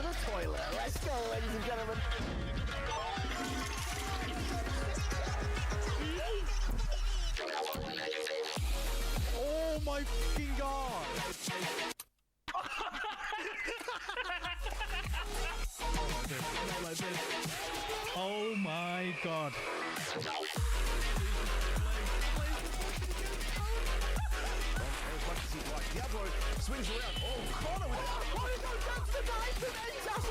the toilet. Let's go, ladies and gentlemen. Oh my fucking god! Oh my god. Diablo swings around. Oh, corner with it. Oh, he goes down to the knife and ends up.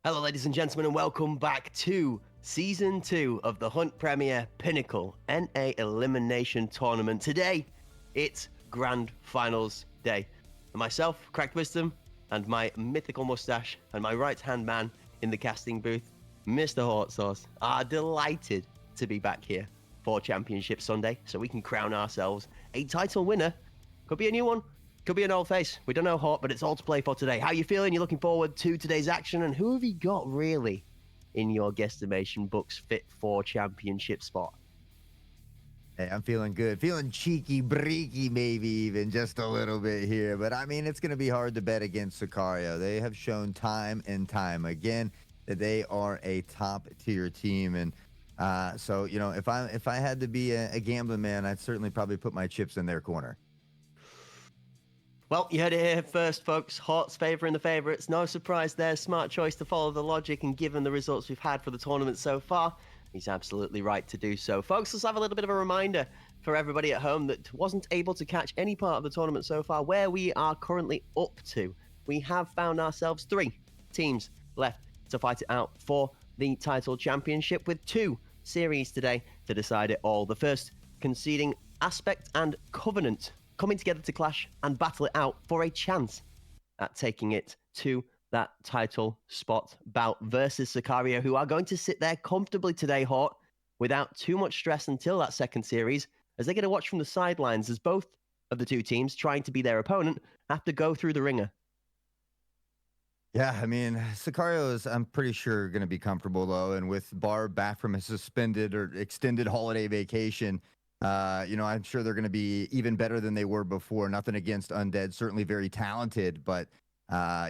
Hello, ladies and gentlemen, and welcome back to Season 2 of the Hunt Premier Pinnacle NA Elimination Tournament. Today, it's Grand Finals Day. And myself, Cracked Wisdom, and my mythical mustache, and my right-hand man in the casting booth, Mr. Hot Sauce, are delighted to be back here for Championship Sunday, so we can crown ourselves a title winner. Could be a new one. Could be an old face. We don't know, Hot, but it's all to play for today. How you feeling? You looking forward to today's action? And who have you got really in your guesstimation books fit for championship spot? Hey, I'm feeling good. Feeling cheeky, breaky, maybe even just a little bit here. But I mean, it's going to be hard to bet against Sicario. They have shown time and time again that they are a top-tier team. And so, you know, if I had to be a gambling man, I'd certainly probably put my chips in their corner. Well, you heard it here first, folks. Hot's favouring the favourites. No surprise there. Smart choice to follow the logic, and given the results we've had for the tournament so far, he's absolutely right to do so. Folks, let's have a little bit of a reminder for everybody at home that wasn't able to catch any part of the tournament so far, where we are currently up to. We have found ourselves 3 teams left to fight it out for the title championship, with 2 series today to decide it all. The first conceding Aspect and Covenant coming together to clash and battle it out for a chance at taking it to that title spot bout versus Sicario, who are going to sit there comfortably today, Hot, without too much stress until that second series, as they get to watch from the sidelines as both of the 2 teams trying to be their opponent have to go through the ringer. Yeah, I mean, Sicario is, I'm pretty sure, going to be comfortable, though. And with Barb back from a suspended or extended holiday vacation, you know, I'm sure they're going to be even better than they were before. Nothing against Undead, certainly very talented, but,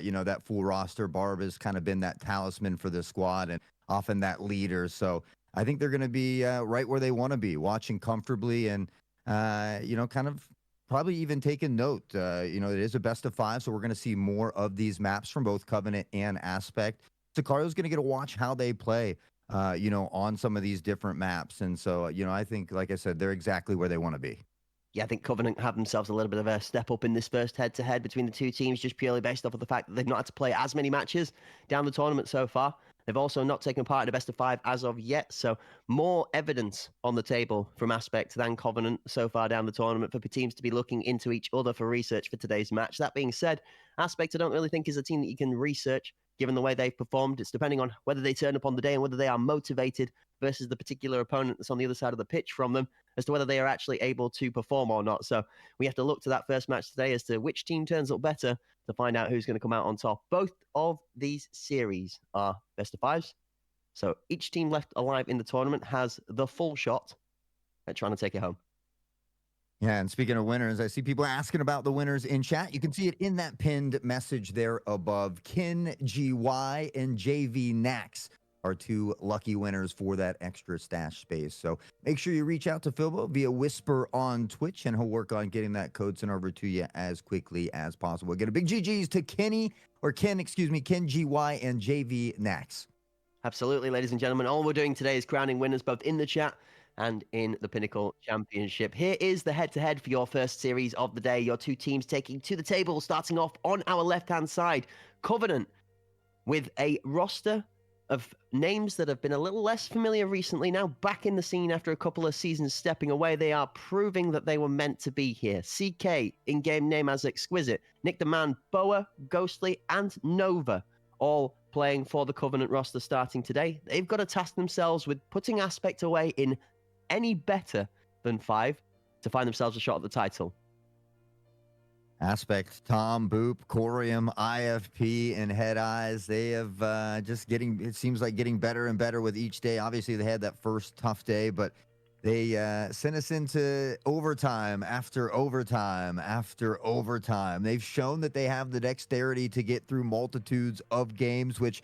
you know, that full roster, Barb has kind of been that talisman for the squad and often that leader. So I think they're going to be right where they want to be, watching comfortably and, you know, kind of probably even taking note. You know, it is a best of 5, so we're going to see more of these maps from both Covenant and Aspect. Sicario's going to get to watch how they play. You know, on some of these different maps. And so, you know, I think, like I said, they're exactly where they want to be. Yeah, I think Covenant have themselves a little bit of a step up in this first head-to-head between the 2 teams, just purely based off of the fact that they've not had to play as many matches down the tournament so far. They've also not taken part in a best of 5 as of yet, so more evidence on the table from Aspect than Covenant so far down the tournament for teams to be looking into each other for research for today's match. That being said, Aspect I don't really think is a team that you can research given the way they've performed. It's depending on whether they turn up on the day and whether they are motivated versus the particular opponent that's on the other side of the pitch from them as to whether they are actually able to perform or not. So we have to look to that first match today as to which team turns up better to find out who's going to come out on top. Both of these series are best of 5s. So each team left alive in the tournament has the full shot at trying to take it home. Yeah, and speaking of winners, I see people asking about the winners in chat. You can see it in that pinned message there above. Ken GY and JV Nax are 2 lucky winners for that extra stash space. So make sure you reach out to Philbo via Whisper on Twitch, and he'll work on getting that code sent over to you as quickly as possible. Get a big GG's to Ken GY and JV Nax. Absolutely, ladies and gentlemen. All we're doing today is crowning winners both in the chat and in the Pinnacle Championship. Here is the head-to-head for your first series of the day. Your 2 teams taking to the table, starting off on our left-hand side. Covenant with a roster of names that have been a little less familiar recently, now back in the scene after a couple of seasons stepping away. They are proving that they were meant to be here. CK, in-game name as Exquisite, Nick the Man, Boa, Ghostly, and Nova, all playing for the Covenant roster starting today. They've got to task themselves with putting Aspect away in any better than 5 to find themselves a shot at the title. Aspect, Tom, Boop, Corium, IFP, and Head Eyes. They have just it seems like getting better and better with each day. Obviously, they had that first tough day, but they sent us into overtime after overtime after overtime. They've shown that they have the dexterity to get through multitudes of games, which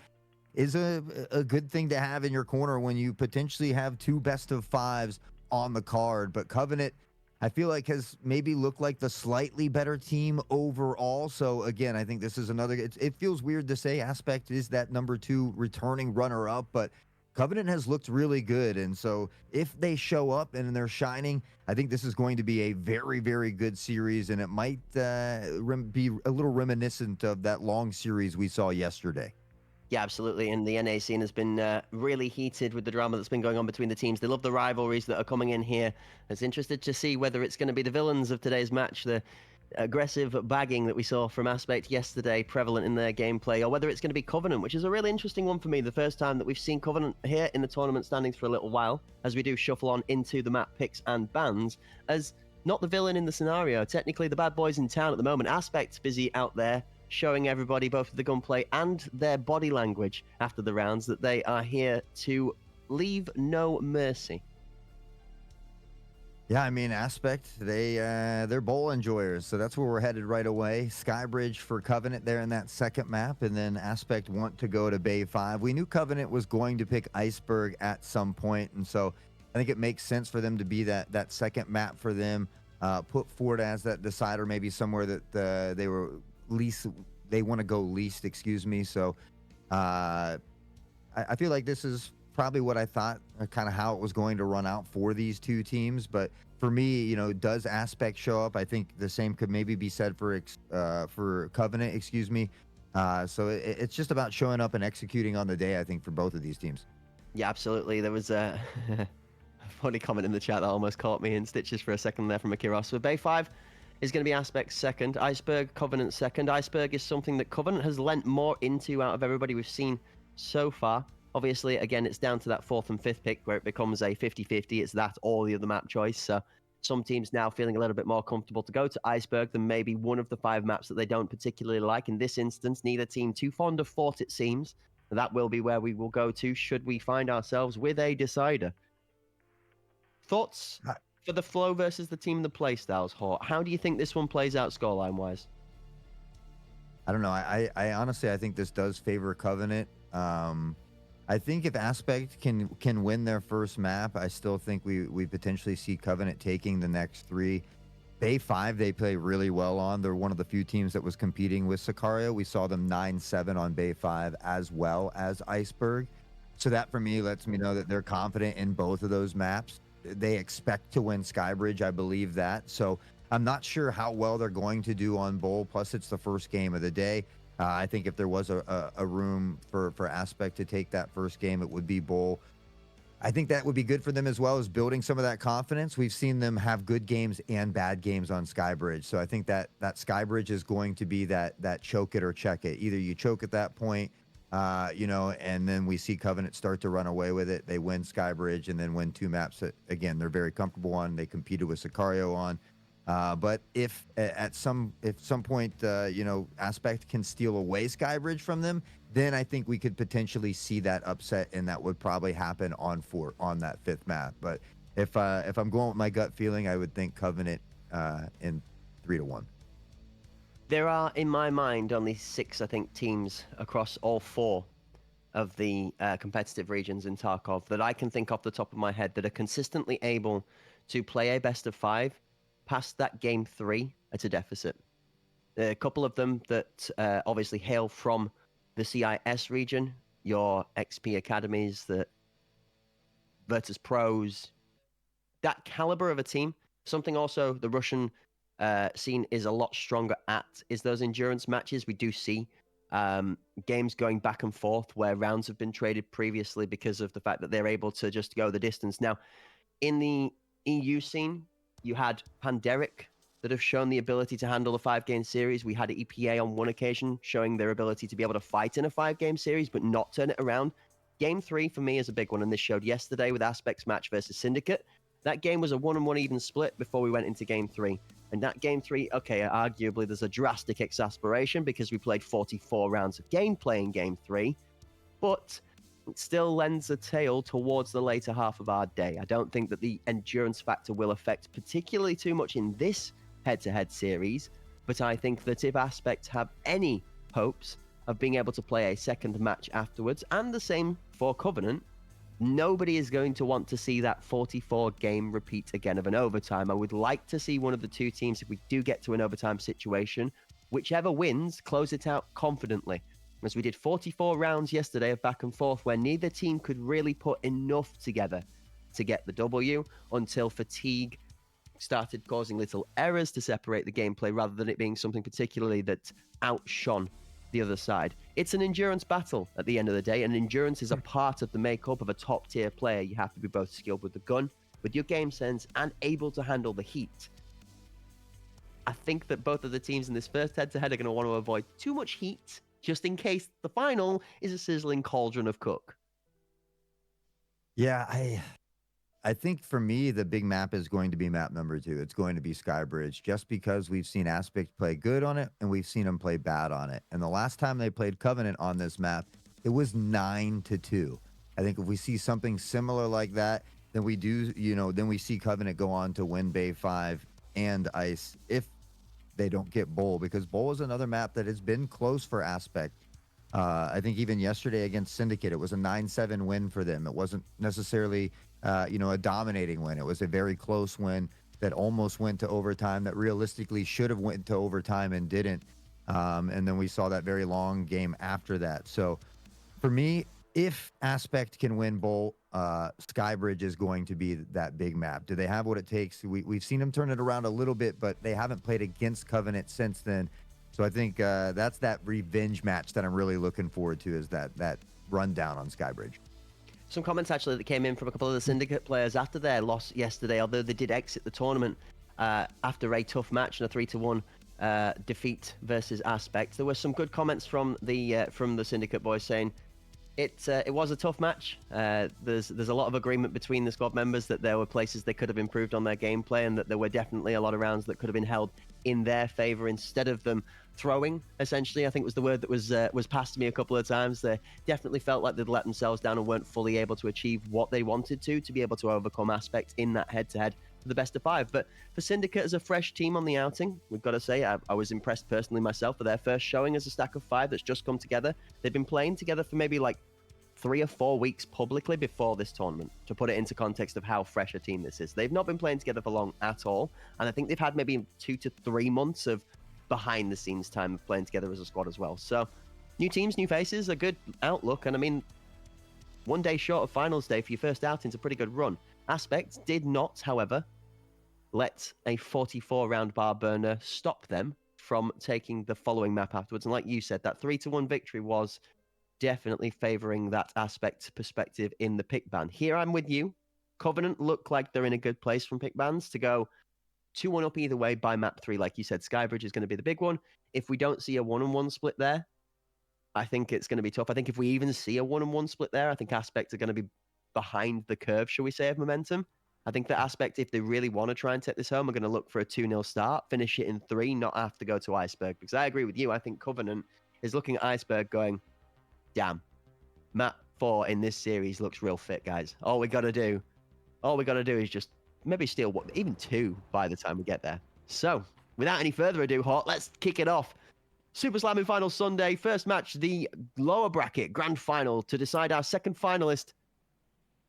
is a good thing to have in your corner when you potentially have 2 best-of-5s on the card. But Covenant, I feel like, has maybe looked like the slightly better team overall. So again, I think this is another, it feels weird to say Aspect is that number 2 returning runner-up, but Covenant has looked really good. And so if they show up and they're shining, I think this is going to be a very, very good series, and it might be a little reminiscent of that long series we saw yesterday. Yeah, absolutely. And the NA scene has been really heated with the drama that's been going on between the teams. They love the rivalries that are coming in here. It's interested to see whether it's going to be the villains of today's match, the aggressive bagging that we saw from Aspect yesterday, prevalent in their gameplay, or whether it's going to be Covenant, which is a really interesting one for me. The first time that we've seen Covenant here in the tournament standings for a little while, as we do shuffle on into the map picks and bans, as not the villain in the scenario. Technically, the bad boys in town at the moment. Aspect's busy out there, showing everybody, both the gunplay and their body language after the rounds, that they are here to leave no mercy. Yeah, I mean, Aspect, they're bowl enjoyers, so that's where we're headed right away. Skybridge for Covenant there in that second map, and then Aspect want to go to Bay 5. We knew Covenant was going to pick Iceberg at some point, and so I think it makes sense for them to be that second map for them. Put forward as that decider, maybe somewhere that they want to go least, excuse me. So I feel like this is probably what I thought, kind of how it was going to run out for these 2 teams. But for me, does Aspect show up? I think the same could maybe be said for Covenant, excuse me. So it's just about showing up and executing on the day, I think, for both of these teams. Yeah, absolutely. There was a funny comment in the chat that almost caught me in stitches for a second there from Akiros. So Bay 5 is going to be Aspect second, Iceberg, Covenant second. Iceberg is something that Covenant has lent more into out of everybody we've seen so far. Obviously, again, it's down to that 4th and 5th pick where it becomes a 50-50. It's that or the other map choice. So some teams now feeling a little bit more comfortable to go to Iceberg than maybe one of the 5 maps that they don't particularly like. In this instance, neither team too fond of Fort, it seems. That will be where we will go to should we find ourselves with a decider. Thoughts for the flow versus the team, the playstyles, Hort? How do you think this one plays out scoreline-wise? I don't know. I honestly, I think this does favor Covenant. I think if Aspect can win their first map, I still think we potentially see Covenant taking the next 3. Bay 5, they play really well on. They're one of the few teams that was competing with Sicario. We saw them 9-7 on Bay 5 as well as Iceberg. So that, for me, lets me know that they're confident in both of those maps. They expect to win Skybridge, I believe that. So I'm not sure how well they're going to do on Bowl. Plus, it's the first game of the day. I think if there was a room for Aspect to take that first game, it would be Bowl. I think that would be good for them as well as building some of that confidence. We've seen them have good games and bad games on Skybridge. So I think that Skybridge is going to be that choke it or check it. Either you choke at that point, and then we see Covenant start to run away with it. They win Skybridge and then win 2 maps that, again, they're very comfortable on. They competed with Sicario on. But if at some point, Aspect can steal away Skybridge from them, then I think we could potentially see that upset, and that would probably happen on that 5th map. But if I'm going with my gut feeling, I would think Covenant in 3-1. There are, in my mind, only 6, I think, teams across all 4 of the competitive regions in Tarkov that I can think off the top of my head that are consistently able to play a best of 5 past that game 3 at a deficit. A couple of them that obviously hail from the CIS region, your XP academies, the Virtus Pros, that caliber of a team. Something also the Russian scene is a lot stronger at is those endurance matches. We do see games going back and forth where rounds have been traded previously because of the fact that they're able to just go the distance. Now, in the EU scene, you had Panderic that have shown the ability to handle a 5-game series. We had EPA on one occasion showing their ability to be able to fight in a 5-game series, but not turn it around. Game 3 for me is a big one, and this showed yesterday with Aspect's match versus Syndicate. That game was a 1-1 even split before we went into Game 3. And that Game 3, okay, arguably there's a drastic exasperation because we played 44 rounds of gameplay in Game 3, but it still lends a tail towards the later half of our day. I don't think that the endurance factor will affect particularly too much in this head-to-head series, but I think that if Aspect have any hopes of being able to play a second match afterwards, and the same for Covenant, nobody is going to want to see that 44-game repeat again of an overtime. I would like to see one of the two teams, if we do get to an overtime situation, whichever wins, close it out confidently. As we did 44 rounds yesterday of back and forth where neither team could really put enough together to get the W until fatigue started causing little errors to separate the gameplay rather than it being something particularly that outshone the other side. It's an endurance battle at the end of the day, and endurance is a part of the makeup of a top-tier player. You have to be both skilled with the gun, with your game sense, and able to handle the heat. I think that both of the teams in this first head-to-head are going to want to avoid too much heat, just in case the final is a sizzling cauldron of cook. Yeah, I think for me, the big map is going to be map number 2. It's going to be Skybridge, just because we've seen Aspect play good on it and we've seen him play bad on it. And the last time they played Covenant on this map, it was 9-2. I think if we see something similar like that, then we do, then we see Covenant go on to win Bay 5 and Ice if they don't get Bowl, because Bowl is another map that has been close for Aspect. I think even yesterday against Syndicate, it was a 9-7 win for them. It wasn't necessarily a dominating win. It was a very close win that almost went to overtime, that realistically should have went to overtime and didn't. And then we saw that very long game after that. So for me, if Aspect can win Bowl, Skybridge is going to be that big map. Do they have what it takes? We've seen them turn it around a little bit, but they haven't played against Covenant since then. So I think that's that revenge match that I'm really looking forward to, is that rundown on Skybridge. Some comments actually that came in from a couple of the Syndicate players after their loss yesterday, although they did exit the tournament after a tough match and a 3-1 defeat versus Aspect. There were some good comments from the Syndicate boys saying it was a tough match. There's a lot of agreement between the squad members that there were places they could have improved on their gameplay, and that there were definitely a lot of rounds that could have been held in their favor instead of them throwing, essentially, I think was the word that was passed to me a couple of times. They definitely felt like they'd let themselves down and weren't fully able to achieve what they wanted to be able to overcome Aspect in that head-to-head for the best of 5. But for Syndicate as a fresh team on the outing, we've got to say I was impressed personally myself for their first showing as a stack of 5 that's just come together. They've been playing together for maybe like 3 or 4 weeks publicly before this tournament, to put it into context of how fresh a team this is. They've not been playing together for long at all, and I think they've had maybe 2 to 3 months of behind the scenes time of playing together as a squad as well. So new teams, new faces, a good outlook, and I mean, 1 day short of finals day for your first outing's a pretty good run. Aspect did not, however, let a 44 round bar burner stop them from taking the following map afterwards. And like you said, that 3-1 victory was definitely favoring that Aspect perspective in the pick ban. Here I'm with you. Covenant look like they're in a good place from pick bans to go 2-1 up either way by map 3. Like you said, Skybridge is going to be the big one. If we don't see a 1-1 split there, I think it's going to be tough. I think if we even see a 1-1 split there, I think Aspect are going to be behind the curve, shall we say, of momentum. I think that Aspect, if they really want to try and take this home, are going to look for a 2-0 start, finish it in 3, not have to go to Iceberg. Because I agree with you. I think Covenant is looking at Iceberg going, damn, map 4 in this series looks real fit, guys. All we got to do is just maybe steal even 2 by the time we get there. So, without any further ado, Hawk, let's kick it off. Super Slamming Final Sunday, first match, the lower bracket grand final to decide our second finalist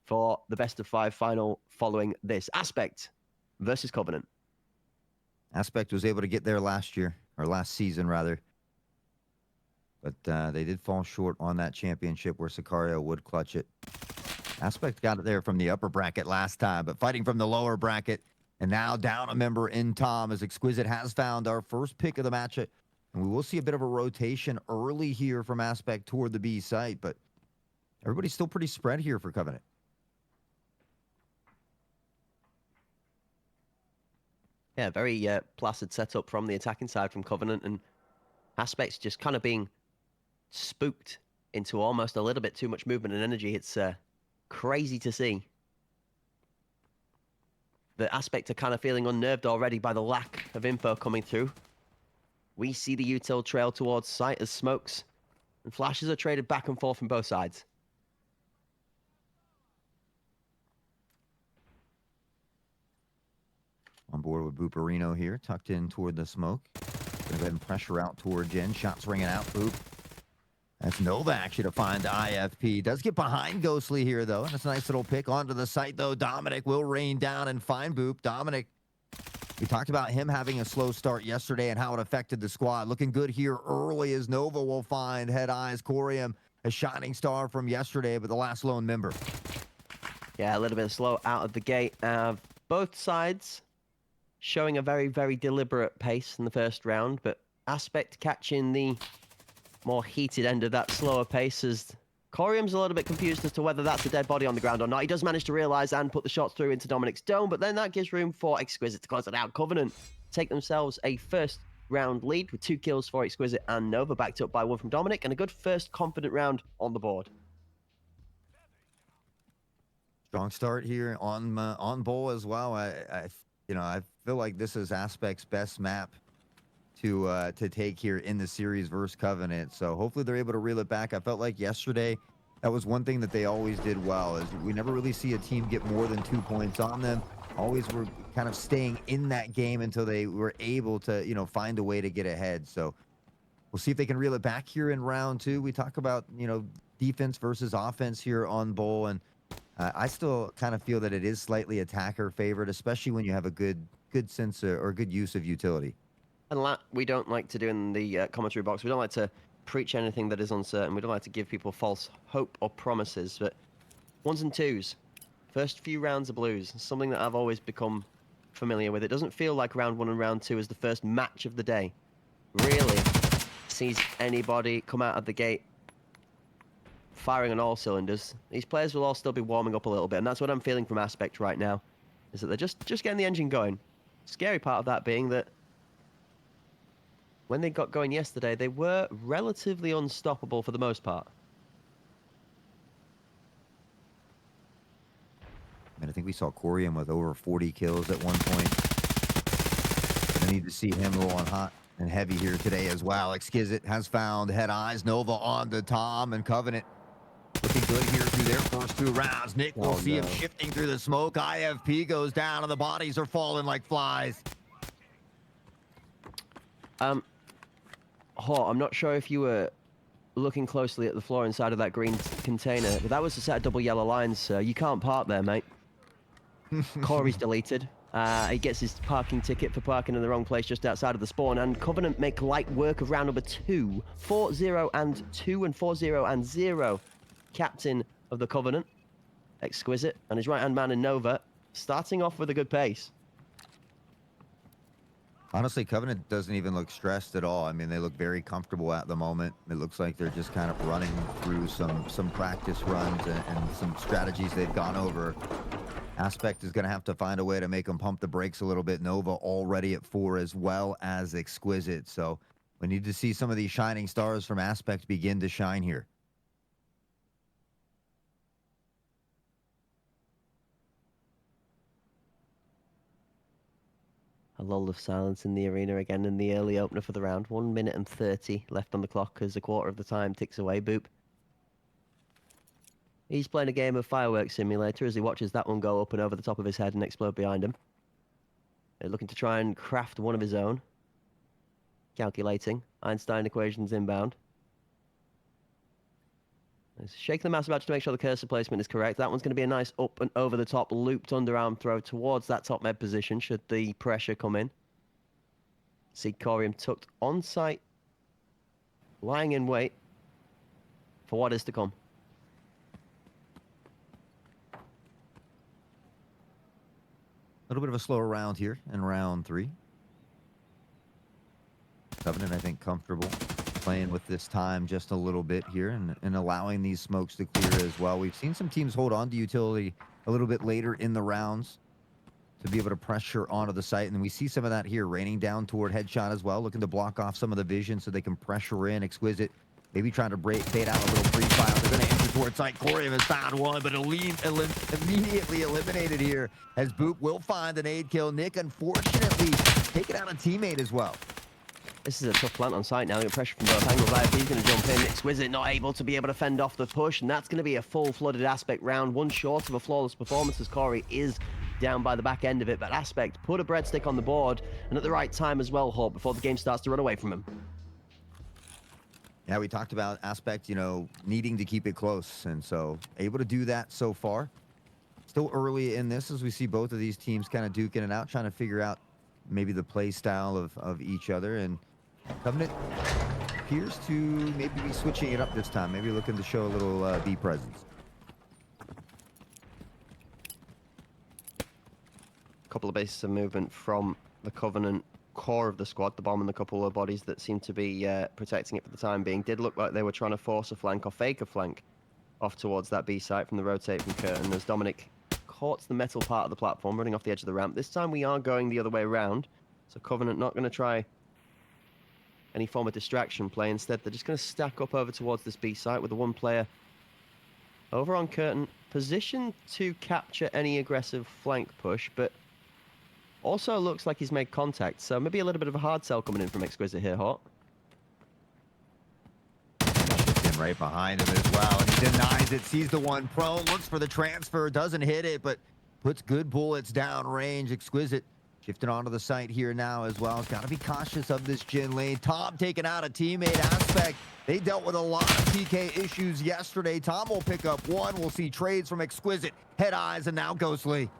for the best of 5 final following this. Aspect versus Covenant. Aspect was able to get there last year, or last season rather. But they did fall short on that championship where Sicario would clutch it. Aspect got it there from the upper bracket last time, but fighting from the lower bracket, and now down a member in Tom, as Exquisite has found our first pick of the match And we will see a bit of a rotation early here from Aspect toward the B site, but everybody's still pretty spread here for Covenant. Yeah, very placid setup from the attacking side from Covenant, and Aspects just kind of being spooked into almost a little bit too much movement and energy. It's crazy to see. The Aspect are kind of feeling unnerved already by the lack of info coming through. We see the util trail towards site as smokes and flashes are traded back and forth from both sides. On board with Booperino here, tucked in toward the smoke. Gonna go ahead and pressure out toward Jen. Shots ringing out. Boop. That's Nova actually to find IFP. Does get behind Ghostly here, though. And it's a nice little pick onto the site, though. Dominic will rain down and find Boop. Dominic, we talked about him having a slow start yesterday and how it affected the squad. Looking good here early as Nova will find Head Eyes Corium, a shining star from yesterday, but the last lone member. Yeah, a little bit slow out of the gate. Both sides showing a very, very deliberate pace in the first round, but Aspect catching the more heated end of that slower pace as Corium's a little bit confused as to whether that's a dead body on the ground or not. He does manage to realize and put the shots through into Dominic's dome, but then that gives room for Exquisite to close it out. Covenant take themselves a first round lead with 2 kills for Exquisite and Nova, backed up by 1 from Dominic, and a good first confident round on the board. Strong start here on bowl as well. I feel like this is Aspect's best map to take here in the series versus Covenant. So hopefully they're able to reel it back. I felt like yesterday that was one thing that they always did well, is we never really see a team get more than 2 points on them. Always were kind of staying in that game until they were able to, find a way to get ahead. So we'll see if they can reel it back here in round 2. We talk about, defense versus offense here on bowl, and I still kind of feel that it is slightly attacker favored, especially when you have a good sense or good use of utility. And we don't like to do in the commentary box. We don't like to preach anything that is uncertain. We don't like to give people false hope or promises. But 1s and 2s, first few rounds of blues, something that I've always become familiar with. It doesn't feel like round 1 and round 2 is the first match of the day. Really sees anybody come out of the gate firing on all cylinders. These players will all still be warming up a little bit, and that's what I'm feeling from Aspect right now, is that they're just getting the engine going. Scary part of that being that when they got going yesterday, they were relatively unstoppable for the most part. And I think we saw Corium with over 40 kills at one point. I need to see him rolling hot and heavy here today as well. Exquisite has found Head Eyes. Nova on to Tom, and Covenant looking good here through their first 2 rounds. Nick will see him shifting through the smoke. IFP goes down, and the bodies are falling like flies. I'm not sure if you were looking closely at the floor inside of that green container, but that was a set of double yellow lines. You can't park there, mate. Corey's deleted. He gets his parking ticket for parking in the wrong place just outside of the spawn, and Covenant make light work of round number 2. 4-0 and 2 and 4-0 and 0. Captain of the Covenant, Exquisite, and his right-hand man in Nova, starting off with a good pace. Honestly, Covenant doesn't even look stressed at all. I mean, they look very comfortable at the moment. It looks like they're just kind of running through some practice runs and some strategies they've gone over. Aspect is going to have to find a way to make them pump the brakes a little bit. Nova already at 4 as well as Exquisite. So we need to see some of these shining stars from Aspect begin to shine here. A lull of silence in the arena again in the early opener for the round. 1 minute and 30 left on the clock as a quarter of the time ticks away. Boop. He's playing a game of Fireworks Simulator as he watches that one go up and over the top of his head and explode behind him. They're looking to try and craft one of his own. Calculating. Einstein equations inbound. Shaking the mouse about to make sure the cursor placement is correct. That one's going to be a nice up and over the top looped underarm throw towards that top med position should the pressure come in. Sicario tucked on site, lying in wait for what is to come. A little bit of a slower round here in round 3. Covenant, I think, comfortable playing with this time just a little bit here and allowing these smokes to clear as well. We've seen some teams hold on to utility a little bit later in the rounds to be able to pressure onto the site. And we see some of that here, raining down toward Headshot as well, looking to block off some of the vision so they can pressure in. Exquisite, maybe trying to bait out a little free file. They're going to enter towards site. Corium has found one, but immediately eliminated here as Boop will find an aid kill. Nick, unfortunately, taking out a teammate as well. This is a tough plant on site now. They're pressure from both angles. IFP's going to jump in. Exquisite not able to be able to fend off the push, and that's going to be a full flooded Aspect round. One short of a flawless performance as Corey is down by the back end of it, but Aspect put a breadstick on the board, and at the right time as well, Hawk, before the game starts to run away from him. Yeah, we talked about Aspect, you know, needing to keep it close, and so able to do that so far. Still early in this as we see both of these teams kind of duking it out, trying to figure out maybe the play style of each other, and Covenant appears to maybe be switching it up this time, maybe looking to show a little B presence. Couple of bases of movement from the Covenant core of the squad, the bomb and the couple of bodies that seem to be protecting it for the time being. Did look like they were trying to force a flank or fake a flank off towards that B site from the rotate from Curtin as Dominic caught the metal part of the platform running off the edge of the ramp. This time we are going the other way around, so Covenant not going to try any form of distraction play. Instead, they're just going to stack up over towards this B site with the one player over on Curtin, positioned to capture any aggressive flank push, but also looks like he's made contact, so maybe a little bit of a hard sell coming in from Exquisite here, Hawk. In right behind him as well, and he denies it, sees the one prone, looks for the transfer, doesn't hit it, but puts good bullets down range. Exquisite shifting onto the site here now as well. He's got to be cautious of this Jin lane. Tom taking out a teammate. Aspect, they dealt with a lot of TK issues yesterday. Tom will pick up one. We'll see trades from Exquisite, Head Eyes, and now Ghostly.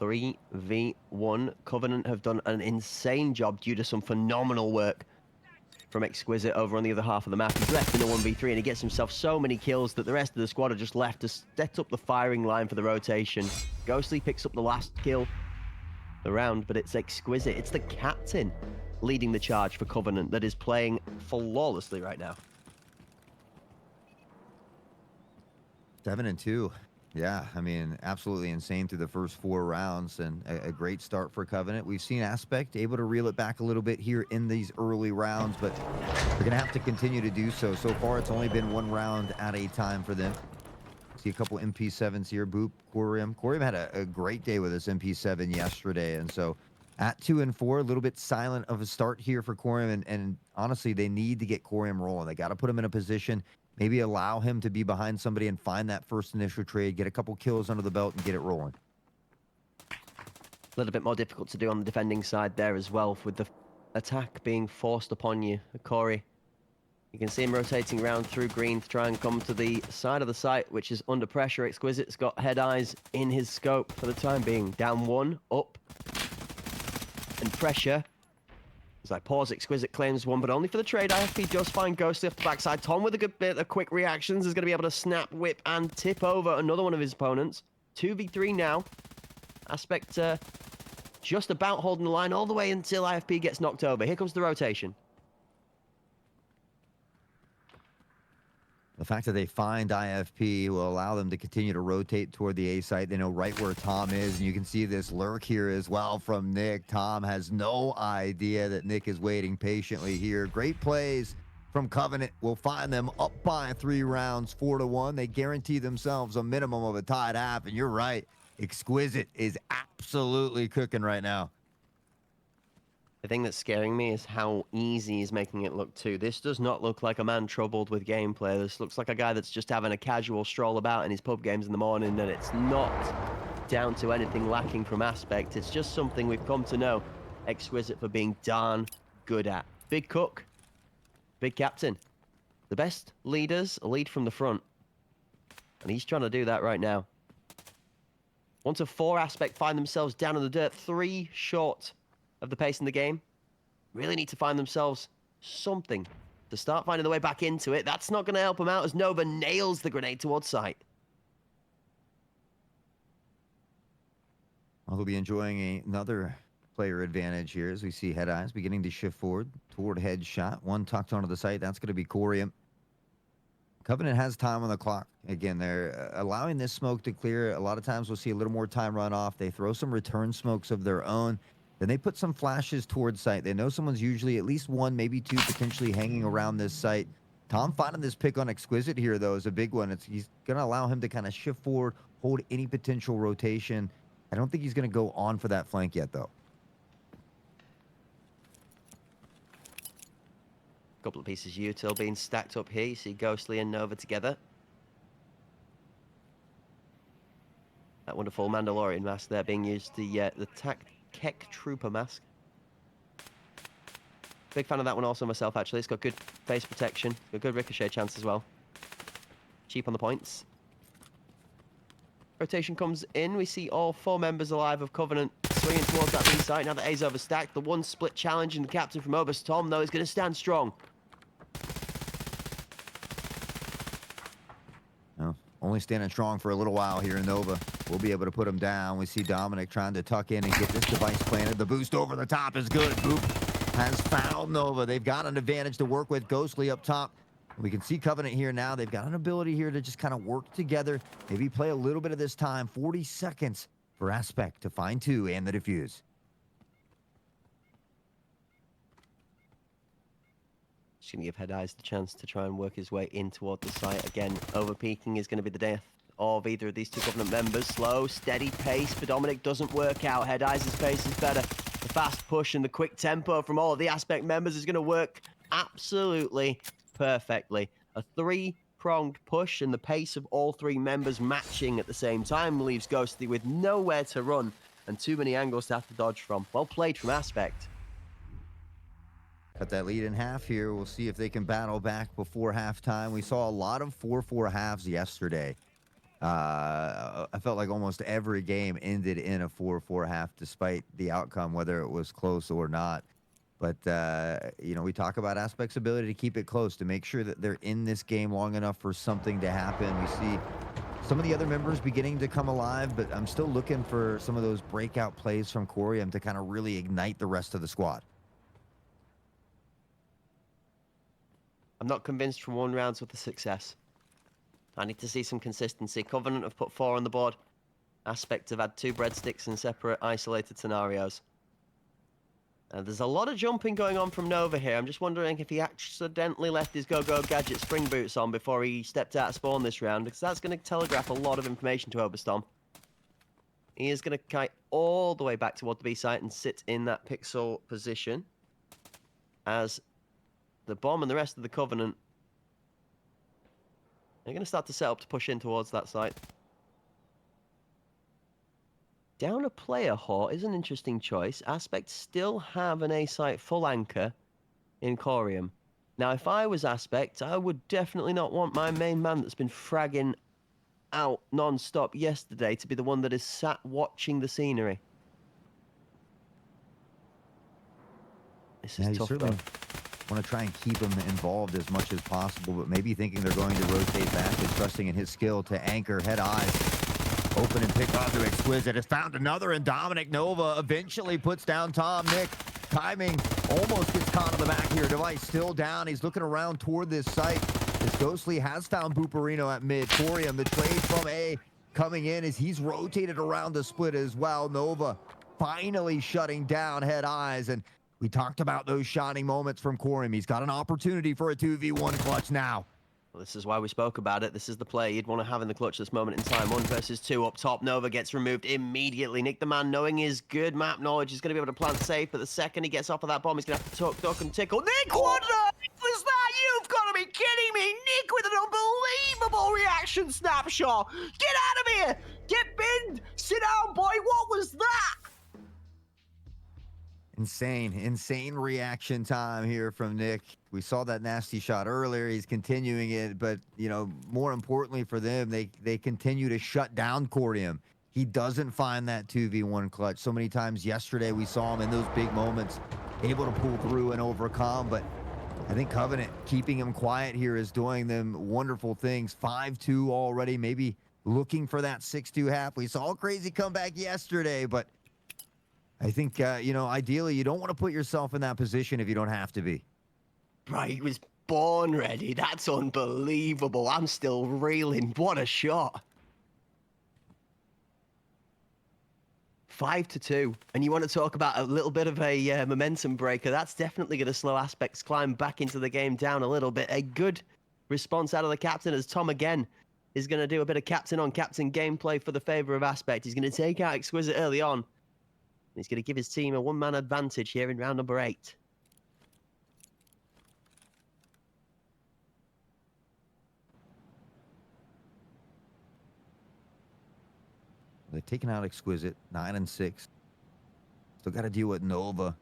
3v1. Covenant have done an insane job due to some phenomenal work from Exquisite over on the other half of the map. He's left in a 1v3 and he gets himself so many kills that the rest of the squad are just left to set up the firing line for the rotation. Ghostly picks up the last kill the round, but it's Exquisite. It's the captain leading the charge for Covenant that is playing flawlessly right now. 7-2. Yeah, I mean, absolutely insane through the first 4 rounds, and a great start for Covenant. We've seen Aspect able to reel it back a little bit here in these early rounds, but they're going to have to continue to do so. So far, it's only been 1 round at a time for them. See a couple MP7s here. Boop, Corium. Corium had a great day with his MP7 yesterday, and so at 2 and 4, a little bit silent of a start here for Corium, and honestly, they need to get Corium rolling. They got to put him in a position, maybe allow him to be behind somebody and find that first initial trade, get a couple kills under the belt, and get it rolling. A little bit more difficult to do on the defending side there as well, with the attack being forced upon you. Corey, you can see him rotating around through green to try and come to the side of the site, which is under pressure. Exquisite's got Head Eyes in his scope for the time being. Down 1, up, and pressure. As I pause, Exquisite claims 1, but only for the trade. IFP does find Ghostly off the backside. Tom with a good bit of quick reactions is going to be able to snap, whip, and tip over another one of his opponents. 2v3 now. Aspect just about holding the line all the way until IFP gets knocked over. Here comes the rotation. The fact that they find IFP will allow them to continue to rotate toward the A site. They know right where Tom is, and you can see this lurk here as well from Nick. Tom has no idea that Nick is waiting patiently here. Great plays from Covenant will find them up by 3 rounds, 4-1. They guarantee themselves a minimum of a tied half, and you're right. Exquisite is absolutely cooking right now. The thing that's scaring me is how easy he's making it look too. This does not look like a man troubled with gameplay. This looks like a guy that's just having a casual stroll about in his pub games in the morning, and it's not down to anything lacking from Aspect. It's just something we've come to know Exquisite for being darn good at. Big cook, big captain. The best leaders lead from the front, and he's trying to do that right now. 1 to 4 Aspect find themselves down in the dirt, 3 short of the pace in the game. Really need to find themselves something to start finding their way back into it. That's not going to help them out as Nova nails the grenade towards sight. Well, he'll be enjoying another player advantage here as we see Head Eyes beginning to shift forward toward headshot. One tucked onto the site. That's going to be Corium. Covenant has time on the clock. Again, they're allowing this smoke to clear. A lot of times we'll see a little more time run off. They throw some return smokes of their own. Then they put some flashes towards site. They know someone's usually at least one, maybe two, potentially hanging around this site. Tom finding this pick on Exquisite here, though, is a big one. He's going to allow him to kind of shift forward, hold any potential rotation. I don't think he's going to go on for that flank yet, though. Couple of pieces of util being stacked up here. You see Ghostly and Nova together. That wonderful Mandalorian mask there being used, the Keck Trooper mask. Big fan of that one also myself, actually. It's got good face protection, got good ricochet chance as well. Cheap on the points. Rotation comes in. We see all 4 members alive of Covenant swinging towards that B site. Now that A's overstacked, the one split challenge and the captain from Obus, Tom, though, is going to stand strong. No, only standing strong for a little while here in Nova. We'll be able to put him down. We see Dominic trying to tuck in and get this device planted. The boost over the top is good. Boop has found Nova. They've got an advantage to work with. Ghostly up top. We can see Covenant here now. They've got an ability here to just kind of work together. Maybe play a little bit of this time. 40 seconds for Aspect to find 2 and the defuse. Just going to give Head Eyes the chance to try and work his way in toward the site. Again, over-peaking is going to be the death of either of these 2 Covenant members. Slow, steady pace for Dominic doesn't work out. Head Eyes' pace is better. The fast push and the quick tempo from all of the Aspect members is going to work absolutely perfectly. A 3-pronged push and the pace of all 3 members matching at the same time leaves Ghostly with nowhere to run and too many angles to have to dodge from. Well played from Aspect. Cut that lead in half here. We'll see if they can battle back before halftime. We saw a lot of 4-4 halves yesterday. I felt like almost every game ended in a 4-4 half despite the outcome, whether it was close or not. But, you know, we talk about Aspect's ability to keep it close, to make sure that they're in this game long enough for something to happen. We see some of the other members beginning to come alive, but I'm still looking for some of those breakout plays from Corium to kind of really ignite the rest of the squad. I'm not convinced from 1 round's worth of success. I need to see some consistency. Covenant have put 4 on the board. Aspect have had 2 breadsticks in separate, isolated scenarios. There's a lot of jumping going on from Nova here. I'm just wondering if he accidentally left his go-go gadget spring boots on before he stepped out of spawn this round, because that's going to telegraph a lot of information to Oberstorm. He is going to kite all the way back toward the B site and sit in that pixel position as the bomb and the rest of the Covenant are going to start to set up to push in towards that site. Down a player Hort is an interesting choice. Aspect still have an A site full anchor in Corium. Now, if I was Aspect, I would definitely not want my main man that's been fragging out non-stop yesterday to be the one that is sat watching the scenery. This is tough, though. Want to try and keep him involved as much as possible, but maybe thinking they're going to rotate back and trusting in his skill to anchor. Head Eyes open and pick off to Exquisite. Has found another, and Dominic Nova eventually puts down Tom. Nick, timing almost gets caught on the back here. Device still down. He's looking around toward this site. This Ghostly has found Booperino at mid. Corium, the trade from A, coming in as he's rotated around the split as well. Nova finally shutting down Head Eyes, and we talked about those shining moments from Corium. He's got an opportunity for a 2v1 clutch now. Well, this is why we spoke about it. This is the play you'd want to have in the clutch this moment in time. 1 versus 2 up top. Nova gets removed immediately. Nick the man, knowing his good map knowledge, is going to be able to plant safe, but the second he gets off of that bomb, he's going to have to tuck, duck, and tickle. Nick, what the heck was that? You've got to be kidding me. Nick with an unbelievable reaction snapshot. Get out of here. Get binned. Sit down, boy. What was that? Insane reaction time here from Nick. We saw that nasty shot earlier. He's continuing it, but, you know, more importantly for them, they continue to shut down Corium. He doesn't find that 2v1 clutch. So many times yesterday we saw him in those big moments, able to pull through and overcome, but I think Covenant keeping him quiet here is doing them wonderful things. 5-2 already, maybe looking for that 6-2 half. We saw a crazy comeback yesterday, but I think, ideally, you don't want to put yourself in that position if you don't have to be. Right, he was born ready. That's unbelievable. I'm still reeling. What a shot. 5-2. And you want to talk about a little bit of a momentum breaker. That's definitely going to slow Aspect's climb back into the game down a little bit. A good response out of the captain as Tom again is going to do a bit of captain on captain gameplay for the favor of Aspect. He's going to take out Exquisite early on. He's going to give his team a one-man advantage here in round number 8. They're taking out Exquisite, 9 and 6. Still got to deal with Nova,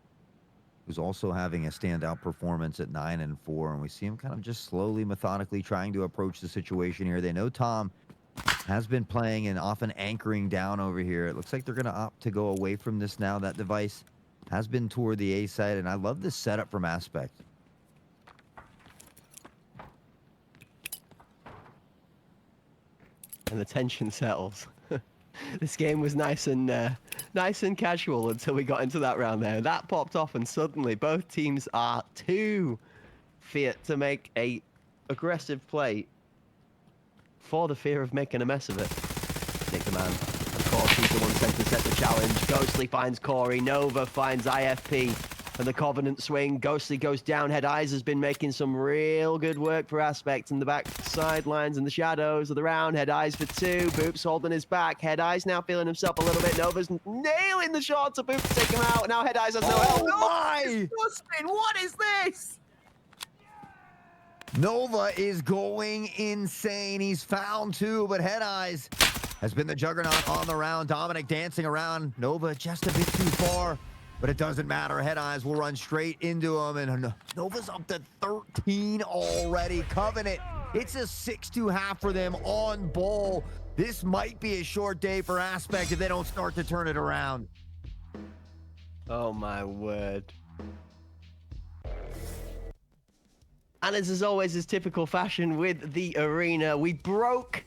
who's also having a standout performance at 9 and 4. And we see him kind of just slowly, methodically trying to approach the situation here. They know Tom has been playing and often anchoring down over here. It looks like they're going to opt to go away from this now. That device has been toward the A side, and I love this setup from Aspect. And the tension settles. This game was nice and casual until we got into that round there. That popped off, and suddenly both teams are too fit to make a aggressive play for the fear of making a mess of it. Nick the man, of course, he's the one sent to set the challenge. Ghostly finds Corey, Nova finds IFP, and the Covenant swing. Ghostly goes down. Head Eyes has been making some real good work for Aspect in the back sidelines and the shadows of the round. Head Eyes for 2. Boop's holding his back. Head Eyes now feeling himself a little bit. Nova's nailing the shot to Boop to take him out. Now Head Eyes has no help. My! What is this? Nova is going insane. He's found 2, but Head Eyes has been the juggernaut on the round. Dominic dancing around. Nova just a bit too far, but it doesn't matter. Head Eyes will run straight into him, and Nova's up to 13 already. Covenant, it's a 6-2 half for them on Bull. This might be a short day for Aspect if they don't start to turn it around. Oh my word. And as always, is typical fashion with the arena, we broke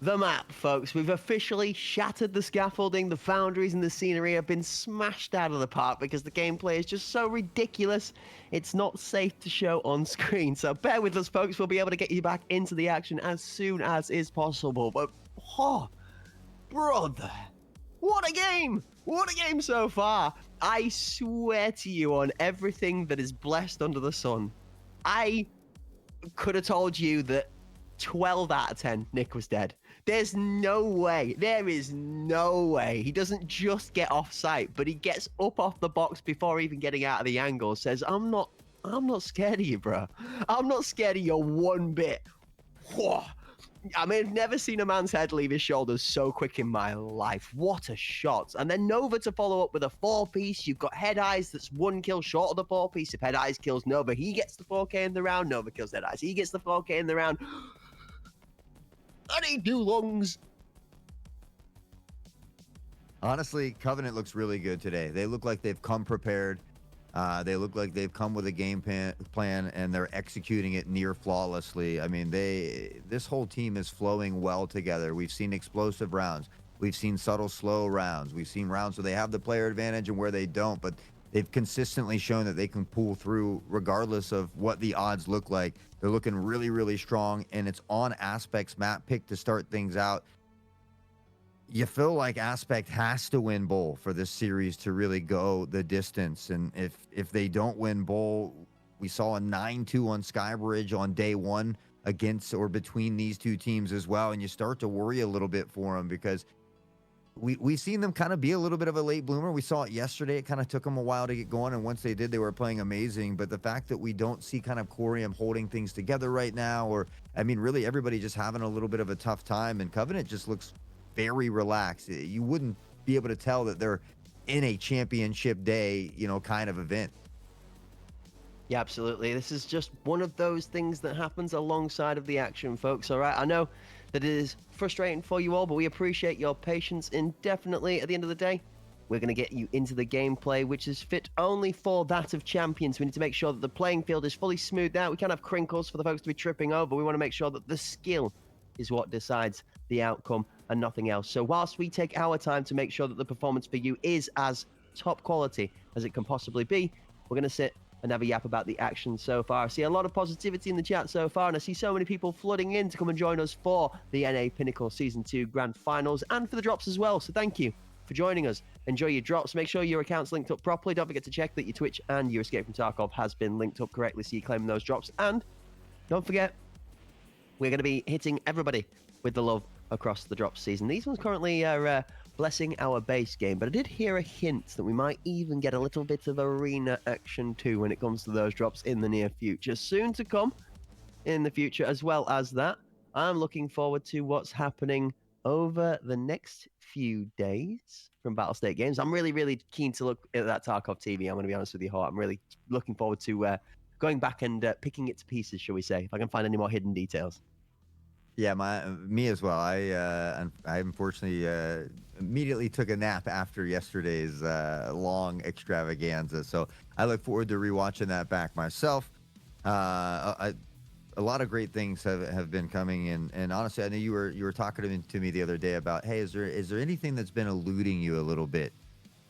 the map, folks. We've officially shattered the scaffolding. The foundries and the scenery have been smashed out of the park because the gameplay is just so ridiculous. It's not safe to show on screen. So bear with us, folks. We'll be able to get you back into the action as soon as is possible. But, oh, brother, what a game! What a game so far. I swear to you on everything that is blessed under the sun, I could have told you that 12 out of 10, Nick was dead. There's no way. There is no way. He doesn't just get off site, but he gets up off the box before even getting out of the angle. Says, I'm not scared of you, bro. I'm not scared of you one bit. Whoa. I mean, I've never seen a man's head leave his shoulders so quick in my life. What a shot. And then Nova to follow up with a 4-piece. You've got Head Eyes that's 1 kill short of the 4-piece. If Head Eyes kills Nova, he gets the 4K in the round. Nova kills Head Eyes, he gets the 4K in the round. I need new lungs. Honestly, Covenant looks really good today. They look like they've come prepared. They look like they've come with a game plan, and they're executing it near flawlessly. I mean, this whole team is flowing well together. We've seen explosive rounds. We've seen subtle, slow rounds. We've seen rounds where they have the player advantage and where they don't, but they've consistently shown that they can pull through regardless of what the odds look like. They're looking really, really strong, and it's on Aspect's map pick to start things out. You feel like Aspect has to win Bull for this series to really go the distance. And if they don't win Bull, we saw a 9-2 on Skybridge on day 1 against or between these two teams as well. And you start to worry a little bit for them because we've seen them kind of be a little bit of a late bloomer. We saw it yesterday. It kind of took them a while to get going. And once they did, they were playing amazing. But the fact that we don't see kind of Corium holding things together right now, or, I mean, really everybody just having a little bit of a tough time. And Covenant just looks very relaxed. You wouldn't be able to tell that they're in a championship day, kind of event. Yeah, absolutely. This is just one of those things that happens alongside of the action, folks. All right, I know that it is frustrating for you all, but we appreciate your patience indefinitely. At the end of the day, we're going to get you into the gameplay, which is fit only for that of champions. We need to make sure that the playing field is fully smoothed out. We can't have crinkles for the folks to be tripping over. We want to make sure that the skill is what decides the outcome and nothing else. So whilst we take our time to make sure that the performance for you is as top quality as it can possibly be. We're going to sit and have a yap about the action so far. I see a lot of positivity in the chat so far, and I see so many people flooding in to come and join us for the NA Pinnacle Season 2 Grand Finals and for the drops as well. So thank you for joining us. Enjoy your drops. Make sure your account's linked up properly. Don't forget to check that your Twitch and your Escape from Tarkov has been linked up correctly so you claim those drops. And don't forget, we're going to be hitting everybody with the love across the drop season. These ones currently are blessing our base game, but I did hear a hint that we might even get a little bit of arena action too when it comes to those drops in the near future. Soon to come in the future. As well as that, I'm looking forward to what's happening over the next few days from Battlestate Games. I'm really keen to look at that Tarkov TV. I'm going to be honest with you, Hart. I'm really looking forward to going back and picking it to pieces, shall we say, if I can find any more hidden details. Yeah, me as well. I unfortunately immediately took a nap after yesterday's long extravaganza, so I look forward to rewatching that back myself. A lot of great things have been coming in, and honestly, I know you were talking to me the other day about, hey, is there anything that's been eluding you a little bit?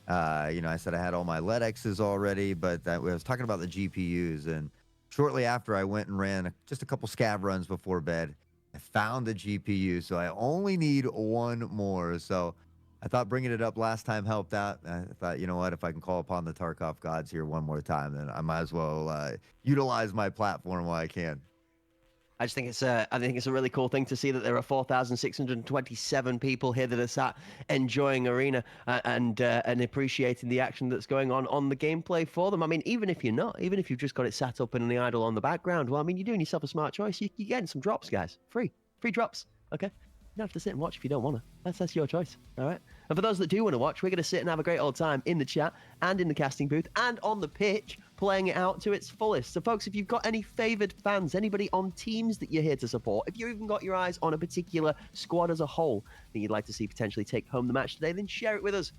I said I had all my LEDXs already, but I was talking about the GPUs, and shortly after I went and ran just a couple scav runs before bed. I found the GPU, so I only need one more. So I thought bringing it up last time helped out. I thought, you know what, if I can call upon the Tarkov gods here one more time, then I might as well utilize my platform while I can. I think it's a really cool thing to see that there are 4,627 people here that are sat enjoying Arena and appreciating the action that's going on the gameplay for them. I mean, even if you've just got it sat up in the idle on the background, well, I mean, you're doing yourself a smart choice. You're getting some drops, guys. Free drops. Okay. You don't have to sit and watch if you don't want to. That's your choice. All right. And for those that do want to watch, we're going to sit and have a great old time in the chat and in the casting booth and on the pitch, playing it out to its fullest. So, folks, if you've got any favoured fans, anybody on teams that you're here to support, if you've even got your eyes on a particular squad as a whole that you'd like to see potentially take home the match today, then share it with us.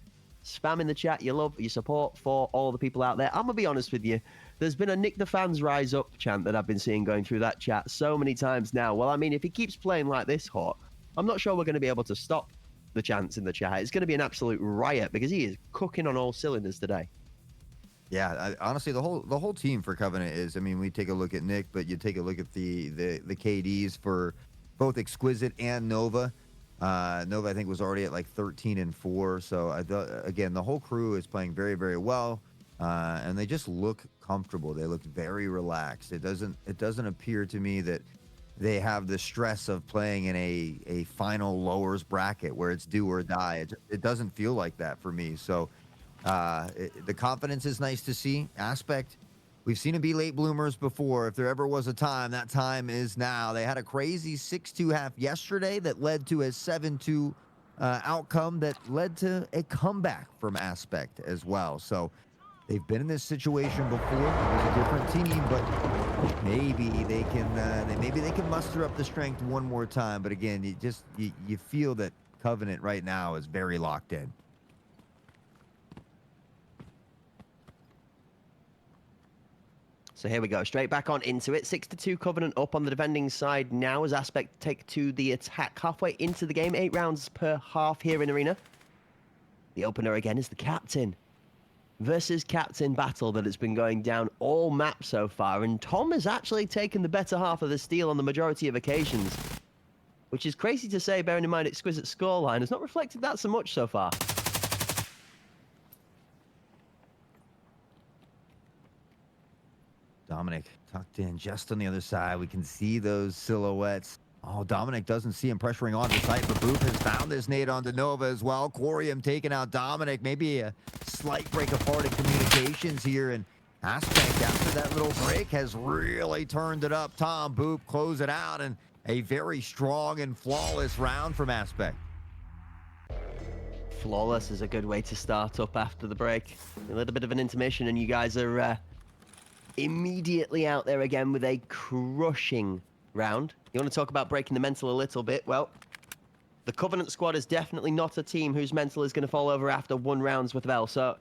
Spam in the chat your love, your support for all the people out there. I'm going to be honest with you. There's been a Nick the Fans Rise Up chant that I've been seeing going through that chat so many times now. Well, I mean, if he keeps playing like this, Hawk, I'm not sure we're going to be able to stop the chants in the chat. It's going to be an absolute riot because he is cooking on all cylinders today. Yeah, honestly, the whole team for Covenant is. I mean, we take a look at Nick, but you take a look at the KDs for both Exquisite and Nova. Nova, I think, was already at like 13-4. So again, the whole crew is playing very, very well, and they just look comfortable. They look very relaxed. It doesn't appear to me that they have the stress of playing in a final lowers bracket where it's do or die. It doesn't feel like that for me. So the confidence is nice to see. Aspect, we've seen them be late bloomers before. If there ever was a time, that time is now. They had a crazy 6-2 half yesterday that led to a 7-2 outcome that led to a comeback from Aspect as well. So they've been in this situation before. It was a different team, but maybe they can muster up the strength one more time. But again, you feel that Covenant right now is very locked in. So here we go, straight back on into it. 6-2 Covenant up on the defending side now as Aspect take to the attack halfway into the game. 8 rounds per half here in Arena. The opener again is the captain versus captain battle that has been going down all map so far. And Tom has actually taken the better half of the steal on the majority of occasions, which is crazy to say, bearing in mind Exquisite scoreline has not reflected that so much so far. Dominic tucked in just on the other side. We can see those silhouettes. Oh, Dominic doesn't see him pressuring onto the site, but Boop has found this nade onto Nova as well. Corium taking out Dominic. Maybe a slight break apart in communications here. And Aspect, after that little break, has really turned it up. Tom, Boop close it out, and a very strong and flawless round from Aspect. Flawless is a good way to start up after the break. A little bit of an intermission, and you guys are immediately out there again with a crushing round. You want to talk about breaking the mental a little bit? Well, the Covenant squad is definitely not a team whose mental is going to fall over after 1 round's worth of L. So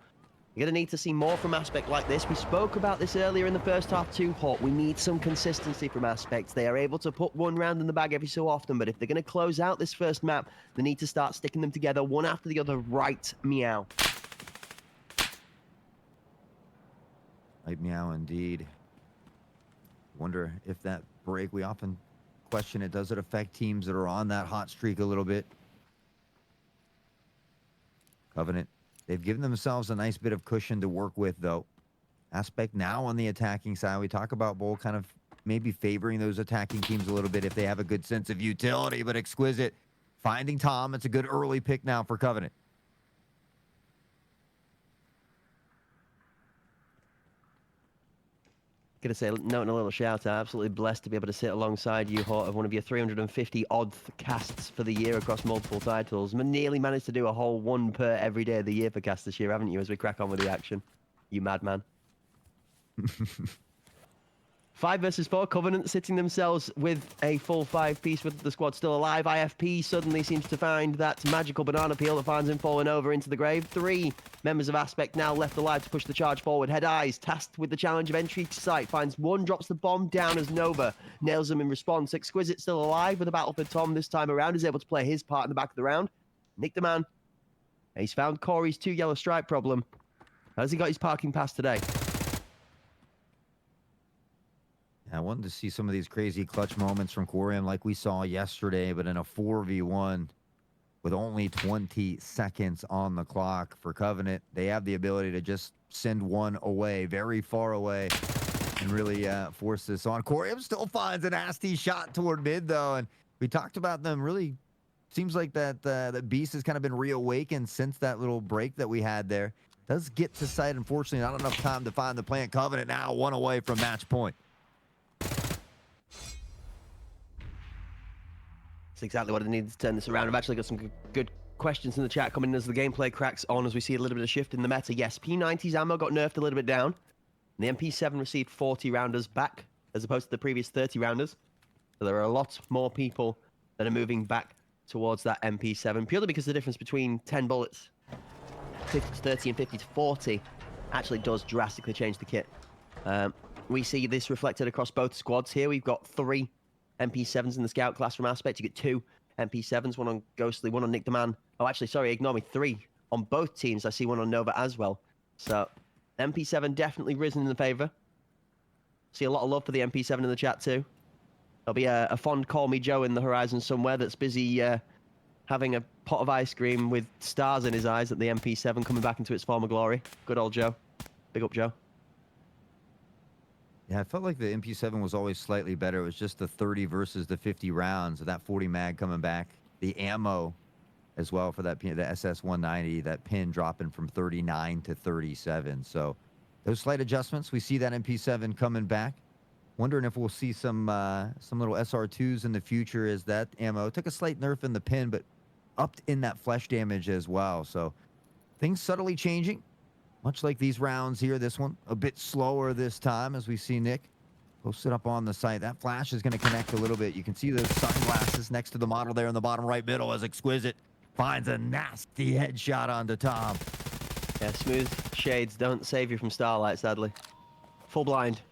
you're going to need to see more from Aspect like this. We spoke about this earlier in the first half too, Hawk. We need some consistency from Aspect. They are able to put 1 round in the bag every so often, but if they're going to close out this first map, they need to start sticking them together one after the other right meow. Right meow indeed. Wonder if that break, we often question it, does it affect teams that are on that hot streak a little bit? Covenant, they've given themselves a nice bit of cushion to work with, though. Aspect now on the attacking side. We talk about Bull kind of maybe favoring those attacking teams a little bit if they have a good sense of utility, but Exquisite finding Tom. It's a good early pick now for Covenant. Gonna say, noting a little shout out, absolutely blessed to be able to sit alongside you, Hort, of one of your 350 odd casts for the year across multiple titles. Nearly managed to do a whole one per every day of the year for cast this year, haven't you, as we crack on with the action? You madman. 5 versus 4, Covenant sitting themselves with a full 5-piece with the squad still alive. IFP suddenly seems to find that magical banana peel that finds him falling over into the grave. 3 members of Aspect now left alive to push the charge forward. Head Eyes, tasked with the challenge of entry to site, finds one, drops the bomb down as Nova nails them in response. Exquisite still alive with a battle for Tom this time around, is able to play his part in the back of the round. Nick the man. He's found Corey's 2 yellow stripe problem. Has he got his parking pass today? I wanted to see some of these crazy clutch moments from Quarium like we saw yesterday, but in a 4v1 with only 20 seconds on the clock for Covenant, they have the ability to just send one away, very far away, and really force this on. Quarium still finds a nasty shot toward mid, though, and we talked about them really. Seems like that beast has kind of been reawakened since that little break that we had there. Does get to site, unfortunately, not enough time to find the plant. Covenant now 1 away from match point. That's exactly what I needed to turn this around. I've actually got some good questions in the chat coming in as the gameplay cracks on, as we see a little bit of shift in the meta. Yes, P90's ammo got nerfed a little bit down. And the MP7 received 40 rounders back, as opposed to the previous 30 rounders. So there are a lot more people that are moving back towards that MP7, purely because the difference between 10 bullets, 50 to 30 and 50 to 40, actually does drastically change the kit. We see this reflected across both squads here. We've got 3 MP7s in the scout class from Aspect. You get 2 MP7s, one on Ghostly, one on Nick the Man. Oh, actually, sorry, ignore me. 3 on both teams. I see one on Nova as well. So, MP7 definitely risen in the favor. See a lot of love for the MP7 in the chat too. There'll be a fond Call Me Joe in the horizon somewhere that's busy having a pot of ice cream with stars in his eyes at the MP7 coming back into its former glory. Good old Joe. Big up, Joe. Yeah, I felt like the MP7 was always slightly better. It was just the 30 versus the 50 rounds, that 40 mag coming back. The ammo as well for that the SS190, that pin dropping from 39 to 37. So those slight adjustments, we see that MP7 coming back. Wondering if we'll see some little SR2s in the future, as that ammo took a slight nerf in the pin, but upped in that flesh damage as well. So things subtly changing. Much like these rounds here, this one a bit slower this time, as we see Nick posted up on the site. That flash is going to connect a little bit. You can see those sunglasses next to the model there in the bottom right middle, as Exquisite finds a nasty headshot onto Tom. Yeah, smooth shades don't save you from starlight, sadly. Full blind.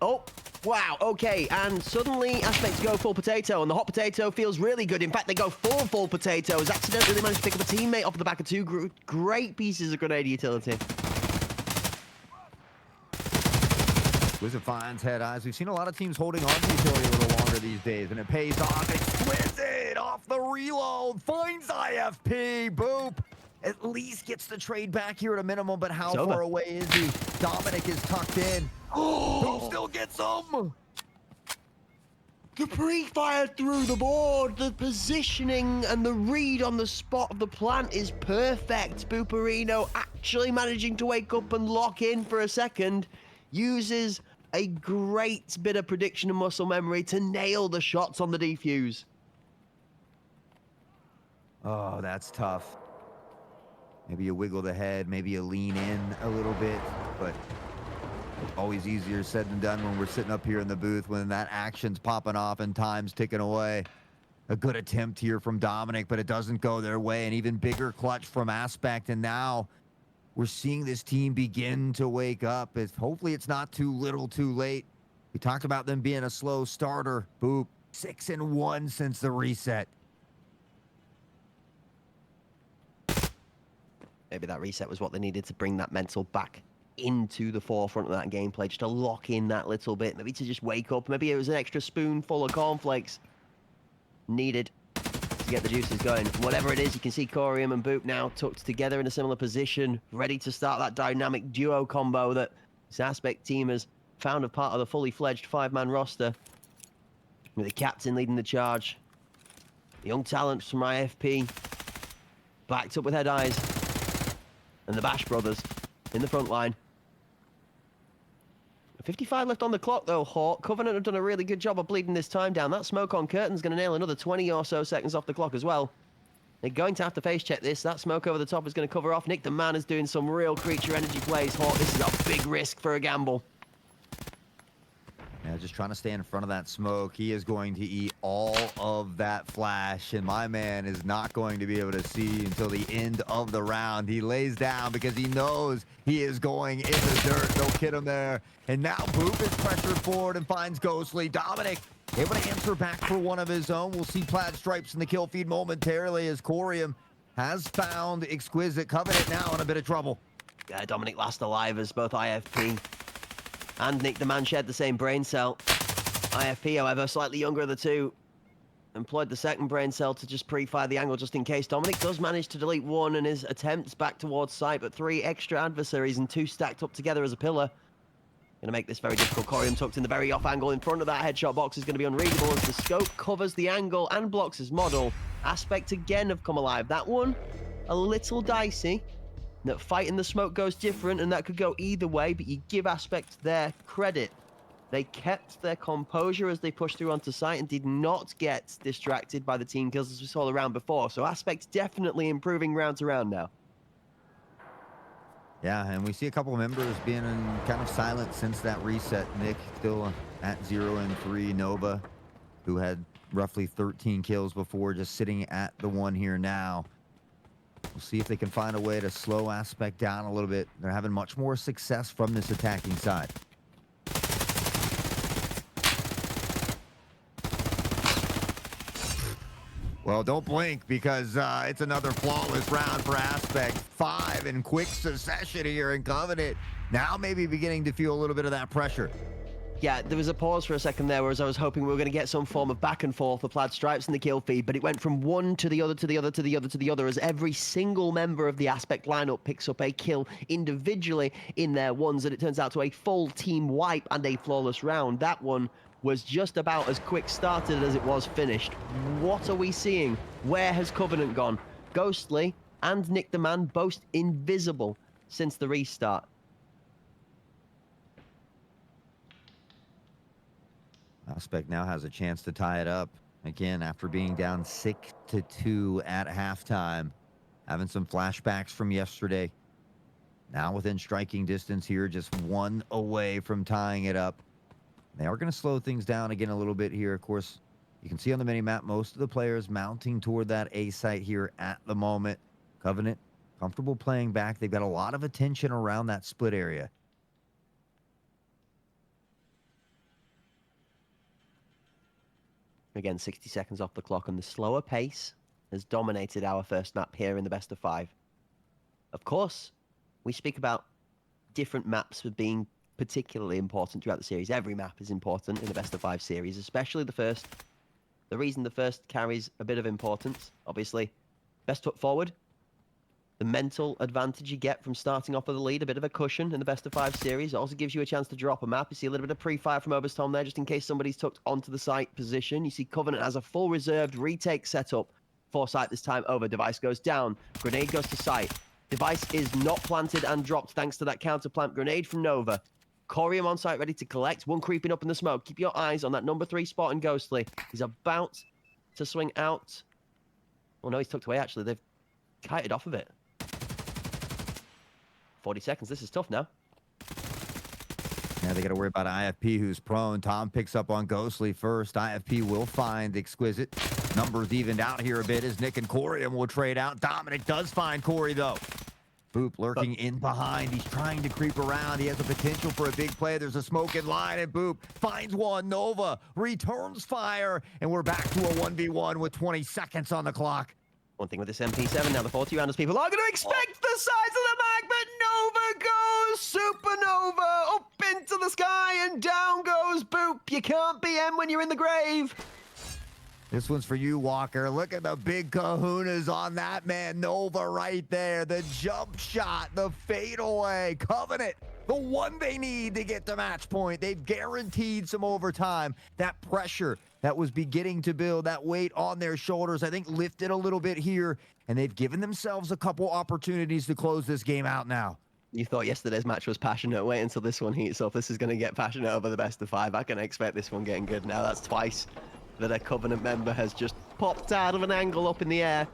Oh, wow, okay, and suddenly Aspects go full potato, and the hot potato feels really good. In fact, they go full potato, as accidentally they managed to pick up a teammate off the back of 2 great pieces of grenade utility. Exquisite finds Head Eyes. We've seen a lot of teams holding on to utility a little longer these days, and it pays off. Exquisite off the reload, finds IFP, boop. At least gets the trade back here at a minimum, but how far away is he? Dominic is tucked in. Boop still gets him. The pre-fire through the board, the positioning and the read on the spot of the plant is perfect. Booperino actually managing to wake up and lock in for a second, uses a great bit of prediction and muscle memory to nail the shots on the defuse. Oh, that's tough. Maybe you wiggle the head, maybe you lean in a little bit, but always easier said than done when we're sitting up here in the booth when that action's popping off and time's ticking away. A good attempt here from Dominic, but it doesn't go their way. An even bigger clutch from Aspect, and now we're seeing this team begin to wake up. Hopefully it's not too little too late. We talked about them being a slow starter. Boop, 6-1 since the reset. Maybe that reset was what they needed to bring that mental back into the forefront of that gameplay, just to lock in that little bit, maybe to just wake up. Maybe it was an extra spoonful of cornflakes needed to get the juices going. Whatever it is, you can see Corium and Boop now tucked together in a similar position, ready to start that dynamic duo combo that this Aspect team has found a part of the fully fledged 5-man roster, with the captain leading the charge. The young talents from IFP, backed up with Head Eyes, and the Bash brothers in the front line. 55 left on the clock though, Hawk. Covenant have done a really good job of bleeding this time down. That smoke on Curtain's going to nail another 20 or so seconds off the clock as well. They're going to have to face check this. That smoke over the top is going to cover off. Nick the Man is doing some real creature energy plays, Hawk. This is a big risk for a gamble. Yeah, just trying to stay in front of that smoke. He is going to eat all of that flash, and my man is not going to be able to see until the end of the round. He lays down because he knows he is going in the dirt. No kid him there. And now Boop is pressured forward and finds Ghostly. Dominic able to answer back for one of his own. We'll see Plaid Stripes in the kill feed momentarily as Corium has found Exquisite. Covenant now in a bit of trouble. Yeah, Dominic last alive as both IFP and Nick the Man shared the same brain cell. IFP, however, slightly younger of the two, employed the second brain cell to just pre-fire the angle just in case. Dominic does manage to delete one in his attempts back towards site, but 3 extra adversaries and 2 stacked up together as a pillar. Going to make this very difficult. Corium tucked in the very off angle in front of that headshot box is going to be unreadable as the scope covers the angle and blocks his model. Aspect again have come alive. That one, a little dicey. That fight in the smoke goes different, and that could go either way, but you give Aspect their credit. They kept their composure as they pushed through onto site and did not get distracted by the team kills as we saw the round before. So Aspect definitely improving round to round now. Yeah, and we see a couple of members being kind of silent since that reset. Nick still at 0 and 3. Nova, who had roughly 13 kills before, just sitting at the 1 here now. We'll see if they can find a way to slow Aspect down a little bit. They're having much more success from this attacking side. Well, don't blink because it's another flawless round for Aspect. 5 in quick succession here in Covenant. Now maybe beginning to feel a little bit of that pressure. Yeah, there was a pause for a second there, whereas I was hoping we were going to get some form of back and forth for Plaid Stripes in the kill feed, but it went from one to the other, to the other, to the other, to the other, as every single member of the Aspect lineup picks up a kill individually in their ones, and it turns out to a full team wipe and a flawless round. That one was just about as quick started as it was finished. What are we seeing? Where has Covenant gone? Ghostly and Nick the Man both invisible since the restart. Aspect now has a chance to tie it up again after being down 6-2 at halftime. Having some flashbacks from yesterday. Now within striking distance here, just 1 away from tying it up. They are going to slow things down again a little bit here. Of course, you can see on the minimap most of the players mounting toward that A site here at the moment. Covenant comfortable playing back. They've got a lot of attention around that split area. Again, 60 seconds off the clock, and the slower pace has dominated our first map here in the best of 5. Of course, we speak about different maps for being particularly important throughout the series. Every map is important in the best of 5 series, especially the first. The reason the first carries a bit of importance, obviously, best foot forward. The mental advantage you get from starting off with a lead, a bit of a cushion in the best of 5 series. It also gives you a chance to drop a map. You see a little bit of pre-fire from Oberstone there, just in case somebody's tucked onto the site position. You see Covenant has a full reserved retake setup for site this time over. Device goes down. Grenade goes to site. Device is not planted and dropped thanks to that counter plant grenade from Nova. Corium on site ready to collect. One creeping up in the smoke. Keep your eyes on that number 3 spot in Ghostly. He's about to swing out. Oh no, he's tucked away actually. They've kited off of it. 40 seconds. This is tough now. Yeah, they got to worry about IFP, who's prone. Tom picks up on Ghostly first. IFP will find Exquisite. Numbers evened out here a bit as Nick and Corium will trade out. Dominic does find Corey, though. Boop lurking in behind. He's trying to creep around. He has a potential for a big play. There's a smoke in line, and Boop finds one. Nova returns fire, and we're back to a 1v1 with 20 seconds on the clock. One thing with this MP7, now the 40 rounders people are going to expect the size of the mag, but Nova goes supernova up into the sky and down goes Boop. You can't BM when you're in the grave. This one's for you, Walker. Look at the big kahunas on that man. Nova right there. The jump shot, the fadeaway. Covenant, the one they need to get to match point. They've guaranteed some overtime. That pressure that was beginning to build, that weight on their shoulders, I think lifted a little bit here, and they've given themselves a couple opportunities to close this game out now. You thought yesterday's match was passionate. Wait until this one heats up. This is going to get passionate over the best of 5. I can expect this one getting good now. That's twice that a Covenant member has just popped out of an angle up in the air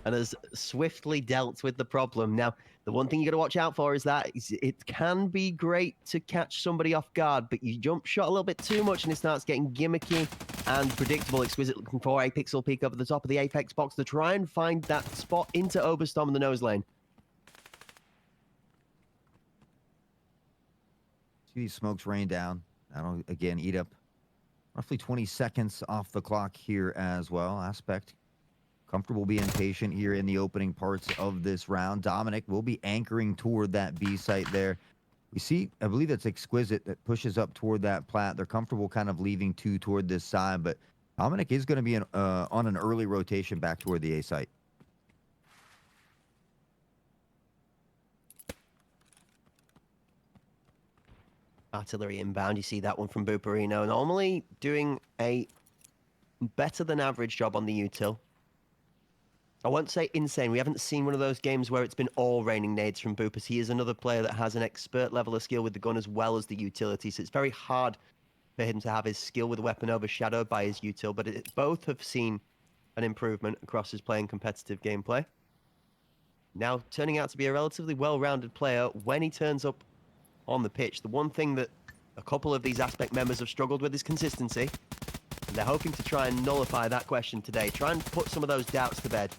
and has swiftly dealt with the problem. Now, the one thing you got to watch out for is that it can be great to catch somebody off guard, but you jump shot a little bit too much and it starts getting gimmicky and predictable. Exquisite looking for a pixel peek over the top of the Apex box to try and find that spot into Oberstorm in the nose lane. See these smokes rain down. That'll, again, eat up roughly 20 seconds off the clock here as well. Aspect comfortable being patient here in the opening parts of this round. Dominic will be anchoring toward that B site there. We see, I believe that's Exquisite that pushes up toward that plat. They're comfortable kind of leaving 2 toward this side, but Dominic is going to be on an early rotation back toward the A site. Artillery inbound, you see that one from Buperino. Normally doing a better than average job on the util. I won't say insane. We haven't seen one of those games where it's been all raining nades from Boopers. He is another player that has an expert level of skill with the gun as well as the utility. So it's very hard for him to have his skill with the weapon overshadowed by his util. But both have seen an improvement across his playing competitive gameplay. Now turning out to be a relatively well-rounded player when he turns up on the pitch. The one thing that a couple of these Aspect members have struggled with is consistency. And they're hoping to try and nullify that question today. Try and put some of those doubts to bed.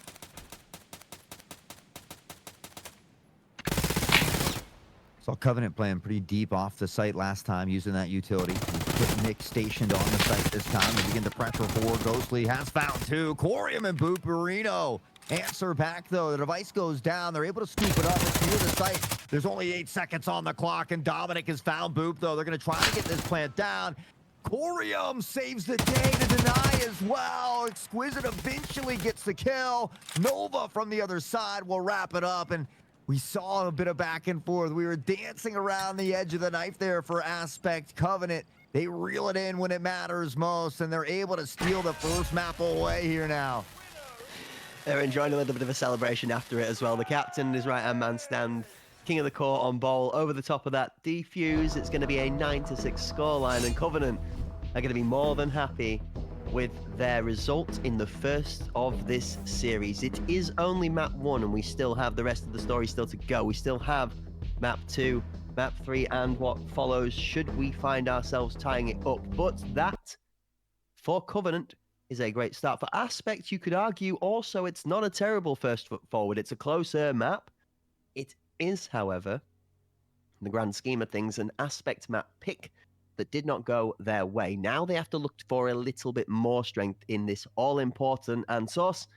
Saw Covenant playing pretty deep off the site last time using that utility. Put Nick stationed on the site this time. They begin to pressure forward. Ghostly has found 2. Corium and Buperino answer back, though. The device goes down. They're able to scoop it up. It's near the site. There's only 8 seconds on the clock, and Dominic has found Boop, though. They're going to try to get this plant down. Corium saves the day to deny as well. Exquisite eventually gets the kill. Nova from the other side will wrap it up, and we saw a bit of back and forth. We were dancing around the edge of the knife there for Aspect. Covenant, they reel it in when it matters most, and they're able to steal the first map away here now. They're enjoying a little bit of a celebration after it as well. The captain and his right-hand man stand king of the court on Bowl. Over the top of that defuse, it's going to be a 9-6 scoreline, and Covenant are going to be more than happy with their result in the first of this series. It is only map 1, and we still have the rest of the story still to go. We still have map 2, map 3, and what follows should we find ourselves tying it up. But that, for Covenant, is a great start. For Aspect, you could argue also it's not a terrible first foot forward. It's a closer map. It is, however, in the grand scheme of things, an Aspect map pick that did not go their way. Now they have to look for a little bit more strength in this all-important, and Sauce,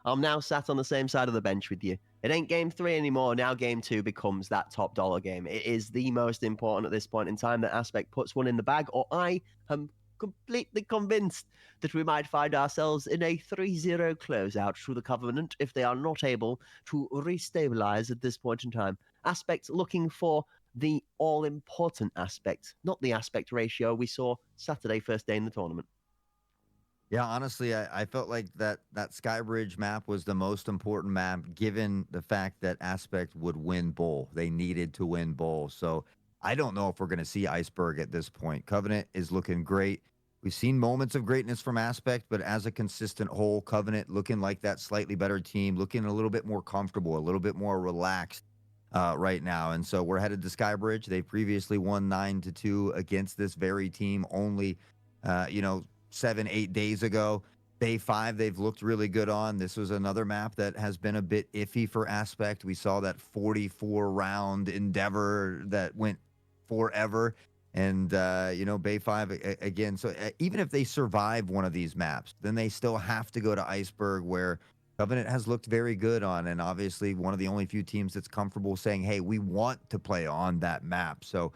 I'm now sat on the same side of the bench with you. It ain't game 3 anymore. Now game 2 becomes that top dollar game. It is the most important at this point in time that Aspect puts one in the bag, or I am completely convinced that we might find ourselves in a 3-0 closeout through the Covenant if they are not able to restabilize at this point in time. Aspect looking for the all-important aspect, not the aspect ratio we saw Saturday, first day in the tournament. Yeah, honestly, I felt like that Skybridge map was the most important map, given the fact that Aspect would win Bowl. They needed to win Bowl. So I don't know if we're going to see Iceberg at this point. Covenant is looking great. We've seen moments of greatness from Aspect, but as a consistent whole, Covenant looking like that slightly better team, looking a little bit more comfortable, a little bit more relaxed right now. And so we're headed to Skybridge. They previously won 9-2 against this very team only, 7-8 days ago. Day 5, they've looked really good on. This was another map that has been a bit iffy for Aspect. We saw that 44-round endeavor that went forever. And, Bay 5, again, so even if they survive one of these maps, then they still have to go to Iceberg where, Covenant has looked very good on, and obviously one of the only few teams that's comfortable saying, "Hey, we want to play on that map." So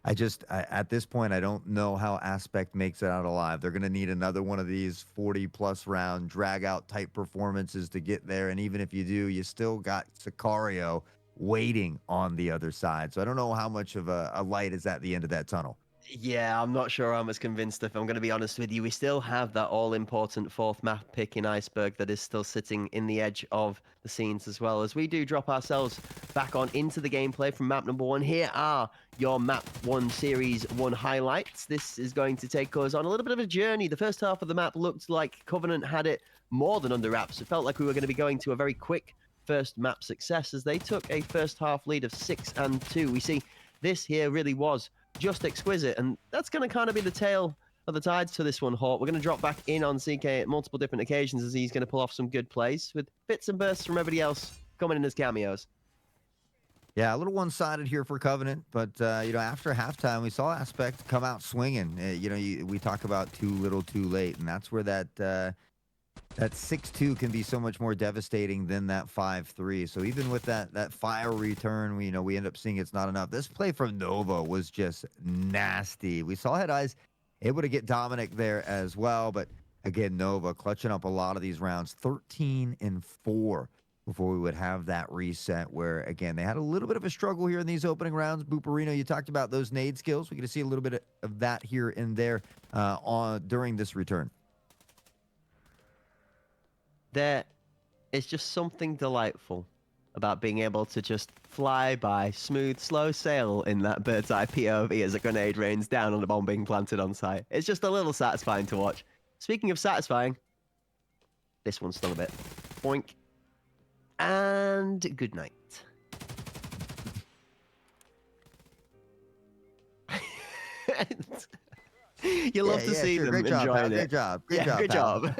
at this point, I don't know how Aspect makes it out alive. They're going to need another one of these 40-plus round drag out type performances to get there. And even if you do, you still got Sicario waiting on the other side. So I don't know how much of a light is at the end of that tunnel. Yeah, I'm not sure I'm as convinced if I'm going to be honest with you. We still have that all-important fourth map pick in Iceberg that is still sitting in the edge of the scenes as well. As we do drop ourselves back on into the gameplay from map number 1, here are your map 1 series 1 highlights. This is going to take us on a little bit of a journey. The first half of the map looked like Covenant had it more than under wraps. It felt like we were going to be going to a very quick first map success as they took a first half lead of 6-2. We see this here really was just exquisite, and that's going to kind of be the tale of the tides to this one, Hawk. We're going to drop back in on CK at multiple different occasions as he's going to pull off some good plays with bits and bursts from everybody else coming in as cameos. Yeah, a little one-sided here for Covenant, but after halftime, we saw Aspect come out swinging. We talk about too little, too late, and that's where that 6-2 can be so much more devastating than that 5-3. So even with that fire return, we end up seeing it's not enough. This play from Nova was just nasty. We saw Head Eyes able to get Dominic there as well, but again, Nova clutching up a lot of these rounds, 13-4 before we would have that reset where, again, they had a little bit of a struggle here in these opening rounds. Booperino, you talked about those nade skills. We're going to see a little bit of that here and there during this return. There is just something delightful about being able to just fly by, smooth, slow sail in that bird's eye POV as a grenade rains down on a bomb being planted on site. It's just a little satisfying to watch. Speaking of satisfying, this one stung a bit. Boink. And good night. You love to see them Great job, enjoying pal. it. Great job.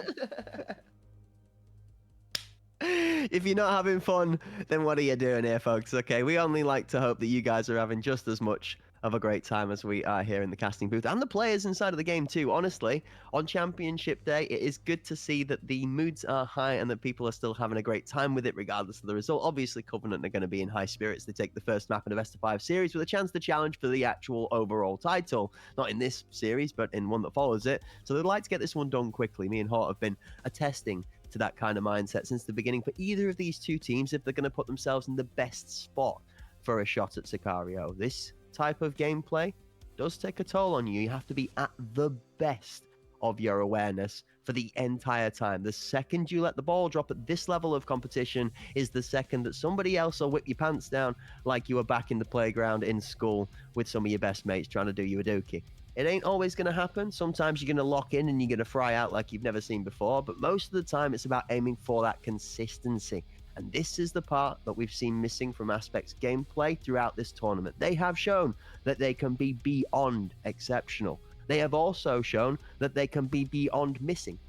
If you're not having fun, then what are you doing here, folks? Okay, we only like to hope that you guys are having just as much of a great time as we are here in the casting booth, and the players inside of the game too. Honestly, on Championship Day, it is good to see that the moods are high and that people are still having a great time with it, regardless of the result. Obviously, Covenant are going to be in high spirits. They take the first map in a best-of-5 series with a chance to challenge for the actual overall title. Not in this series, but in one that follows it. So they'd like to get this one done quickly. Me and Hort have been attesting to that kind of mindset since the beginning for either of these two teams if they're going to put themselves in the best spot for a shot at Sicario. This type of gameplay does take a toll on you. You have to be at the best of your awareness for the entire time. The second you let the ball drop at this level of competition is the second that somebody else will whip your pants down like you were back in the playground in school with some of your best mates trying to do you a dookie. It ain't always going to happen. Sometimes you're going to lock in and you're going to fry out like you've never seen before, but most of the time it's about aiming for that consistency. And this is the part that we've seen missing from Aspect's gameplay throughout this tournament. They have shown that they can be beyond exceptional. They have also shown that they can be beyond missing.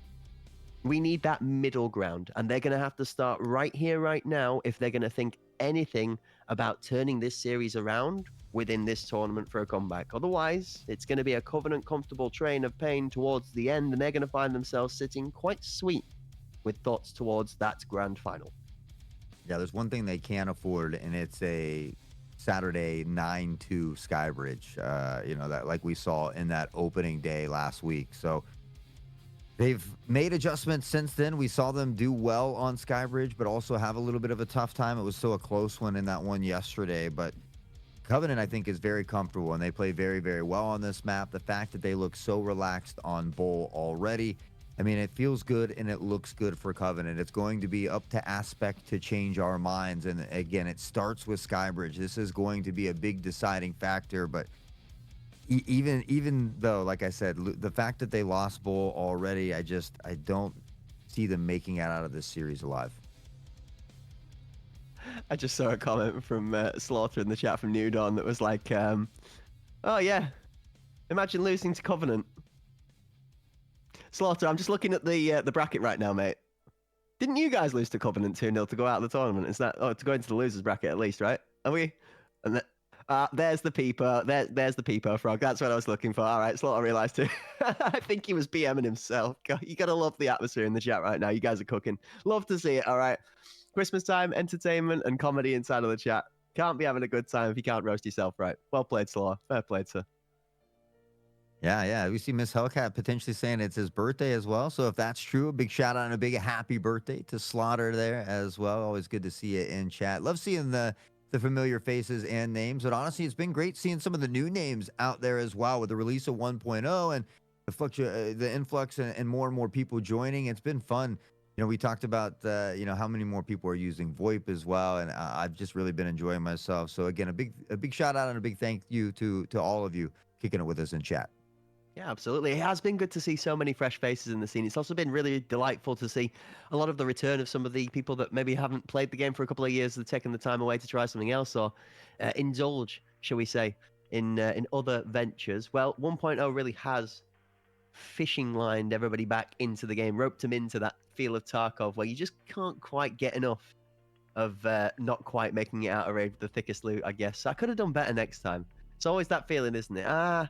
We need that middle ground, and they're going to have to start right here, right now, if they're going to think anything about turning this series around within this tournament for a comeback. Otherwise, it's going to be a Covenant comfortable train of pain towards the end, and they're going to find themselves sitting quite sweet with thoughts towards that grand final. Yeah, there's one thing they can't afford, and it's a Saturday 9-2 Skybridge, that like we saw in that opening day last week. So they've made adjustments since then. We saw them do well on Skybridge, but also have a little bit of a tough time. It was still a close one in that one yesterday, but Covenant, I think, is very comfortable, and they play very, very well on this map. The fact that they look so relaxed on Bull already, I mean, it feels good and it looks good for Covenant. It's going to be up to Aspect to change our minds. And again, it starts with Skybridge. This is going to be a big deciding factor. But even though, like I said, the fact that they lost Bull already, I don't see them making it out of this series alive. I just saw a comment from Slaughter in the chat from New Dawn that was like, oh yeah, imagine losing to Covenant. Slaughter, I'm just looking at the bracket right now, mate. Didn't you guys lose to Covenant 2-0 to go out of the tournament? Is that to go into the losers bracket at least, right? Are we? And There's the peeper. There's the peeper frog. That's what I was looking for. All right, Slaughter realized too. I think he was BMing himself. God, you gotta love the atmosphere in the chat right now. You guys are cooking. Love to see it. All right, Christmas time, entertainment, and comedy inside of the chat. Can't be having a good time if you can't roast yourself right. Well played, Slaughter. Fair play, sir. Yeah, yeah. We see Miss Hellcat potentially saying it's his birthday as well. So if that's true, a big shout out and a big happy birthday to Slaughter there as well. Always good to see you in chat. Love seeing the familiar faces and names. But honestly, it's been great seeing some of the new names out there as well with the release of 1.0 and the influx and more people joining. It's been fun. You know, we talked about how many more people are using VoIP as well, and I've just really been enjoying myself. So again, a big shout out and a big thank you to all of you kicking it with us in chat. Yeah, absolutely. It has been good to see so many fresh faces in the scene. It's also been really delightful to see a lot of the return of some of the people that maybe haven't played the game for a couple of years. They're taking the time away to try something else or indulge, shall we say, in other ventures. Well, 1.0 really has fishing lined everybody back into the game, roped them into that feel of Tarkov where you just can't quite get enough of not quite making it out of raid with the thickest loot, I guess. So I could have done better next time. It's always that feeling, isn't it?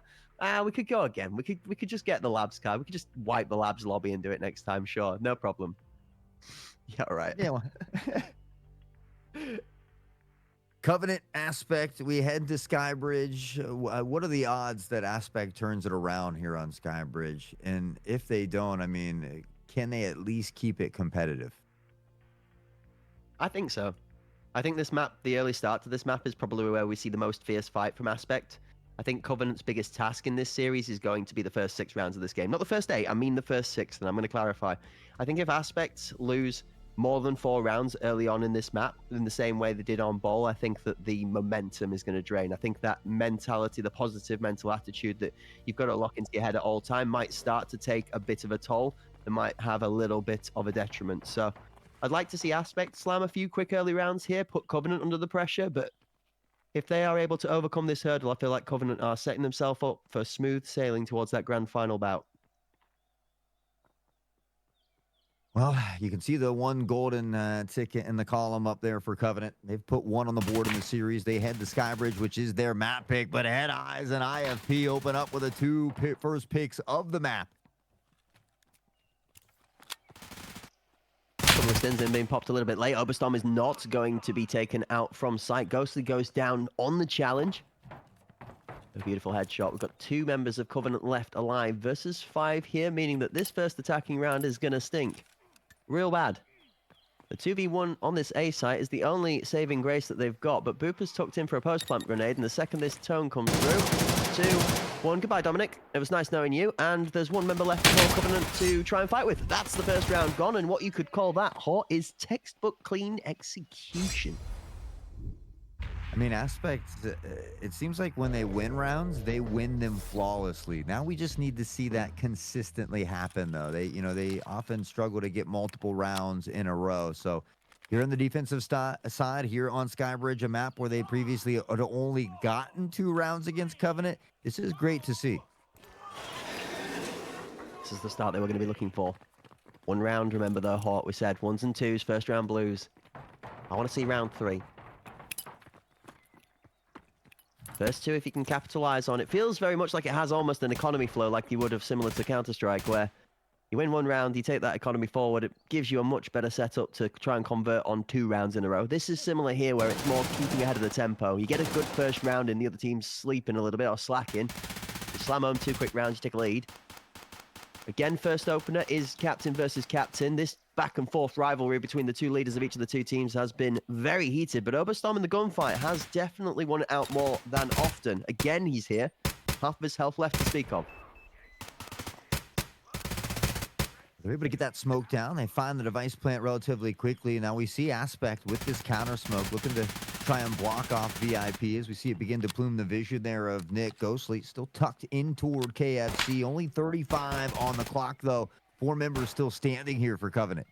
We could go again. We could just get the labs card. We could just wipe the labs lobby and do it next time. Sure, no problem. Yeah, all right. Yeah. Well. Covenant Aspect. We head to Skybridge. What are the odds that Aspect turns it around here on Skybridge? And if they don't, I mean, can they at least keep it competitive? I think so. I think this map, the early start to this map, is probably where we see the most fierce fight from Aspect. I think Covenant's biggest task in this series is going to be the first 6 rounds of this game. Not the first 8, I mean the first 6, and I'm going to clarify. I think if Aspects lose more than 4 rounds early on in this map, in the same way they did on Bowl, I think that the momentum is going to drain. I think that mentality, the positive mental attitude that you've got to lock into your head at all time might start to take a bit of a toll and might have a little bit of a detriment. So I'd like to see Aspect slam a few quick early rounds here, put Covenant under the pressure, but if they are able to overcome this hurdle, I feel like Covenant are setting themselves up for smooth sailing towards that grand final bout. Well, you can see the one golden ticket in the column up there for Covenant. They've put 1 on the board in the series. They head to Skybridge, which is their map pick, but Head Eyes and IFP open up with the 2 first picks of the map. Couple of spins in being popped a little bit late. Oberstorm is not going to be taken out from sight. Ghostly goes down on the challenge. A beautiful headshot. We've got 2 members of Covenant left alive versus 5 here, meaning that this first attacking round is going to stink real bad. The 2v1 on this A site is the only saving grace that they've got, but Booper's tucked in for a post-plant grenade, and the second this tone comes through, 2, 1. Goodbye, Dominic. It was nice knowing you, and there's 1 member left for Covenant to try and fight with. That's the first round gone, and what you could call that, Hot, is textbook clean execution. I mean, Aspect, it seems like when they win rounds, they win them flawlessly. Now we just need to see that consistently happen, though. They often struggle to get multiple rounds in a row. So here on the defensive side, here on Skybridge, a map where they previously had only gotten 2 rounds against Covenant, this is great to see. This is the start they were going to be looking for. 1 round, remember though, Hot, we said 1s and 2s, first round blues. I want to see round 3. First 2, if you can capitalize on it. Feels very much like it has almost an economy flow like you would have similar to Counter-Strike, where you win 1 round, you take that economy forward, it gives you a much better setup to try and convert on 2 rounds in a row. This is similar here, where it's more keeping ahead of the tempo. You get a good first round and the other team's sleeping a little bit or slacking. You slam home 2 quick rounds, you take a lead. Again, first opener is captain versus captain. This back and forth rivalry between the 2 leaders of each of the 2 teams has been very heated, but Oberstorm in the gunfight has definitely won it out more than often. Again, he's here. Half of his health left to speak of. They're able to get that smoke down. They find the device plant relatively quickly. Now we see Aspect with this counter smoke looking to try and block off VIP as we see it begin to plume the vision there of Nick. Ghostly still tucked in toward KFC. Only 35 on the clock, though. 4 members still standing here for Covenant.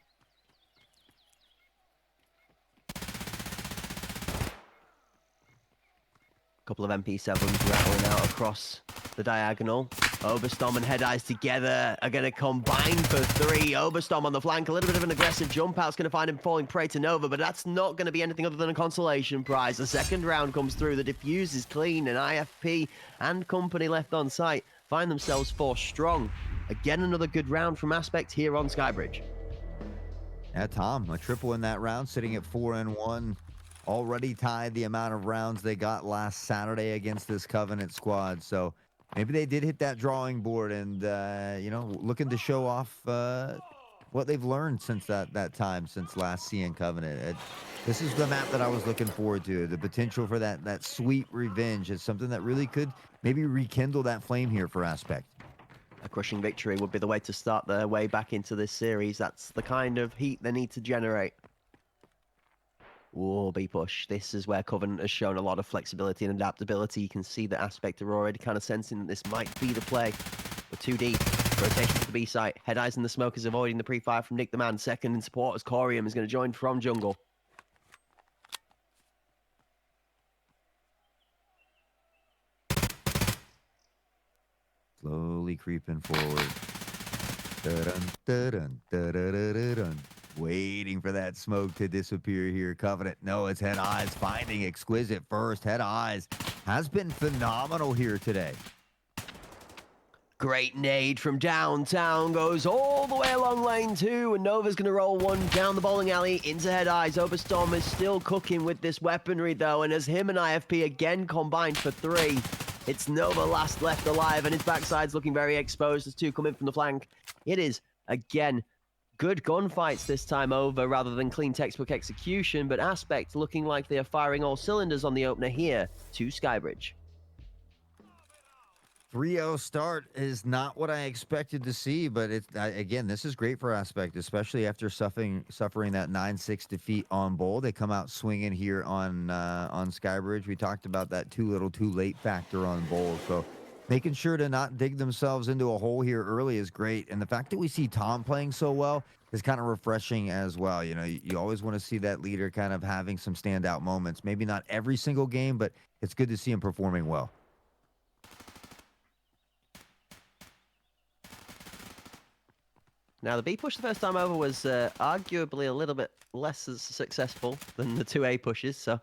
Couple of MP7s rattling out across the diagonal. Oberstorm and Head Eyes together are going to combine for 3. Oberstorm on the flank, a little bit of an aggressive jump out's going to find him falling prey to Nova, but that's not going to be anything other than a consolation prize. The second round comes through, the defuse is clean, and IFP and company left on site find themselves 4 strong. Again, another good round from Aspect here on Skybridge. Yeah, Tom, a triple in that round, sitting at 4-1. Already tied the amount of rounds they got last Saturday against this Covenant squad. So maybe they did hit that drawing board and, you know, looking to show off what they've learned since that time, since last seeing Covenant. This is the map that I was looking forward to. The potential for that sweet revenge is something that really could maybe rekindle that flame here for Aspect. A crushing victory would be the way to start their way back into this series. That's the kind of heat they need to generate. Whoa, B-push. This is where Covenant has shown a lot of flexibility and adaptability. You can see that Aspect are already kind of sensing that this might be the play. The 2D rotation to the B site. Head Eyes and the Smokers avoiding the pre-fire from Nick the Man. Second in support as Corium is going to join from jungle. Slowly creeping forward. Dun, dun, dun, dun, dun, dun, dun. Waiting for that smoke to disappear here. Covenant, no, it's Head Eyes finding Exquisite first. Head Eyes has been phenomenal here today. Great nade from downtown, goes all the way along lane 2, and Nova's going to roll one down the bowling alley into Head Eyes. Oberstorm is still cooking with this weaponry, though, and as him and IFP again combined for 3, it's Nova last left alive, and his backside's looking very exposed as 2 come in from the flank. It is, again, good gunfights this time over rather than clean textbook execution, but Aspect looking like they are firing all cylinders on the opener here to Skybridge. 3-0 start is not what I expected to see, but again, this is great for Aspect, especially after suffering that 9-6 defeat on Bowl. They come out swinging here on Skybridge. We talked about that too little too late factor on Bowl, so making sure to not dig themselves into a hole here early is great. And the fact that we see Tom playing so well is kind of refreshing as well. You know, you always want to see that leader kind of having some standout moments. Maybe not every single game, but it's good to see him performing well. Now, the B push the first time over was arguably a little bit less as successful than the 2A pushes, so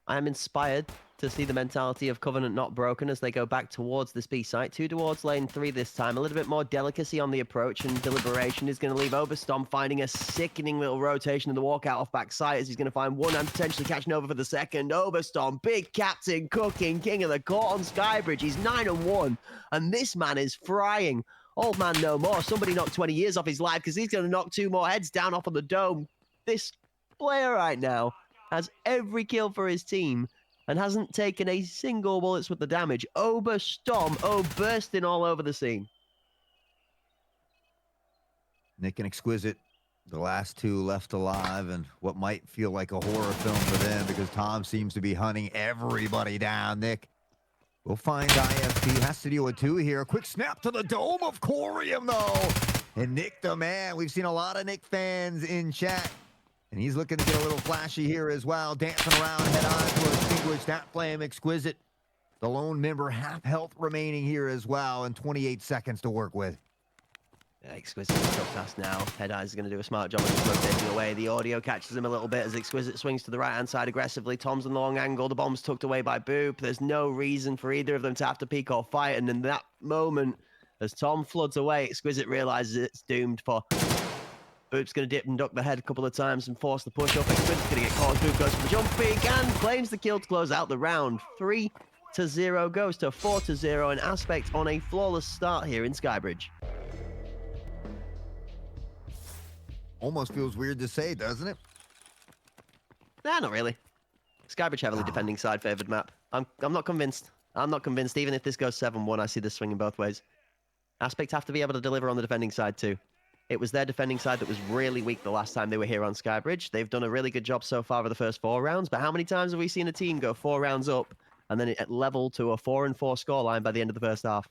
I am inspired to see the mentality of Covenant not broken as they go back towards this B site. 2 towards lane 3 this time. A little bit more delicacy on the approach, and deliberation is going to leave Oberstorm finding a sickening little rotation in the walkout off back site as he's going to find one and potentially catch Nova for the second. Oberstorm, big captain, cooking, king of the court on Skybridge. He's 9-1, and this man is frying. Old man no more. Somebody knocked 20 years off his life because he's going to knock 2 more heads down off of the dome. This player right now has every kill for his team and hasn't taken a single bullets with the damage. Oberstorm, bursting all over the scene. Nick and Exquisite, the last 2 left alive, and what might feel like a horror film for them because Tom seems to be hunting everybody down. Nick will find IFP, has to deal with 2 here. A quick snap to the dome of Corium, though. And Nick the Man, we've seen a lot of Nick fans in chat. And he's looking to get a little flashy here as well. Dancing around, Head On to extinguish that flame. Exquisite, the lone member, half health remaining here as well, and 28 seconds to work with. Yeah, Exquisite is so fast now. Head Eyes is going to do a smart job of just rotating away. The audio catches him a little bit as Exquisite swings to the right-hand side aggressively. Tom's on the long angle. The bomb's tucked away by Boop. There's no reason for either of them to have to peek or fight. And in that moment, as Tom floods away, Exquisite realizes it's doomed for. Boop's going to dip and duck the head a couple of times and force the push up. Exquisite's going to get caught. Boop goes for the jump peek and claims the kill to close out the round. 3-0 goes to 4-0. An Aspect on a flawless start here in Skybridge. Almost feels weird to say, doesn't it? Nah, not really. Skybridge heavily defending side favored map. I'm not convinced. I'm not convinced. Even if this goes 7-1, I see this swinging both ways. Aspect have to be able to deliver on the defending side too. It was their defending side that was really weak the last time they were here on Skybridge. They've done a really good job so far for the first 4 rounds, but how many times have we seen a team go 4 rounds up and then it level to a 4-4 scoreline by the end of the first half?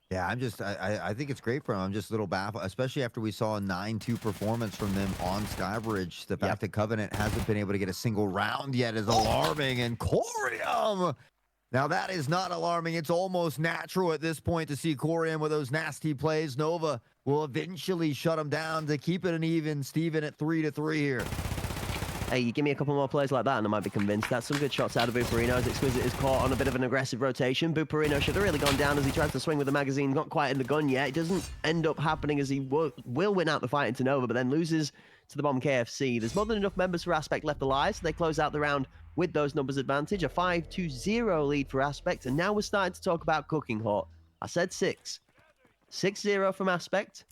Yeah, I think it's great for them. I'm just a little baffled, especially after we saw a 9-2 performance from them on Skybridge. The fact that Covenant hasn't been able to get a single round yet is alarming. And Corium Now that is not alarming. It's almost natural at this point to see Corium with those nasty plays. Nova will eventually shut him down to keep it an even. Steven at 3-3 here. Hey, you give me a couple more plays like that and I might be convinced. That's some good shots out of Buparino as Exquisite is caught on a bit of an aggressive rotation. Buparino should have really gone down as he tries to swing with the magazine. Not quite in the gun yet. It doesn't end up happening as he will win out the fight into Nova, but then loses to the Bomb KFC. There's more than enough members for Aspect left alive, so they close out the round with those numbers advantage. A 5-0 lead for Aspect, and now we're starting to talk about cooking hot. I said 6. 6-0 from Aspect,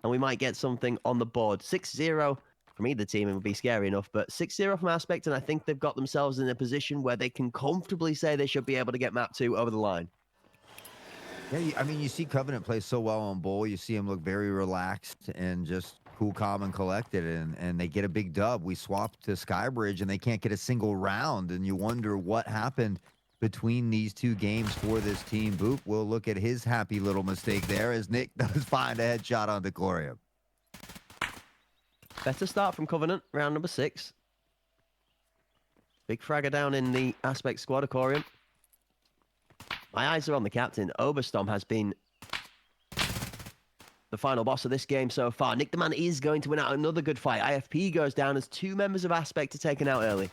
and we might get something on the board. 6-0 from either team, it would be scary enough, but 6-0 from Aspect, and I think they've got themselves in a position where they can comfortably say they should be able to get map 2 over the line. Yeah, I mean, you see Covenant play so well on Bull. You see him look very relaxed and just cool, calm, and collected, and they get a big dub. We swap to Skybridge, and they can't get a single round, and you wonder what happened between these two games for this team. Boop will look at his happy little mistake there as Nick does find a headshot on Corium. Better start from Covenant, round number 6. Big fragger down in the Aspect squad, Corium. My eyes are on the captain. Oberstorm has been the final boss of this game so far. Nick the Man is going to win out another good fight. IFP goes down as 2 members of Aspect are taken out early.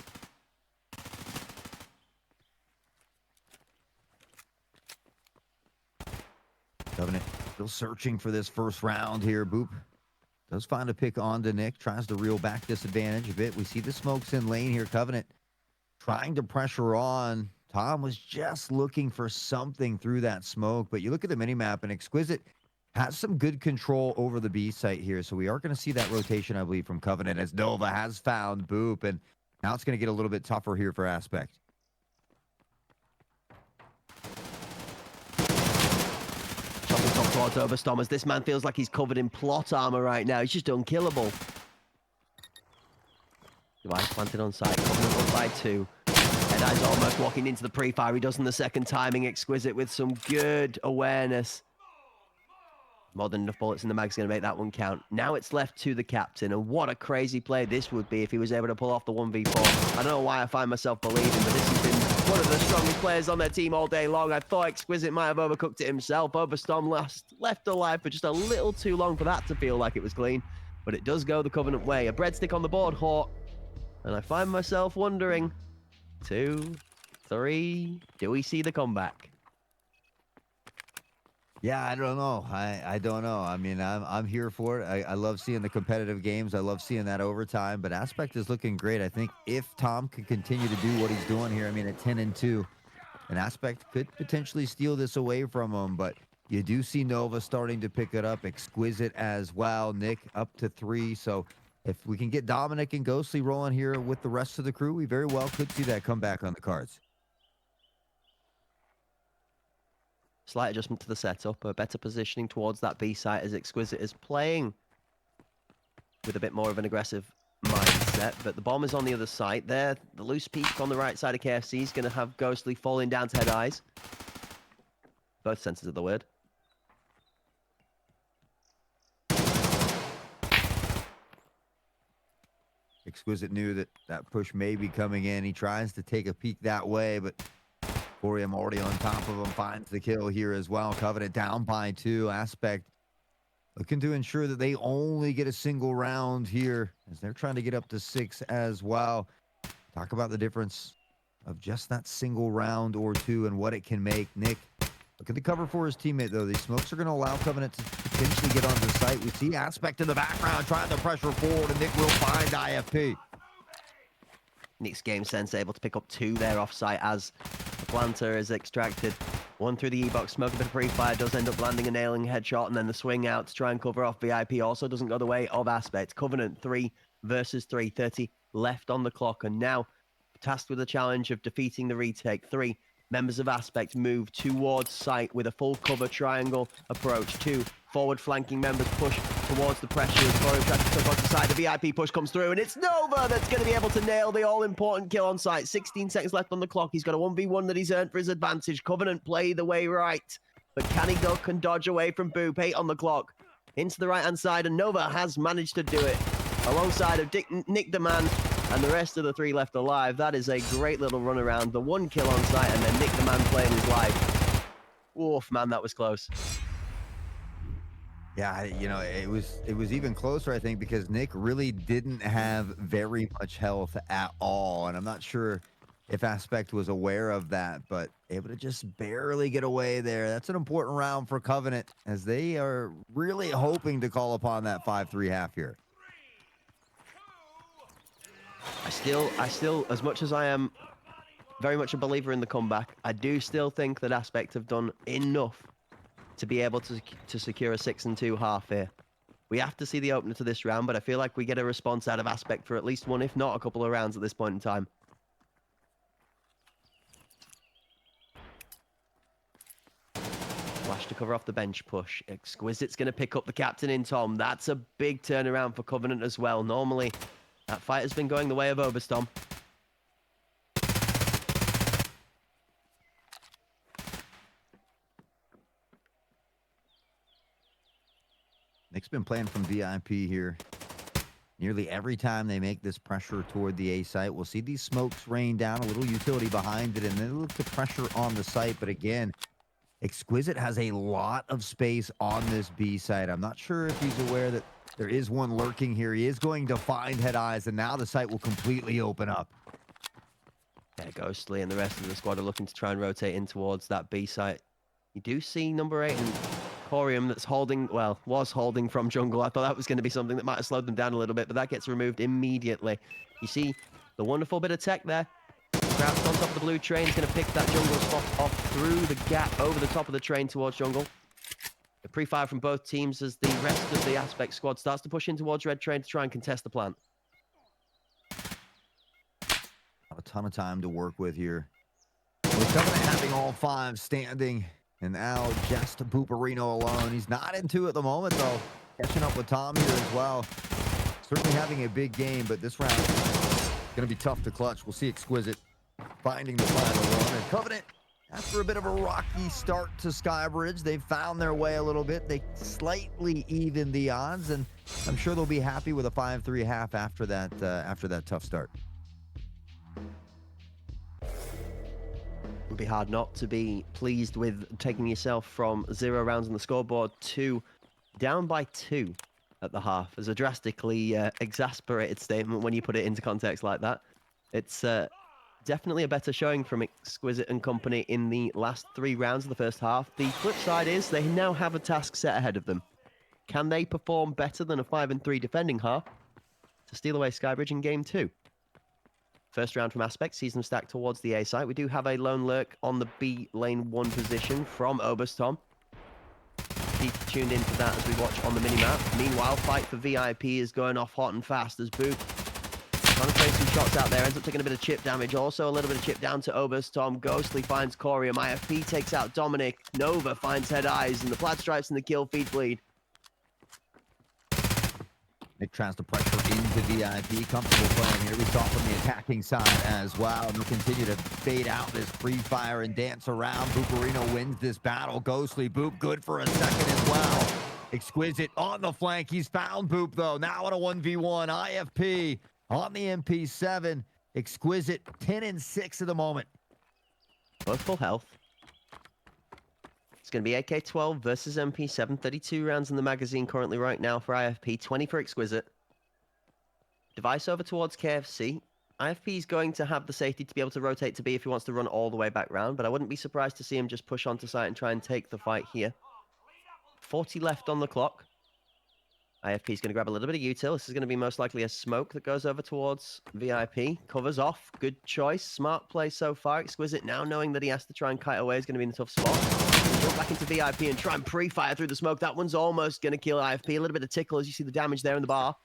Covenant still searching for this first round here. Boop does find a pick onto Nick. Tries to reel back this advantage a bit. We see the smokes in lane here. Covenant trying to pressure on. Tom was just looking for something through that smoke. But you look at the minimap, and Exquisite has some good control over the B site here. So we are going to see that rotation, I believe, from Covenant as Nova has found Boop. And now it's going to get a little bit tougher here for Aspect. Towards Oberstorm as this man feels like he's covered in plot armor right now. He's just unkillable. Device planted on site. Covenant up by 2. Head-Eye's almost walking into the pre-fire. He does in the second timing. Exquisite with some good awareness. More than enough bullets in the mag's going to make that one count. Now it's left to the captain, and what a crazy play this would be if he was able to pull off the 1v4. I don't know why I find myself believing, but this has been one of the strongest players on their team all day long. I thought Exquisite might have overcooked it himself. Oberstorm left alive for just a little too long for that to feel like it was clean, but it does go the Covenant way. A breadstick on the board, Hawk, and I find myself wondering, 2, 3, do we see the comeback? Yeah, I don't know. I don't know. I mean, I'm here for it. I love seeing the competitive games. I love seeing that overtime. But Aspect is looking great. I think if Tom can continue to do what he's doing here, I mean, at 10-2, an Aspect could potentially steal this away from him. But you do see Nova starting to pick it up. Exquisite as well. Nick up to 3. So if we can get Dominic and Ghostly rolling here with the rest of the crew, we very well could see that come back on the cards. Slight adjustment to the setup, a better positioning towards that B site as Exquisite is playing with a bit more of an aggressive mindset, but the bomb is on the other side. There, the loose peak on the right side of KFC is going to have Ghostly falling down to Head-Eyes. Both senses of the word. Exquisite knew that that push may be coming in. He tries to take a peek that way, but Corium already on top of him, finds the kill here as well. Covenant down by 2. Aspect looking to ensure that they only get a single round here as they're trying to get up to 6 as well. Talk about the difference of just that single round or 2 and what it can make. Nick looking to cover for his teammate, though. These smokes are going to allow Covenant to potentially get onto site. We see Aspect in the background trying to pressure forward, and Nick will find IFP. Nick's game sense able to pick up 2 there off site as the planter is extracted. 1 through the E-box, smoke a bit of pre-fire, does end up landing a nailing headshot, and then the swing out to try and cover off VIP also doesn't go the way of Aspect. Covenant 3 versus 3, 30 left on the clock, and now tasked with the challenge of defeating the retake. 3 members of Aspect move towards site with a full cover triangle approach. 2 forward flanking members push towards the pressure as Corium tries to tuck off the side. The VIP push comes through, and it's Nova that's going to be able to nail the all-important kill on site. 16 seconds left on the clock. He's got a 1v1 that he's earned for his advantage. Covenant play the way right, but can he duck and dodge away from Boop? 8 on the clock. Into the right-hand side, and Nova has managed to do it. Alongside of Nick the Man, and the rest of the 3 left alive. That is a great little run around. The 1 kill on site, and then Nick the man playing his life. Oof, man, that was close. Yeah, you know, it was even closer, I think, because Nick really didn't have very much health at all, and I'm not sure if Aspect was aware of that, but able to just barely get away there. That's an important round for Covenant, as they are really hoping to call upon that 5-3 half here. I still, as much as I am very much a believer in the comeback, I do still think that Aspect have done enough to be able to secure a 6-2 half here. We have to see the opener to this round, but I feel like we get a response out of Aspect for at least one, if not a couple of rounds at this point in time. Flash to cover off the bench push. Exquisite's going to pick up the captain in Tom. That's a big turnaround for Covenant as well. Normally, that fight has been going the way of Oberstom. Nick's been playing from VIP here. Nearly every time they make this pressure toward the A site, we'll see these smokes rain down, a little utility behind it, and then look to pressure on the site. But again, Exquisite has a lot of space on this B site. I'm not sure if he's aware that there is one lurking here. He is going to find Head Eyes, and now the site will completely open up. Yeah, Ghostly and the rest of the squad are looking to try and rotate in towards that B site. You do see number 8 and Corium that's holding, well, was holding from jungle. I thought that was going to be something that might have slowed them down a little bit, but that gets removed immediately. You see the wonderful bit of tech there. Crouched on top of the blue train is going to pick that jungle spot off through the gap over the top of the train towards jungle. The pre-fire from both teams as the rest of the Aspect squad starts to push in towards red train to try and contest the plant. A ton of time to work with here. With Covenant having all 5 standing, and now just Booperino alone. He's not in 2 at the moment, though. Catching up with Tom here as well. Certainly having a big game, but this round is going to be tough to clutch. We'll see Exquisite finding the final one. And Covenant, after a bit of a rocky start to Skybridge, they found their way a little bit. They slightly evened the odds, and I'm sure they'll be happy with a 5-3 half after that tough start. It would be hard not to be pleased with taking yourself from 0 rounds on the scoreboard to down by 2 at the half. As a drastically exasperated statement when you put it into context like that. It's definitely a better showing from Exquisite and company in the last 3 rounds of the first half. The flip side is they now have a task set ahead of them. Can they perform better than a 5-3 defending half to steal away Skybridge in game 2? First round from Aspect sees them stacked towards the A site. We do have a lone lurk on the B lane 1 position from Oberstom. Keep tuned into that as we watch on the minimap. Meanwhile, fight for VIP is going off hot and fast as Boop trying to trade some shots out there. Ends up taking a bit of chip damage. Also a little bit of chip down to Oberstom. Ghostly finds Corium. IFP takes out Dominic. Nova finds Head Eyes, and the Plaid Stripes and the kill feed bleed. Nick tries to pressure into VIP. Comfortable playing here. We saw from the attacking side as well. And they'll continue to fade out this free fire and dance around. Booperino wins this battle. Ghostly Boop good for a second as well. Exquisite on the flank. He's found Boop though. Now on a 1v1. IFP on the MP7. Exquisite 10-6 at the moment. Both full health. It's going to be AK-12 versus MP7. 32 rounds in the magazine currently right now for IFP. 20 for Exquisite. Device over towards KFC. IFP is going to have the safety to be able to rotate to B if he wants to run all the way back round, but I wouldn't be surprised to see him just push onto site and try and take the fight here. 40 left on the clock. IFP is going to grab a little bit of util. This is going to be most likely a smoke that goes over towards VIP. Covers off. Good choice. Smart play so far. Exquisite now knowing that he has to try and kite away is going to be in a tough spot. Jump back into VIP and try and pre-fire through the smoke. That one's almost going to kill IFP. A little bit of tickle as you see the damage there in the bar.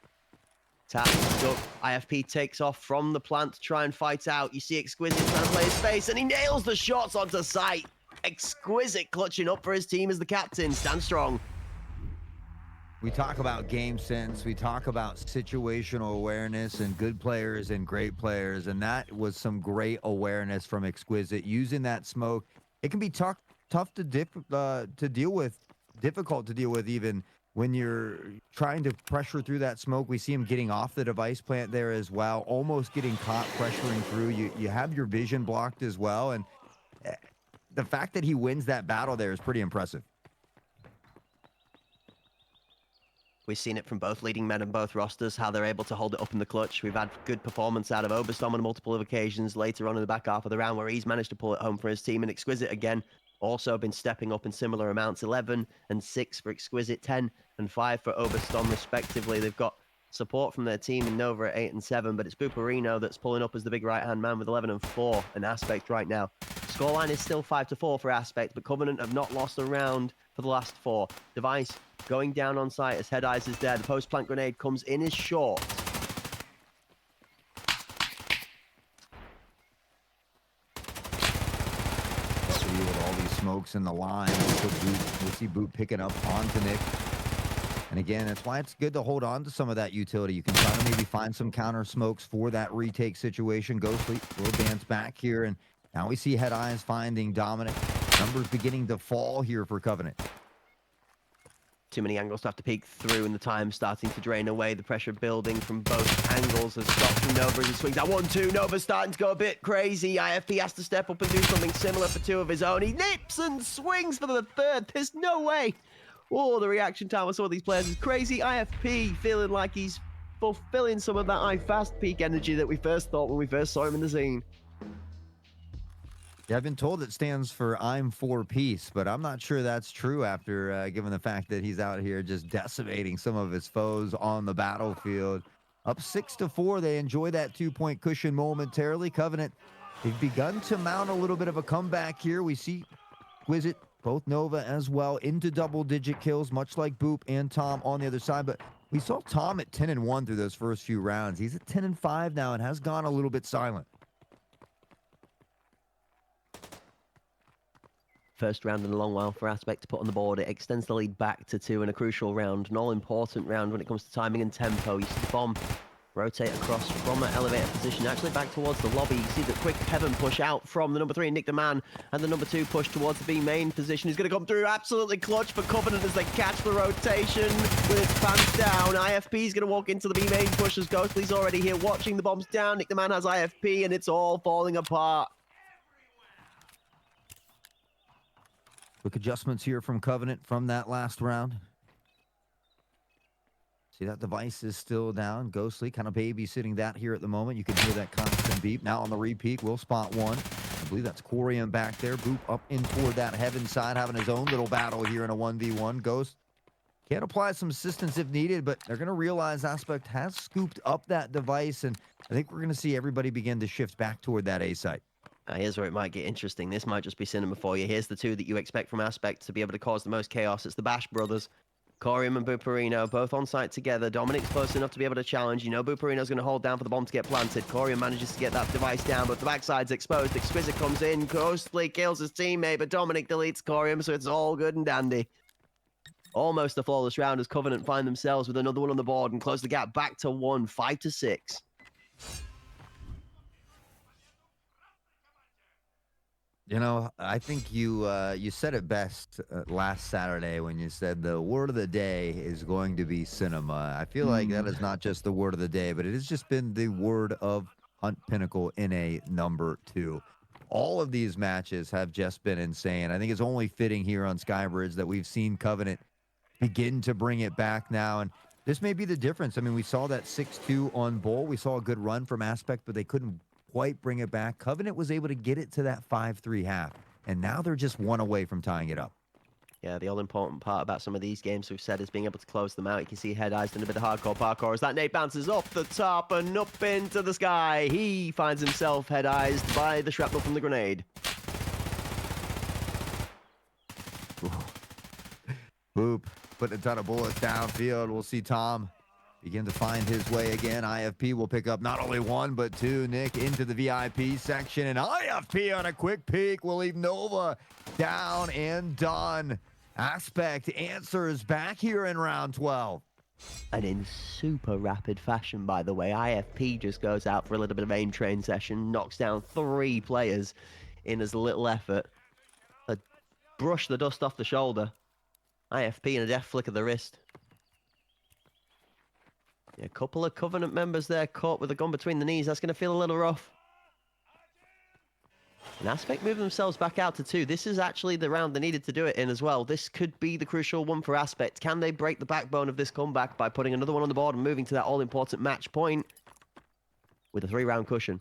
Tap. Up. IFP takes off from the plant to try and fight out. You see Exquisite trying to play his face and he nails the shots onto sight. Exquisite clutching up for his team as the captain. Stand strong. We talk about game sense, we talk about situational awareness and good players and great players, and that was some great awareness from Exquisite. Using that smoke, it can be tough to deal with, difficult to deal with even when you're trying to pressure through that smoke, we see him getting off the device plant there as well, almost getting caught pressuring through. You have your vision blocked as well, and the fact that he wins that battle there is pretty impressive. We've seen it from both leading men and both rosters, how they're able to hold it up in the clutch. We've had good performance out of Oberstorm on multiple occasions later on in the back half of the round where he's managed to pull it home for his team. And Exquisite, again, also been stepping up in similar amounts, 11 and 6 for Exquisite, 10 and 5 for Oberstorm, respectively. They've got support from their team in Nova at 8 and 7, but it's Buparino that's pulling up as the big right-hand man with 11 and 4 and Aspect right now. Scoreline is still 5-4 for Aspect, but Covenant have not lost a round for the last 4. Device going down on site as Head Eyes is there. The post-plant grenade comes in is short. With all these smokes in the line, we'll see Boot picking up onto Nick. And again, that's why it's good to hold on to some of that utility. You can try to maybe find some counter smokes for that retake situation. Ghostly will dance back here, and now we see Head Eyes finding Dominic. Numbers beginning to fall here for Covenant. Too many angles to have to peek through, and the time starting to drain away. The pressure building from both angles as stopped from Nova as he swings that 1-2. Nova's starting to go a bit crazy. IFP has to step up and do something similar for 2 of his own. He nips and swings for the 3rd. There's no way. Oh, the reaction time of some of these players is crazy. IFP feeling like he's fulfilling some of that iFast peak energy that we first thought when we first saw him in the scene. Yeah, I've been told it stands for I'm for peace, but I'm not sure that's true after given the fact that he's out here just decimating some of his foes on the battlefield. Up 6-4, they enjoy that 2-point cushion momentarily. Covenant, they've begun to mount a little bit of a comeback here. We see Exquisite, both Nova as well, into double-digit kills, much like Boop and Tom on the other side. But we saw Tom at 10-1 through those first few rounds. He's at 10-5 now and has gone a little bit silent. First round in a long while for Aspect to put on the board. It extends the lead back to 2 in a crucial round, an all-important round when it comes to timing and tempo. You see the bomb rotate across from that elevator position, actually back towards the lobby. You see the quick heaven push out from the number 3, Nick the Man, and the number 2 push towards the B main position. He's going to come through absolutely clutch for Covenant as they catch the rotation with its pants down. IFP is going to walk into the B main push as Ghostly's already here watching the bombs down. Nick the Man has IFP, and it's all falling apart. Quick adjustments here from Covenant from that last round. See, that device is still down. Ghostly kind of babysitting that here at the moment. You can hear that constant beep. Now on the repeat, we'll spot one. I believe that's Corium back there. Boop up in toward that heaven side, having his own little battle here in a 1v1. Ghost can apply some assistance if needed, but they're going to realize Aspect has scooped up that device, and I think we're going to see everybody begin to shift back toward that A site. Here's where it might get interesting. This might just be cinema for you. Here's the 2 that you expect from Aspect to be able to cause the most chaos. It's the Bash brothers. Corium and Buparino both on site together. Dominic's close enough to be able to challenge. You know Buparino's going to hold down for the bomb to get planted. Corium manages to get that device down, but the backside's exposed. Exquisite comes in. Ghostly kills his teammate, but Dominic deletes Corium, so it's all good and dandy. Almost a flawless round as Covenant find themselves with another one on the board and close the gap back to 1, 5-6. You know, I think you said it best last Saturday when you said the word of the day is going to be cinema. I feel like that is not just the word of the day, but it has just been the word of Hunt Pinnacle NA number 2. All of these matches have just been insane. I think it's only fitting here on Skybridge that we've seen Covenant begin to bring it back now, and this may be the difference. I mean, we saw that 6-2 on Bull. We saw a good run from Aspect, but they couldn't quite bring it back. Covenant was able to get it to that 5-3 half, and now they're just 1 away from tying it up. Yeah, the all-important part about some of these games we've said is being able to close them out. You can see Head Eyes doing a bit of hardcore parkour as that nade bounces off the top and up into the sky. He finds himself Head Eyes by the shrapnel from the grenade. Boop, putting a ton of bullets downfield. We'll see Tom begin to find his way again. IFP will pick up not only 1, but 2. Nick into the VIP section, and IFP on a quick peek will leave Nova down and done. Aspect answers back here in round 12. And in super rapid fashion, by the way, IFP just goes out for a little bit of aim train session, knocks down 3 players in as little effort. Brush the dust off the shoulder. IFP and a deft flick of the wrist. Yeah, a couple of Covenant members there caught with a gun between the knees. That's going to feel a little rough. And Aspect move themselves back out to 2. This is actually the round they needed to do it in as well. This could be the crucial one for Aspect. Can they break the backbone of this comeback by putting another one on the board and moving to that all-important match point with a 3-round cushion?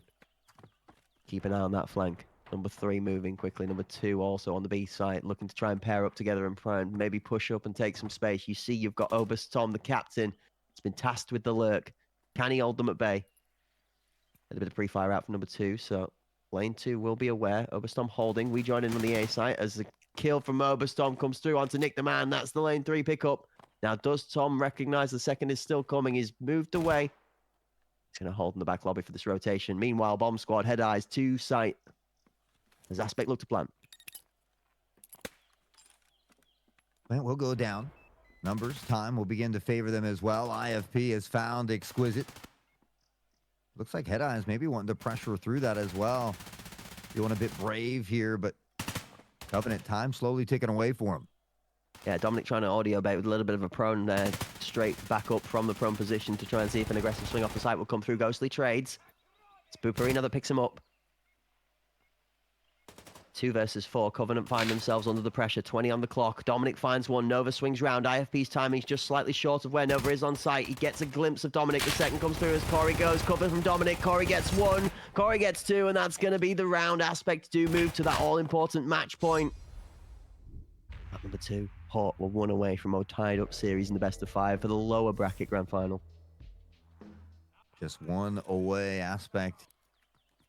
Keep an eye on that flank. Number 3 moving quickly. Number 2 also on the B side, looking to try and pair up together and try and maybe push up and take some space. You see you've got Oberstorm, the captain. It's been tasked with the lurk. Can he hold them at bay? A bit of pre-fire out from number 2, so lane 2 will be aware. Oberstorm holding. We join in on the A site as the kill from Oberstorm comes through onto Nick the Man. That's the lane 3 pickup. Now, does Tom recognize the second is still coming? He's moved away. He's going to hold in the back lobby for this rotation. Meanwhile, Bomb Squad, head eyes to site. As Aspect look to plant. Well, we'll go down. Numbers, time will begin to favor them as well. IFP has found Exquisite. Looks like Head Eyes maybe wanting to pressure through that as well. Feeling a bit brave here, but Covenant time slowly ticking away for him. Yeah, Dominic trying to audio bait with a little bit of a prone there, straight back up from the prone position to try and see if an aggressive swing off the site will come through. Ghostly trades. It's Pooperino that picks him up. 2 versus 4. Covenant find themselves under the pressure. 20 on the clock. Dominic finds one. Nova swings round. IFP's timing's just slightly short of where Nova is on site. He gets a glimpse of Dominic. The second comes through as Corey goes. Cover from Dominic. Corey gets 1. Corey gets 2, and that's going to be the round. Aspect do move to that all-important match point. At number 2, Hort were 1 away from a tied-up series in the best of 5 for the lower bracket grand final. Just 1 away. Aspect.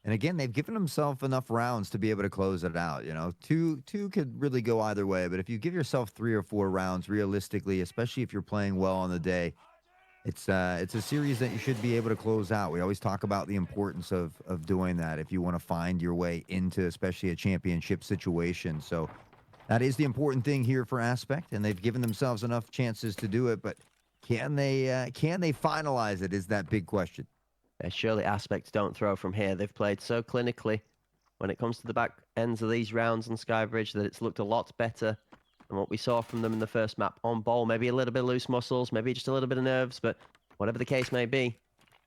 And again, they've given themselves enough rounds to be able to close it out. You know, two could really go either way. But if you give yourself 3 or 4 rounds, realistically, especially if you're playing well on the day, it's a series that you should be able to close out. We always talk about the importance of doing that if you want to find your way into, especially a championship situation. So that is the important thing here for Aspect, and they've given themselves enough chances to do it. But can they finalize it? Is that big question. Surely Aspects don't throw from here. They've played so clinically when it comes to the back ends of these rounds on Skybridge that it's looked a lot better than what we saw from them in the first map on ball. Maybe a little bit of loose muscles, maybe just a little bit of nerves, but whatever the case may be,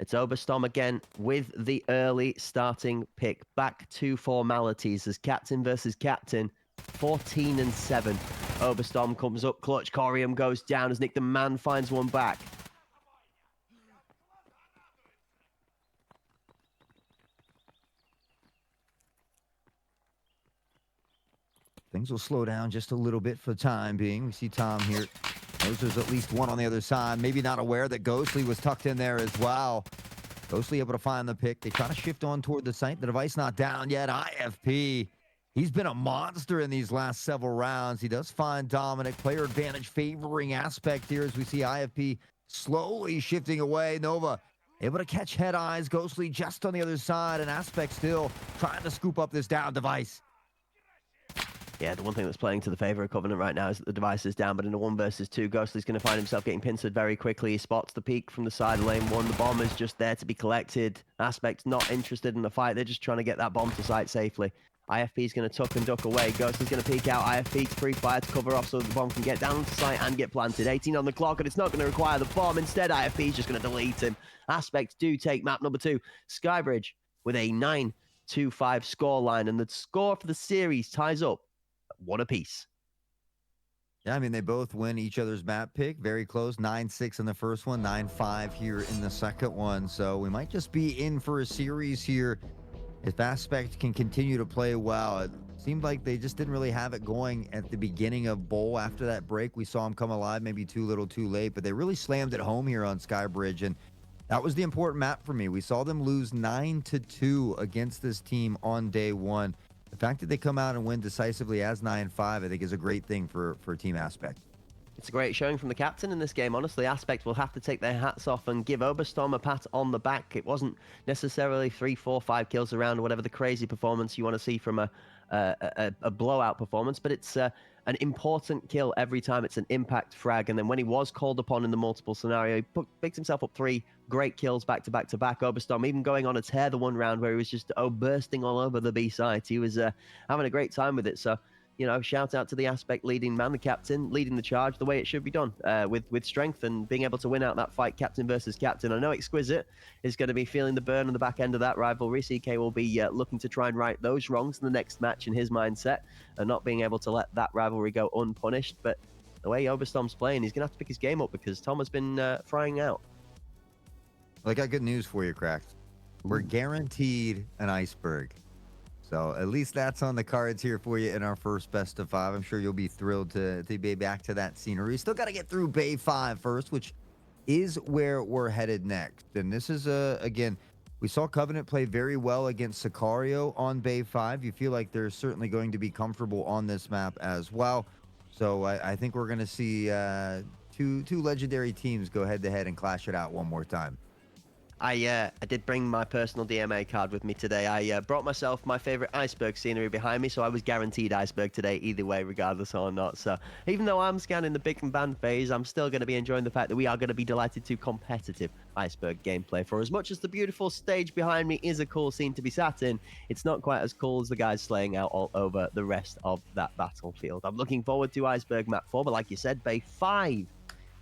it's Oberstorm again with the early starting pick. Back to formalities as captain versus captain, 14 and 7. Oberstorm comes up clutch. Corium goes down as Nick the Man finds one back. Things will slow down just a little bit for the time being. We see Tom here. Knows there's at least one on the other side. Maybe not aware that Ghostly was tucked in there as well. Ghostly able to find the pick. They try to shift on toward the site. The device not down yet. IFP. He's been a monster in these last several rounds. He does find Dominic. Player advantage favoring Aspect here as we see IFP slowly shifting away. Nova able to catch Head Eyes. Ghostly just on the other side. And Aspect still trying to scoop up this down device. Yeah, the one thing that's playing to the favor of Covenant right now is that the device is down, but in a 1 versus 2, Ghostly's going to find himself getting pincered very quickly. He spots the peak from the side of lane 1. The bomb is just there to be collected. Aspect's not interested in the fight. They're just trying to get that bomb to site safely. IFP's going to tuck and duck away. Ghostly's going to peek out. IFP's pre-fire to cover off so that the bomb can get down onto site and get planted. 18 on the clock, and it's not going to require the bomb. Instead, IFP's just going to delete him. Aspect do take map number 2. Skybridge with a 9-2-5 scoreline, and the score for the series ties up 1 apiece. Yeah, I mean, they both win each other's map pick. Very close. 9-6 in the first one, 9-5 here in the second one. So we might just be in for a series here if Aspect can continue to play well. It seemed like they just didn't really have it going at the beginning of Bowl. After that break, we saw them come alive maybe too little too late, but they really slammed it home here on Skybridge, and that was the important map for me. We saw them lose 9-2 against this team on day 1. The fact that they come out and win decisively as 9-5, I think, is a great thing for Team Aspect. It's a great showing from the captain in this game. Honestly, Aspect will have to take their hats off and give Oberstorm a pat on the back. It wasn't necessarily 3, 4, 5 kills around, or whatever the crazy performance you want to see from a blowout performance, but it's an important kill every time. It's an impact frag, and then when he was called upon in the multiple scenario, he picked himself up 3 great kills back to back to back. Oberstorm even going on a tear the one round where he was just bursting all over the B side. He was having a great time with it. So you know, shout out to the Aspect leading man, the captain, leading the charge the way it should be done, with strength and being able to win out that fight, captain versus captain. I know Exquisite is going to be feeling the burn on the back end of that rivalry. CK will be looking to try and right those wrongs in the next match in his mindset, and not being able to let that rivalry go unpunished. But the way Oberstorm's playing, he's going to have to pick his game up because Tom has been frying out. Well, I got good news for you, Cracked. We're guaranteed an Iceberg. So at least that's on the cards here for you in our first best of 5. I'm sure you'll be thrilled to be back to that scenery. Still got to get through Bay 5 first, which is where we're headed next. And this is, again, we saw Covenant play very well against Sicario on Bay 5. You feel like they're certainly going to be comfortable on this map as well. So I think we're going to see two legendary teams go head-to-head and clash it out one more time. I did bring my personal DMA card with me today. I brought myself my favorite Iceberg scenery behind me, so I was guaranteed Iceberg today either way, regardless or not. So even though I'm scanning the big and ban phase, I'm still going to be enjoying the fact that we are going to be delighted to competitive Iceberg gameplay. For as much as the beautiful stage behind me is a cool scene to be sat in, it's not quite as cool as the guys slaying out all over the rest of that battlefield. I'm looking forward to Iceberg map 4, but like you said, Bay 5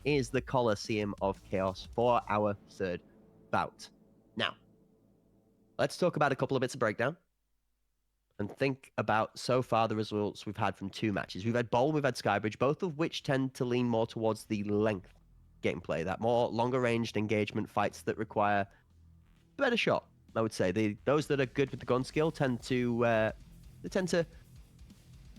is the Coliseum of Chaos for our third bout. Now, let's talk about a couple of bits of breakdown and think about so far the results we've had from 2 matches. We've had Bowl, we've had Skybridge, both of which tend to lean more towards the length gameplay, that more longer ranged engagement fights that require a better shot, I would say. Those that are good with the gun skill tend to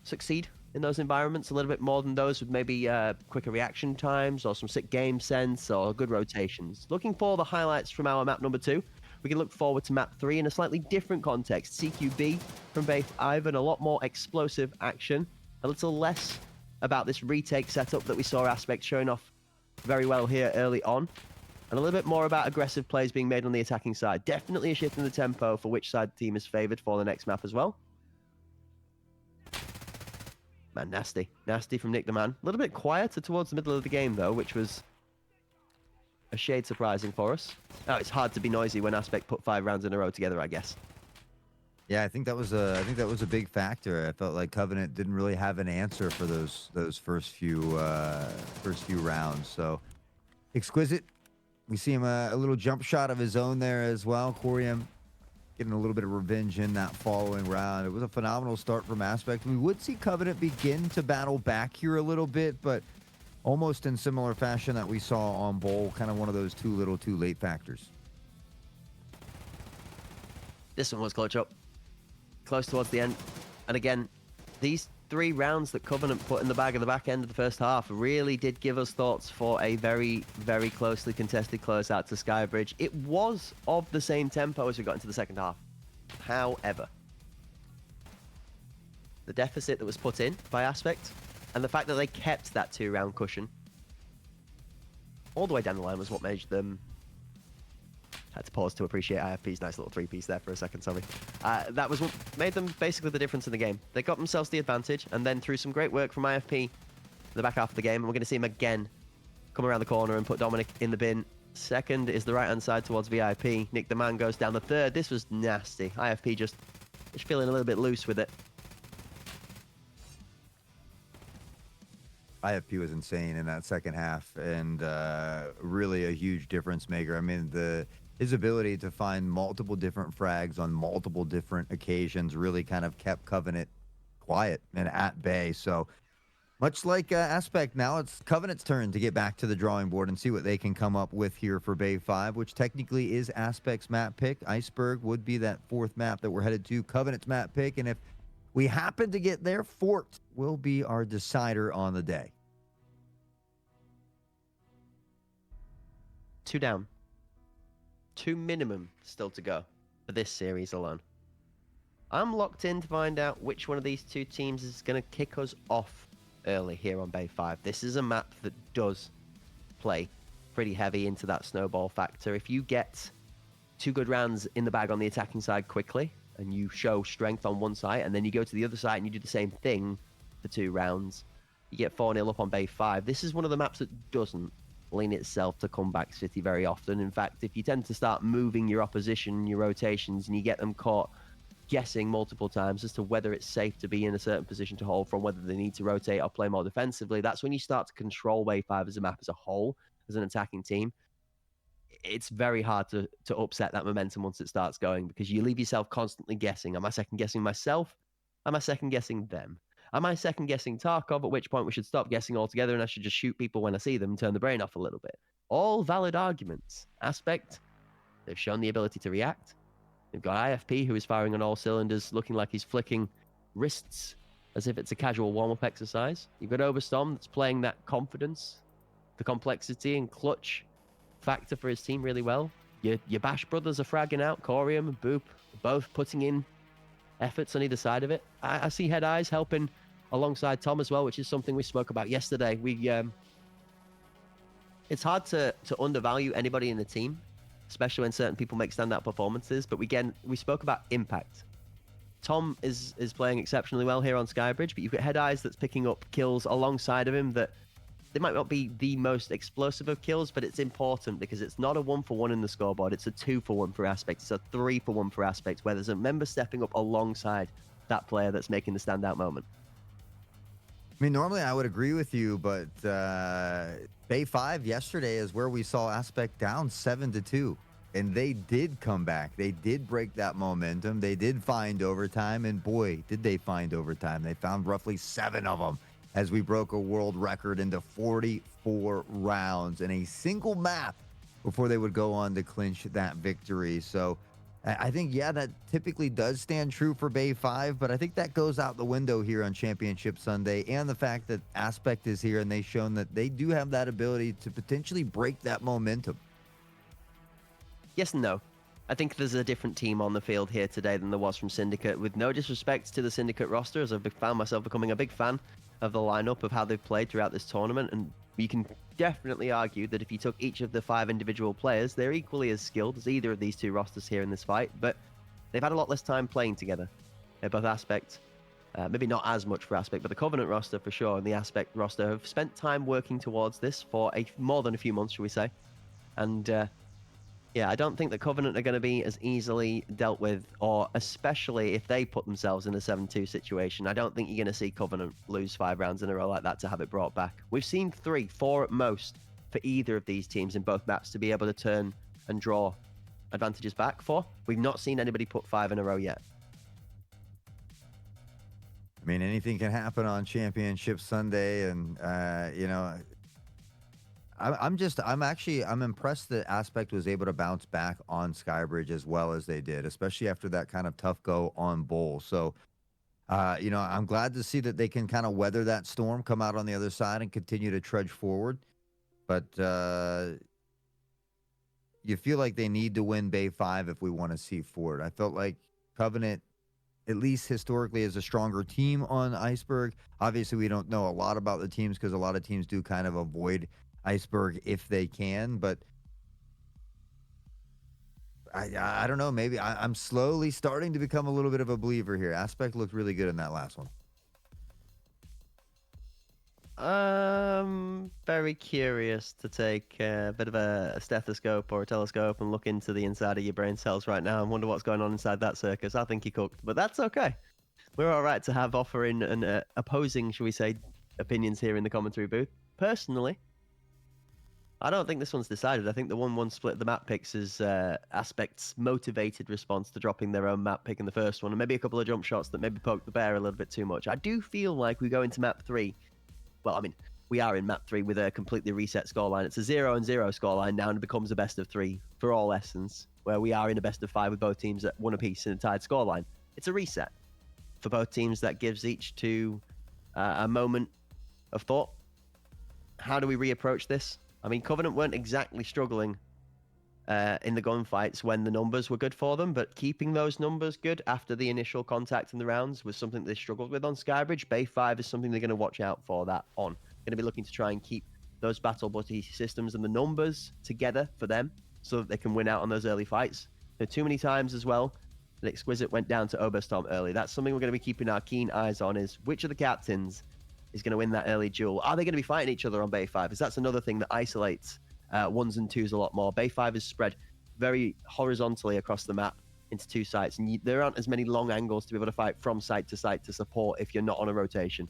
succeed in those environments a little bit more than those with maybe quicker reaction times or some sick game sense or good rotations. Looking for the highlights from our map number 2, we can look forward to map 3 in a slightly different context. CQB from Bay 5 and a lot more explosive action. A little less about this retake setup that we saw Aspect showing off very well here early on. And a little bit more about aggressive plays being made on the attacking side. Definitely a shift in the tempo for which side the team is favored for the next map as well. Man, nasty from Nick the Man. A little bit quieter towards the middle of the game though, which was a shade surprising for us. Oh, it's hard to be noisy when Aspect put 5 rounds in a row together, I guess. Yeah, I think that was a big factor. I felt like Covenant didn't really have an answer for those first few rounds. So Exquisite, we see him a little jump shot of his own there as well. Corium getting a little bit of revenge in that following round. It was a phenomenal start from Aspect. We would see Covenant begin to battle back here a little bit, but almost in similar fashion that we saw on Bowl, kind of one of those too little, too late factors. This one was clutch up, close towards the end. And again, these 3 rounds that Covenant put in the bag at the back end of the first half really did give us thoughts for a very, very closely contested closeout to Skybridge. It was of the same tempo as we got into the second half. However, the deficit that was put in by Aspect and the fact that they kept that 2-round cushion all the way down the line was what made them... Had to pause to appreciate IFP's nice little 3-piece there for a second, sorry. That was what made them basically the difference in the game. They got themselves the advantage, and then through some great work from IFP in the back half of the game, and we're going to see him again come around the corner and put Dominic in the bin. Second is the right-hand side towards VIP. Nick the Man goes down the third. This was nasty. IFP just feeling a little bit loose with it. IFP was insane in that second half, and really a huge difference maker. I mean, his ability to find multiple different frags on multiple different occasions really kind of kept Covenant quiet and at bay. So much like Aspect, now it's Covenant's turn to get back to the drawing board and see what they can come up with here for Bay 5, which technically is Aspect's map pick. Iceberg would be that 4th map that we're headed to, Covenant's map pick, and if we happen to get there, Fort will be our decider on the day. 2 down. 2 minimum still to go for this series alone. I'm locked in to find out which one of these 2 teams is going to kick us off early here on Bay 5. This is a map that does play pretty heavy into that snowball factor. If you get 2 good rounds in the bag on the attacking side quickly, and you show strength on one side, and then you go to the other side and you do the same thing for 2 rounds, you get 4-0 up on Bay 5. This is one of the maps that doesn't lean itself to comeback city very often. In fact, if you tend to start moving your opposition, your rotations, and you get them caught guessing multiple times as to whether it's safe to be in a certain position to hold from, whether they need to rotate or play more defensively. That's when you start to control Wave 5 as a map as a whole, as an attacking team. It's very hard to upset that momentum once it starts going, because you leave yourself constantly guessing. Am I second guessing myself? Am I second guessing them? Am I second guessing Tarkov, at which point we should stop guessing altogether and I should just shoot people when I see them and turn the brain off a little bit? All valid arguments. Aspect, they've shown the ability to react. They've got IFP, who is firing on all cylinders, looking like he's flicking wrists as if it's a casual warm-up exercise. You've got Overstorm that's playing that confidence, the complexity and clutch factor for his team really well. Your Bash brothers are fragging out. Corium and Boop both putting in efforts on either side of it. I see Head Eyes helping alongside Tom as well, which is something we spoke about yesterday. It's hard to undervalue anybody in the team, especially when certain people make standout performances. But we spoke about impact. Tom is playing exceptionally well here on Skybridge, but you've got Head Eyes that's picking up kills alongside of him that they might not be the most explosive of kills, but it's important because it's not a 1-for-1 in the scoreboard. It's a 2-for-1 for Aspect. It's a 3-for-1 for Aspect, where there's a member stepping up alongside that player that's making the standout moment. I mean, normally I would agree with you, but Bay 5 yesterday is where we saw Aspect down 7-2. And they did come back. They did break that momentum. They did find overtime. And boy, did they find overtime. They found roughly 7 of them as we broke a world record into 44 rounds in a single map before they would go on to clinch that victory. So I think, yeah, that typically does stand true for Bay 5, but I think that goes out the window here on Championship Sunday, and the fact that Aspect is here and they've shown that they do have that ability to potentially break that momentum. Yes and no. I think there's a different team on the field here today than there was from Syndicate. With no disrespect to the Syndicate roster, as I've found myself becoming a big fan of the lineup of how they've played throughout this tournament, and you can definitely argue that if you took each of the 5 individual players, they're equally as skilled as either of these 2 rosters here in this fight, but they've had a lot less time playing together. They're both Aspect, maybe not as much for Aspect, but the Covenant roster for sure and the Aspect roster have spent time working towards this for more than a few months, shall we say. And yeah, I don't think the Covenant are going to be as easily dealt with, or especially if they put themselves in a 7-2 situation. I don't think you're going to see Covenant lose 5 rounds in a row like that to have it brought back. We've seen 3, 4 at most for either of these teams in both maps to be able to turn and draw advantages back for. We've not seen anybody put 5 in a row yet. I mean, anything can happen on Championship Sunday, and you know, I'm impressed that Aspect was able to bounce back on Skybridge as well as they did, especially after that kind of tough go on Bull. So, you know, I'm glad to see that they can kind of weather that storm, come out on the other side, and continue to trudge forward. But you feel like they need to win Bay 5 if we want to see forward. I felt like Covenant, at least historically, is a stronger team on Iceberg. Obviously, we don't know a lot about the teams because a lot of teams do kind of avoid Iceberg if they can, but I don't know. Maybe I'm slowly starting to become a little bit of a believer here. Aspect looked really good in that last one. Very curious to take a bit of a stethoscope or a telescope and look into the inside of your brain cells right now and wonder what's going on inside that circus. I think he cooked, but that's okay. We're all right to have offering and opposing, shall we say, opinions here in the commentary booth. Personally, I don't think this one's decided. I think the 1-1 split of the map picks is Aspect's motivated response to dropping their own map pick in the first one, and maybe a couple of jump shots that maybe poked the bear a little bit too much. I do feel like we go into map 3. Well, I mean, we are in map 3 with a completely reset scoreline. It's a 0-0 scoreline now, and it becomes a best of 3 for all essence, where we are in a best of 5 with both teams at 1 apiece in a tied scoreline. It's a reset for both teams that gives each to a moment of thought. How do we reapproach this? I mean, Covenant weren't exactly struggling in the gunfights when the numbers were good for them, but keeping those numbers good after the initial contact in the rounds was something they struggled with on Skybridge. Bay 5 is something they're going to watch out for that on. Going to be looking to try and keep those battle buddy systems and the numbers together for them so that they can win out on those early fights. There are too many times as well that Exquisite went down to Oberstorm early. That's something we're going to be keeping our keen eyes on, is which of the captains is going to win that early duel. Are they going to be fighting each other on Bay 5? Because that's another thing that isolates 1s and 2s a lot more. Bay 5 is spread very horizontally across the map. into 2 sites, and there aren't as many long angles to be able to fight from site to support if you're not on a rotation.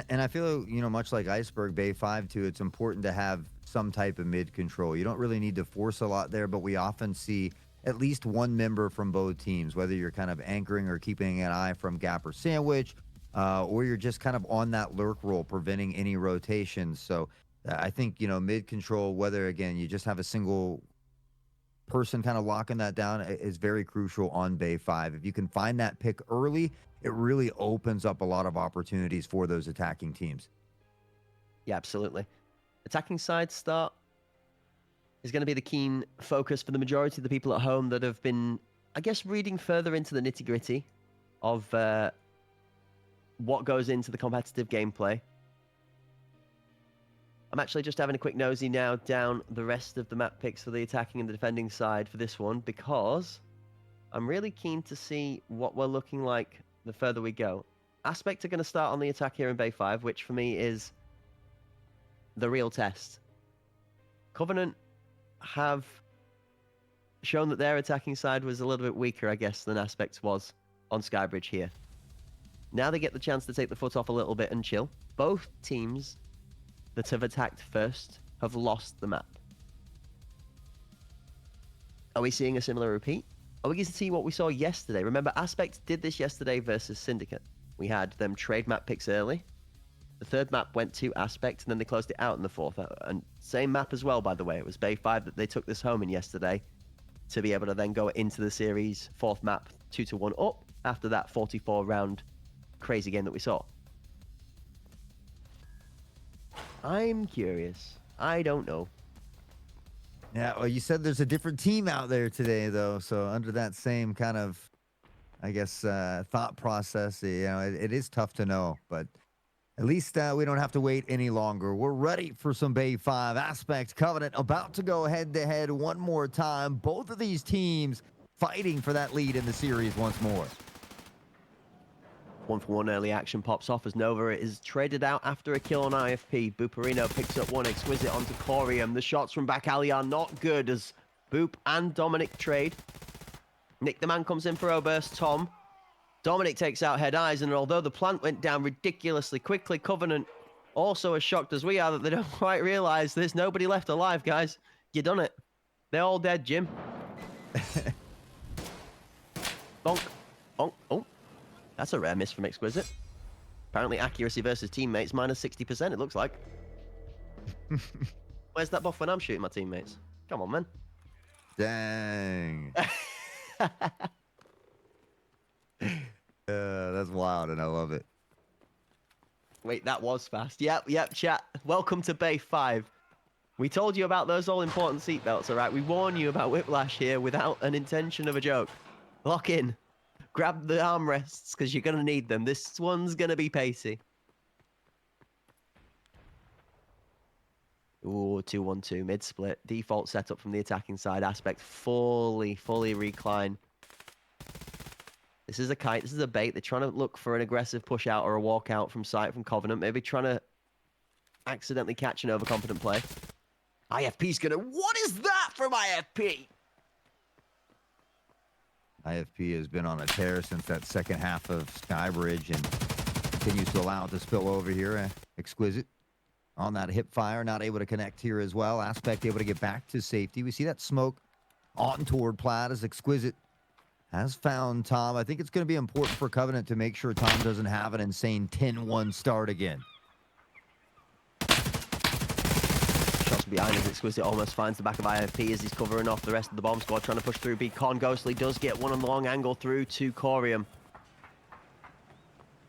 And I feel, much like Iceberg Bay 5 too, it's important to have some type of mid control. You don't really need to force a lot there, but we often see at least one member from both teams, whether you're kind of anchoring or keeping an eye from gap or sandwich, or you're just kind of on that lurk role, preventing any rotations. So I think, mid control, whether, again, you just have a single person kind of locking that down, is very crucial on Bay 5. If you can find that pick early, it really opens up a lot of opportunities for those attacking teams. Yeah, absolutely. Attacking side start is going to be the keen focus for the majority of the people at home that have been, I guess, reading further into the nitty-gritty of what goes into the competitive gameplay. I'm actually just having a quick nosy now down the rest of the map picks for the attacking and the defending side for this one, because I'm really keen to see what we're looking like the further we go. Aspect are going to start on the attack here in Bay 5, which for me is the real test. Covenant have shown that their attacking side was a little bit weaker, I guess, than Aspect was on Skybridge here. Now they get the chance to take the foot off a little bit and chill. Both teams that have attacked first have lost the map. Are we seeing a similar repeat? Are we going to see what we saw yesterday? Remember, Aspect did this yesterday versus Syndicate. We had them trade map picks early. The third map went to Aspect, and then they closed it out in the fourth. And same map as well, by the way. It was Bay 5 that they took this home in yesterday to be able to then go into the series fourth map 2-1 up after that 44-round crazy game that we saw. I'm curious. I don't know. Yeah, well, you said there's a different team out there today, though. So under that same kind of, I guess, thought process, it is tough to know. But at least we don't have to wait any longer. We're ready for some Bay 5. Aspect, Covenant about to go head-to-head one more time. Both of these teams fighting for that lead in the series once more. 1-for-1 early action pops off as Nova is traded out after a kill on IFP. Booperino picks up one, Exquisite onto Corium. The shots from back alley are not good as Boop and Dominic trade. Nick the man comes in for Oburst. Tom. Dominic takes out Head Eyes, and although the plant went down ridiculously quickly, Covenant also as shocked as we are that they don't quite realize there's nobody left alive, guys. You done it. They're all dead, Jim. Bonk. Bonk. Oh. That's a rare miss from Exquisite. Apparently accuracy versus teammates minus 60%, it looks like. Where's that buff when I'm shooting my teammates? Come on, man. Dang. That's wild, and I love it. Wait, that was fast. Yep, chat. Welcome to Bay 5. We told you about those all-important seatbelts, all right? We warn you about whiplash here without an intention of a joke. Lock in. Grab the armrests, because you're going to need them. This one's going to be pacey. Ooh, 2-1-2, mid-split. Default setup from the attacking side. Aspect fully recline. This is a kite. This is a bait. They're trying to look for an aggressive push out or a walk out from sight from Covenant. Maybe trying to accidentally catch an overconfident play. IFP's going to... What is that from IFP? IFP has been on a tear since that second half of Skybridge and continues to allow it to spill over here. Exquisite on that hip fire, not able to connect here as well. Aspect able to get back to safety. We see that smoke on toward Plaid as Exquisite has found Tom. I think it's going to be important for Covenant to make sure Tom doesn't have an insane 10-1 start again. Shots behind as Exquisite almost finds the back of IFP as he's covering off the rest of the bomb squad, trying to push through. Con Ghostly does get one on the long angle through to Corium.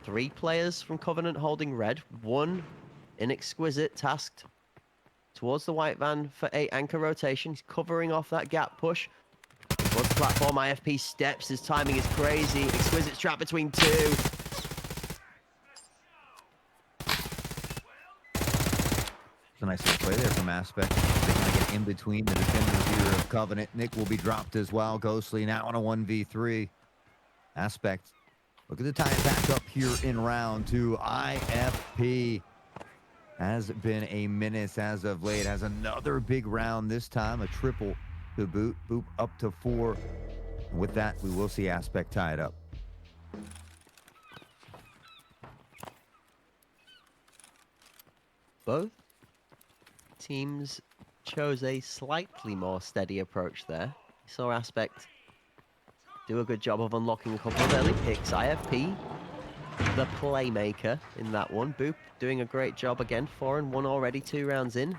3 players from Covenant holding red. 1 in Exquisite tasked towards the white van for a anchor rotation. He's covering off that gap push. Towards the platform, IFP steps. His timing is crazy. Exquisite's trapped between 2. It's a nice little play there from Aspect. They kind of get in between the defenders here of Covenant. Nick will be dropped as well. Ghostly now on a 1v3. Aspect, look at the tie it back up here in round 2. IFP has been a menace as of late. Has another big round this time, a triple to boot. Boop up to 4. And with that, we will see Aspect tie it up. Both teams chose a slightly more steady approach there. You saw Aspect do a good job of unlocking a couple of early picks. IFP, the playmaker in that one. Boop doing a great job again. 4 and 1 already, 2 rounds in.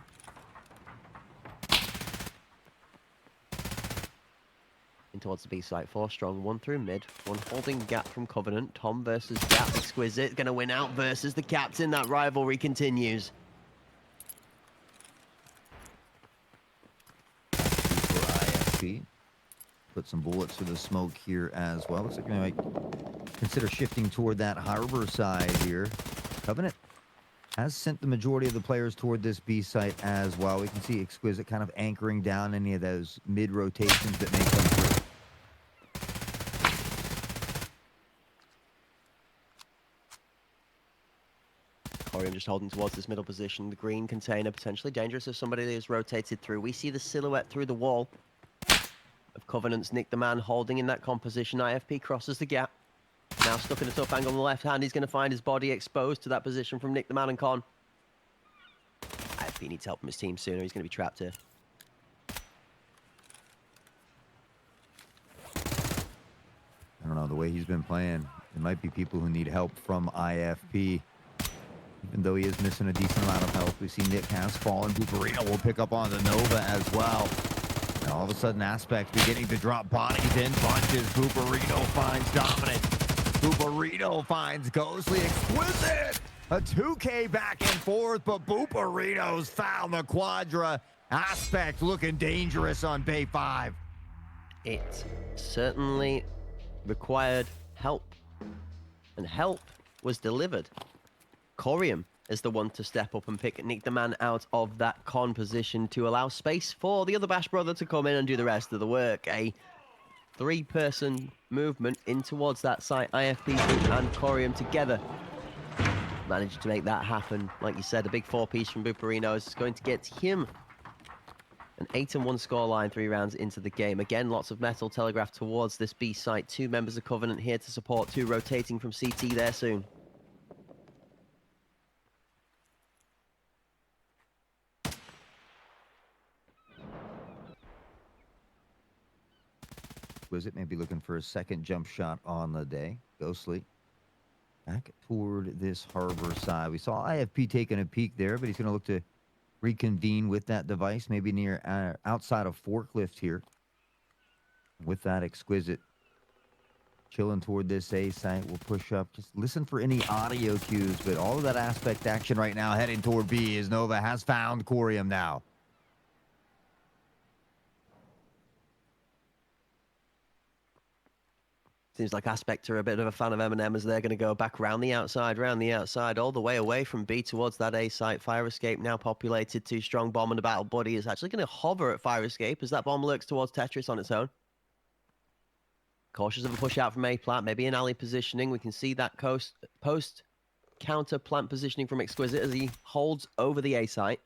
In towards the B site. 4 strong, 1 through mid. 1 holding gap from Covenant. Tom versus Gap. Exquisite gonna win out versus the captain. That rivalry continues. For IFP. Put some bullets through the smoke here as well. Looks like we might consider shifting toward that harbor side here. Covenant has sent the majority of the players toward this B site as well. We can see Exquisite kind of anchoring down any of those mid rotations that may come through. Corium just holding towards this middle position. The green container potentially dangerous if somebody is rotated through. We see the silhouette through the wall of Covenant's Nick the Man holding in that composition. IFP crosses the gap. Now stuck in a tough angle on the left hand. He's going to find his body exposed to that position from Nick the Man and Con. IFP needs help from his team sooner. He's going to be trapped here. I don't know, the way he's been playing, there might be people who need help from IFP. Even though he is missing a decent amount of health, we see Nick has fallen. Bubarino will pick up on the Nova as well. And all of a sudden, Aspect beginning to drop bodies in bunches. Bubarino finds Dominant. Bubarino finds Ghostly. Exquisite! A 2K back and forth, but Bubarino's found the Quadra. Aspect looking dangerous on Bay 5. It certainly required help. And help was delivered. Corium is the one to step up and pick Nick the Man out of that con position to allow space for the other Bash brother to come in and do the rest of the work. A 3-person movement in towards that site. IFP and Corium together managed to make that happen. Like you said, a big 4-piece from Bubarino is going to get him an 8-1 scoreline 3 rounds into the game. Again, lots of metal telegraphed towards this B site. 2 members of Covenant here to support, 2 rotating from CT there soon. Exquisite maybe looking for a second jump shot on the day. Ghostly back toward this harbor side. We saw IFP taking a peek there, but he's going to look to reconvene with that device, maybe near outside of Forklift here. With that, Exquisite chilling toward this A site. We'll push up. Just listen for any audio cues, but all of that Aspect action right now heading toward B as Nova has found Corium now. Seems like Aspect are a bit of a fan of M&M as they're going to go back round the outside, all the way away from B towards that A site. Fire Escape now populated. 2 strong bomb and a battle buddy is actually going to hover at Fire Escape as that bomb lurks towards Tetris on its own. Cautious of a push out from A plant, maybe an alley positioning. We can see that post counter plant positioning from Exquisite as he holds over the A site.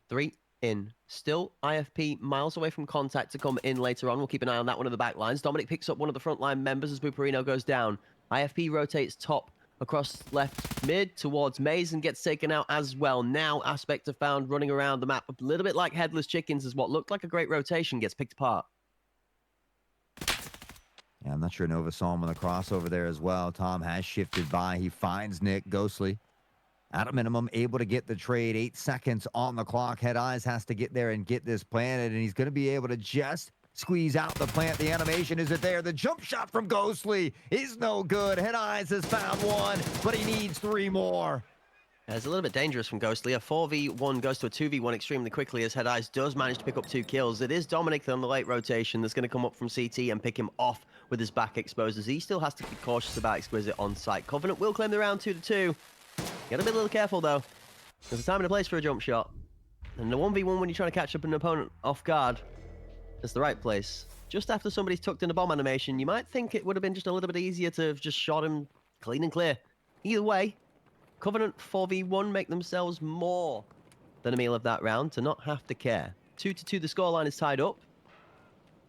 3 in. Still IFP miles away from contact to come in later on. We'll keep an eye on that one of the back lines. Dominic picks up one of the frontline members as Bubarino goes down. IFP rotates top across left mid towards Maze and gets taken out as well. Now Aspect are found running around the map a little bit like headless chickens as what looked like a great rotation gets picked apart. Yeah, I'm not sure Nova saw him on the crossover there as well. Tom has shifted by. He finds Nick. Ghostly at a minimum, able to get the trade. 8 seconds on the clock. Head Eyes has to get there and get this planted, and he's going to be able to just squeeze out the plant. The animation isn't there. The jump shot from Ghostly is no good. Head Eyes has found 1, but he needs 3 more. It's a little bit dangerous from Ghostly. A 4v1 goes to a 2v1 extremely quickly as Head Eyes does manage to pick up 2 kills. It is Dominic on the late rotation that's going to come up from CT and pick him off with his back exposed as he still has to be cautious about Exquisite on site. Covenant will claim the round 2-2. Gotta be a little careful though. There's a time and a place for a jump shot. And the 1v1 when you're trying to catch up an opponent off guard is the right place. Just after somebody's tucked in a bomb animation, you might think it would have been just a little bit easier to have just shot him clean and clear. Either way, Covenant 4v1 make themselves more than a meal of that round to not have to care. 2-2, the scoreline is tied up.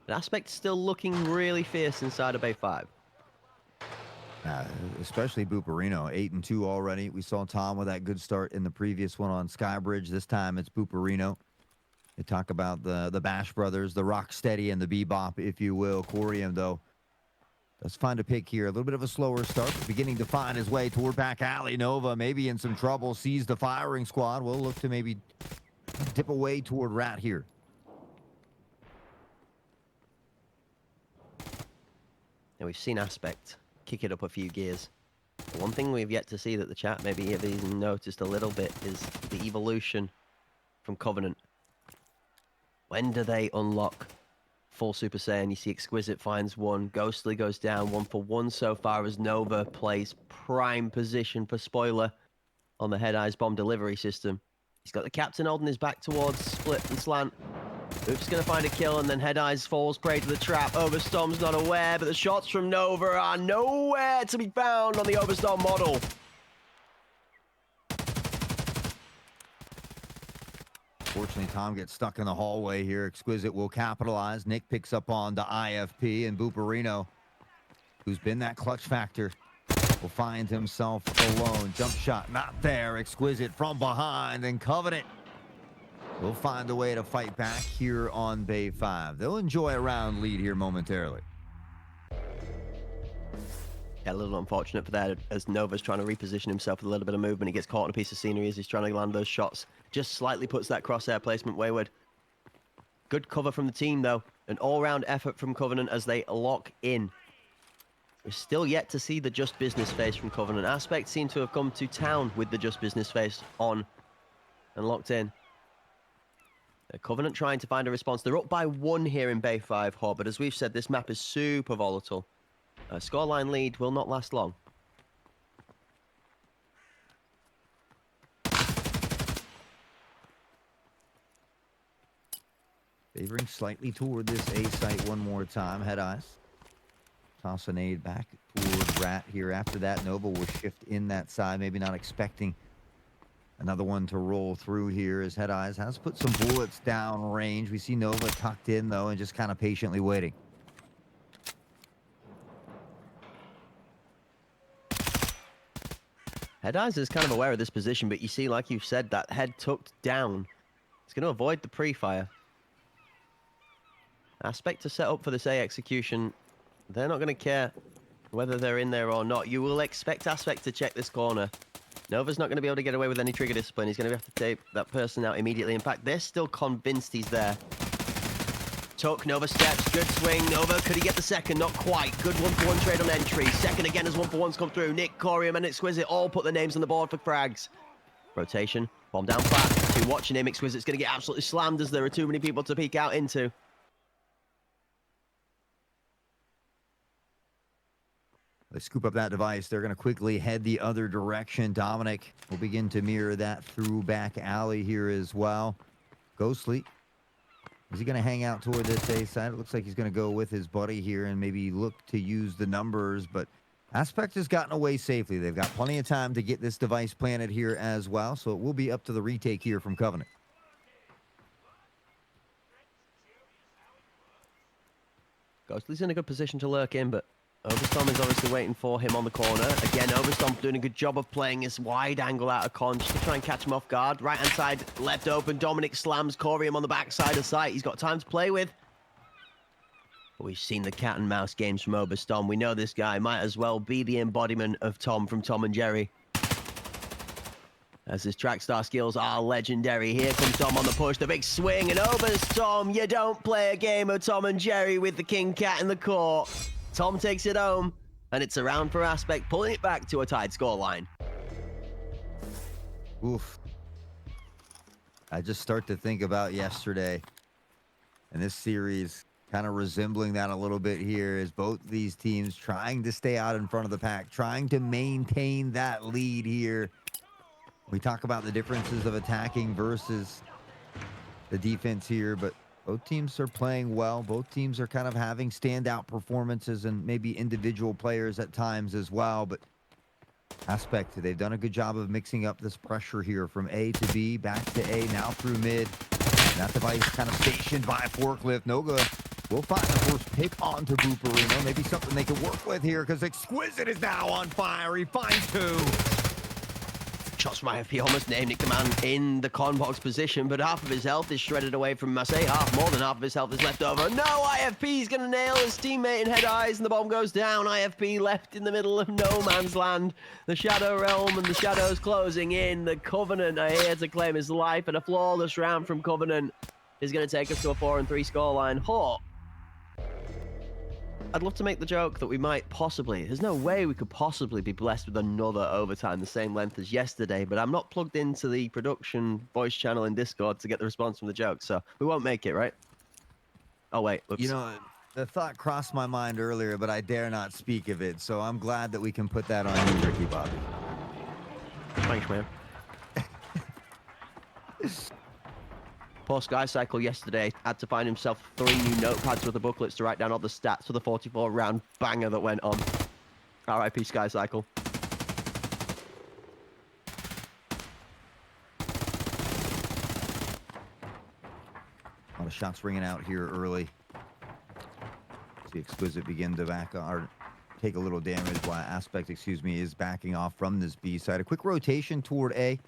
But Aspect still looking really fierce inside of Bay 5. Especially Buparino, 8-2 already. We saw Tom with that good start in the previous one on Skybridge. This time it's Buparino. They talk about the Bash brothers, the Rocksteady and the Bebop, if you will. Corium, though, does find a pick here. A little bit of a slower start, beginning to find his way toward back alley. Nova maybe in some trouble, sees the firing squad. We'll look to maybe dip away toward Rat here. Now we've seen Aspect kick it up a few gears. The one thing we've yet to see that the chat maybe have even noticed a little bit is the evolution from Covenant. When do they unlock full Super Saiyan? You see Exquisite finds one, Ghostly goes down 1-for-1 so far as Nova plays prime position for spoiler on the Head Eyes bomb delivery system. He's got the Captain holding his back towards Split and Slant. Oop's going to find a kill, and then Head Eyes falls prey to the trap. Overstorm's not aware, but the shots from Nova are nowhere to be found on the Overstorm model. Fortunately, Tom gets stuck in the hallway here. Exquisite will capitalize. Nick picks up on the IFP, and Buparino, who's been that clutch factor, will find himself alone. Jump shot not there. Exquisite from behind, and Covenant will find a way to fight back here on Bay 5. They'll enjoy a round lead here momentarily. Yeah, a little unfortunate for that as Nova's trying to reposition himself with a little bit of movement. He gets caught in a piece of scenery as he's trying to land those shots. Just slightly puts that crosshair placement wayward. Good cover from the team, though. An all-round effort from Covenant as they lock in. We're still yet to see the Just Business face from Covenant. Aspect seem to have come to town with the Just Business face on and locked in. Covenant trying to find a response. They're up by 1 here in Bay 5, Hob, but as we've said, this map is super volatile. A scoreline lead will not last long. Favoring slightly toward this A site one more time. Head Eyes. Toss a nade back toward Rat here. After that, Nova will shift in that side. Maybe not expecting another one to roll through here as Head Eyes has put some bullets down range. We see Nova tucked in, though, and just kind of patiently waiting. Head Eyes is kind of aware of this position, but you see, like you've said, that head tucked down. It's going to avoid the pre-fire. Aspect to set up for this A execution. They're not going to care whether they're in there or not. You will expect Aspect to check this corner. Nova's not going to be able to get away with any trigger discipline. He's going to have to take that person out immediately. In fact, they're still convinced he's there. Tuck, Nova steps, good swing. Nova, could he get the second? Not quite. Good 1-for-1 trade on entry. Second again as 1-for-1s come through. Nick, Corium, and Exquisite all put their names on the board for frags. Rotation, bomb down flat. Been watching him. Exquisite's going to get absolutely slammed as there are too many people to peek out into. They scoop up that device. They're going to quickly head the other direction. Dominic will begin to mirror that through back alley here as well. Ghostly. Is he going to hang out toward this A side? It looks like he's going to go with his buddy here and maybe look to use the numbers, but Aspect has gotten away safely. They've got plenty of time to get this device planted here as well, so it will be up to the retake here from Covenant. Ghostly's in a good position to lurk in, but Overstorm is obviously waiting for him on the corner. Again, Overstorm doing a good job of playing his wide angle out of conch to try and catch him off guard. Right-hand side, left open. Dominic slams Corium on the backside of sight. He's got time to play with. But we've seen the cat and mouse games from Overstorm. We know this guy might as well be the embodiment of Tom from Tom and Jerry, as his track star skills are legendary. Here comes Tom on the push, the big swing, and Overstorm. You don't play a game of Tom and Jerry with the King Cat in the court. Tom takes it home, and it's around for Aspect, pulling it back to a tied scoreline. Oof. I just start to think about yesterday and this series kind of resembling that a little bit here, as both these teams trying to stay out in front of the pack, trying to maintain that lead here. We talk about the differences of attacking versus the defense here, but both teams are playing well. Both teams are kind of having standout performances and maybe individual players at times as well. But Aspect, they've done a good job of mixing up this pressure here from A to B, back to A, now through mid. That device kind of stationed by a forklift. Noga will find the first pick onto Booperino. Maybe something they can work with here because Exquisite is now on fire. He finds two. Shots from IFP almost named Nick the man in the con box position, but half of his health is shredded away from Marseille. Half, more than half of his health is left over. No, IFP's going to nail his teammate in head eyes, and the bomb goes down. IFP left in the middle of no man's land. The Shadow Realm and the Shadows closing in. The Covenant are here to claim his life, and a flawless round from Covenant is going to take us to a 4-3 scoreline. Hawk, I'd love to make the joke that we might possibly, there's no way we could possibly be blessed with another overtime the same length as yesterday, but I'm not plugged into the production voice channel in Discord to get the response from the joke, so we won't make it, right? Oh, wait. Oops. You know, the thought crossed my mind earlier, but I dare not speak of it, so I'm glad that we can put that on you, Ricky Bobby. Thanks, man. Poor Skycycle yesterday had to find himself 3 new notepads with the booklets to write down all the stats for the 44-round banger that went on. RIP Skycycle. A lot of shots ringing out here early. See Exquisite begin to back or take a little damage while Aspect, excuse me, is backing off from this B side. A quick rotation toward A.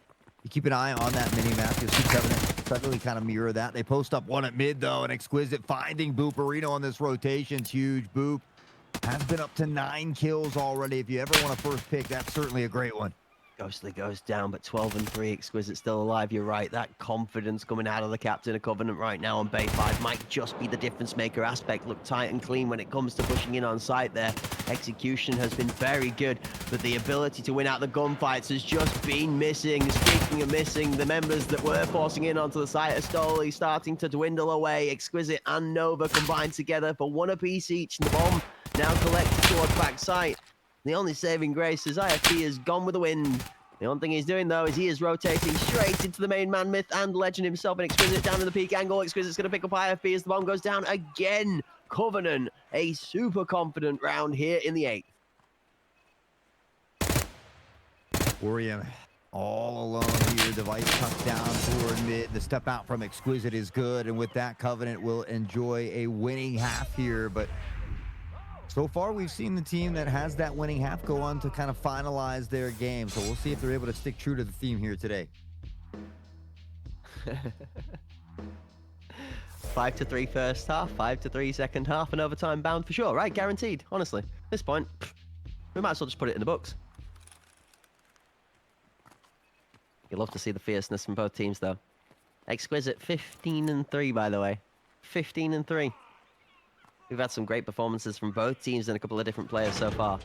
You keep an eye on that mini-map. You'll see Covenant suddenly kind of mirror that. They post up one at mid, though, and Exquisite finding Booperino on this rotation's huge. Boop has been up to 9 kills already. If you ever want a first pick, that's certainly a great one. Ghostly goes down, but 12-3, Exquisite still alive. You're right. That confidence coming out of the captain of Covenant right now on Bay 5 might just be the difference maker. Aspect look tight and clean when it comes to pushing in on site there. Execution has been very good, but the ability to win out the gunfights has just been missing. Speaking of missing, the members that were forcing in onto the site are slowly starting to dwindle away. Exquisite and Nova combined together for 1 apiece each, and the bomb now collected towards back site. The only saving grace is IFP is gone with the wind. The only thing he's doing, though, is he is rotating straight into the main man myth and Legend himself, and Exquisite down in the peak angle. Exquisite's going to pick up IFP as the bomb goes down again. Covenant, a super confident round here in the 8th. Orium all alone here. Device tucked down toward mid. The step out from Exquisite is good, and with that, Covenant will enjoy a winning half here, but so far, we've seen the team that has that winning half go on to kind of finalize their game. So we'll see if they're able to stick true to the theme here today. 5-3 first half, 5-3 second half, and overtime bound for sure, right? Guaranteed, honestly. At this point, we might as well just put it in the books. You'll love to see the fierceness from both teams, though. Exquisite, 15-3, by the way. 15-3. We've had some great performances from both teams and a couple of different players so far.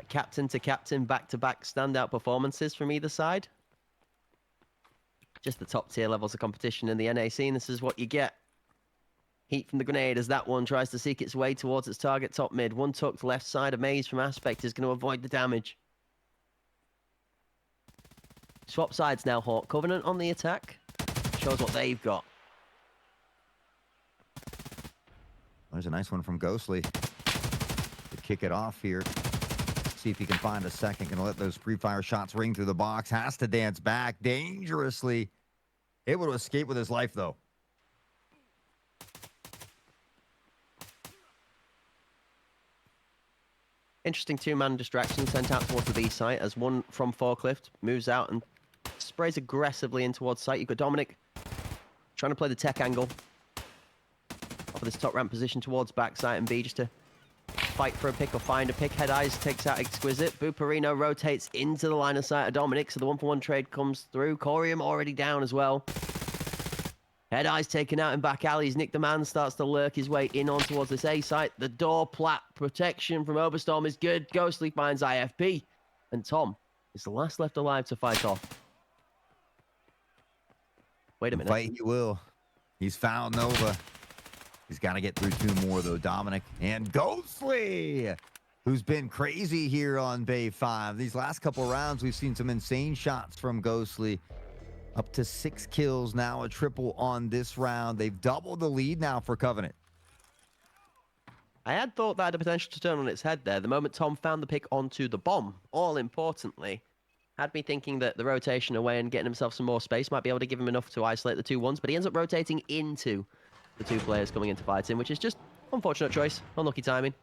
Captain to captain, back-to-back standout performances from either side. Just the top tier levels of competition in the NA scene. This is what you get. Heat from the grenade as that one tries to seek its way towards its target top mid. One tucked left side of Maze from Aspect is going to avoid the damage. Swap sides now, Hawk. Covenant on the attack. Shows what they've got. There's a nice one from Ghostly to kick it off here. See if he can find a second. Gonna let those pre-fire shots ring through the box. Has to dance back dangerously. Able to escape with his life, though. Interesting 2-man distraction sent out towards the B site as one from Forklift moves out and sprays aggressively in towards site. You've got Dominic trying to play the tech angle off of this top ramp position towards backside, and B just to fight for a pick or find a pick. Head Eyes takes out Exquisite. Booperino rotates into the line of sight of Dominic, so the 1-for-1 trade comes through. Corium already down as well. Head Eyes taken out in back alleys. Nick the Man starts to lurk his way in on towards this A site. The door plat protection from Oberstorm is good. Ghostly finds IFP, and Tom is the last left alive to fight off. Wait a minute. Fight he will. He's found Nova. He's got to get through 2 more, though. Dominic and Ghostly, who's been crazy here on Bay 5. These last couple rounds, we've seen some insane shots from Ghostly. Up to 6 kills now, a triple on this round. They've doubled the lead now for Covenant. I had thought that had the potential to turn on its head there. The moment Tom found the pick onto the bomb, all importantly, Had me thinking that the rotation away and getting himself some more space might be able to give him enough to isolate the 2-1s, but he ends up rotating into the 2 players coming in to fight him, which is just unfortunate choice. Unlucky timing.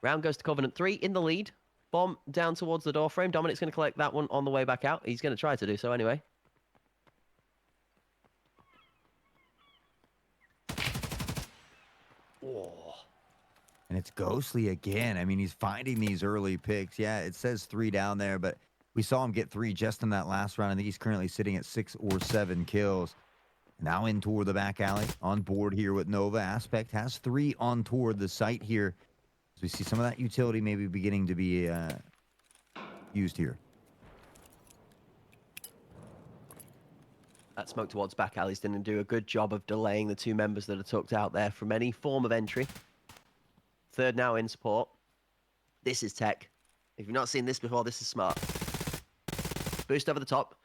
Round goes to Covenant 3 in the lead. Bomb down towards the door frame. Dominic's going to collect that one on the way back out. He's going to try to do so anyway. Oh. And it's Ghostly again. I mean, he's finding these early picks. Yeah, it says 3 down there, but we saw him get 3 just in that last round. I think he's currently sitting at 6 or 7 kills. Now in toward the back alley. On board here with Nova. Aspect has 3 on toward the site here. As we see some of that utility maybe beginning to be used here. That smoke towards back alleys didn't do a good job of delaying the 2 members that are tucked out there from any form of entry. Third now in support. This is tech. If you've not seen this before, this is smart. Boost over the top.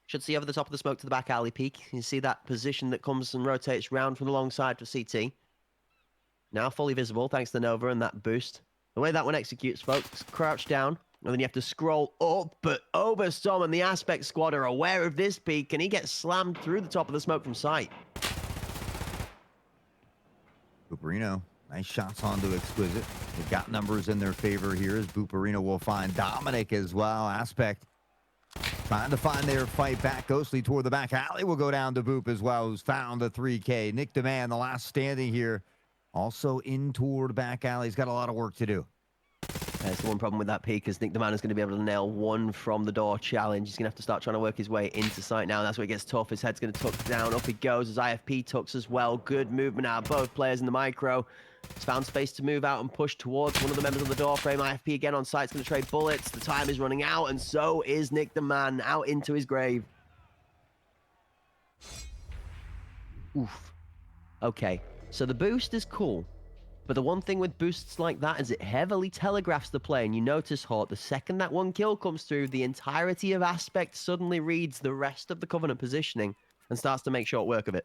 Should see over the top of the smoke to the back alley peak. You see that position that comes and rotates round from the long side for CT. Now fully visible thanks to Nova and that boost. The way that one executes, folks, crouch down. And then you have to scroll up, but Oberstorm and the Aspect squad are aware of this peak, and he gets slammed through the top of the smoke from sight. Buparino, nice shots onto Exquisite. They've got numbers in their favor here as Buparino will find Dominic as well. Aspect trying to find their fight back. Ghostly toward the back alley will go down to Boop as well, who's found the 3K. Nick Demand, the last standing here, also in toward back alley. He's got a lot of work to do. There's the one problem with that peak is Nick the Man is going to be able to nail one from the door challenge. He's going to have to start trying to work his way into sight now. That's where it gets tough. His head's going to tuck down. Up he goes as IFP tucks as well. Good movement out of both players in the micro. He's found space to move out and push towards one of the members of the door frame. IFP again on site. It's going to trade bullets. The time is running out, and so is Nick the Man out into his grave. Oof. Okay, so the boost is cool. But the one thing with boosts like that is it heavily telegraphs the play, and you notice, Hort, the second that one kill comes through, the entirety of Aspect suddenly reads the rest of the Covenant positioning and starts to make short work of it.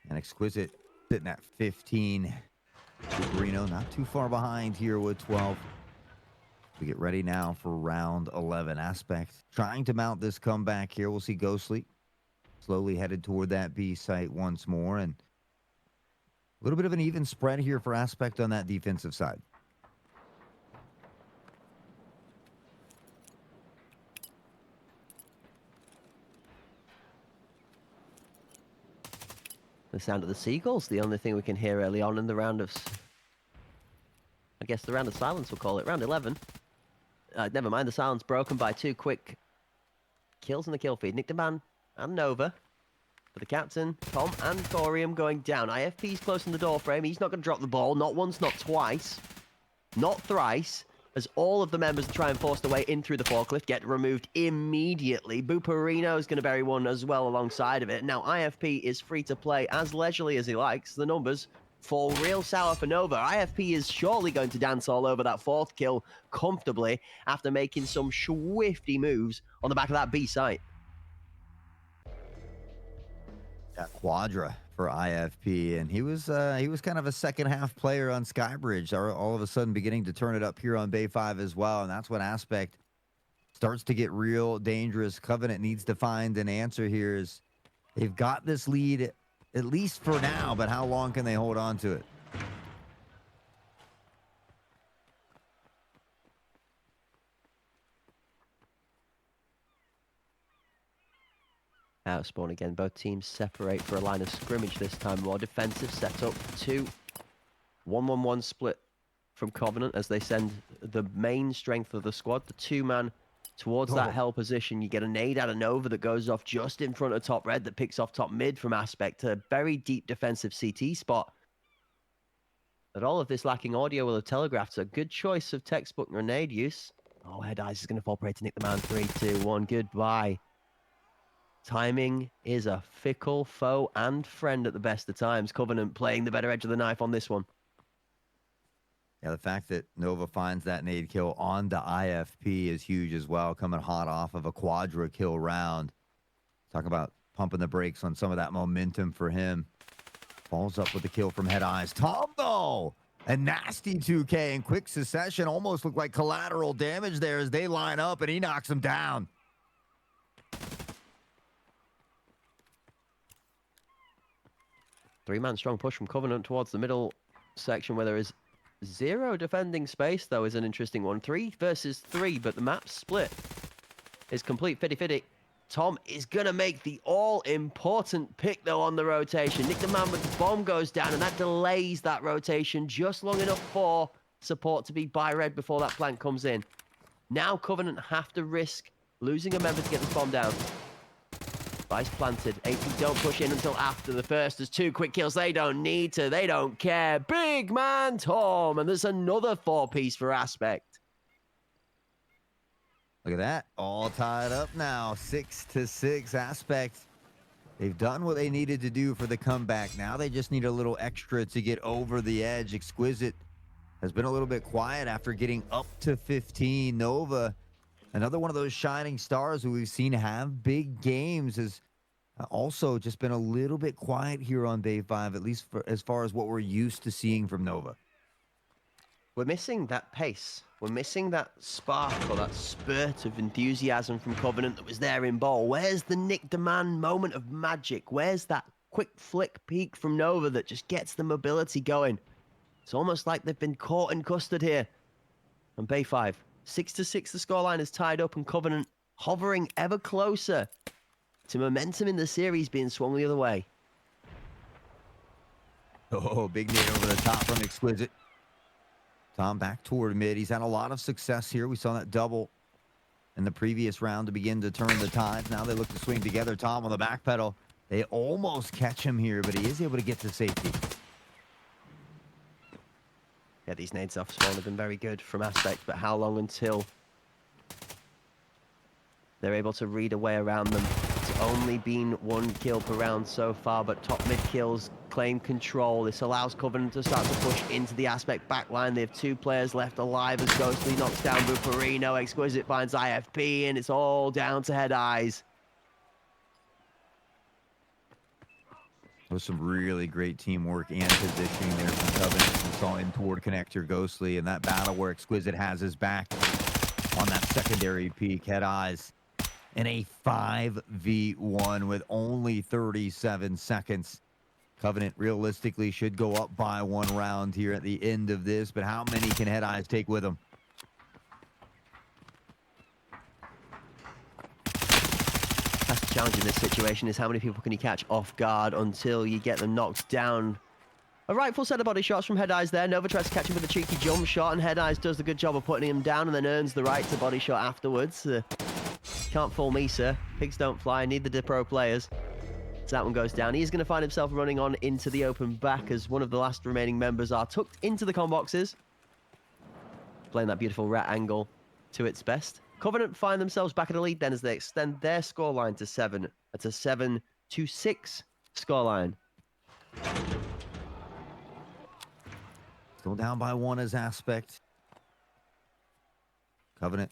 And Exquisite sitting at 15. Buparino not too far behind here with 12. We get ready now for round 11. Aspect trying to mount this comeback here. We'll see Ghostly slowly headed toward that B site once more, and a little bit of an even spread here for Aspect on that defensive side. The sound of the seagulls, the only thing we can hear early on in the round of... I guess the round of silence we'll call it. Round 11. Never mind, the silence broken by 2 quick kills in the kill feed. Nick Deman and Nova. For the captain, Tom and Thorium going down. IFP's close in the door frame. He's not going to drop the ball. Not once, not twice. Not thrice. As all of the members try and force their way in through the forklift get removed immediately. Buparino is going to bury one as well alongside of it. Now IFP is free to play as leisurely as he likes. The numbers fall real sour for Nova. IFP is surely going to dance all over that 4th kill comfortably after making some swifty moves on the back of that B site. Quadra for IFP, and he was kind of a second half player on Skybridge, all of a sudden beginning to turn it up here on Bay 5 as well, and that's when Aspect starts to get real dangerous. Covenant needs to find an answer here, as they've got this lead at least for now, but how long can they hold on to it? Out of spawn again. Both teams separate for a line of scrimmage this time. More defensive setup. 1-1-1 split from Covenant as they send the main strength of the squad, the 2-man, towards that hell position. You get a nade out of Nova that goes off just in front of top red that picks off top mid from Aspect. A very deep defensive CT spot. But all of this lacking audio will have telegraphed. So good choice of textbook grenade use. Oh, Head Eyes is going to fall prey to Nick the Man. 3, 2, 1. Goodbye. Timing is a fickle foe and friend at the best of times. Covenant playing the better edge of the knife on this one. Yeah, the fact that Nova finds that nade kill on the IFP is huge as well, coming hot off of a quadra kill round. Talk about pumping the brakes on some of that momentum for him. Falls up with the kill from Head Eyes. Tom, though, A nasty 2K in quick succession. Almost looked like collateral damage there as they line up, and he knocks him down. Three-man strong push from Covenant towards the middle section where there is zero defending space, though, is an interesting one. 3 versus 3, but the map split is complete 50-50. Tom is going to make the all-important pick, though, on the rotation. Nick the Man with the bomb goes down, and that delays that rotation just long enough for support to be by red before that plant comes in. Now Covenant have to risk losing a member to get this bomb down. Vice planted. AP don't push in until after the first. There's 2 quick kills. They don't need to. They don't care. Big man Tom. And there's another 4-piece for Aspect. Look at that. All tied up now. 6-6 Aspect. They've done what they needed to do for the comeback. Now they just need a little extra to get over the edge. Exquisite has been a little bit quiet after getting up to 15. Nova, another one of those shining stars who we've seen have big games, has also just been a little bit quiet here on day 5, at least for, as far as what we're used to seeing from Nova. We're missing that pace. We're missing that spark or that spurt of enthusiasm from Covenant that was there in Bowl. Where's the Nick Demand moment of magic? Where's that quick flick peak from Nova that just gets the mobility going? It's almost like they've been caught in custard here. On Bay 5, 6-6, the scoreline is tied up, and Covenant hovering ever closer to momentum in the series being swung the other way. Oh, big nade over the top from Exquisite. Tom back toward mid. He's had a lot of success here. We saw that double in the previous round to begin to turn the tides. Now they look to swing together. Tom on the back pedal. They almost catch him here, but he is able to get to safety. Yeah, these nades off spawn have been very good from Aspect, but how long until they're able to read a way around them? It's only been 1 kill per round so far, but top mid kills claim control. This allows Covenant to start to push into the Aspect backline. They have 2 players left alive as Ghostly knocks down Bufarino. Exquisite finds IFP, and it's all down to Head Eyes. With some really great teamwork and positioning there from Covenant. We saw in toward connector Ghostly in that battle where Exquisite has his back on that secondary peak. Head Eyes in a 5v1 with only 37 seconds. Covenant realistically should go up by 1 round here at the end of this, but how many can Head Eyes take with them? That's the challenge in this situation, is how many people can you catch off guard until you get them knocked down. A rightful set of body shots from Head Eyes there. Nova tries to catch him with a cheeky jump shot, and Head Eyes does a good job of putting him down and then earns the right to body shot afterwards. Can't fool me, sir. Pigs don't fly. Neither do pro players. So that one goes down. He's going to find himself running on into the open back as one of the last remaining members are tucked into the comm boxes. Playing that beautiful rat angle to its best. Covenant find themselves back at the lead then as they extend their scoreline to 7. It's a 7-6 scoreline. Still down by 1 as Aspect. Covenant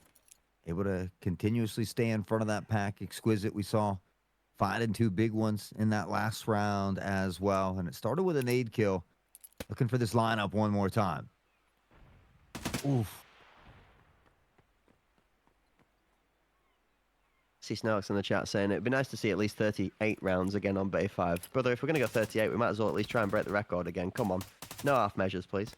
able to continuously stay in front of that pack. Exquisite, we saw finding 2 big ones in that last round as well. And it started with a nade kill. Looking for this lineup one more time. Oof. See Snarks in the chat saying it'd be nice to see at least 38 rounds again on Bay 5. Brother, if we're going to go 38, we might as well at least try and break the record again. Come on. No half measures, please.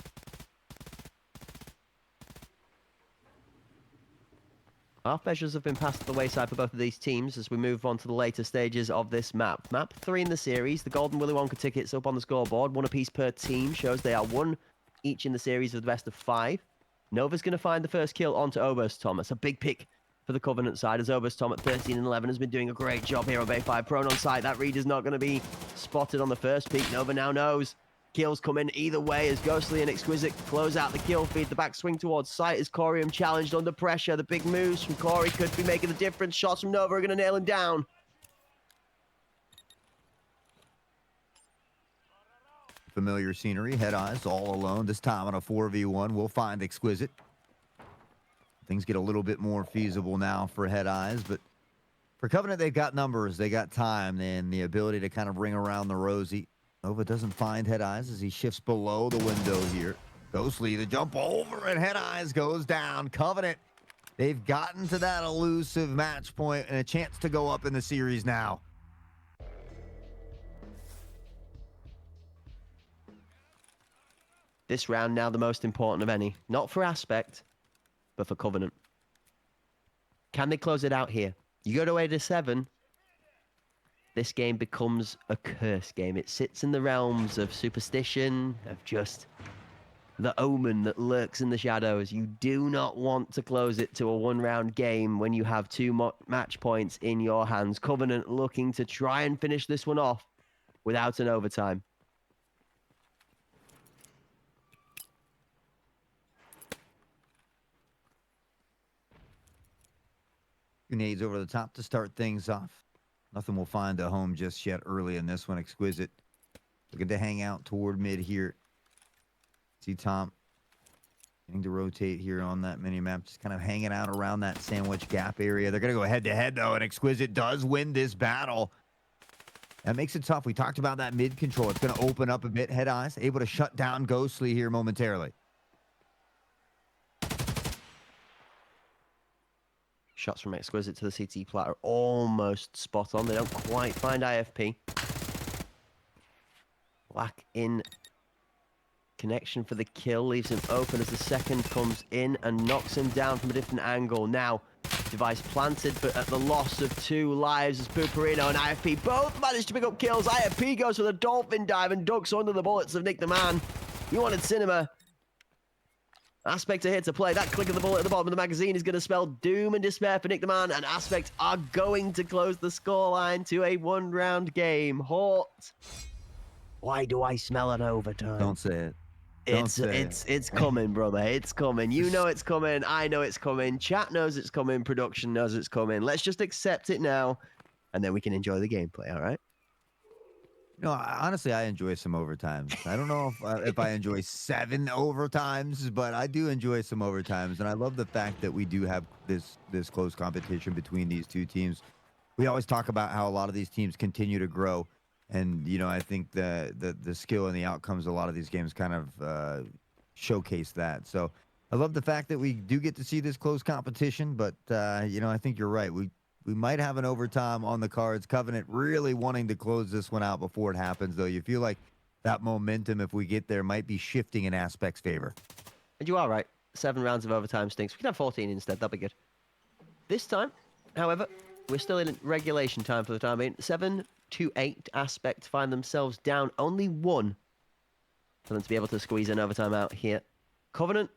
Half measures have been passed to the wayside for both of these teams as we move on to the later stages of this map. Map 3 in the series, the Golden Willy Wonka tickets up on the scoreboard. 1 apiece per team shows they are 1 each in the series of the best of 5. Nova's going to find the first kill onto Oberst Thomas. A big pick for the Covenant side as Oberst Tom at 13 and 11 has been doing a great job here on Bay 5. Prone on site. That read is not going to be spotted on the first peak. Nova now knows. Kills come in either way as Ghostly and Exquisite close out the kill feed. The backswing towards site as Corium challenged under pressure. The big moves from Corey could be making the difference. Shots from Nova are going to nail him down. Familiar scenery. Head Eyes all alone. This time on a 4v1. We'll find Exquisite. Things get a little bit more feasible now for Head Eyes, but for Covenant, they've got numbers, they got time, and the ability to kind of ring around the rosy. Nova doesn't find Head Eyes as he shifts below the window here. Ghostly, the jump over, and Head Eyes goes down. Covenant, they've gotten to that elusive match point and a chance to go up in the series now. This round now the most important of any. Not for Aspect, but for Covenant. Can they close it out here? You go to 8-7. This game becomes a curse game. It sits in the realms of superstition, of just the omen that lurks in the shadows. You do not want to close it to a one-round game when you have two match points in your hands. Covenant looking to try and finish this one off without an overtime. Grenades over the top to start things off. Nothing will find a home just yet early in this one. Exquisite looking to hang out toward mid here. See Tom getting to rotate here on that mini map, just kind of hanging out around that sandwich gap area. They're going to go head to head though, and Exquisite does win this battle. That makes it tough. We talked about that mid control. It's going to open up a bit. Head Eyes able to shut down Ghostly here momentarily. Shots from Exquisite to the CT plat are almost spot on. They don't quite find IFP. Black in connection for the kill. Leaves him open as the second comes in and knocks him down from a different angle. Now, device planted, but at the loss of 2 lives as Pooperino and IFP both managed to pick up kills. IFP goes for the dolphin dive and ducks under the bullets of Nick the Man. You wanted cinema. Aspect are here to play. That click of the bullet at the bottom of the magazine is going to spell doom and despair for Nick the Man, and Aspect are going to close the scoreline to a one-round game. Hort, why do I smell an overtime? Don't say it. It's coming, brother. It's coming. You know it's coming. I know it's coming. Chat knows it's coming. Production knows it's coming. Let's just accept it now, and then we can enjoy the gameplay, all right? No, honestly, I enjoy some overtimes. I don't know if I enjoy 7 overtimes, but I do enjoy some overtimes, and I love the fact that we do have this close competition between these two teams. We always talk about how a lot of these teams continue to grow, and you know, I think the skill and the outcomes of a lot of these games kind of showcase that. So I love the fact that we do get to see this close competition, but you know, I think you're right. We might have an overtime on the cards. Covenant really wanting to close this one out before it happens, though. You feel like that momentum, if we get there, might be shifting in Aspect's favor. And you are right. 7 rounds of overtime stinks. We can have 14 instead. That'll be good. This time, however, we're still in regulation time for the time being. 7-8 Aspect find themselves down. Only 1 for them to be able to squeeze an overtime out here. Covenant,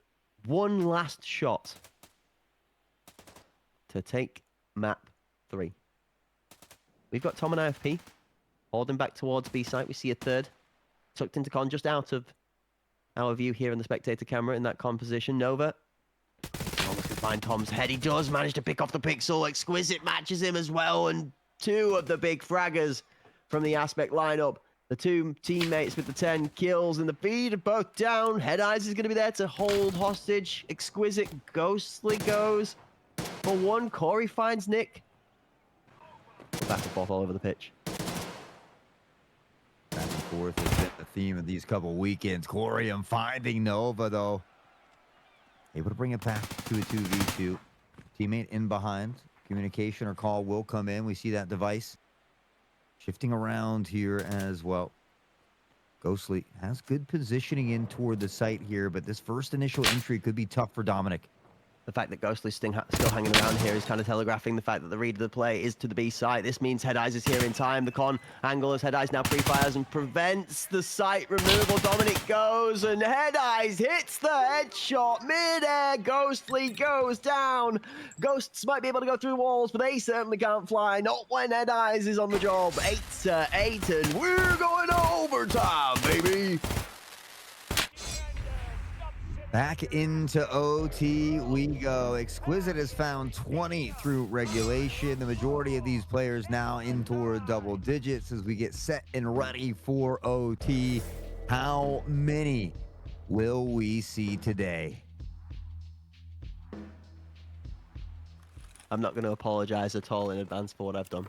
1 last shot to take map 3. We've got Tom and IFP holding back towards B site. We see a third tucked into con, just out of our view here in the spectator camera in that con position. Nova almost can find Tom's head. He does manage to pick off the pixel. Exquisite matches him as well, and 2 of the big fraggers from the Aspect lineup. The 2 teammates with the 10 kills in the feed are both down. Head Eyes is going to be there to hold hostage. Exquisite Ghostly goes for 1. Corey finds Nick. Back and forth all over the pitch. Back and forth has been the theme of these couple weekends. Corium finding Nova, though. Able to bring it back to a 2v2. Teammate in behind. Communication or call will come in. We see that device shifting around here as well. Ghostly has good positioning in toward the site here, but this first initial entry could be tough for Dominic. The fact that Ghostly's still hanging around here is kind of telegraphing the fact that the read of the play is to the B site. This means Head Eyes is here in time. The con angle as Head Eyes now pre-fires and prevents the site removal. Dominic goes and Head Eyes hits the headshot mid-air. Ghostly goes down. Ghosts might be able to go through walls, but they certainly can't fly. Not when Head Eyes is on the job. 8-8, and we're going to overtime, baby. Back into OT we go. Exquisite has found 20 through regulation. The majority of these players now in toward double digits as we get set and ready for OT. How many will we see today? I'm not going to apologize at all in advance for what I've done.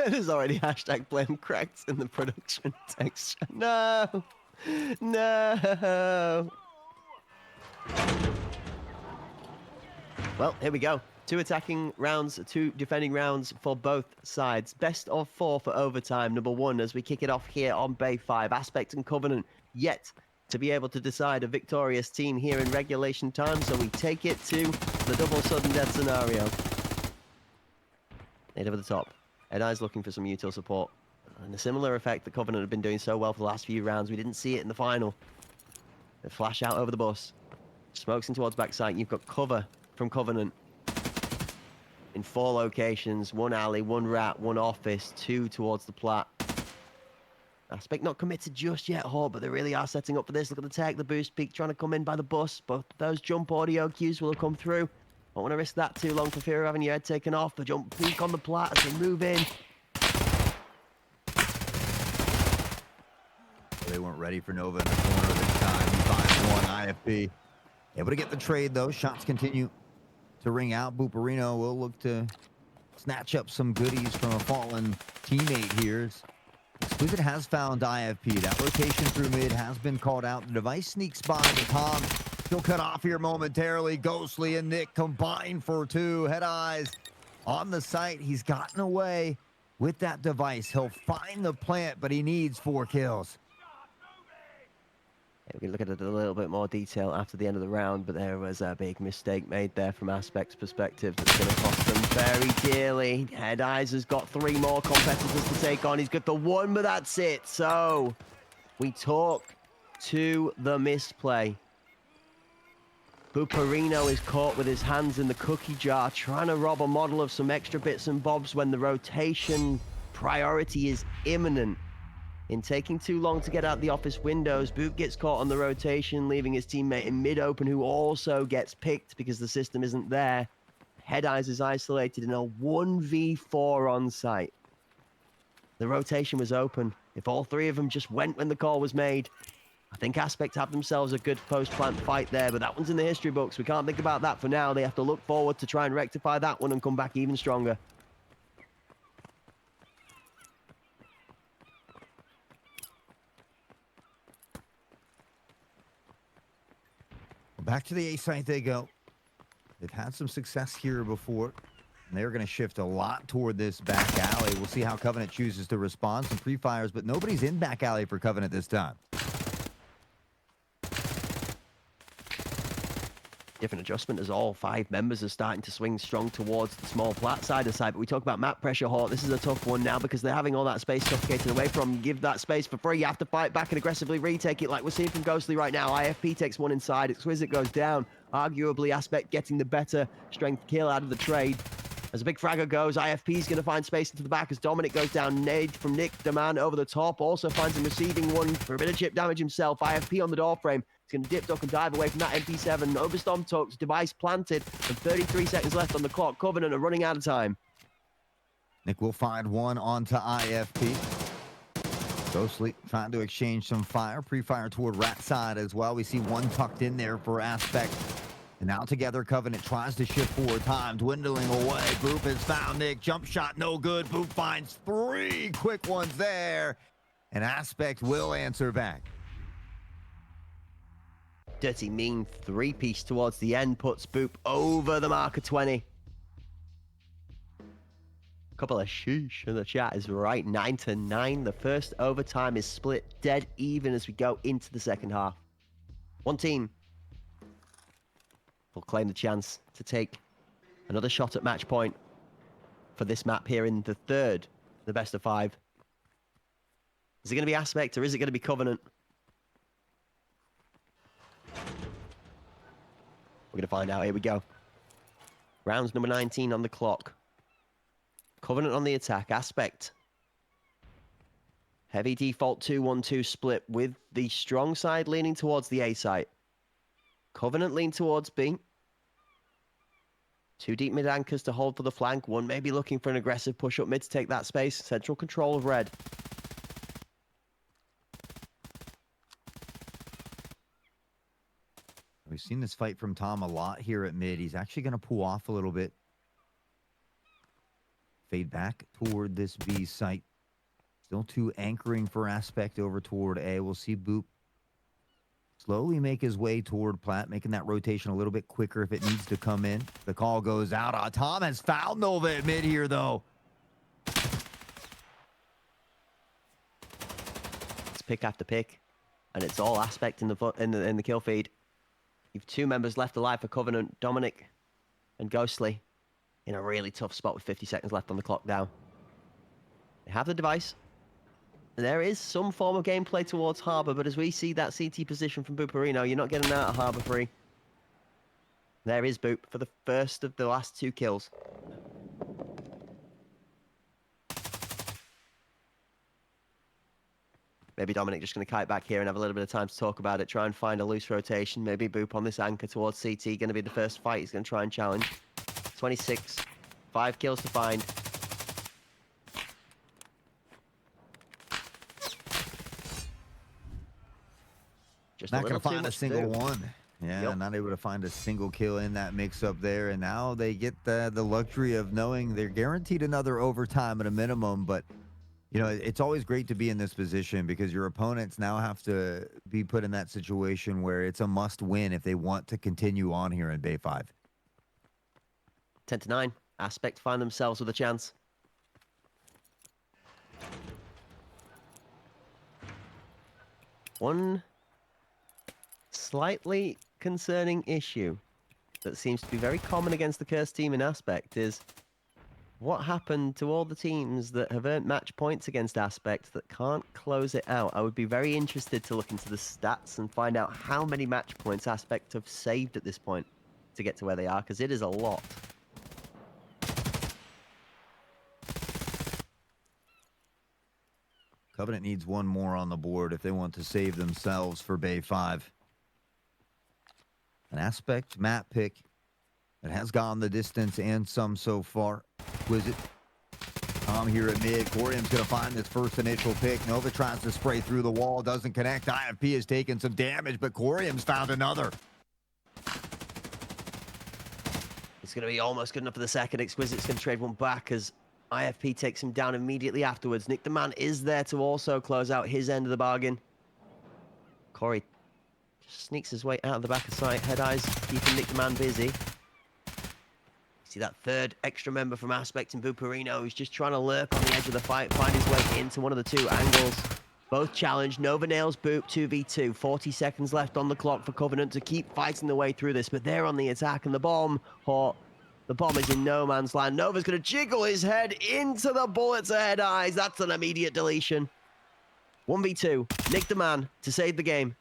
There's already hashtag blame cracks in the production text. No. No. Well, here we go. 2 attacking rounds, 2 defending rounds for both sides. Best of 4 for overtime, number 1, as we kick it off here on Bay 5. Aspect and Covenant yet to be able to decide a victorious team here in regulation time, so we take it to the double sudden death scenario. Nade over the top. Eye's looking for some util support. And a similar effect that Covenant have been doing so well for the last few rounds. We didn't see it in the final. They flash out over the bus. Smokes in towards backside. You've got cover from Covenant in 4 locations. 1 alley, 1 rat, 1 office, 2 towards the plat. Aspect not committed just yet, Hawk, but they really are setting up for this. Look at the tech, the boost peak trying to come in by the bus. Both those jump audio cues will have come through. Don't want to risk that too long for fear of having your head taken off. The jump peak on the plat as they move in. They weren't ready for Nova in the corner this time. He finds one. IFP able to get the trade, though. Shots continue to ring out. Booperino will look to snatch up some goodies from a fallen teammate here. Exquisite has found IFP. That rotation through mid has been called out. The device sneaks by the Tom. He'll cut off here momentarily. Ghostly and Nick combine for 2. Head Eyes on the site. He's gotten away with that device. He'll find the plant, but he needs 4 kills. We can look at it in a little bit more detail after the end of the round, but there was a big mistake made there from Aspect's perspective that's going to cost them very dearly. Head Eyes has got 3 more competitors to take on. He's good for 1, but that's it. So we talk to the misplay. Booperino is caught with his hands in the cookie jar, trying to rob a model of some extra bits and bobs when the rotation priority is imminent. In taking too long to get out the office windows, Boop gets caught on the rotation, leaving his teammate in mid-open, who also gets picked because the system isn't there. Head Eyes is isolated in a 1v4 on site. The rotation was open. If all 3 of them just went when the call was made, I think Aspect have themselves a good post-plant fight there, but that one's in the history books. We can't think about that for now. They have to look forward to try and rectify that one and come back even stronger. Back to the A site they go. They've had some success here before, and they're going to shift a lot toward this back alley. We'll see how Covenant chooses to respond. Some pre-fires, but nobody's in back alley for Covenant this time. Different adjustment as all 5 members are starting to swing strong towards the small plat side of the side. But we talk about map pressure, Hawk. This is a tough one now because they're having all that space suffocated away from them. Give that space for free. You have to fight back and aggressively retake it like we're seeing from Ghostly right now. IFP takes 1 inside. Exquisite goes down. Arguably, Aspect getting the better strength kill out of the trade. As a big fragger goes, IFP's going to find space into the back as Dominic goes down. Nade from Nick, the man over the top. Also finds him receiving one for a bit of chip damage himself. IFP on the door frame. He's going to dip, duck, and dive away from that MP7. Overstorm tucks, device planted, and 33 seconds left on the clock. Covenant are running out of time. Nick will find one onto IFP. Ghostly trying to exchange some fire. Pre-fire toward rat side as well. We see one tucked in there for Aspect. And now together, Covenant tries to shift forward time, dwindling away. Boop has found Nick. Jump shot, no good. Boop finds 3 quick ones there. And Aspect will answer back. Dirty Mean 3-piece towards the end puts Boop over the mark of 20. Couple of sheesh in the chat is right. 9-9. The first overtime is split dead even as we go into the second half. One team will claim the chance to take another shot at match point for this map here in the third, the best of 5. Is it going to be Aspect or is it going to be Covenant? We're going to find out. Here we go. Rounds number 19 on the clock. Covenant on the attack. Aspect. Heavy default 2-1-2 split with the strong side leaning towards the A site. Covenant lean towards B. 2 deep mid anchors to hold for the flank. One may be looking for an aggressive push up mid to take that space. Central control of red. We've seen this fight from Tom a lot here at mid. He's actually going to pull off a little bit. Fade back toward this B site. Still 2 anchoring for Aspect over toward A. We'll see Boop slowly make his way toward Platt, making that rotation a little bit quicker if it needs to come in. The call goes out. Tom has fouled Nova at mid here, though. It's pick after pick, and it's all Aspect in the kill feed. You've 2 members left alive for Covenant, Dominic and Ghostly, in a really tough spot with 50 seconds left on the clock now. They have the device. There is some form of gameplay towards Harbor, but as we see that CT position from Buparino, you're not getting out of Harbor free. There is Boop for the first of the last 2 kills. Maybe Dominic just going to kite back here and have a little bit of time to talk about it, try and find a loose rotation. Maybe Boop on this anchor towards CT, going to be the first fight he's going to try and challenge. 26, 5 kills to find. Just Not going to find a much to single do. one. Yeah, Yep. not able to find a single kill in that mix-up there. And now they get the luxury of knowing they're guaranteed another overtime at a minimum. But, you know, it's always great to be in this position because your opponents now have to be put in that situation where it's a must-win if they want to continue on here in Bay 5. 10-9. Aspect find themselves with a chance. One slightly concerning issue that seems to be very common against the Cursed team in Aspect is what happened to all the teams that have earned match points against Aspect that can't close it out. I would be very interested to look into the stats and find out how many match points Aspect have saved at this point to get to where they are, because it is a lot. Covenant needs one more on the board if they want to save themselves for Bay 5. An Aspect map pick that has gone the distance and some so far. Exquisite. Tom here at mid. Corium's going to find this first initial pick. Nova tries to spray through the wall. Doesn't connect. IFP has taken some damage, but Corium's found another. It's going to be almost good enough for the second. Exquisite's going to trade one back as IFP takes him down immediately afterwards. Nick the Man is there to also close out his end of the bargain. Corey just sneaks his way out of the back of sight. Head eyes keeping Nick the Man busy. See that third extra member from Aspect in Buparino who's just trying to lurk on the edge of the fight, find his way into one of the 2 angles. Both challenged. Nova nails Boop 2v2. 40 seconds left on the clock for Covenant to keep fighting their way through this, but they're on the attack, and the bomb, the bomb is in no man's land. Nova's going to jiggle his head into the bullets ahead eyes. That's an immediate deletion. 1v2. Nick the Man to save the game.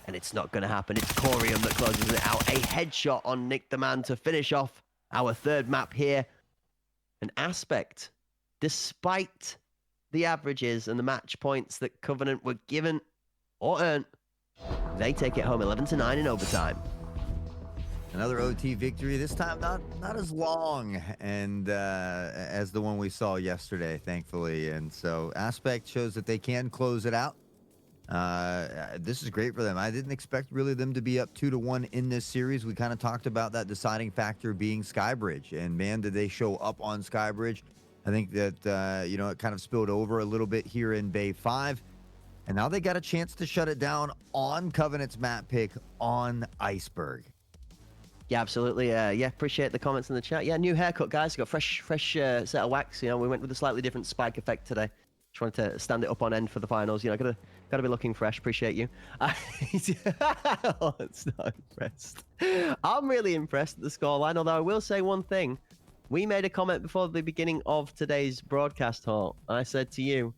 And it's not going to happen. It's Corium that closes it out. A headshot on Nick the Man to finish off our third map here. An Aspect, despite the averages and the match points that Covenant were given or earned, they take it home 11-9 in overtime. Another OT victory, this time not as long and as the one we saw yesterday, thankfully. And so Aspect shows that they can close it out. This is great for them. I didn't expect really them to be up 2-1 in this series. We kind of talked about that deciding factor being Skybridge, and man, did they show up on Skybridge. I think that, you know, it kind of spilled over a little bit here in Bay 5. And now they got a chance to shut it down on Covenant's map pick on Iceberg. Yeah, absolutely. Yeah, appreciate the comments in the chat. Yeah, new haircut, guys. Got fresh set of wax. You know, we went with a slightly different spike effect today. Just wanted to stand it up on end for the finals. You know, gotta be looking fresh. Appreciate you. Oh, it's not impressed. I'm really impressed at the scoreline. Although I will say one thing. We made a comment before the beginning of today's broadcast, Hall. I said to you,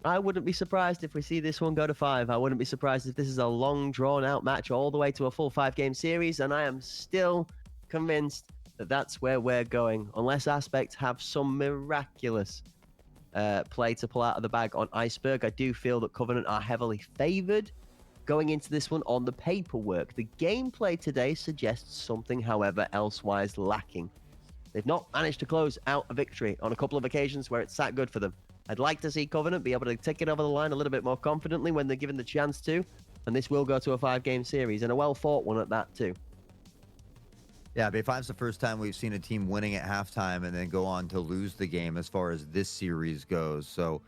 I wouldn't be surprised if we see this one go to 5. I wouldn't be surprised if this is a long, drawn-out match all the way to a full 5-game series, and I am still convinced that that's where we're going, unless Aspect have some miraculous play to pull out of the bag on Iceberg. I do feel that Covenant are heavily favored going into this one on the paperwork. The gameplay today suggests something, however, elsewise lacking. They've not managed to close out a victory on a couple of occasions where it's sat good for them. I'd like to see Covenant be able to take it over the line a little bit more confidently when they're given the chance to, and this will go to a 5-game series, and a well-fought one at that too. Yeah, Bay 5's the first time we've seen a team winning at halftime and then go on to lose the game as far as this series goes. So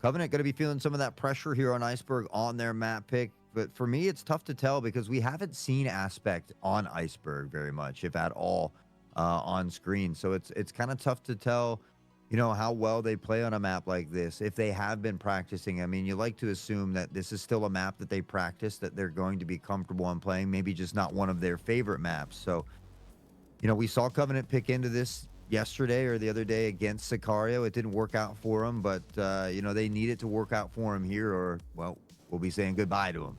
Covenant going to be feeling some of that pressure here on Iceberg on their map pick. But for me, it's tough to tell because we haven't seen Aspect on Iceberg very much, if at all, on screen. So it's kind of tough to tell, how well they play on a map like this. If they have been practicing, I mean, you like to assume that this is still a map that they practice, that they're going to be comfortable on playing, maybe just not one of their favorite maps. So, we saw Covenant pick into this yesterday or the other day against Sicario. It didn't work out for them, but, they need it to work out for them here or, well, we'll be saying goodbye to them.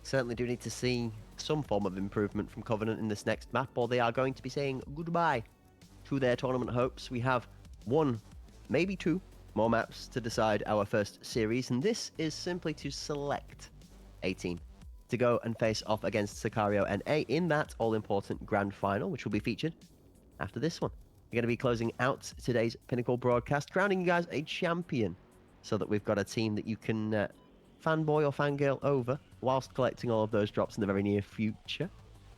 Certainly do need to see some form of improvement from Covenant in this next map, or they are going to be saying goodbye to their tournament hopes. We have one, maybe two more maps to decide our first series, and this is simply to select a team to go and face off against Sicario NA in that all-important grand final, which will be featured after this one. We're going to be closing out today's Pinnacle broadcast, crowning you guys a champion, so that we've got a team that you can fanboy or fangirl over whilst collecting all of those drops in the very near future.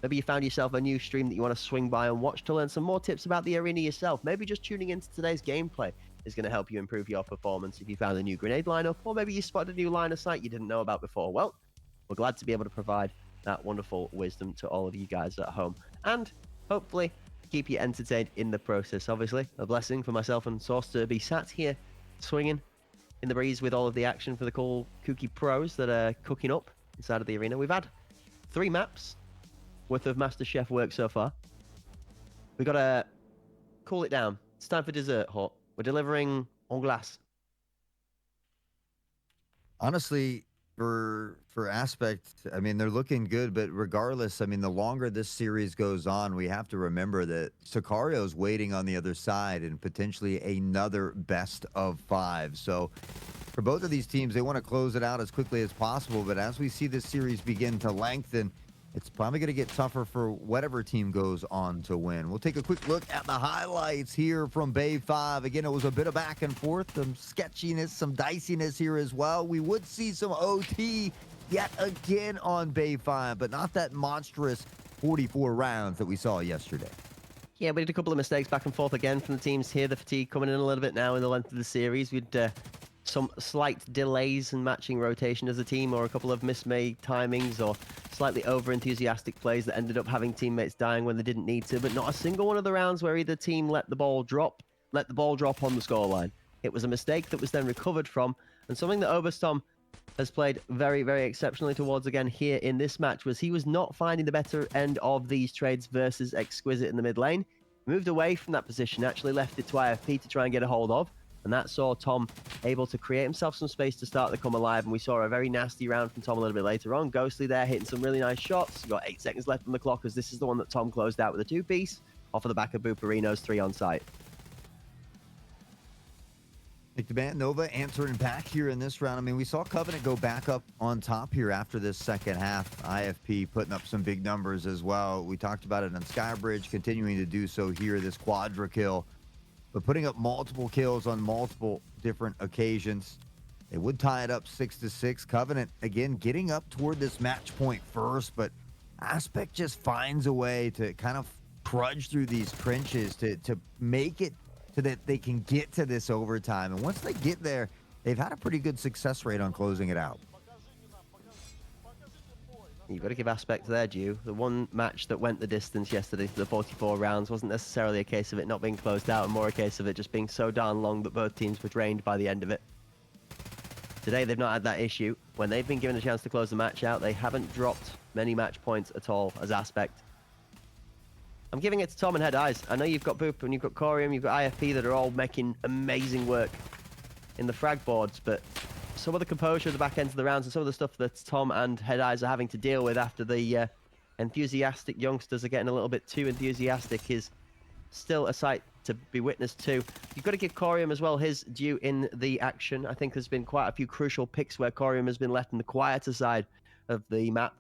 Maybe you found yourself a new stream that you want to swing by and watch to learn some more tips about the arena yourself. Maybe just tuning into today's gameplay is going to help you improve your performance if you found a new grenade lineup, or maybe you spotted a new line of sight you didn't know about before. Well, we're glad to be able to provide that wonderful wisdom to all of you guys at home, and hopefully keep you entertained in the process. Obviously, a blessing for myself and Source to be sat here swinging in the breeze with all of the action for the cool kooky pros that are cooking up inside of the arena. We've had 3 maps worth of MasterChef work so far. We've got to cool it down. It's time for dessert, Hot. We're delivering en glace. Honestly, for Aspect, I mean, they're looking good, but regardless, I mean, the longer this series goes on, we have to remember that Sicario's waiting on the other side and potentially another best of 5. So for both of these teams, they want to close it out as quickly as possible, but as we see this series begin to lengthen, it's probably going to get tougher for whatever team goes on to win. We'll take a quick look at the highlights here from Bay 5. Again, it was a bit of back and forth, some sketchiness, some diciness here as well. We would see some OT yet again on Bay 5, but not that monstrous 44 rounds that we saw yesterday. Yeah, we did a couple of mistakes back and forth again from the teams here. The fatigue coming in a little bit now in the length of the series. We'd some slight delays in matching rotation as a team, or a couple of mismade timings, or slightly over-enthusiastic plays that ended up having teammates dying when they didn't need to, but not a single one of the rounds where either team let the ball drop on the scoreline. It was a mistake that was then recovered from, and something that Oberstom has played very, very exceptionally towards again here in this match was he was not finding the better end of these trades versus Exquisite in the mid lane. Moved away from that position, actually left it to IFP to try and get a hold of, and that saw Tom able to create himself some space to start the come alive, and we saw a very nasty round from Tom a little bit later on. Ghostly there hitting some really nice shots. Got 8 seconds left on the clock, as this is the one that Tom closed out with a 2-piece off of the back of Booperino's 3 on site. Nick the Band Nova answering back here in this round. I mean, we saw Covenant go back up on top here after this second half. IFP putting up some big numbers as well. We talked about it on Skybridge, continuing to do so here, this quadra kill. But putting up multiple kills on multiple different occasions. They would tie it up 6-6. Covenant, again, getting up toward this match point first, but Aspect just finds a way to kind of trudge through these trenches to make it so that they can get to this overtime. And once they get there, they've had a pretty good success rate on closing it out. You've got to give Aspect their due. The one match that went the distance yesterday to the 44 rounds wasn't necessarily a case of it not being closed out, and more a case of it just being so darn long that both teams were drained by the end of it. Today, they've not had that issue. When they've been given a chance to close the match out, they haven't dropped many match points at all as Aspect. I'm giving it to Tom and Head Eyes. I know you've got Boop and you've got Corium, you've got IFP that are all making amazing work in the frag boards, but some of the composure at the back end of the rounds and some of the stuff that Tom and Head Eyes are having to deal with after the enthusiastic youngsters are getting a little bit too enthusiastic is still a sight to be witnessed to. You've got to give Corium as well his due in the action. I think there's been quite a few crucial picks where Corium has been left in the quieter side of the map,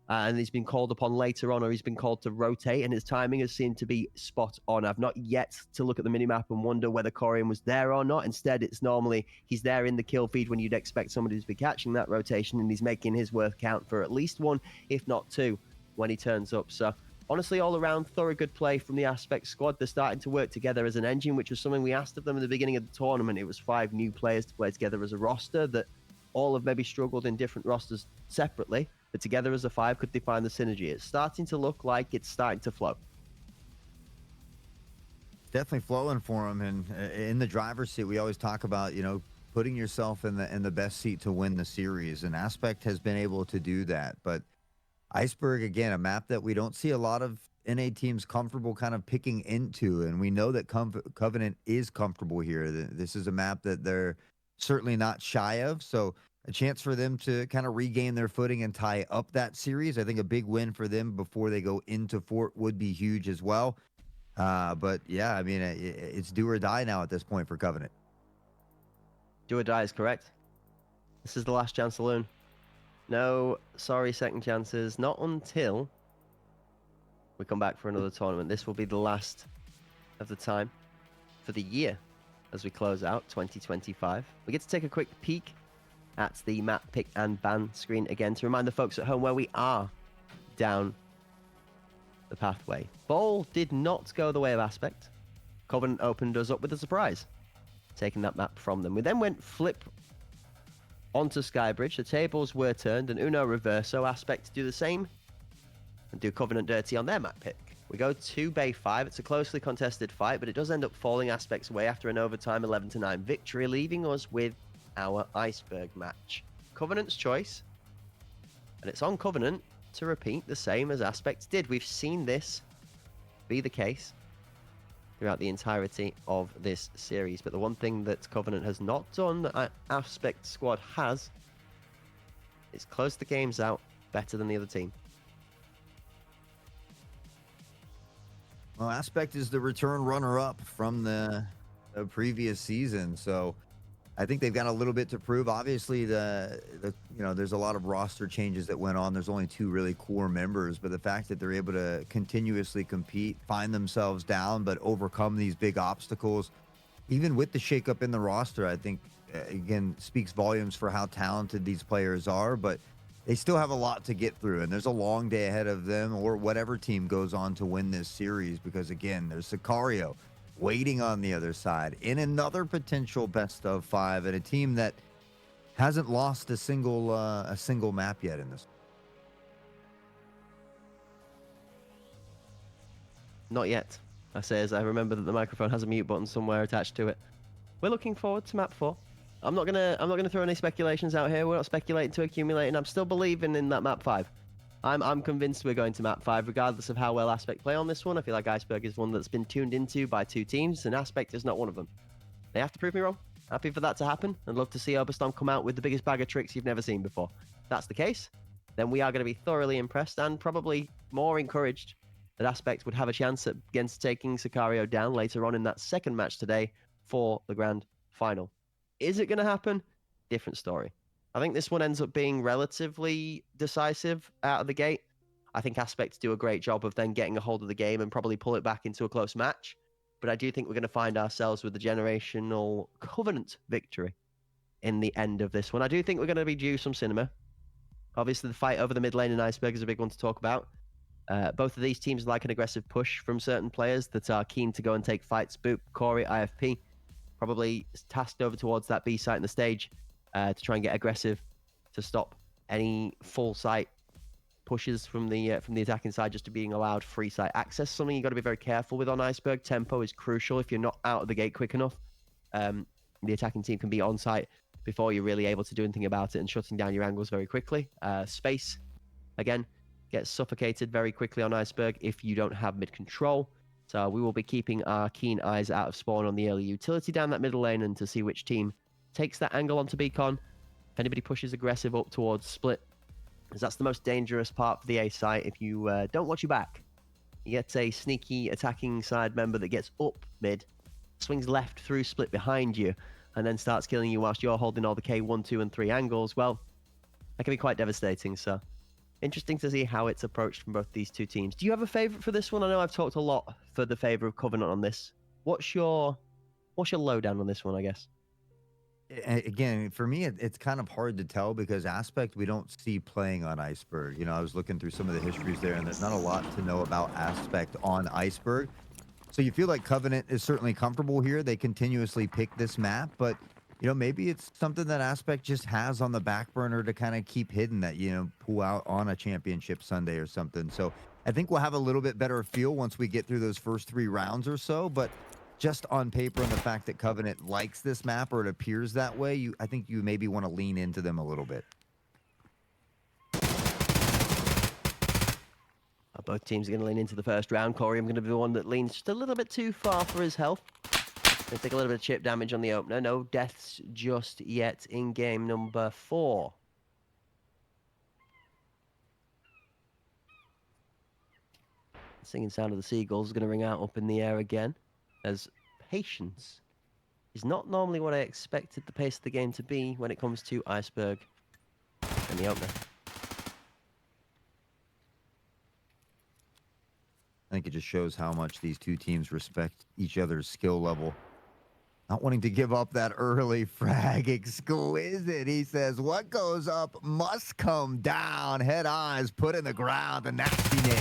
and he's been called upon later on, or he's been called to rotate, and his timing has seemed to be spot on. I've not yet to look at the minimap and wonder whether Corium was there or not. Instead, it's normally he's there in the kill feed when you'd expect somebody to be catching that rotation, and he's making his worth count for at least one, if not two, when he turns up. So honestly, all around, thorough good play from the Aspect squad. They're starting to work together as an engine, which was something we asked of them in the beginning of the tournament. It was 5 new players to play together as a roster that all have maybe struggled in different rosters separately, but together as a 5 could define the synergy. It's starting to look like it's starting to flow. Definitely flowing for him, and in the driver's seat, we always talk about, you know, putting yourself in the best seat to win the series, and Aspect has been able to do that. But Iceberg, again, a map that we don't see a lot of NA teams comfortable kind of picking into, and we know that Covenant is comfortable here. This is a map that they're certainly not shy of, so a chance for them to kind of regain their footing and tie up that series. I think a big win for them before they go into Fort would be huge as well. But yeah, I mean, it's do or die now at this point for Covenant. Do or die is correct. This is the last chance saloon. No, sorry, second chances. Not until we come back for another tournament. This will be the last of the time for the year as we close out 2025. We get to take a quick peek at the map pick and ban screen again to remind the folks at home where we are down the pathway. Ball did not go the way of Aspect. Covenant opened us up with a surprise, taking that map from them. We then went flip onto Skybridge. The tables were turned and Uno Reverso Aspect to do the same and do Covenant dirty on their map pick. We go to Bay 5. It's a closely contested fight, but it does end up falling Aspect's way after an overtime 11-9 victory, leaving us with our Iceberg match. Covenant's choice, and it's on Covenant to repeat the same as Aspect did. We've seen this be the case throughout the entirety of this series, but the one thing that Covenant has not done that Aspect squad has is close the games out better than the other team. Well, Aspect is the return runner-up from the previous season, so I think they've got a little bit to prove. Obviously, you know, there's a lot of roster changes that went on. There's only 2 really core members, but the fact that they're able to continuously compete, find themselves down, but overcome these big obstacles, even with the shakeup in the roster, I think, again, speaks volumes for how talented these players are, but they still have a lot to get through, and there's a long day ahead of them or whatever team goes on to win this series because, again, there's Sicario waiting on the other side in another potential best of 5 and a team that hasn't lost a single map yet in this. Not yet, I say as I remember that the microphone has a mute button somewhere attached to it. We're looking forward to map 4. I'm not gonna throw any speculations out here. We're not speculating to accumulate, and I'm still believing in that map 5. I'm convinced we're going to map 5, regardless of how well Aspect play on this one. I feel like Iceberg is one that's been tuned into by 2 teams, and Aspect is not one of them. They have to prove me wrong. Happy for that to happen. I'd love to see Oberstorm come out with the biggest bag of tricks you've never seen before. If that's the case, then we are going to be thoroughly impressed and probably more encouraged that Aspect would have a chance against taking Sicario down later on in that second match today for the grand final. Is it going to happen? Different story. I think this one ends up being relatively decisive out of the gate. I think Aspect do a great job of then getting a hold of the game and probably pull it back into a close match. But I do think we're going to find ourselves with the generational Covenant victory in the end of this one. I do think we're going to be due some cinema. Obviously, the fight over the mid lane in Iceberg is a big one to talk about. Both of these teams like an aggressive push from certain players that are keen to go and take fights. Boop, Corey, IFP, probably tasked over towards that B site in the stage to try and get aggressive to stop any full site pushes from the attacking side, just to being allowed free site access. Something you got to be very careful with on Iceberg. Tempo is crucial. If you're not out of the gate quick enough, the attacking team can be on site before you're really able to do anything about it, and shutting down your angles very quickly. Space, again, gets suffocated very quickly on Iceberg if you don't have mid control. So we will be keeping our keen eyes out of spawn on the early utility down that middle lane, and to see which team takes that angle onto Beacon. If anybody pushes aggressive up towards Split, because that's the most dangerous part for the A site. If you don't watch your back, you get a sneaky attacking side member that gets up mid, swings left through Split behind you, and then starts killing you whilst you're holding all the K1, 2, and 3 angles. Well, that can be quite devastating. So interesting to see how it's approached from both these two teams. Do you have a favourite for this one? I know I've talked a lot for the favour of Covenant on this. What's your lowdown on this one, I guess? Again, for me, it's kind of hard to tell because Aspect we don't see playing on Iceberg. You know, I was looking through some of the histories there, and there's not a lot to know about Aspect on Iceberg. So you feel like Covenant is certainly comfortable here. They continuously pick this map, but you know, maybe it's something that Aspect just has on the back burner to kind of keep hidden that, you know, pull out on a championship Sunday or something. So I think we'll have a little bit better feel once we get through those first 3 rounds or so. But just on paper and the fact that Covenant likes this map or it appears that way, I think you maybe want to lean into them a little bit. Both teams are going to lean into the first round. Corey, I'm going to be the one that leans just a little bit too far for his health. Going to take a little bit of chip damage on the opener. No deaths just yet in game number 4. The singing sound of the seagulls is going to ring out up in the air again, as patience is not normally what I expected the pace of the game to be when it comes to Iceberg and the opener. I think it just shows how much these two teams respect each other's skill level. Not wanting to give up that early frag. Exquisite. He says, what goes up must come down. Head eyes put in the ground. The nasty nade.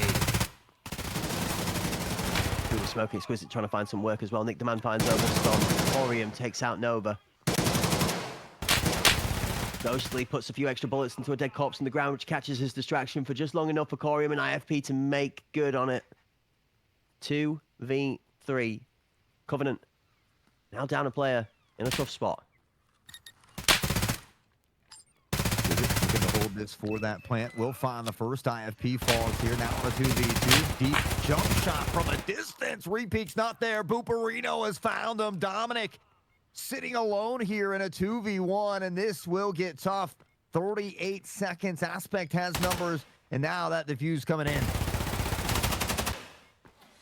Through the smoke, Exquisite trying to find some work as well. Nick the Man finds Overstorm. Corium takes out Nova. Ghostly puts a few extra bullets into a dead corpse in the ground, which catches his distraction for just long enough for Corium and IFP to make good on it. 2v3. Covenant now down a player in a tough spot. Looking to hold this for that plant. Will find the first. IFP falls here. Now on a 2v2. Deep jump shot from a distance. Repeat's not there. Booperino has found him. Dominic sitting alone here in a 2v1, and this will get tough. 38 seconds. Aspect has numbers, and now that defuse coming in.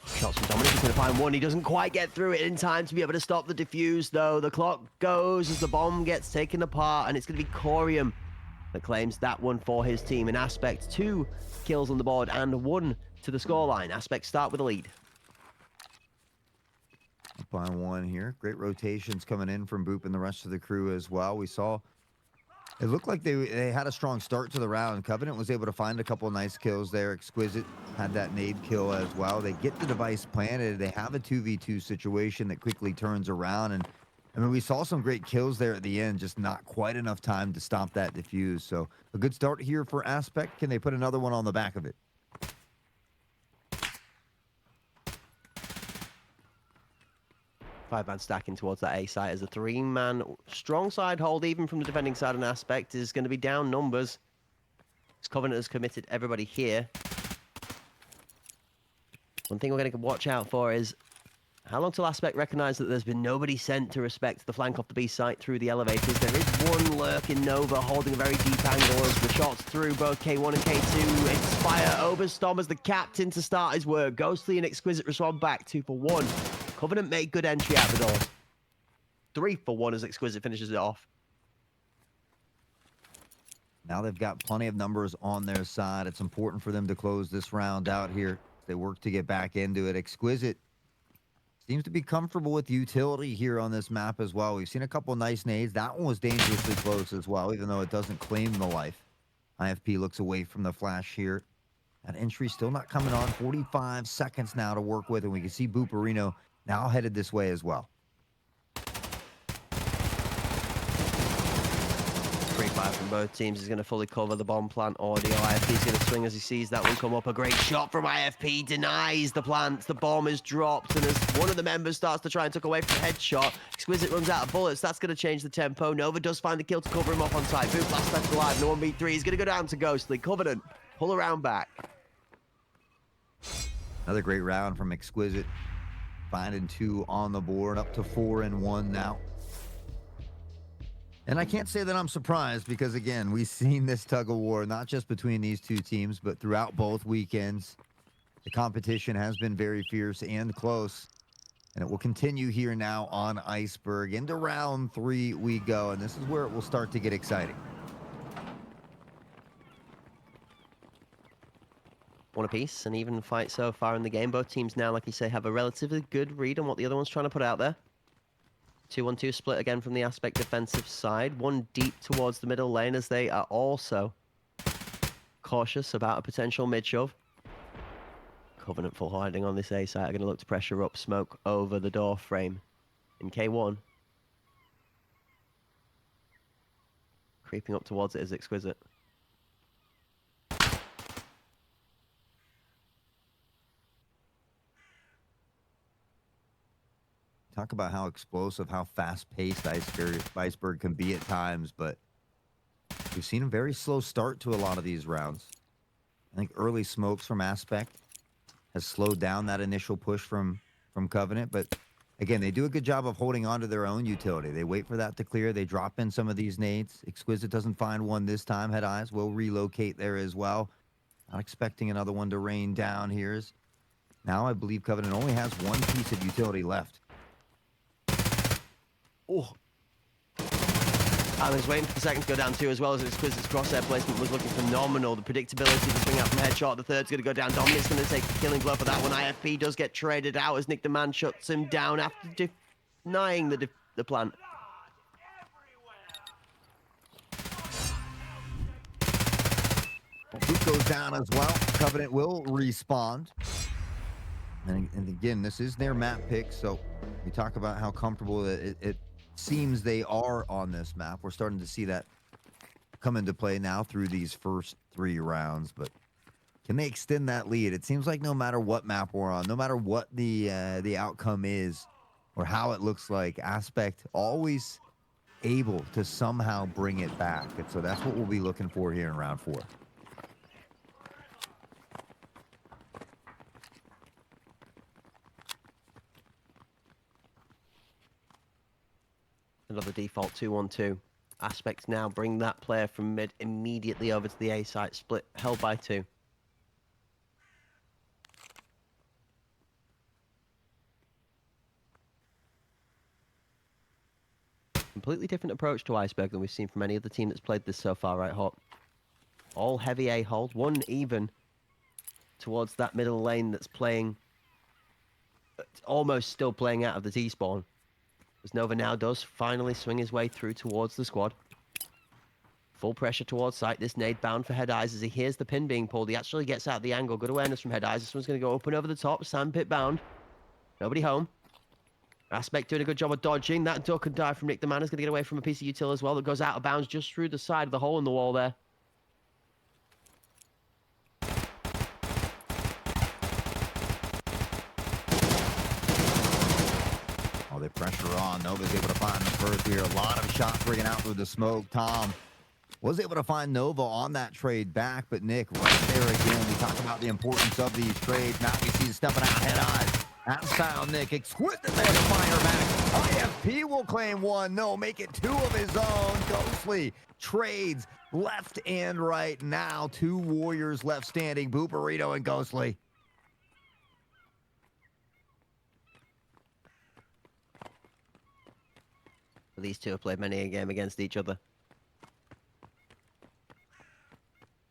Shots from Dominic, he's going to find one. He doesn't quite get through it in time to be able to stop the defuse, though. The clock goes as the bomb gets taken apart, and it's going to be Corium that claims that one for his team. In Aspect, 2 kills on the board and 1 to the scoreline. Aspect start with a lead. Up by 1 here. Great rotations coming in from Boop and the rest of the crew as well. We saw it looked like they had a strong start to the round. Covenant was able to find a couple of nice kills there. Exquisite had that nade kill as well. They get the device planted. They have a 2v2 situation that quickly turns around. And I mean, we saw some great kills there at the end, just not quite enough time to stop that defuse. So a good start here for Aspect. Can they put another one on the back of it? 5-man stacking towards that A site as a 3-man strong side hold, even from the defending side. An Aspect is going to be down numbers. As Covenant has committed everybody here. One thing we're going to watch out for is how long till Aspect recognize that there's been nobody sent to respect the flank off the B site through the elevators. There is one lurk in Nova holding a very deep angle as the shots through both K1 and K2 inspire Overstorm as the captain to start his work. Ghostly and Exquisite respond back 2 for 1. Covenant made good entry out the doors. 3 for 1 as Exquisite finishes it off. Now they've got plenty of numbers on their side. It's important for them to close this round out here. They work to get back into it. Exquisite seems to be comfortable with utility here on this map as well. We've seen a couple nice nades. That one was dangerously close as well, even though it doesn't claim the life. IFP looks away from the flash here. That entry still not coming on. 45 seconds now to work with, and we can see Booperino now headed this way as well. Great fire from both teams. He's going to fully cover the bomb plant audio. IFP's going to swing as he sees that one come up. A great shot from IFP. Denies the plant. The bomb is dropped. And as one of the members starts to try and tuck away from the headshot, Exquisite runs out of bullets. That's going to change the tempo. Nova does find the kill to cover him off on site. Boot last left alive. No 1v3. He's going to go down to Ghostly. Covenant pull around back. Another great round from Exquisite. Finding 2 on the board, up to 4 and 1 now. And I can't say that I'm surprised because, again, we've seen this tug of war, not just between these two teams, but throughout both weekends. The competition has been very fierce and close. And it will continue here now on Iceberg. Into round 3 we go, and this is where it will start to get exciting. One apiece, an even fight so far in the game. Both teams now, like you say, have a relatively good read on what the other one's trying to put out there. 2-1-2 split again from the Aspect defensive side. One deep towards the middle lane as they are also cautious about a potential mid-shove. Covenant full hiding on this A site are going to look to pressure up, smoke over the door frame in K1. Creeping up towards it is Exquisite. Talk about how explosive, how fast-paced Iceberg can be at times, but we've seen a very slow start to a lot of these rounds. I think early smokes from Aspect has slowed down that initial push from Covenant, but again, they do a good job of holding on to their own utility. They wait for that to clear. They drop in some of these nades. Exquisite doesn't find one this time. Head Eyes will relocate there as well. Not expecting another one to rain down here. Now I believe Covenant only has one piece of utility left. Oh. I was waiting for the second to go down too, as well as Exquisite's crosshair placement was looking phenomenal. The predictability to swing out from headshot. The third's going to go down. Dominic's going to take the killing blow for that one. IFP does get traded out as Nick the Man shuts him down after denying the plant. Boot goes down as well. Covenant will respawn. And again, this is their map pick, so we talk about how comfortable it seems they are on this map. We're starting to see that come into play now through these first 3 rounds, but can they extend that lead? It seems like no matter what map we're on, no matter what the outcome is or how it looks like, Aspect always able to somehow bring it back. And so that's what we'll be looking for here in round 4. Another default 2-1-2. Aspect now bring that player from mid immediately over to the A site, split, held by 2. Completely different approach to Iceberg than we've seen from any other team that's played this so far, right, Hawk? All heavy A hold, one even towards that middle lane that's playing, almost still playing out of the T-spawn. As Nova now does finally swing his way through towards the squad. Full pressure towards site. This nade bound for Head Eyes as he hears the pin being pulled. He actually gets out the angle. Good awareness from Head Eyes. This one's going to go up and over the top. Sandpit bound. Nobody home. Aspect doing a good job of dodging. That duck and dive from Nick the Man is going to get away from a piece of util as well that goes out of bounds just through the side of the hole in the wall there. They pressure on. Nova's able to find the first here. A lot of shots ringing out through the smoke. Tom was able to find Nova on that trade back, but Nick right there again. We talk about the importance of these trades. Now we see stepping out Head Eyes. That style, Nick. Exquisite there to fire back. IFP will claim 1. No, make it 2 of his own. Ghostly trades left and right. Now 2 warriors left standing. Booperito and Ghostly. These two have played many a game against each other.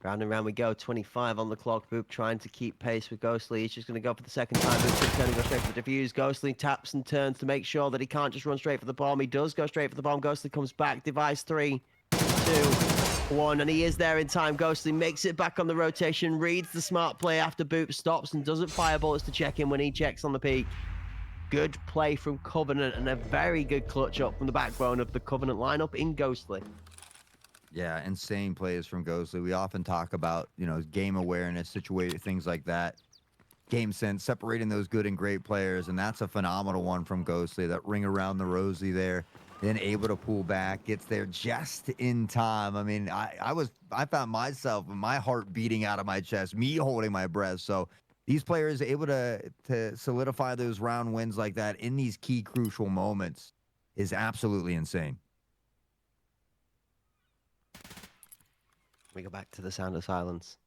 Round and round we go. 25 on the clock. Boop trying to keep pace with Ghostly. He's just going to go for the second time. Boop turning, go straight for the defuse. Ghostly taps and turns to make sure that he can't just run straight for the bomb. He does go straight for the bomb. Ghostly comes back. Device 3, 2, 1. And he is there in time. Ghostly makes it back on the rotation. Reads the smart play after Boop stops and doesn't fire bullets to check in when he checks on the peak. Good play from Covenant and a very good clutch up from the backbone of the Covenant lineup in Ghostly. Yeah, insane plays from Ghostly. We often talk about, game awareness, situated things like that. Game sense, separating those good and great players, and that's a phenomenal one from Ghostly. That ring around the rosy there, then able to pull back, gets there just in time. I mean, I found myself, my heart beating out of my chest, me holding my breath. So these players able to solidify those round wins like that in these key crucial moments is absolutely insane. We go back to the sound of silence.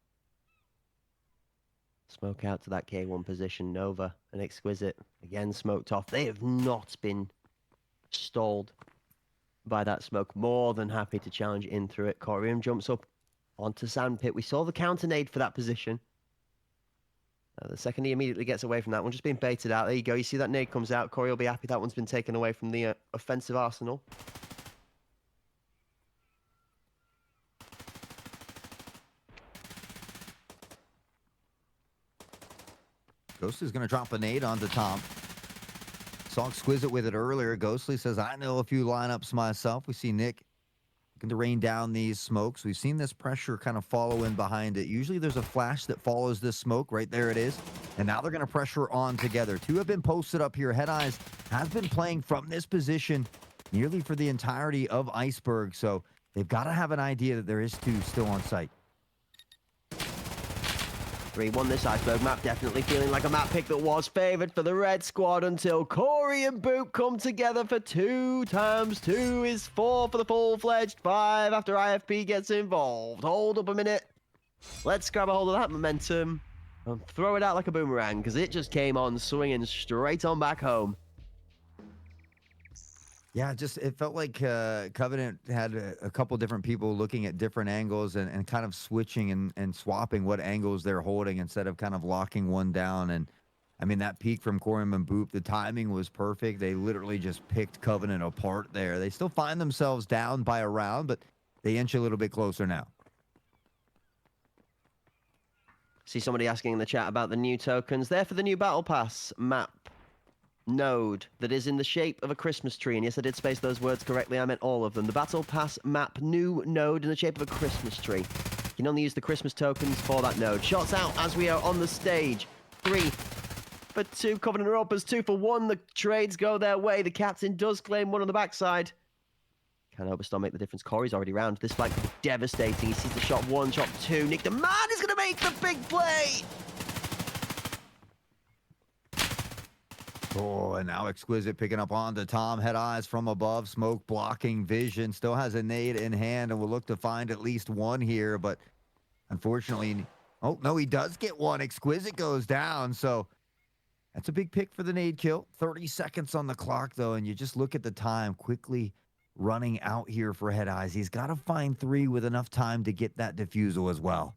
Smoke out to that K1 position. Nova and Exquisite again smoked off. They have not been stalled by that smoke. More than happy to challenge in through it. Corium jumps up onto Sandpit. We saw the counter nade for that position. The second he immediately gets away from that one, just being baited out. There you go. You see that nade comes out. Corey will be happy that one's been taken away from the offensive arsenal. Ghostly's going to drop a nade onto Tom. Saw Exquisite with it earlier. Ghostly says, I know a few lineups myself. We see Nick looking to rain down these smokes. We've seen this pressure kind of follow in behind it. Usually there's a flash that follows this smoke. Right there it is. And now they're going to pressure on together. Two have been posted up here. Head Eyes has been playing from this position nearly for the entirety of Iceberg. So they've got to have an idea that there is two still on site. 3-1 this Iceberg map, definitely feeling like a map pick that was favored for the red squad until Corey and Boop come together for 2 times 2 is 4 for the full-fledged 5 after IFP gets involved. Hold up a minute. Let's grab a hold of that momentum and throw it out like a boomerang because it just came on swinging straight on back home. Yeah, it felt like Covenant had a couple different people looking at different angles and kind of switching and swapping what angles they're holding instead of kind of locking one down. And I mean, that peek from Corium and Boop, the timing was perfect. They literally just picked Covenant apart there. They still find themselves down by a round, but they inch a little bit closer now. See somebody asking in the chat about the new tokens. They're for the new Battle Pass map node that is in the shape of a Christmas tree. And yes, I did space those words correctly. I meant all of them. The Battle Pass map new node in the shape of a Christmas tree. You can only use the Christmas tokens for that node. Shots out as we are on the stage. 3 for 2. Covenant are up as 2 for 1. The trades go their way. The captain does claim one on the backside. Can Oberstar make the difference? Corey's already round. This flank could be devastating. He sees the shot 1, shot 2. Nick the man is going to make the big play. Oh, and now Exquisite picking up onto Tom. Head Eyes from above. Smoke blocking vision. Still has a nade in hand and will look to find at least one here. But unfortunately, oh, no, he does get one. Exquisite goes down. So that's a big pick for the nade kill. 30 seconds on the clock, though. And you just look at the time quickly running out here for Head Eyes. He's got to find 3 with enough time to get that defusal as well.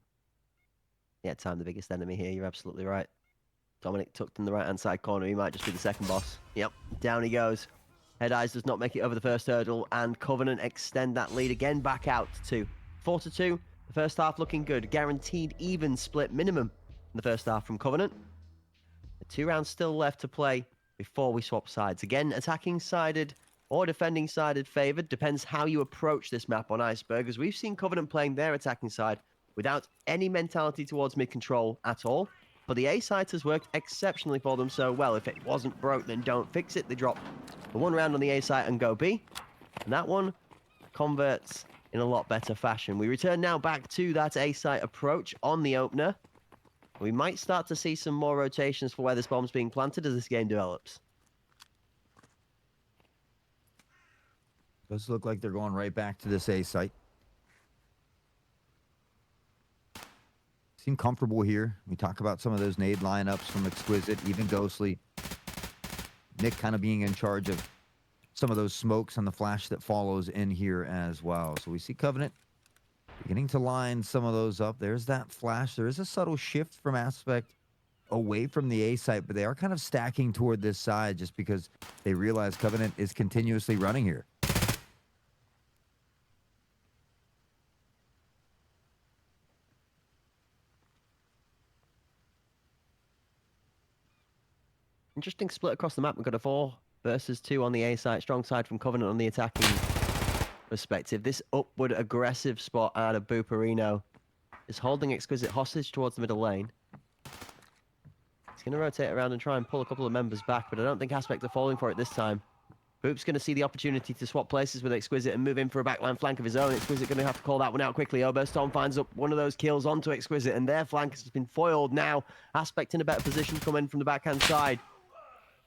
Yeah, time the biggest enemy here. You're absolutely right. Dominic tucked in the right-hand side corner. He might just be the second boss. Yep, down he goes. Head Eyes does not make it over the first hurdle, and Covenant extend that lead again back out to 4-2. The first half looking good. Guaranteed even split minimum in the first half from Covenant. The 2 rounds still left to play before we swap sides. Again, attacking sided or defending sided favored. Depends how you approach this map on Iceberg, as we've seen Covenant playing their attacking side without any mentality towards mid-control at all. But the A side has worked exceptionally for them so well. If it wasn't broke, then don't fix it. They drop the 1 round on the A side and go B. And that one converts in a lot better fashion. We return now back to that A site approach on the opener. We might start to see some more rotations for where this bomb's being planted as this game develops. Does look like they're going right back to this A site. Seem comfortable here. We talk about some of those nade lineups from Exquisite, even Ghostly. Nick kind of being in charge of some of those smokes and the flash that follows in here as well. So we see Covenant beginning to line some of those up. There's that flash. There is a subtle shift from Aspect away from the A site, but they are kind of stacking toward this side just because they realize Covenant is continuously running here. Interesting split across the map. We've got a 4 versus 2 on the A side. Strong side from Covenant on the attacking perspective. This upward aggressive spot out of Booperino is holding Exquisite hostage towards the middle lane. He's going to rotate around and try and pull a couple of members back, but I don't think Aspect are falling for it this time. Boop's going to see the opportunity to swap places with Exquisite and move in for a backline flank of his own. Exquisite going to have to call that one out quickly. Oberstorm finds up one of those kills onto Exquisite, and their flank has been foiled now. Aspect in a better position to come in from the backhand side.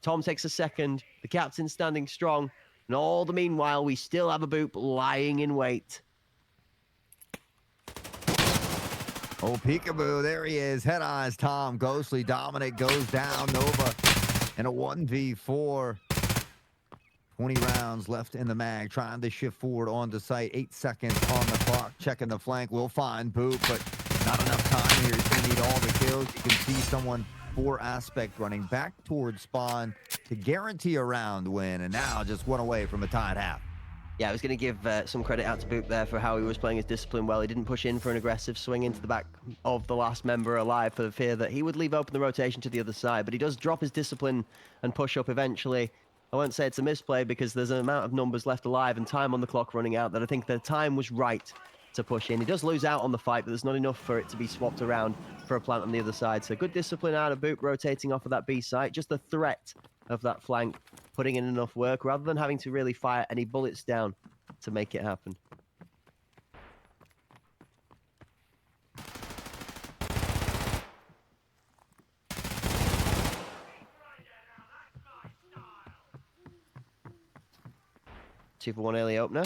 Tom takes a second. The captain's standing strong. And all the meanwhile, we still have a Boop lying in wait. Oh, peekaboo. There he is. Head Eyes, Tom, Ghostly, Dominic goes down. Nova in a 1v4. 20 rounds left in the mag. Trying to shift forward onto site. 8 seconds on the clock. Checking the flank. We'll find Boop, but not enough time here. He's going to need all the kills. You can see someone for Aspect, running back towards spawn to guarantee a round win, and now just one away from a tied half. Yeah, I was going to give some credit out to Boop there for how he was playing his discipline well. He didn't push in for an aggressive swing into the back of the last member alive for the fear that he would leave open the rotation to the other side, but he does drop his discipline and push up eventually. I won't say it's a misplay because there's an amount of numbers left alive and time on the clock running out that I think the time was right to push in. He does lose out on the fight, but there's not enough for it to be swapped around for a plant on the other side. So good discipline out of Boop, rotating off of that B site. Just the threat of that flank, putting in enough work rather than having to really fire any bullets down to make it happen. Two for one early opener.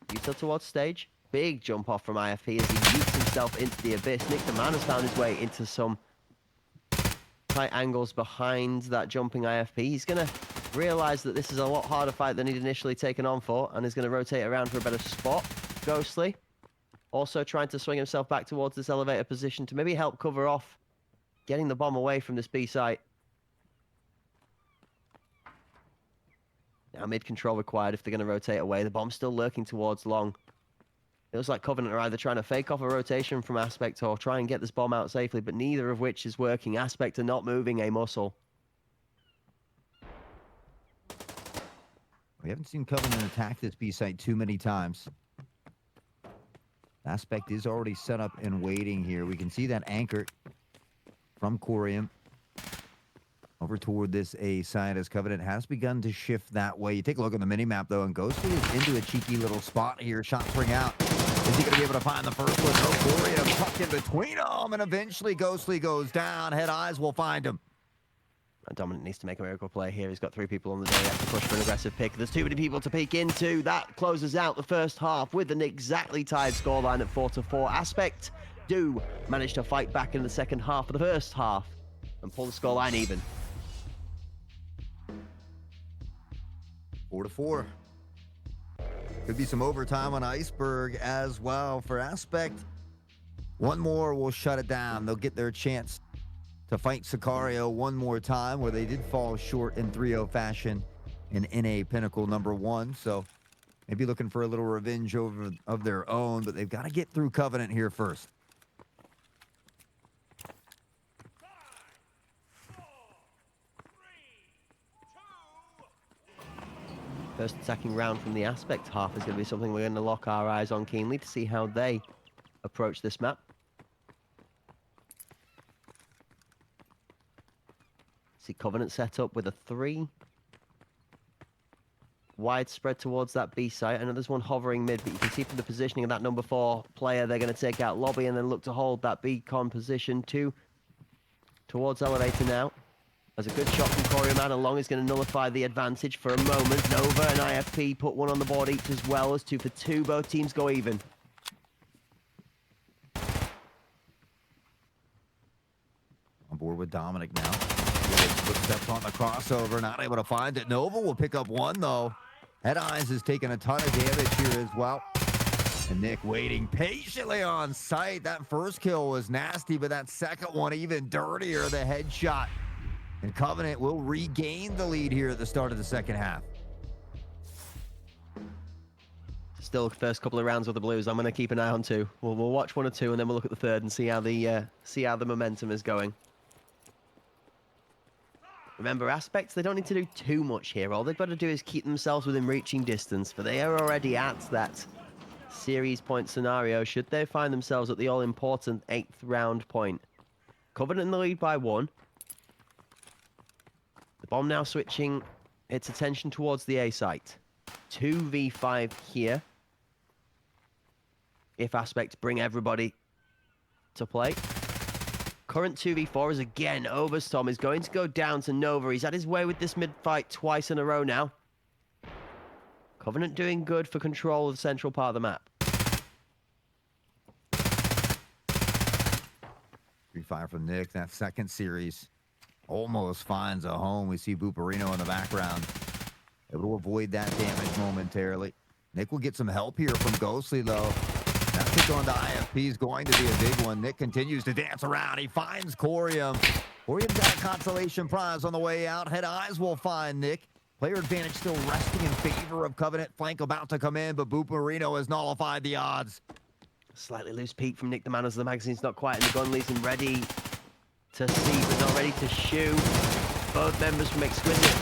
Util towards stage. Big jump off from IFP as he yeets himself into the abyss. Nick the man has found his way into some tight angles behind that jumping IFP. He's going to realize that this is a lot harder fight than he'd initially taken on for, and is going to rotate around for a better spot. Ghostly also trying to swing himself back towards this elevator position to maybe help cover off getting the bomb away from this B site. Now mid control required if they're going to rotate away. The bomb's still lurking towards long. It looks like Covenant are either trying to fake off a rotation from Aspect or try and get this bomb out safely, but neither of which is working. Aspect are not moving a muscle. We haven't seen Covenant attack this B site too many times. Aspect is already set up and waiting here. We can see that anchor from Corium over toward this A side as Covenant has begun to shift that way. You take a look on the mini-map, though, and Ghostly is into a cheeky little spot here. Shots ring out. Is he going to be able to find the first one? No, Corium tucked in between them, and eventually Ghostly goes down. Head Eyes will find him. Dominant needs to make a miracle play here. He's got 3 people on the day. He has to push for an aggressive pick. There's too many people to peek into. That closes out the first half with an exactly tied scoreline at 4-4. Aspect do manage to fight back in the second half of the first half and pull the scoreline even. 4-4. Could be some overtime on Iceberg as well for Aspect. One more will shut it down. They'll get their chance to fight Sicario one more time, where they did fall short in 3-0 fashion in NA Pinnacle #1. So maybe looking for a little revenge of their own, but they've got to get through Covenant here first. First attacking round from the Aspect half is going to be something we're going to lock our eyes on keenly to see how they approach this map. See Covenant set up with a 3. Wide spread towards that B site. I know there's one hovering mid, but you can see from the positioning of that number 4 player, they're going to take out lobby and then look to hold that B-con position. 2 towards elevator now. As a good shot from Corium and Long is going to nullify the advantage for a moment. Nova and IFP put one on the board each as well as 2 for 2. Both teams go even. On board with Dominic now. Footsteps on the crossover, not able to find it. Nova will pick up 1 though. Head Eyes is taking a ton of damage here as well. And Nick waiting patiently on site. That first kill was nasty, but that second one even dirtier, the headshot. And Covenant will regain the lead here at the start of the second half. Still first couple of rounds with the Blues. I'm going to keep an eye on 2. We'll watch 1 or 2 and then we'll look at the third and see how the momentum is going. Remember, Aspects, they don't need to do too much here. All they've got to do is keep themselves within reaching distance, for they are already at that series point scenario should they find themselves at the all-important 8th round point. Covenant in the lead by 1. The bomb now switching its attention towards the A site. 2v5 here. If Aspect bring everybody to play. Current 2v4 is again Overstorm is going to go down to Nova. He's had his way with this mid-fight twice in a row now. Covenant doing good for control of the central part of the map. Free fire from Nick. That second series almost finds a home. We see Booperino in the background, able to avoid that damage momentarily. Nick will get some help here from Ghostly, though. That pick on the IFP is going to be a big one. Nick continues to dance around. He finds Corium. Corium's got a consolation prize on the way out. Head Eyes will find Nick. Player advantage still resting in favor of Covenant. Flank about to come in, but Boop Marino has nullified the odds. Slightly loose peek from Nick the Man as the magazine's not quite in the gun. Leaves him ready to see, but not ready to shoot. Both members from Exquisite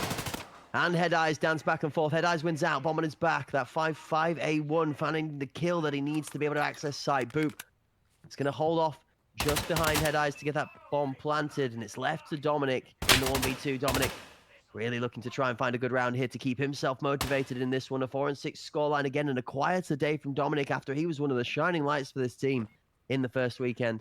and Head Eyes dance back and forth. Head Eyes wins out, bomb on his back. That 5-5-A1, finding the kill that he needs to be able to access site. Boop. It's going to hold off just behind Head Eyes to get that bomb planted, and it's left to Dominic in the 1v2. Dominic really looking to try and find a good round here to keep himself motivated in this one. A 4-6 scoreline again, and a quieter day from Dominic after he was one of the shining lights for this team in the first weekend.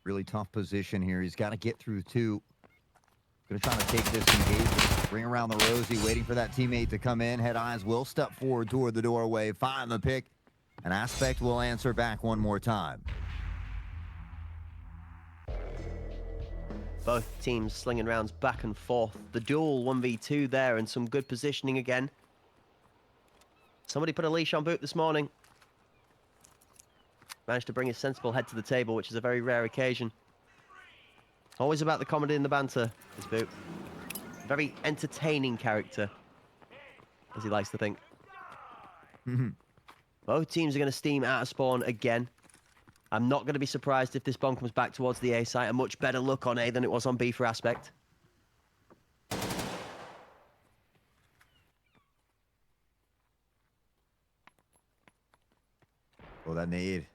Really tough position here. He's got to get through two. Going to try to take this engagement. Bring around the Rosie, waiting for that teammate to come in. Head Eyes will step forward toward the doorway, find the pick, and Aspect will answer back one more time. Both teams slinging rounds back and forth. The duel 1v2 there, and some good positioning again. Somebody put a leash on Boot this morning. Managed to bring his sensible head to the table, which is a very rare occasion. Always about the comedy and the banter, is Boot. Very entertaining character, as he likes to think. Both teams are going to steam out of spawn again. I'm not going to be surprised if this bomb comes back towards the A site. A much better look on A than it was on B for Aspect. Well, that nade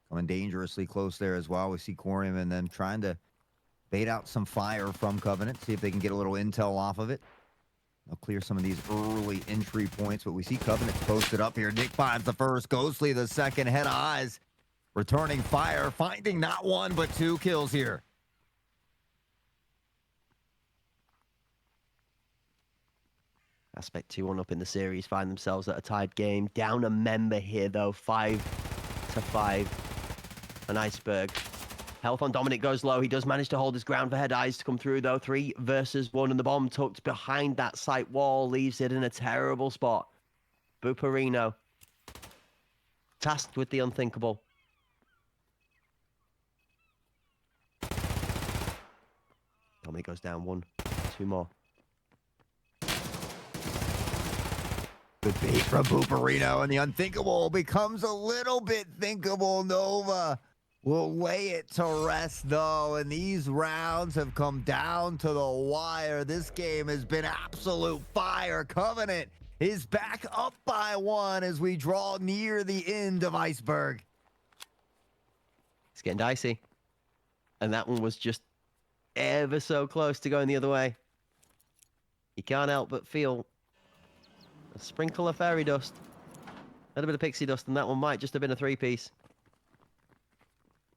coming dangerously close there as well. We see Corium and them trying to bait out some fire from Covenant, see if they can get a little intel off of it. They'll clear some of these early entry points, but we see Covenant posted up here. Nick finds the first, Ghostly the second. Head Eyes returning fire, finding not one, but two kills here. Aspect 2-1 up in the series, find themselves at a tied game. Down a member here, though, 5-5. An Iceberg. Health on Dominic goes low. He does manage to hold his ground for Head Eyes to come through, though. 3 versus 1, and the bomb tucked behind that site wall leaves it in a terrible spot. Buparino, tasked with the unthinkable. Dominic goes down 1. 2 more. Good bait from Buparino, and the unthinkable becomes a little bit thinkable. Nova will lay it to rest, though, and these rounds have come down to the wire. This game has been absolute fire. Covenant is back up by 1 as we draw near the end of Iceberg. It's getting dicey. And that one was just ever so close to going the other way. You can't help but feel a sprinkle of fairy dust. A little bit of pixie dust, and that one might just have been a 3-piece.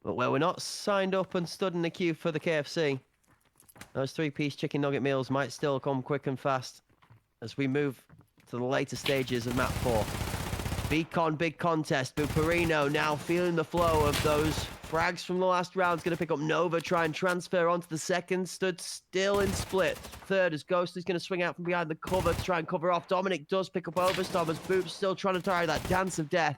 But where we're not signed up and stood in the queue for the KFC, those 3-piece chicken nugget meals might still come quick and fast as we move to the later stages of map 4. Beacon, big contest. Buparino now feeling the flow of those frags from the last round. Is going to pick up Nova, try and transfer onto the second. Stood still in split. Third as Ghost is going to swing out from behind the cover to try and cover off. Dominic does pick up Overstorm as Boop's still trying to try that dance of death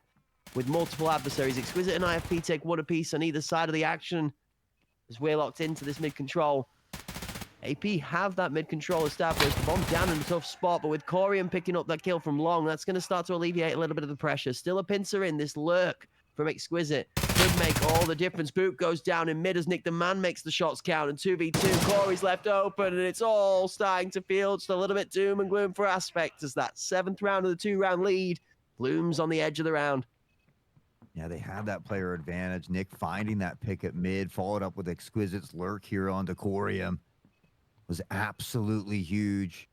with multiple adversaries. Exquisite and IFP take 1 apiece on either side of the action as we're locked into this mid-control. AP have that mid-control established. The bomb down in a tough spot, but with Corium picking up that kill from Long, that's going to start to alleviate a little bit of the pressure. Still a pincer in. This lurk from Exquisite could make all the difference. Boop goes down in mid as Nick the Man makes the shots count, and 2v2. Corey's left open, and it's all starting to feel just a little bit doom and gloom for Aspect as that 7th round of the 2-round lead looms on the edge of the round. Yeah, they have that player advantage. Nick finding that pick at mid, followed up with Exquisite's lurk here on Decorium. Was absolutely huge.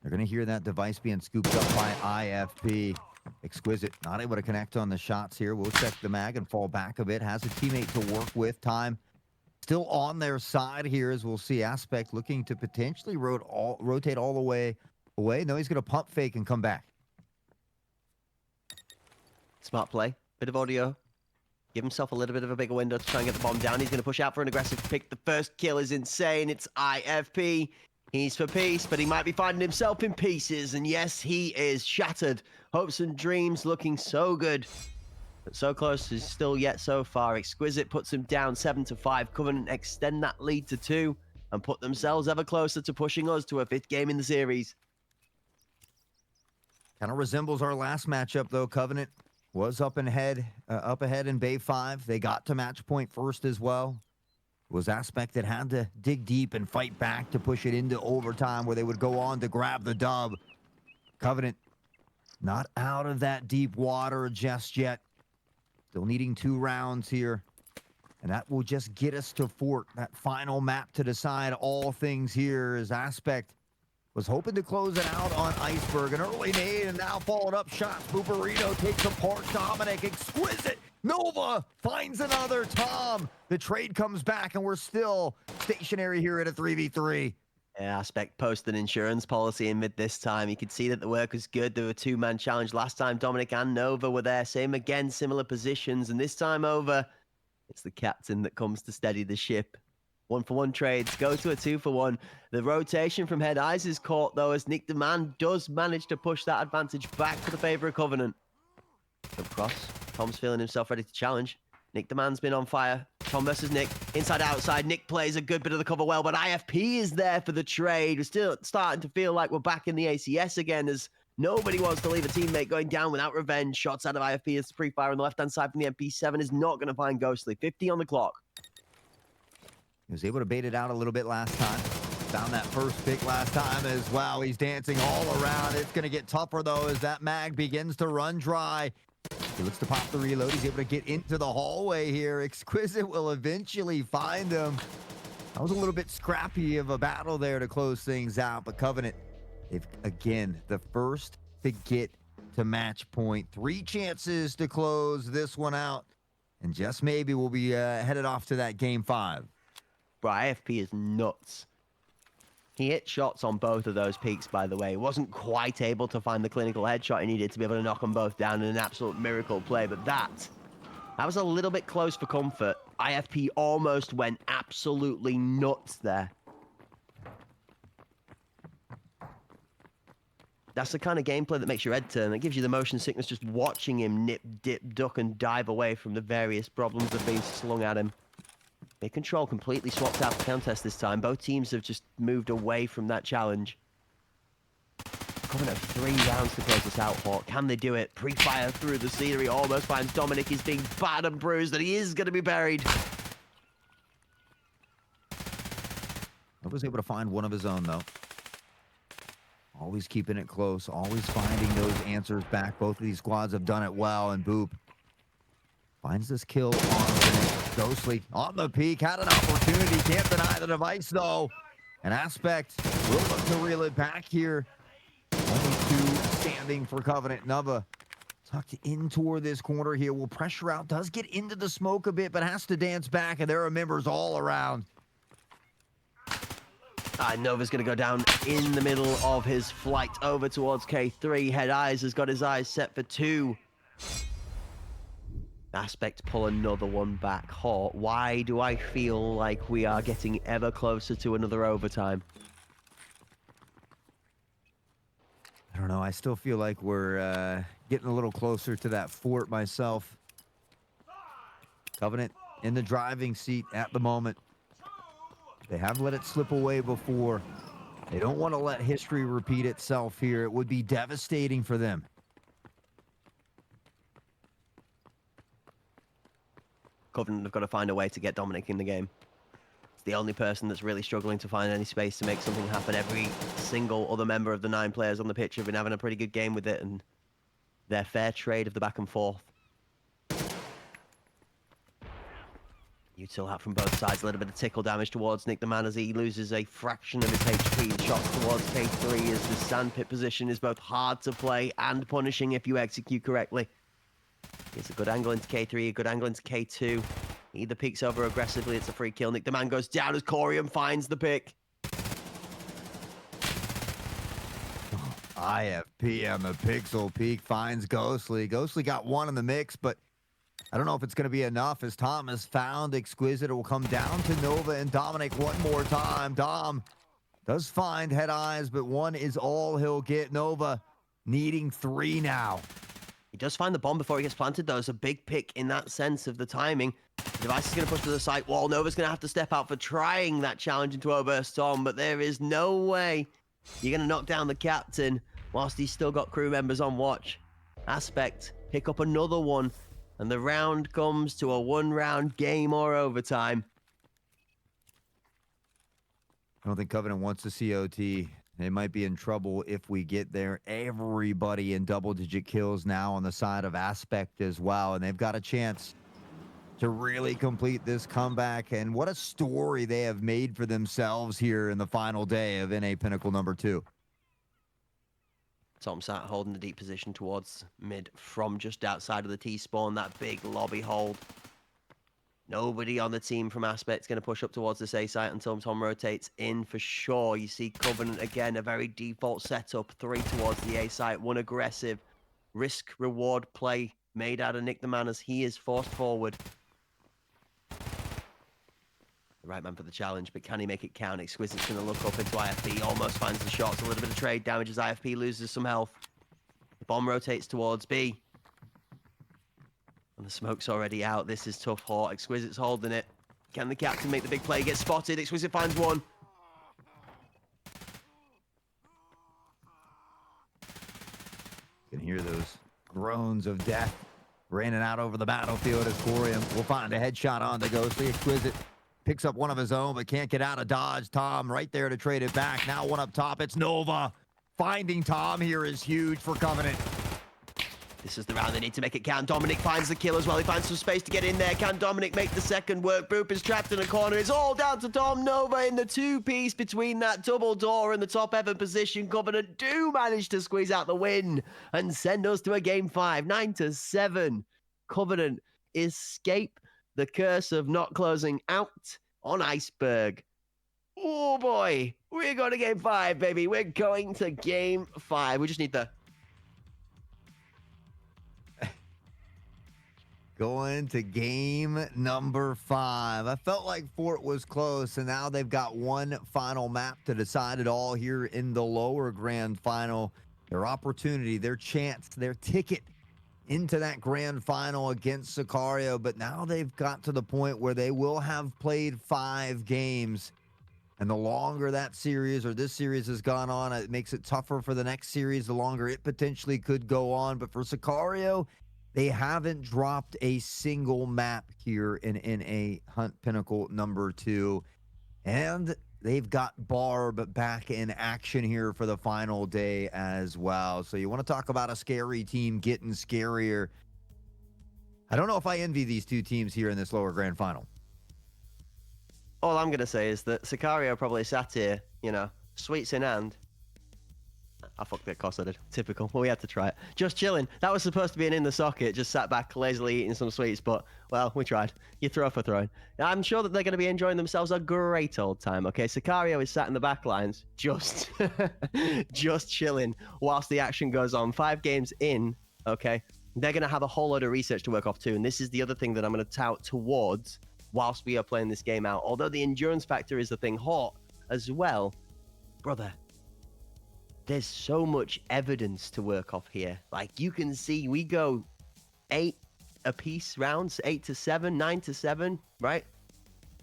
They're going to hear that device being scooped up by IFP. Exquisite not able to connect on the shots here. We'll check the mag and fall back a bit. Has a teammate to work with. Time still on their side here as we'll see Aspect looking to potentially rotate all the way away. No, he's going to pump fake and come back. Smart play. Bit of audio. Give himself a little bit of a bigger window to try and get the bomb down. He's going to push out for an aggressive pick. The first kill is insane. It's IFP. He's for peace, but he might be finding himself in pieces. And yes, he is shattered. Hopes and dreams looking so good. But so close is still yet so far. Exquisite puts him down 7-5. Covenant extend that lead to 2 and put themselves ever closer to pushing us to a 5th game in the series. Kind of resembles our last matchup, though. Covenant was up ahead in Bay 5. They got to match point first as well. It was Aspect that had to dig deep and fight back to push it into overtime, where they would go on to grab the dub. Covenant not out of that deep water just yet. Still needing 2 rounds here. And that will just get us to Fort, that final map to decide all things here, as Aspect was hoping to close it out on Iceberg. An early nade and now followed up shots. Booperino takes apart Dominic. Exquisite. Nova finds another. Tom. The trade comes back and we're still stationary here at a 3v3. Yeah, Aspect posted an insurance policy in mid this time. You could see that the work was good. There were 2-man challenge last time. Dominic and Nova were there. Same again, similar positions. And this time over, it's the captain that comes to steady the ship. 1-for-1 trades go to a 2-for-1. The rotation from Head Eyes is caught, though, as Nick Demand does manage to push that advantage back to the favor of Covenant. Across. Tom's feeling himself ready to challenge. Nick Demand's been on fire. Tom versus Nick. Inside, outside. Nick plays a good bit of the cover well, but IFP is there for the trade. We're still starting to feel like we're back in the ACS again, as nobody wants to leave a teammate going down without revenge. Shots out of IFP as the pre-fire on the left-hand side from the MP7 is not going to find Ghostly. 50 on the clock. He was able to bait it out a little bit last time. Found that first pick last time as well. He's dancing all around. It's going to get tougher, though, as that mag begins to run dry. He looks to pop the reload. He's able to get into the hallway here. Exquisite will eventually find him. That was a little bit scrappy of a battle there to close things out, but Covenant, they've, again, the first to get to match point. 3 chances to close this one out, and just maybe we'll be headed off to that game 5. Bro, IFP is nuts. He hit shots on both of those peaks, by the way. He wasn't quite able to find the clinical headshot he needed to be able to knock them both down in an absolute miracle play, but that was a little bit close for comfort. IFP almost went absolutely nuts there. That's the kind of gameplay that makes your head turn. That gives you the motion sickness just watching him nip, dip, duck, and dive away from the various problems that are being slung at him. Big Control completely swapped out the contest this time. Both teams have just moved away from that challenge. Covenant have 3 rounds to close this out, Hawk. Can they do it? Pre-fire through the scenery almost finds Dominic. He's being bad and bruised, and he is going to be buried. I was able to find one of his own, though. Always keeping it close. Always finding those answers back. Both of these squads have done it well, and Boop finds this kill on Ghostly on the peak. Had an opportunity. Can't deny the device, though. An Aspect will look to reel it back here. Only 2 standing for Covenant. Nova tucked in toward this corner here. Will pressure out. Does get into the smoke a bit, but has to dance back, and there are members all around. Nova's going to go down in the middle of his flight over towards K3. Head Eyes has got his eyes set for 2. Aspect pull another one back. Hot. Why do I feel like we are getting ever closer to another overtime? I don't know. I still feel like we're getting a little closer to that fort myself. Covenant in the driving seat at the moment. They have let it slip away before. They don't want to let history repeat itself here. It would be devastating for them. Covenant have got to find a way to get Dominic in the game. It's the only person that's really struggling to find any space to make something happen. Every single other member of the 9 players on the pitch have been having a pretty good game with it, and their fair trade of the back and forth. Util hat from both sides, a little bit of tickle damage towards Nick the Man as he loses a fraction of his HP. Shots towards K3 as the sandpit position is both hard to play and punishing if you execute correctly. It's a good angle into K3, a good angle into K2. Either peeks over aggressively, it's a free kill. Nick the Man goes down as Corium finds the pick. IFP on the pixel peak finds Ghostly. Ghostly got 1 in the mix, but I don't know if it's going to be enough as Tom has found Exquisite. It will come down to Nova and Dominic one more time. Dom Does find head eyes, but one is all he'll get. Nova needing 3 now. He does find the bomb before he gets planted, though. It's a big pick in that sense of the timing. The device is going to push to the side wall. Nova's going to have to step out for trying that challenge into Overburst Tom, but there is no way you're going to knock down the captain whilst he's still got crew members on watch. Aspect, pick up another one, and the round comes to a 1-round game or overtime. I don't think Covenant wants to see OT. They might be in trouble if we get there. Everybody in double-digit kills now on the side of Aspect as well, and they've got a chance to really complete this comeback. And what a story they have made for themselves here in the final day of NA Pinnacle number 2. Tom sat holding the deep position towards mid from just outside of the T-spawn, that big lobby hold. Nobody on the team from Aspect's going to push up towards this A site until Tom rotates in for sure. You see Covenant again, a very default setup. 3 towards the A site, 1 aggressive. Risk-reward play made out of Nick the Man as he is forced forward. The right man for the challenge, but can he make it count? Exquisite's going to look up into IFP, almost finds the shots. A little bit of trade damage as IFP loses some health. The bomb rotates towards B. And the smoke's already out. This is tough, Hort. Exquisite's holding it. Can the captain make the big play? Gets spotted. Exquisite finds one. You can hear those groans of death raining out over the battlefield as Corium will find a headshot on the Ghostly. Exquisite picks up one of his own, but can't get out of dodge. Tom right there to trade it back. Now one up top. It's Nova. Finding Tom here is huge for Covenant. This is the round they need to make it count. Dominic finds the kill as well. He finds some space to get in there. Can Dominic make the second work? Boop is trapped in a corner. It's all down to Tom. Nova in the 2-piece between that double door and the top heaven position. Covenant do manage to squeeze out the win and send us to a game 5, 9-7. Covenant escape the curse of not closing out on Iceberg. Oh boy, we're going to game 5, baby. We're going to game 5. We just need the... Going to game number 5. I felt like Fort was close, and now they've got one final map to decide it all here in the lower grand final. Their opportunity, their chance, their ticket into that grand final against Sicario. But now they've got to the point where they will have played 5 games. And the longer that series or this series has gone on, it makes it tougher for the next series, the longer it potentially could go on. But for Sicario, they haven't dropped a single map here in NA Hunt Pinnacle number 2. And they've got Barb back in action here for the final day as well. So you want to talk about a scary team getting scarier. I don't know if I envy these 2 teams here in this lower grand final. All I'm going to say is that Sicario probably sat here, you know, sweets in hand. I fucked it, course I did. Typical. Well, we had to try it. Just chilling. That was supposed to be an in the socket. Just sat back lazily eating some sweets, but, well, we tried. You throw for throwing. I'm sure that they're going to be enjoying themselves a great old time, okay? Sicario is sat in the back lines, just, just chilling whilst the action goes on. 5 games in, okay? They're going to have a whole load of research to work off too, and this is the other thing that I'm going to tout towards whilst we are playing this game out. Although the endurance factor is the thing hot as well, brother, there's so much evidence to work off here. Like, you can see we go 8 apiece rounds, 8-7, 9-7, right?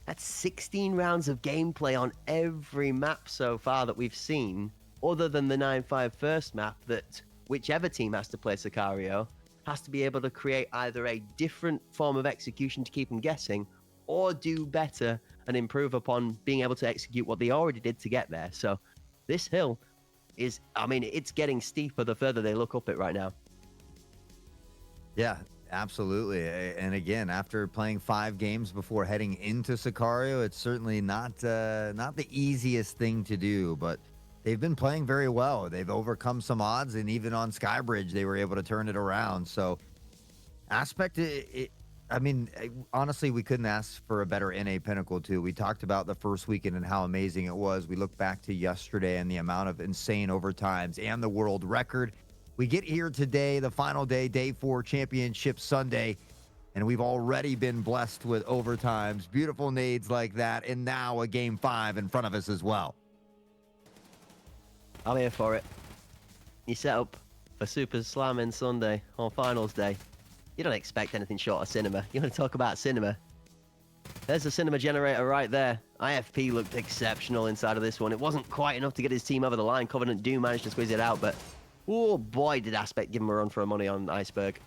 That's 16 rounds of gameplay on every map so far that we've seen, other than the 9-5 first map that whichever team has to play Sicario has to be able to create either a different form of execution to keep them guessing, or do better and improve upon being able to execute what they already did to get there. So this hill is, I mean, it's getting steeper the further they look up it right now. Yeah, absolutely. And again, after playing 5 games before heading into Sicario, it's certainly not the easiest thing to do, but they've been playing very well. They've overcome some odds, and even on Skybridge, they were able to turn it around. So Aspect, I mean, honestly, we couldn't ask for a better NA Pinnacle 2. We talked about the first weekend and how amazing it was. We look back to yesterday and the amount of insane overtimes and the world record. We get here today, the final day, day 4, Championship Sunday, and we've already been blessed with overtimes, beautiful nades like that, and now a game 5 in front of us as well. I'm here for it. You set up for Super Slamming Sunday on finals day. You don't expect anything short of cinema. You want to talk about cinema? There's the cinema generator right there. IFP looked exceptional inside of this one. It wasn't quite enough to get his team over the line. Covenant do manage to squeeze it out, but oh boy, did Aspect give him a run for money on Iceberg.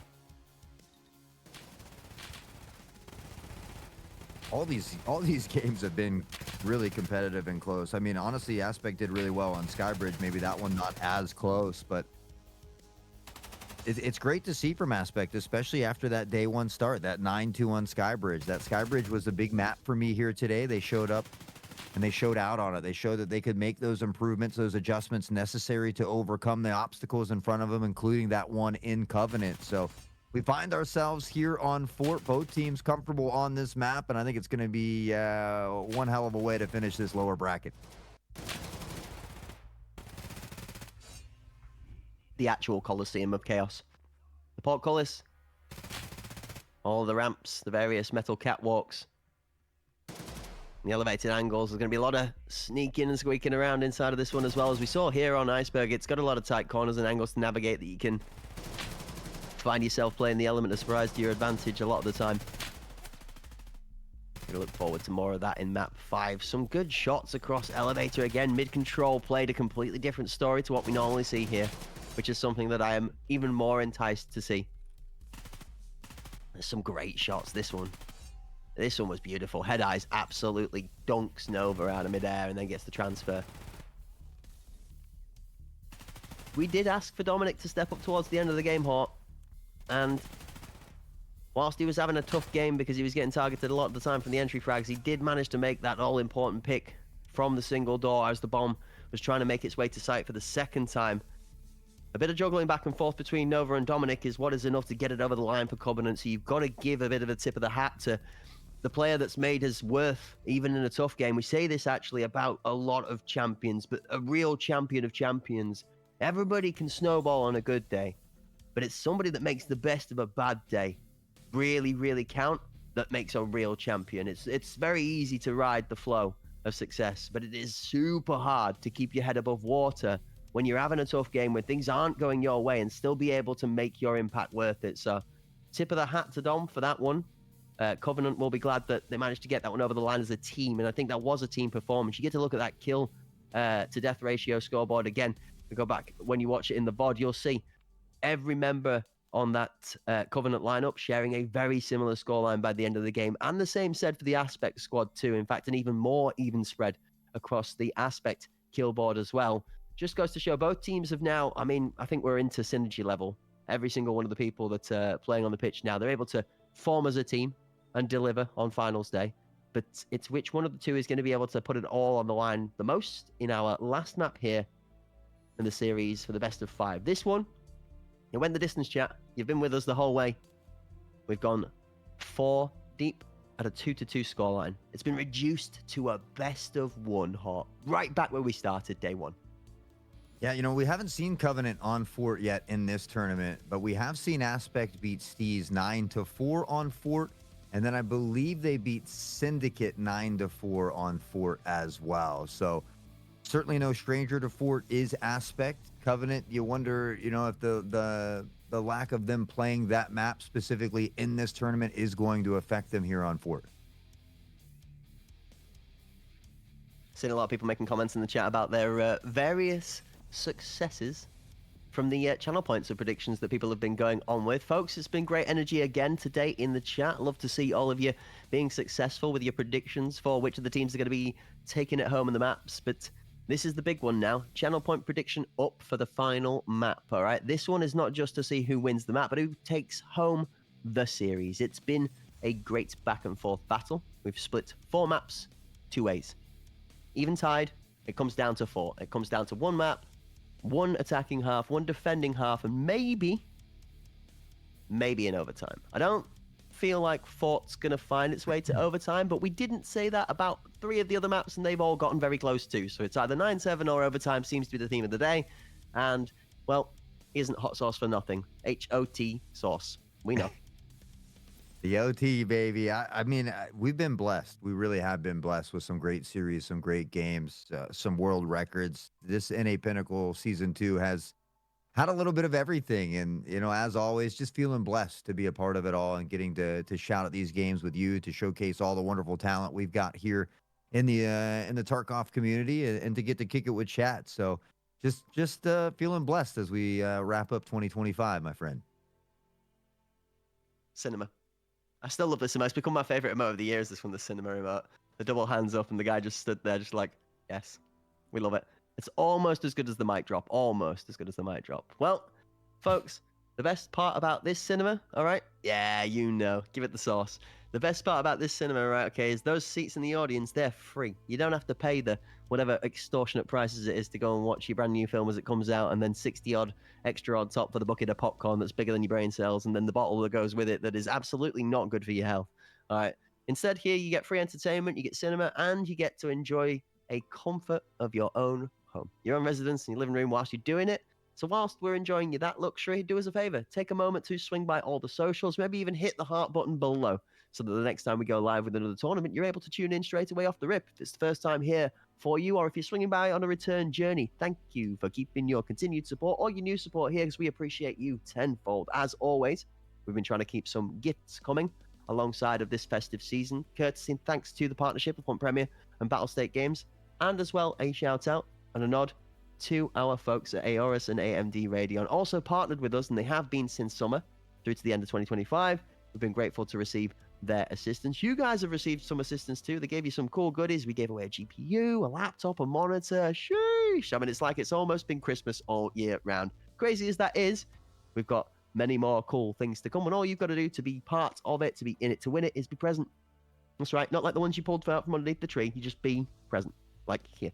All these games have been really competitive and close. I mean, honestly, Aspect did really well on Skybridge. Maybe that one not as close, but it's great to see from Aspect, especially after that day one start, that 9-2 on Skybridge. That Skybridge was a big map for me here today. They showed up and they showed out on it. They showed that they could make those improvements, those adjustments necessary to overcome the obstacles in front of them, including that one in Covenant. So we find ourselves here on Fort, both teams comfortable on this map, and I think it's going to be one hell of a way to finish this lower bracket. The actual Coliseum of Chaos. The portcullis, all the ramps, the various metal catwalks, the elevated angles. There's going to be a lot of sneaking and squeaking around inside of this one as well. As we saw here on Iceberg, it's got a lot of tight corners and angles to navigate that you can find yourself playing the element of surprise to your advantage a lot of the time. Gonna look forward to more of that in map 5. Some good shots across elevator again. Mid-control played a completely different story to what we normally see here, which is something that I am even more enticed to see. There's some great shots. This one was beautiful. Head Eyes absolutely dunks Nova out of midair and then gets the transfer. We did ask for Dominic to step up towards the end of the game, Hort. And whilst he was having a tough game because he was getting targeted a lot of the time from the entry frags, he did manage to make that all-important pick from the single door as the bomb was trying to make its way to site for the second time. A bit of juggling back and forth between Nova and Dominic is what is enough to get it over the line for Covenant, so you've got to give a bit of a tip of the hat to the player that's made his worth, even in a tough game. We say this actually about a lot of champions, but a real champion of champions. Everybody can snowball on a good day, but it's somebody that makes the best of a bad day really, really count that makes a real champion. It's very easy to ride the flow of success, but it is super hard to keep your head above water when you're having a tough game, when things aren't going your way, and still be able to make your impact worth it. So tip of the hat to Dom for that one. Covenant will be glad that they managed to get that one over the line as a team, and I think that was a team performance. You get to look at that kill to death ratio scoreboard again. To go back, when you watch it in the VOD, you'll see every member on that Covenant lineup sharing a very similar scoreline by the end of the game, and the same said for the Aspect squad too. In fact, an even more even spread across the Aspect kill board as well. Just goes to show both teams have now, I mean, I think we're into synergy level. Every single one of the people that are playing on the pitch now, they're able to form as a team and deliver on finals day. But it's which one of the two is going to be able to put it all on the line the most in our last map here in the series for the best of 5. This one, it went the distance, chat. You've been with us the whole way. We've gone 4 deep at a 2-2 scoreline. It's been reduced to a best of 1, Hot. Right back where we started day 1. Yeah, you know, we haven't seen Covenant on Fort yet in this tournament, but we have seen Aspect beat Steez 9-4 on Fort, and then I believe they beat Syndicate 9-4 on Fort as well. So certainly no stranger to Fort is Aspect. Covenant, you wonder, you know, if the lack of them playing that map specifically in this tournament is going to affect them here on Fort. Seen a lot of people making comments in the chat about their various successes from the channel points of predictions that people have been going on with. Folks, it's been great energy again today in the chat. Love to see all of you being successful with your predictions for which of the teams are going to be taking it home in the maps. But this is the big one now. Channel point prediction up for the final map, all right? This one is not just to see who wins the map, but who takes home the series. It's been a great back and forth battle. We've split 4 maps 2 ways. Even tied, it comes down to 4. It comes down to 1 map, 1 attacking half, 1 defending half, and maybe in overtime. I don't feel like Fort's going to find its way to overtime, but we didn't say that about 3 of the other maps, and they've all gotten very close too. So it's either 9-7 or overtime seems to be the theme of the day. And, well, isn't hot sauce for nothing. HOT sauce. We know. The OT, baby. I mean, we've been blessed. We really have been blessed with some great series, some great games, some world records. This NA Pinnacle Season 2 has had a little bit of everything. And, as always, just feeling blessed to be a part of it all and getting to shout at these games with you, to showcase all the wonderful talent we've got here in the Tarkov community, and to get to kick it with chat. So just feeling blessed as we wrap up 2025, my friend. Cinema. I still love this emote. It's become my favorite emote of the year. Is this one, the cinema emote? The double hands up, and the guy just stood there, just like, yes, we love it. It's almost as good as the mic drop. Almost as good as the mic drop. Well, folks, the best part about this cinema, all right? Yeah, give it the sauce. The best part about this cinema, right, okay, is those seats in the audience, they're free. You don't have to pay the whatever extortionate prices it is to go and watch your brand new film as it comes out, and then 60 odd extra on top for the bucket of popcorn that's bigger than your brain cells, and then the bottle that goes with it that is absolutely not good for your health. All right. Instead, here you get free entertainment, you get cinema, and you get to enjoy a comfort of your own home, your own residence in your living room whilst you're doing it. So whilst we're enjoying you that luxury, do us a favor, take a moment to swing by all the socials, maybe even hit the heart button below, so that the next time we go live with another tournament, you're able to tune in straight away off the rip. If it's the first time here for you, or if you're swinging by on a return journey, thank you for keeping your continued support or your new support here, because we appreciate you tenfold. As always, we've been trying to keep some gifts coming alongside of this festive season, courtesy and thanks to the partnership of Hunt Premier and Battlestate Games, and as well a shout out and a nod to our folks at Aorus and AMD Radeon, also partnered with us, and they have been since summer through to the end of 2025. We've been grateful to receive their assistance. You guys have received some assistance too. They gave you some cool goodies. We gave away a GPU, a laptop, a monitor. Sheesh. I mean, it's like it's almost been Christmas all year round. Crazy as that is, we've got many more cool things to come, and all you've got to do to be part of it, to be in it to win it, is be present. That's right. Not like the ones you pulled out from underneath the tree. You just be present, like here.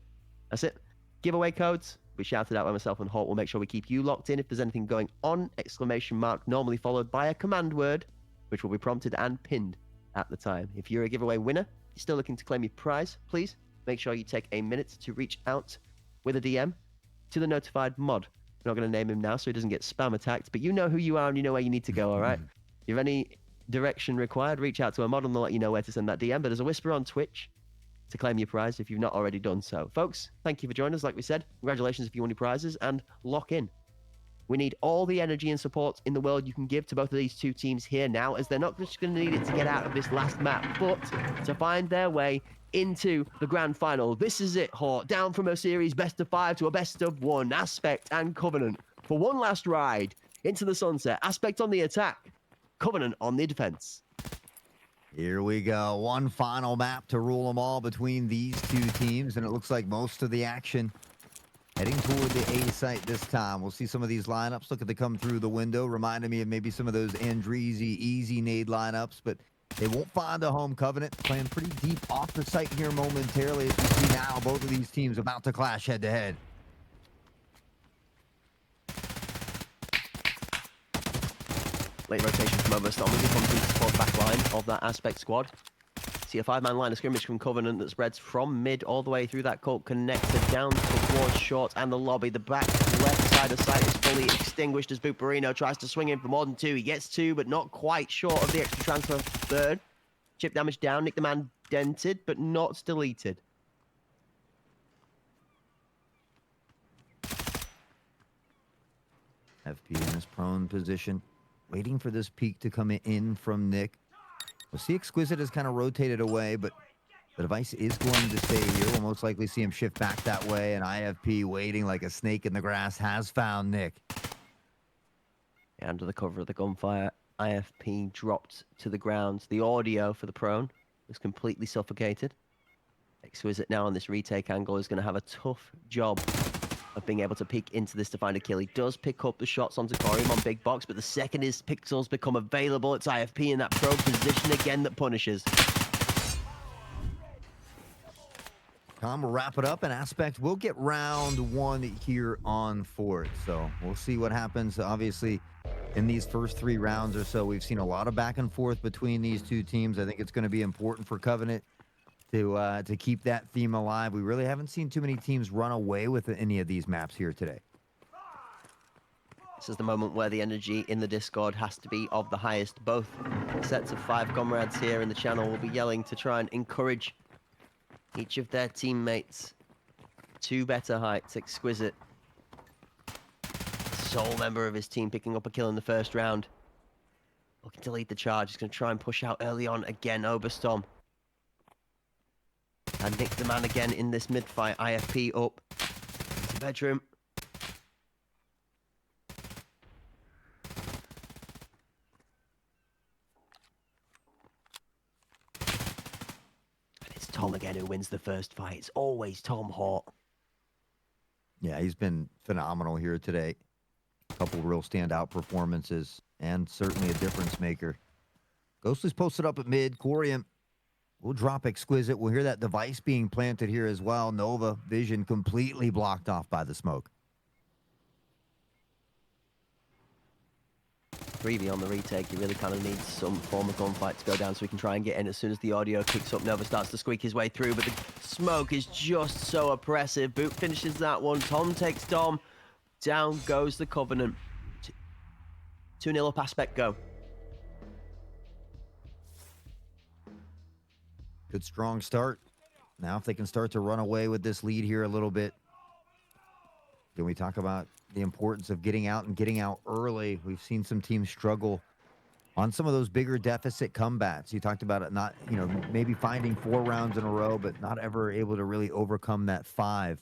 That's it. Giveaway codes we shouted out by myself and Hawk. We'll make sure we keep you locked in. If there's anything going on, exclamation mark, normally followed by a command word, which will be prompted and pinned at the time. If you're a giveaway winner, you're still looking to claim your prize, please make sure you take a minute to reach out with a DM to the notified mod. We're not going to name him now so he doesn't get spam attacked, but you know who you are and you know where you need to go, all right? If you have any direction required, reach out to a mod and they'll let you know where to send that DM. But there's a whisper on Twitch to claim your prize if you've not already done so. Folks, thank you for joining us. Like we said, congratulations if you won your prizes, and lock in. We need all the energy and support in the world you can give to both of these two teams here now, as they're not just going to need it to get out of this last map, but to find their way into the grand final. This is it, Hort. Down from a series best of 5 to a best of 1. Aspect and Covenant for one last ride into the sunset. Aspect on the attack, Covenant on the defense. Here we go. One final map to rule them all between these two teams, and it looks like most of the action heading toward the A site this time. We'll see some of these lineups looking to come through the window, reminding me of maybe some of those Andreezy easy nade lineups, but they won't find a home. Covenant playing pretty deep off the site here momentarily, as we see now both of these teams about to clash head to head. Late rotation from Overstorm as he comes into support back line of that Aspect squad. See a 5-man line of scrimmage from Covenant that spreads from mid all the way through that cult connector down towards short and the lobby. The back left side of sight is fully extinguished as Buperino tries to swing in for more than 2. He gets 2, but not quite short of the extra transfer. Third. Chip damage down. Nick the Man dented, but not deleted. FP in his prone position, waiting for this peek to come in from Nick. We'll see Exquisite has kind of rotated away, but the device is going to stay here. We'll most likely see him shift back that way, and IFP, waiting like a snake in the grass, has found Nick. Yeah, under the cover of the gunfire, IFP dropped to the ground. The audio for the prone was completely suffocated. Exquisite now on this retake angle is going to have a tough job of being able to peek into this to find a kill. He does pick up the shots onto Corium on big box, but the second his pixels become available, it's IFP in that pro position again that punishes. Tom will wrap it up, and Aspect will get round 1 here on Fort. So we'll see what happens. Obviously, in these first 3 rounds or so, we've seen a lot of back and forth between these two teams. I think it's going to be important for Covenant to keep that theme alive. We really haven't seen too many teams run away with any of these maps here today. This is the moment where the energy in the Discord has to be of the highest. Both sets of 5 comrades here in the channel will be yelling to try and encourage each of their teammates to better heights. Exquisite, sole member of his team, picking up a kill in the first round. Looking to lead the charge. He's going to try and push out early on again. Oberstorm. And Nick the Man again in this mid-fight. IFP up into bedroom. And it's Tom again who wins the first fight. It's always Tom Hort. Yeah, he's been phenomenal here today. A couple real standout performances and certainly a difference maker. Ghostly's posted up at mid. Corium will drop Exquisite. We'll hear that device being planted here as well. Nova vision completely blocked off by the smoke. 3v on the retake. He really kind of needs some form of gunfight to go down so we can try and get in as soon as the audio kicks up. Nova starts to squeak his way through, but the smoke is just so oppressive. Boot finishes that one. Tom takes Dom. Down goes the Covenant. 2-0 up Aspect go. Good strong start. Now if they can start to run away with this lead here a little bit. Can we talk about the importance of getting out and getting out early? We've seen some teams struggle on some of those bigger deficit combats. You talked about it not, maybe finding 4 rounds in a row, but not ever able to really overcome that 5.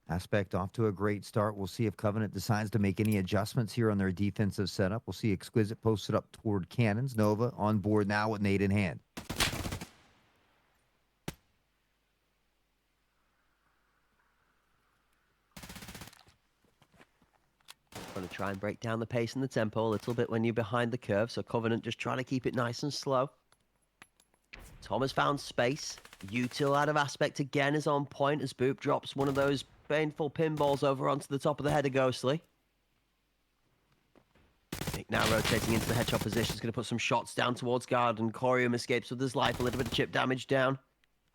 Aspect off to a great start. We'll see if Covenant decides to make any adjustments here on their defensive setup. We'll see Exquisite posted up toward cannons. Nova on board now with nade in hand. Going to try and break down the pace and the tempo a little bit when you're behind the curve. So Covenant just trying to keep it nice and slow. Tom has found space. Util out of Aspect again is on point as Boop drops one of those painful pinballs over onto the top of the head of Ghostly. Nick now rotating into the headshot position. He's going to put some shots down towards guard, and Corium escapes with his life. A little bit of chip damage down.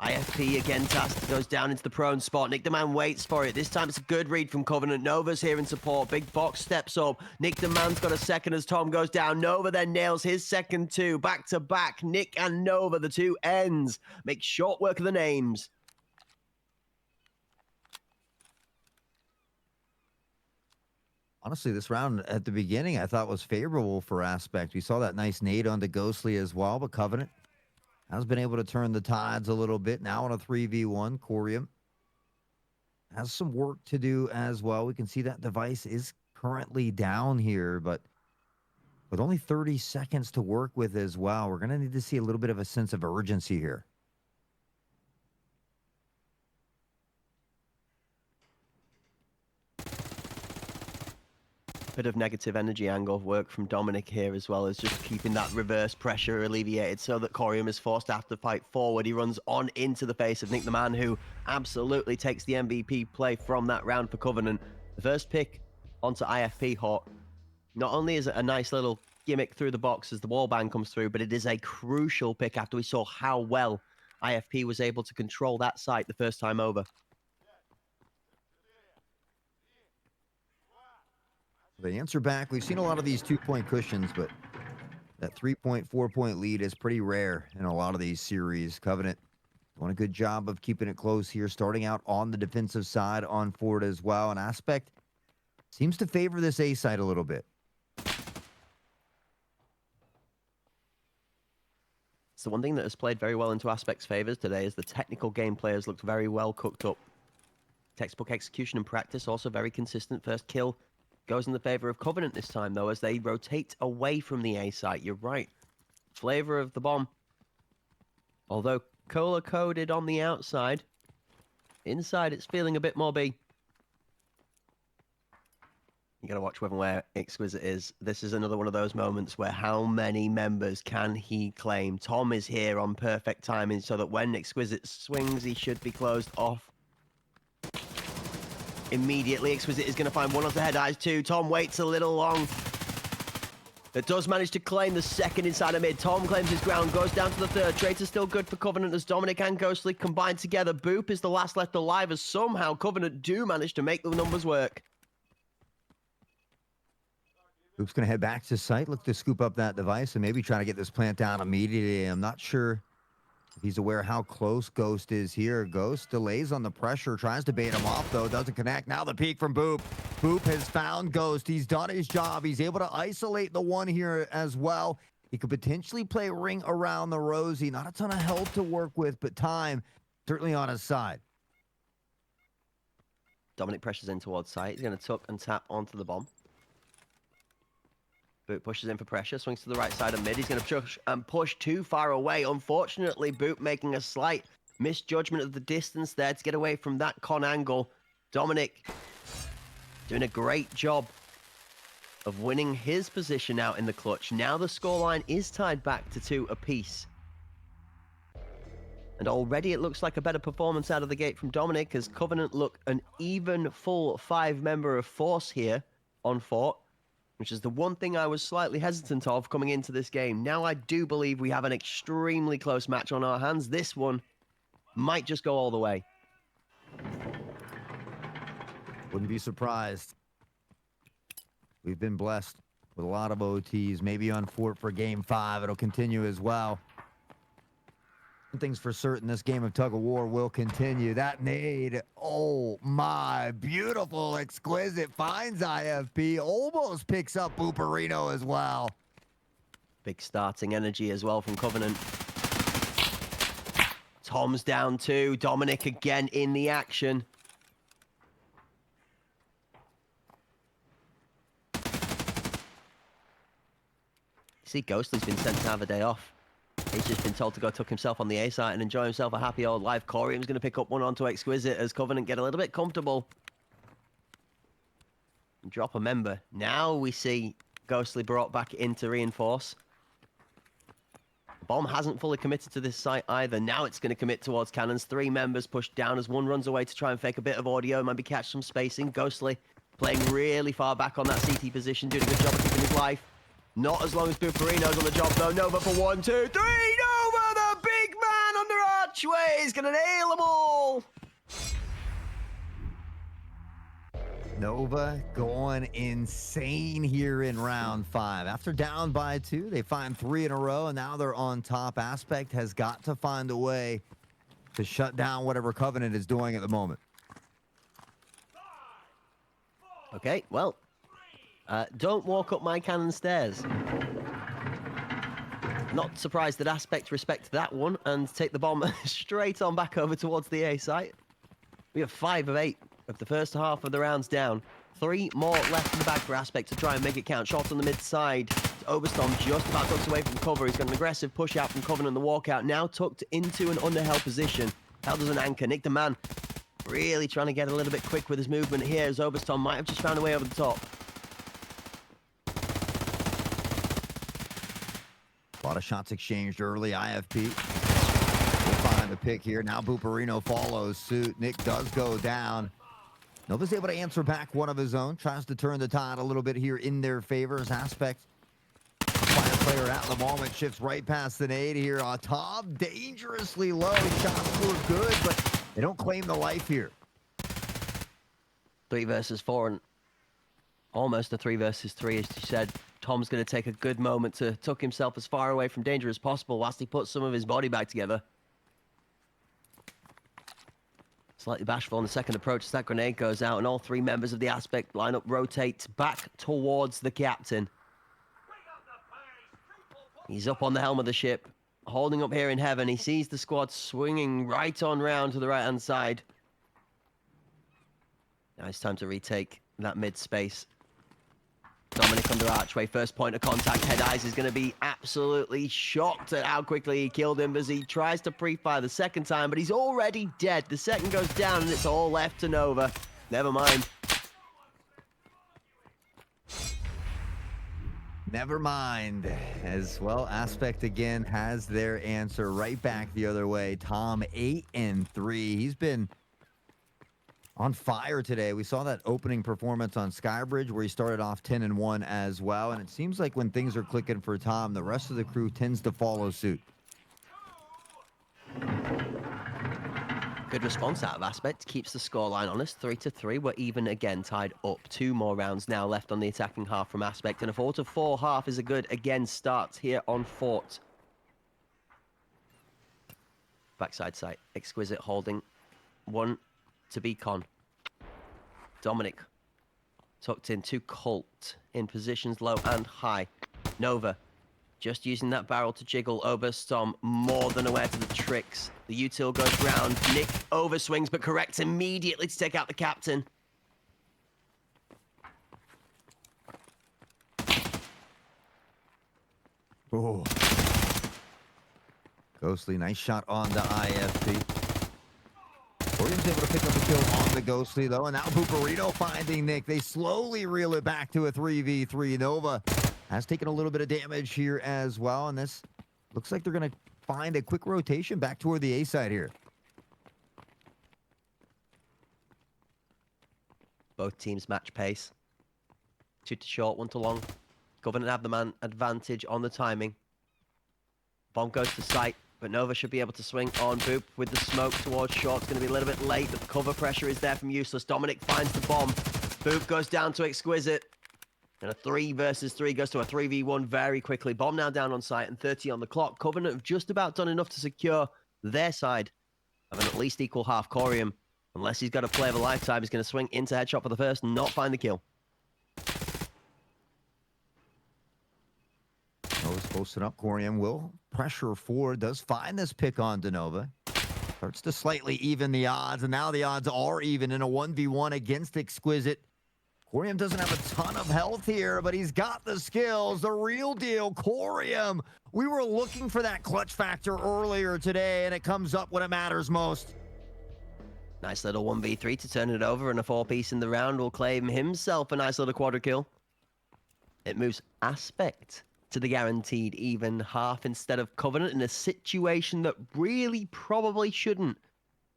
IFP again tasked, goes down into the prone spot. Nick the Man waits for it. This time it's a good read from Covenant. Nova's here in support. Big Box steps up. Nick the Man's got a second as Tom goes down. Nova then nails his second 2. Back to back. Nick and Nova, the 2 ends. Make short work of the names. Honestly, this round at the beginning I thought was favorable for Aspect. We saw that nice nade onto Ghostly as well, but Covenant has been able to turn the tides a little bit. Now on a 3v1, Corium has some work to do as well. We can see that device is currently down here, but with only 30 seconds to work with as well, we're going to need to see a little bit of a sense of urgency here. Bit of negative energy angle work from Dominic here as well as just keeping that reverse pressure alleviated so that Corium is forced to have to fight forward. He runs on into the face of Nick the Man, who absolutely takes the MVP play from that round for Covenant. The first pick onto IFP Hort. Not only is it a nice little gimmick through the box as the wall bang comes through, but it is a crucial pick after we saw how well IFP was able to control that site the first time over. The answer back, we've seen a lot of these 2-point cushions, but that 3-point, 4-point lead is pretty rare in a lot of these series. Covenant doing a good job of keeping it close here, starting out on the defensive side on Ford as well. An Aspect seems to favor this A side a little bit. So one thing that has played very well into Aspect's favors today is the technical game players looked very well cooked up. Textbook execution and practice also very consistent. First kill goes in the favor of Covenant this time, though, as they rotate away from the A site. You're right. Flavor of the bomb. Although color-coded on the outside, inside it's feeling a bit more B. You gotta watch where Exquisite is. This is another one of those moments where how many members can he claim? Tom is here on perfect timing so that when Exquisite swings, he should be closed off. Immediately, Exquisite is going to find one of the head eyes too. Tom waits a little long. But does manage to claim the second inside of mid. Tom claims his ground, goes down to the third. Traitor's still good for Covenant as Dominic and Ghostly combine together. Boop is the last left alive as somehow Covenant do manage to make the numbers work. Boop's going to head back to site, look to scoop up that device, and maybe try to get this plant down immediately. I'm not sure if he's aware how close Ghost is here. Ghost delays on the pressure, tries to bait him off, though. Doesn't connect. Now the peek from Boop. Boop has found Ghost. He's done his job. He's able to isolate the one here as well. He could potentially play ring around the Rosie. Not a ton of health to work with, but time certainly on his side. Dominic pressures in towards site. He's going to tuck and tap onto the bomb. Boop pushes in for pressure, swings to the right side of mid. He's going to push too far away. Unfortunately, Boop making a slight misjudgment of the distance there to get away from that con angle. Dominic doing a great job of winning his position out in the clutch. Now the scoreline is tied back to 2 apiece. And already it looks like a better performance out of the gate from Dominic, as Covenant look an even full 5-member of force here on Fort, which is the one thing I was slightly hesitant of coming into this game. Now I do believe we have an extremely close match on our hands. This one might just go all the way. Wouldn't be surprised. We've been blessed with a lot of OTs. Maybe on Fort for Game 5. It'll continue as well. One thing's for certain, this game of tug of war will continue. That nade, oh my, beautiful, exquisite, finds IFP, almost picks up Booperino as well. Big starting energy as well from Covenant. Tom's down 2, Dominic again in the action. See, Ghostly's been sent to have a day off. He's just been told to go tuck himself on the A site and enjoy himself a happy old life. Corium's going to pick up one onto Exquisite as Covenant get a little bit comfortable. And drop a member. Now we see Ghostly brought back in to reinforce. Bomb hasn't fully committed to this site either. Now it's going to commit towards cannons. 3 members pushed down as one runs away to try and fake a bit of audio, maybe catch some spacing. Ghostly playing really far back on that CT position, doing a good job of keeping his life. Not as long as Booperino's on the job, though. Nova for 1, 2, 3. Nova, the big man under archway, is going to nail them all. Nova going insane here in round 5. After down by 2, they find 3 in a row, and now they're on top. Aspect has got to find a way to shut down whatever Covenant is doing at the moment. Okay, well, don't walk up my cannon stairs. Not surprised that Aspect respect that one and take the bomb straight on back over towards the A site. We have 5 of 8 of the first half of the rounds down. 3 more left in the bag for Aspect to try and make it count. Shot on the mid side. Oberstorm just about tucked away from cover. He's got an aggressive push out from Covenant. The walkout now tucked into an underheld position. Held as an anchor. Nick the man really trying to get a little bit quick with his movement here, as Oberstorm might have just found a way over the top. A lot of shots exchanged early. IFP will find the pick here. Now Booperino follows suit. Nick does go down. Nova's able to answer back one of his own. Tries to turn the tide a little bit here in their favor as Aspect, fire player at the moment, shifts right past the nade here. On top, dangerously low. Shots were good, but they don't claim the life here. 3 versus 4 and almost a 3 versus 3, as you said. Tom's going to take a good moment to tuck himself as far away from danger as possible whilst he puts some of his body back together. Slightly bashful on the second approach as that grenade goes out, and all 3 members of the Aspect lineup rotate back towards the captain. He's up on the helm of the ship, holding up here in heaven. He sees the squad swinging right on round to the right-hand side. Now it's time to retake that mid-space. Dominic under archway, first point of contact. Head Eyes is going to be absolutely shocked at how quickly he killed him as he tries to pre-fire the second time, but he's already dead. The second goes down and it's all left to Nova. Never mind. Never mind. As well, Aspect again has their answer right back the other way. Tom 8 and 3. He's been on fire today. We saw that opening performance on Skybridge where he started off 10 and 1 as well. And it seems like when things are clicking for Tom, the rest of the crew tends to follow suit. Good response out of Aspect. Keeps the scoreline honest. 3-3. We're even again, tied up. 2 more rounds now left on the attacking half from Aspect. And a 4-4 half is a good, again, start here on Fort. Backside site. Exquisite holding. 1 to Beacon. Dominic. Tucked in to Colt. In positions low and high. Nova. Just using that barrel to jiggle. Oberstorm more than aware to the tricks. The util goes round. Nick overswings but corrects immediately to take out the captain. Oh. Ghostly, nice shot on the IFP. Corium's able to pick up a kill on the Ghostly, though, and now Bucarino finding Nick. They slowly reel it back to a 3v3. Nova has taken a little bit of damage here as well, and this looks like they're going to find a quick rotation back toward the A side here. Both teams match pace. 2 to short, 1 to long. Covenant have the man advantage on the timing. Bomb goes to site, but Nova should be able to swing on Boop with the smoke towards short. It's going to be a little bit late, but the cover pressure is there from Useless. Dominic finds the bomb. Boop goes down to Exquisite. And a 3 versus 3 goes to a 3v1 very quickly. Bomb now down on site and 30 on the clock. Covenant have just about done enough to secure their side of an at least equal half. Corium, unless he's got a play of a lifetime, he's going to swing into headshot for the first and not find the kill. Nova's posted up. Corium will pressure forward. Does find this pick on Denova. Starts to slightly even the odds, and now the odds are even in a 1v1 against Exquisite. Corium doesn't have a ton of health here, but he's got the skills. The real deal, Corium. We were looking for that clutch factor earlier today, and it comes up when it matters most. Nice little 1v3 to turn it over, and a 4-piece in the round will claim himself a nice little quadra kill. It moves Aspect to the guaranteed even half instead of Covenant in a situation that really probably shouldn't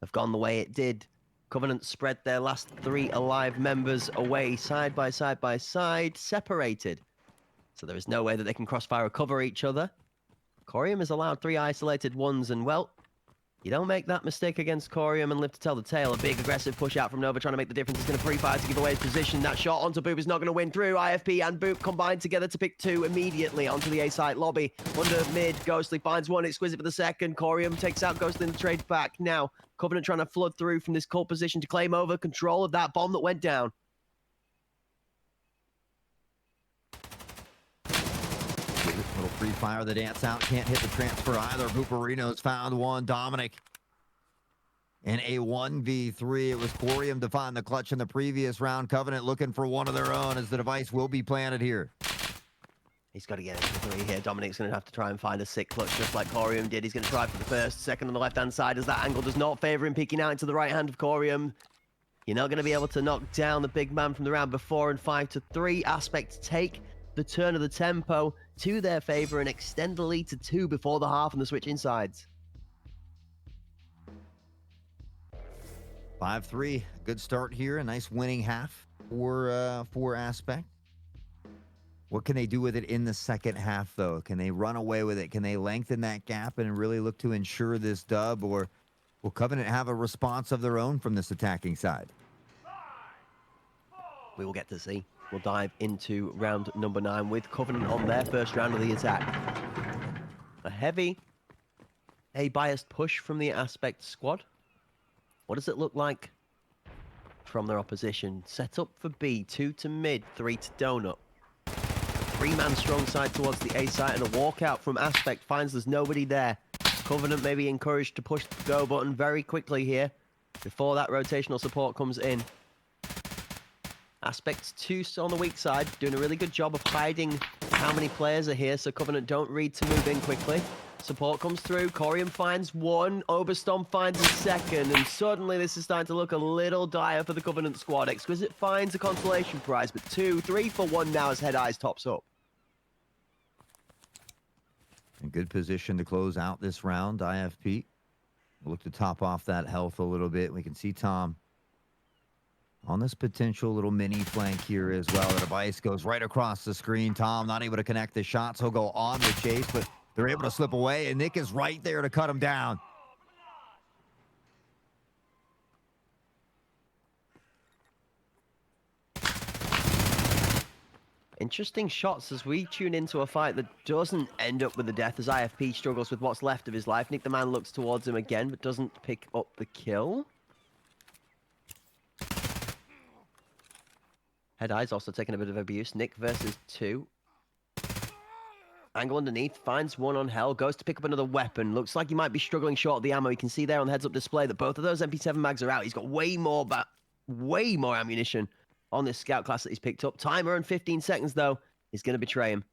have gone the way it did. Covenant spread their last 3 alive members away side by side by side, separated. So there is no way that they can crossfire or cover each other. Corium has allowed 3 isolated ones, and well, you don't make that mistake against Corium and live to tell the tale. A big aggressive push out from Nova trying to make the difference. He's going to pre-fire to give away his position. That shot onto Boop is not going to win through. IFP and Boop combined together to pick 2 immediately onto the A-site lobby. Under mid, Ghostly finds 1, Exquisite for the second. Corium takes out Ghostly in the trade back. Now, Covenant trying to flood through from this cold position to claim over control of that bomb that went down. Little free fire, the dance out, can't hit the transfer either. Bucarino's found 1. Dominic in a 1v3. It was Corium to find the clutch in the previous round. Covenant looking for one of their own as the device will be planted here. He's got to get into 3 here. Dominic's going to have to try and find a sick clutch just like Corium did. He's going to try for the first, second on the left-hand side as that angle does not favor him, peeking out into the right hand of Corium. You're not going to be able to knock down the big man from the round before, and 5-3. Aspect take the turn of the tempo to their favor and extend the lead to 2 before the half and the switch insides. 5-3, good start here. A nice winning half for Aspect. What can they do with it in the second half, though? Can they run away with it? Can they lengthen that gap and really look to ensure this dub? Or will Covenant have a response of their own from this attacking side? We will get to see. We'll dive into round number 9 with Covenant on their first round of the attack. A heavy, biased push from the Aspect squad. What does it look like from their opposition? Set up for B, 2 to mid, 3 to donut. 3-man strong side towards the A site, and a walkout from Aspect finds there's nobody there. Covenant may be encouraged to push the go button very quickly here before that rotational support comes in. Aspect's 2 on the weak side, doing a really good job of hiding how many players are here, so Covenant don't read to move in quickly. Support comes through, Corium finds 1, Oberstorm finds a second, and suddenly this is starting to look a little dire for the Covenant squad. Exquisite finds a consolation prize, but 2, 3 for 1 now as Head Eyes tops up. In good position to close out this round, IFP. We'll look to top off that health a little bit. We can see Tom on this potential little mini flank here as well. The device goes right across the screen. Tom not able to connect the shots. He'll go on the chase, but they're able to slip away, and Nick is right there to cut him down. Interesting shots as we tune into a fight that doesn't end up with a death as IFP struggles with what's left of his life. Nick the Man looks towards him again, but doesn't pick up the kill. Head Eye's also taking a bit of abuse. Nick versus 2. Angle underneath, finds one on Hell, goes to pick up another weapon. Looks like he might be struggling short of the ammo. You can see there on the heads-up display that both of those MP7 mags are out. He's got way more ammunition on this scout class that he's picked up. Timer and 15 seconds, though, is going to betray him.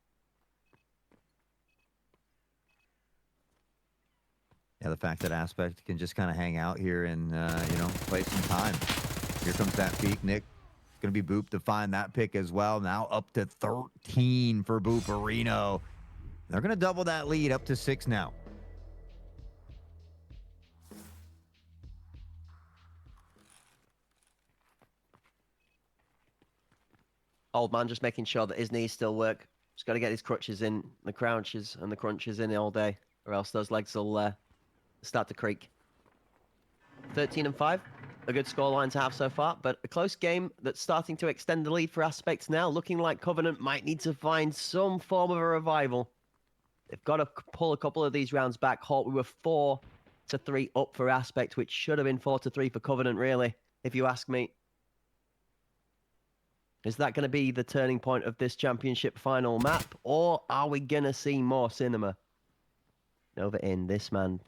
Yeah, the fact that Aspect can just kind of hang out here and, you know, play some time. Here comes that peek. Nick going to be Boop to find that pick as well. Now up to 13 for Booperino. They're going to double that lead up to 6 now. Old man just making sure that his knees still work. Just got to get his crutches in, the crouches and the crunches in all day, or else those legs will start to creak. 13-5, a good scoreline to have so far, but a close game that's starting to extend the lead for Aspects now, looking like Covenant might need to find some form of a revival. They've got to pull a couple of these rounds back. Halt, we were 4-3 up for Aspect, which should have been 4-3 for Covenant, really, if you ask me. Is that going to be the turning point of this championship final map, or are we going to see more cinema? Nova in, this man,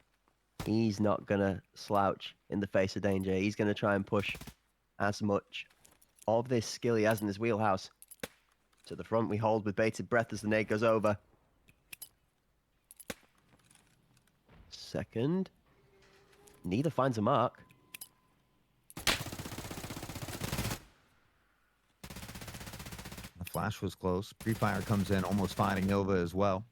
he's not going to slouch in the face of danger. He's going to try and push as much of this skill he has in his wheelhouse. To the front we hold with bated breath as the nade goes over. Second. Neither finds a mark. Flash was close. Pre-fire comes in, almost finding Nova as well.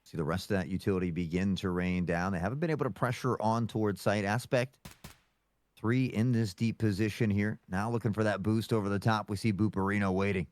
See the rest of that utility begin to rain down. They haven't been able to pressure on towards site. Aspect 3 in this deep position here. Now looking for that boost over the top. We see Booperino waiting.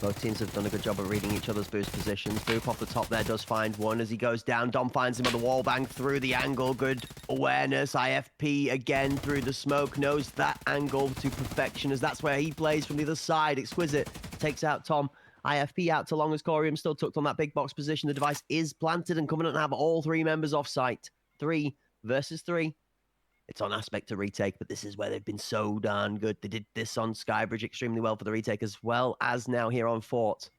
Both teams have done a good job of reading each other's boost positions. Boop off the top there does find one as he goes down. Dom finds him on the wall bang through the angle. Good awareness. IFP again through the smoke. Knows that angle to perfection as that's where he plays from the other side. Exquisite. Takes out Tom. IFP out to long as Corium still tucked on that big box position. The device is planted and Covenant have all 3 members off site. 3 versus 3. It's on Aspect to retake, but this is where they've been so darn good. They did this on Skybridge extremely well for the retake, as well as now here on Fort.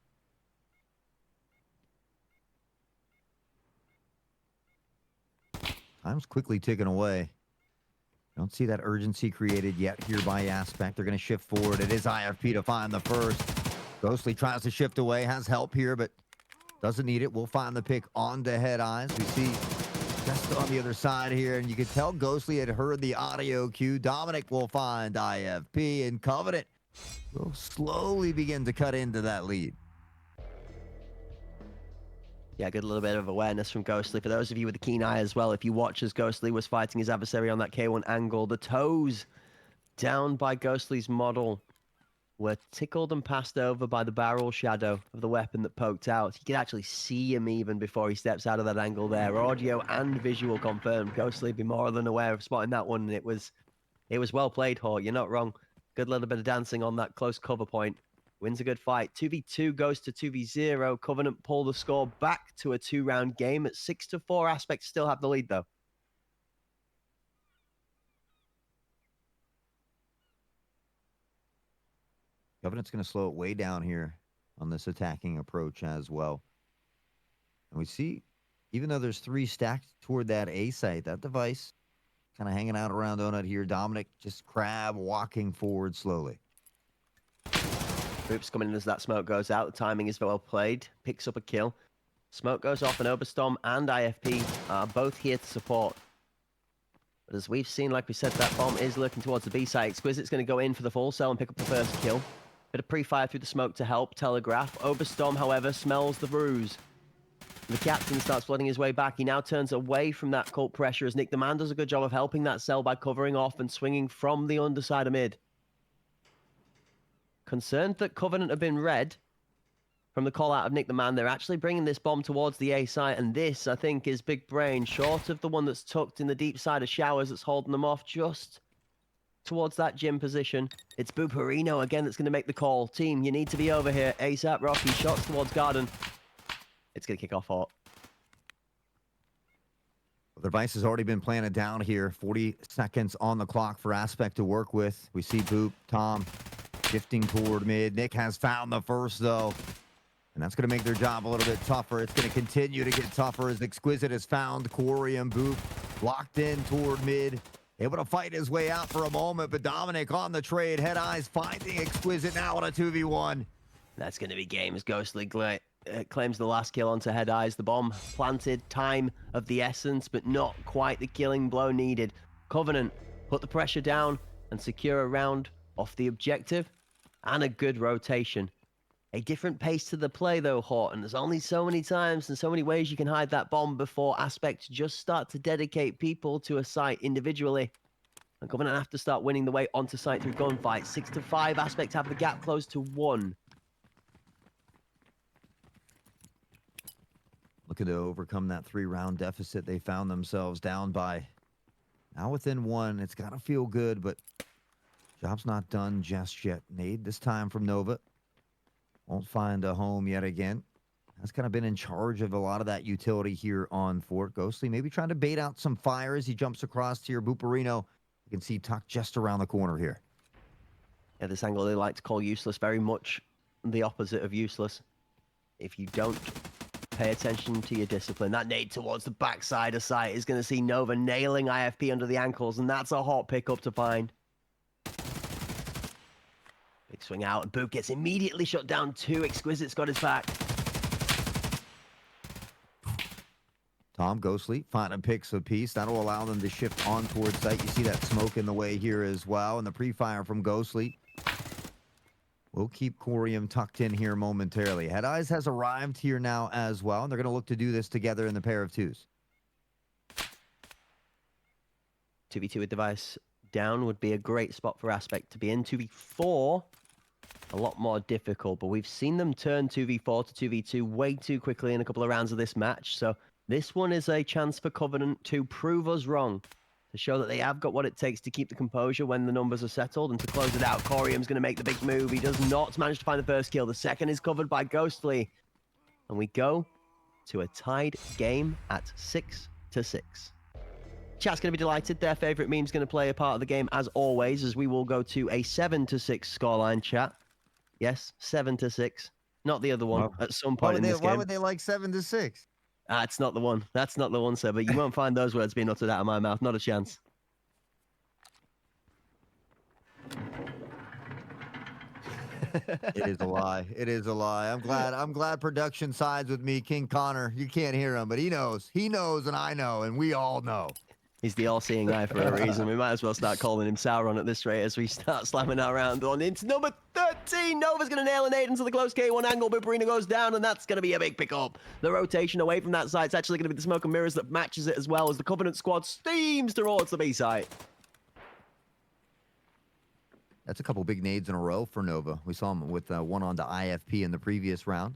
Time's quickly ticking away. Don't see that urgency created yet here by Aspect. They're going to shift forward. It is IFP to find the first. Ghostly tries to shift away, has help here, but doesn't need it. We'll find the pick on to Head Eyes. We see just on the other side here, and you could tell Ghostly had heard the audio cue. Dominic will find IFP, and Covenant will slowly begin to cut into that lead. Yeah, good little bit of awareness from Ghostly. For those of you with a keen eye as well, if you watch as Ghostly was fighting his adversary on that K1 angle, the toes down by Ghostly's model were tickled and passed over by the barrel shadow of the weapon that poked out. You can actually see him even before he steps out of that angle there. Audio and visual confirmed. Ghostly be more than aware of spotting that one, and it was well played, Hort. You're not wrong. Good little bit of dancing on that close cover point. Wins a good fight. 2v2 goes to 2v0. Covenant pull the score back to a 2-round game at 6-4. Aspects still have the lead, though. Covenant's going to slow it way down here on this attacking approach as well. And we see, even though there's 3 stacked toward that A site, that device kind of hanging out around Donut here. Dominic just crab walking forward slowly. Boop's coming in as that smoke goes out. The timing is well played. Picks up a kill. Smoke goes off, and Oberstorm and IFP are both here to support. But as we've seen, like we said, that bomb is lurking towards the B site. Exquisite's going to go in for the full cell and pick up the first kill. Bit of pre-fire through the smoke to help telegraph. Oberstorm, however, smells the ruse. The captain starts flooding his way back. He now turns away from that cult pressure as Nick the Man does a good job of helping that cell by covering off and swinging from the underside of mid. Concerned that Covenant have been red from the call out of Nick the Man, they're actually bringing this bomb towards the A site, and this, I think, is big brain, short of the one that's tucked in the deep side of showers that's holding them off. Just towards that gym position. It's Buperino again that's going to make the call. Team, you need to be over here. ASAP Rocky, shots towards Garden. It's going to kick off hot. The device has already been planted down here. 40 seconds on the clock for Aspect to work with. We see Boop, Tom shifting toward mid. Nick has found the first, though. And that's going to make their job a little bit tougher. It's going to continue to get tougher as Exquisite has found Corey and Boop locked in toward mid. Able to fight his way out for a moment, but Dominic on the trade. Head Eyes finding Exquisite now on a 2v1. That's going to be game as Ghostly claims the last kill onto Head Eyes. The bomb planted, time of the essence, but not quite the killing blow needed. Covenant put the pressure down and secure a round off the objective and a good rotation. A different pace to the play though, Horton. There's only so many times and so many ways you can hide that bomb before Aspect just start to dedicate people to a site individually. And Covenant have to start winning the way onto site through gunfight. 6-5, Aspect have the gap closed to 1. Looking to overcome that 3-round deficit they found themselves down by. Now within 1, it's got to feel good, but job's not done just yet. Nade this time from Nova. Won't find a home yet again. Has kind of been in charge of a lot of that utility here on Fort. Ghostly maybe trying to bait out some fire as he jumps across to your Buperino. You can see Tuck just around the corner here. Yeah, this angle they like to call useless, very much the opposite of useless. If you don't pay attention to your discipline, that nade towards the backside of site is going to see Nova nailing IFP under the ankles, and that's a hot pickup to find. Big swing out, and Boop gets immediately shut down. 2. Exquisite's got his back. Tom Ghostly finding picks of peace. That'll allow them to shift on towards site. You see that smoke in the way here as well, and the pre-fire from Ghostly. We'll keep Corium tucked in here momentarily. Head Eyes has arrived here now as well, and they're going to look to do this together in the pair of 2s. 2v2 with device down would be a great spot for Aspect to be in. 2v4, a lot more difficult, but we've seen them turn 2v4 to 2v2 way too quickly in a couple of rounds of this match. So this one is a chance for Covenant to prove us wrong, to show that they have got what it takes to keep the composure when the numbers are settled and to close it out. Corium's going to make the big move. He does not manage to find the first kill. The second is covered by Ghostly. And we go to a tied game at 6-6. Chat's going to be delighted. Their favorite meme's going to play a part of the game as always, as we will go to a 7-6 scoreline, chat. Yes, 7-6. Not the other one at some point in this game. Why would they like 7-6? It's not the one. That's not the one, sir. But you won't find those words being uttered out of my mouth. Not a chance. It is a lie. It is a lie. I'm glad production sides with me. King Connor, you can't hear him, but he knows. He knows, and I know, and we all know. He's the all-seeing eye for a reason. We might as well start calling him Sauron at this rate as we start slamming our round on into number 13. Nova's going to nail an 8 into the close K1 angle. Buperino goes down, and that's going to be a big pickup. The rotation away from that side is actually going to be the smoke and mirrors that matches it as well as the Covenant squad steams towards the B site. That's a couple big nades in a row for Nova. We saw him with one onto IFP in the previous round.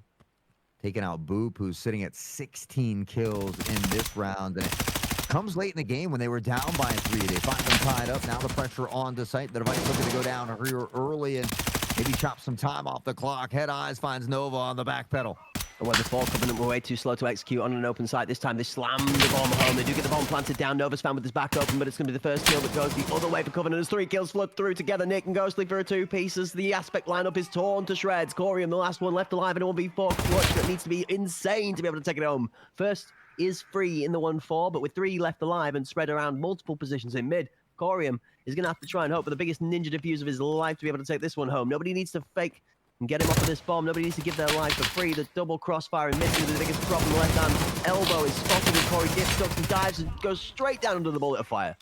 Taking out Boop, who's sitting at 16 kills in this round. And it comes late in the game when they were down by 3. They find them tied up. Now the pressure on to site. The device looking to go down here early and maybe chop some time off the clock. Head Eyes finds Nova on the back pedal. Where before Covenant were way too slow to execute on an open site. This time they slam the bomb home. They do get the bomb planted down. Nova's found with his back open, but it's going to be the first kill that goes the other way for Covenant. As 3 kills flood through together. Nick and Ghostly for a 2-piece as the Aspect lineup is torn to shreds. Corium, the last one left alive in a 1v4 clutch that needs to be insane to be able to take it home. First is free in the 1-4, but with 3 left alive and spread around multiple positions in mid, Corium is going to have to try and hope for the biggest ninja defuse of his life to be able to take this one home. Nobody needs to fake and get him off of this bomb. Nobody needs to give their life for free. The double crossfire and missing is the biggest problem. The left hand elbow is spotted and Corey dips, ducks and dives and goes straight down under the bullet of fire.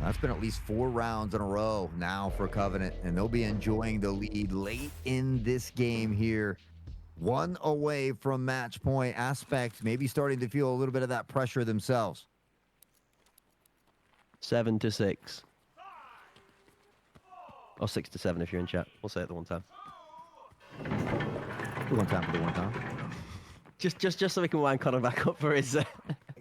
That's been at least 4 rounds in a row now for Covenant, and they'll be enjoying the lead late in this game here. 1 away from match point. Aspect maybe starting to feel a little bit of that pressure themselves. 7-6. Or 6-7 if you're in chat. We'll say it the one time. The one time for the one time. Just so we can wind Connor back up for his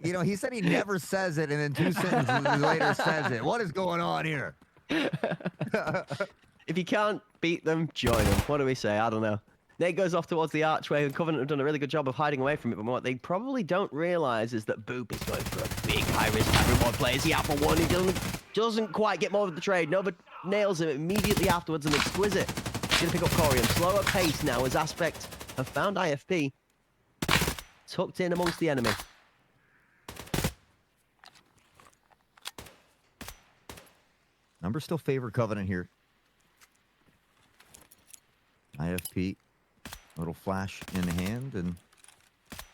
You know, he said he never says it, and then 2 sentences later says it. What is going on here? If you can't beat them, join them. What do we say? I don't know. Nate goes off towards the archway, and Covenant have done a really good job of hiding away from it, but what they probably don't realize is that Boop is going for a big high-risk reward play. Is he out for one? He doesn't quite get more of the trade. Nova nails him immediately afterwards, and Exquisite is going to pick up Corium. Slower pace now as Aspect have found IFP tucked in amongst the enemy. Numbers still favor Covenant here. IFP, little flash in hand, and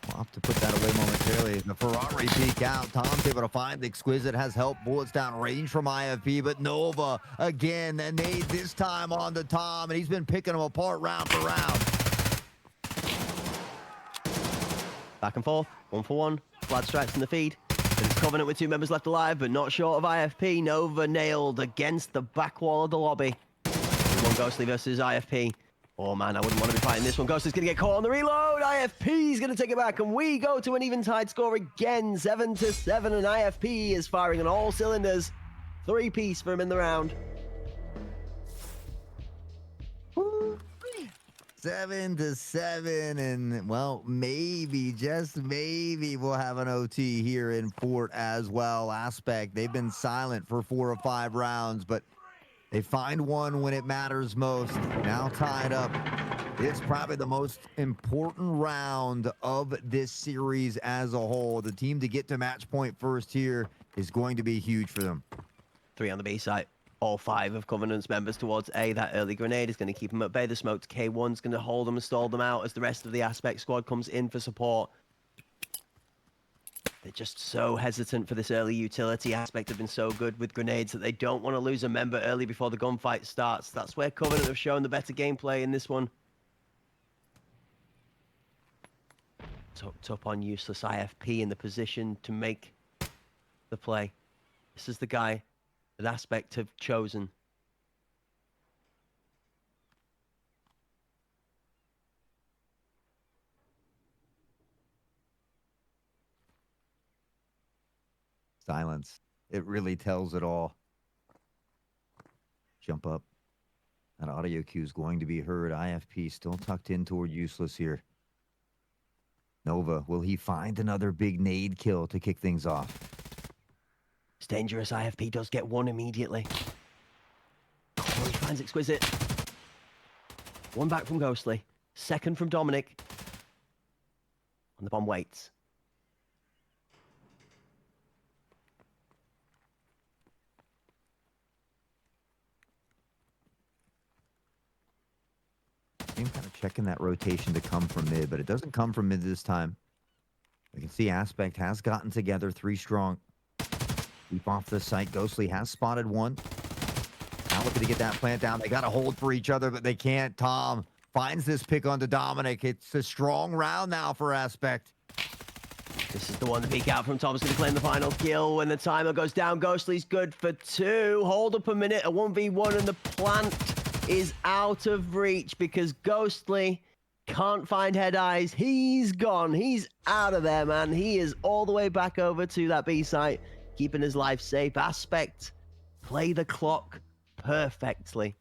we'll have to put that away momentarily. The Ferrari peek out. Tom's able to find the Exquisite, has help. Bullets down range from IFP, but Nova again, and Nate this time on to Tom, and he's been picking them apart round for round. Back and forth, 1-for-1. Vlad strikes in the feed. It's Covenant with 2 members left alive, but not short of IFP. Nova nailed against the back wall of the lobby. One Ghostly versus IFP. Oh man, I wouldn't want to be fighting this one. Ghostly's going to get caught on the reload. IFP's going to take it back, and we go to an eventide score again, 7-7, and IFP is firing on all cylinders. 3-piece for him in the round. 7-7, and well, maybe, just maybe, we'll have an OT here in Fort as well. Aspect, they've been silent for 4 or 5 rounds, but they find one when it matters most. Now tied up. It's probably the most important round of this series as a whole. The team to get to match point first here is going to be huge for them. 3 on the B site. All 5 of Covenant's members towards A. That early grenade is going to keep them at bay. The smoked K1's going to hold them and stall them out as the rest of the Aspect squad comes in for support. They're just so hesitant for this early utility. Aspect have been so good with grenades that they don't want to lose a member early before the gunfight starts. That's where Covenant have shown the better gameplay in this one. Tucked up on useless IFP in the position to make the play. This is the guy that Aspect have chosen. Silence. It really tells it all. Jump up. That audio cue is going to be heard. IFP still tucked in toward useless here. Nova, will he find another big nade kill to kick things off? It's dangerous. IFP does get one immediately. Oh, he finds Exquisite. One back from Ghostly. Second from Dominic. And the bomb waits. Team kind of checking that rotation to come from mid, but it doesn't come from mid this time. We can see Aspect has gotten together 3 strong. Keep off the site. Ghostly has spotted one. Now looking to get that plant down. They got to hold for each other, but they can't. Tom finds this pick onto Dominic. It's a strong round now for Aspect. This is the one to peek out from. Tom's going to claim the final kill. When the timer goes down, Ghostly's good for 2. Hold up a minute. A 1v1, and the plant is out of reach because Ghostly can't find Head Eyes. He's gone. He's out of there, man. He is all the way back over to that B site, keeping his life safe. Aspect play the clock perfectly.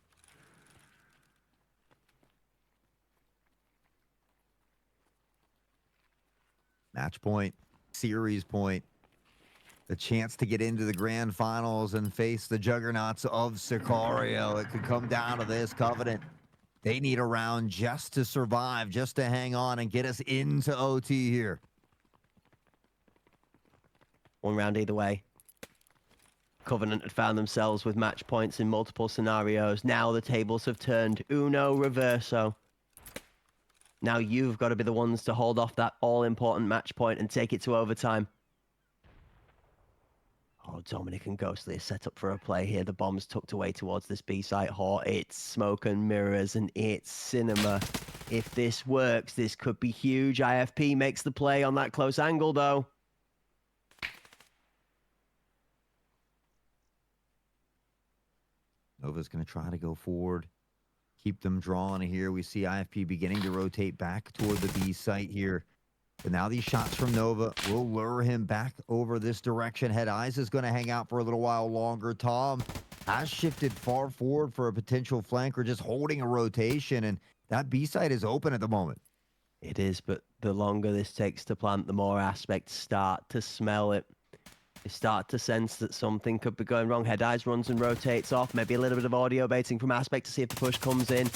Match point, series point, the chance to get into the grand finals and face the juggernauts of Sicario. It could come down to this. Covenant, they need a round just to survive, just to hang on and get us into OT here. One round either way. Covenant had found themselves with match points in multiple scenarios. Now the tables have turned. Uno reverso. Now you've got to be the ones to hold off that all-important match point and take it to overtime. Oh, Dominic and Ghostly are set up for a play here. The bomb's tucked away towards this B-site horde. It's smoke and mirrors, and it's cinema. If this works, this could be huge. IFP makes the play on that close angle, though. Nova's going to try to go forward. Keep them drawn here. We see IFP beginning to rotate back toward the B site here. But now these shots from Nova will lure him back over this direction. Head Eyes is going to hang out for a little while longer. Tom has shifted far forward for a potential flank or just holding a rotation, and that B side is open at the moment. It is, but the longer this takes to plant, the more Aspects start to smell it. They start to sense that something could be going wrong. Head Eyes runs and rotates off. Maybe a little bit of audio baiting from Aspect to see if the push comes in.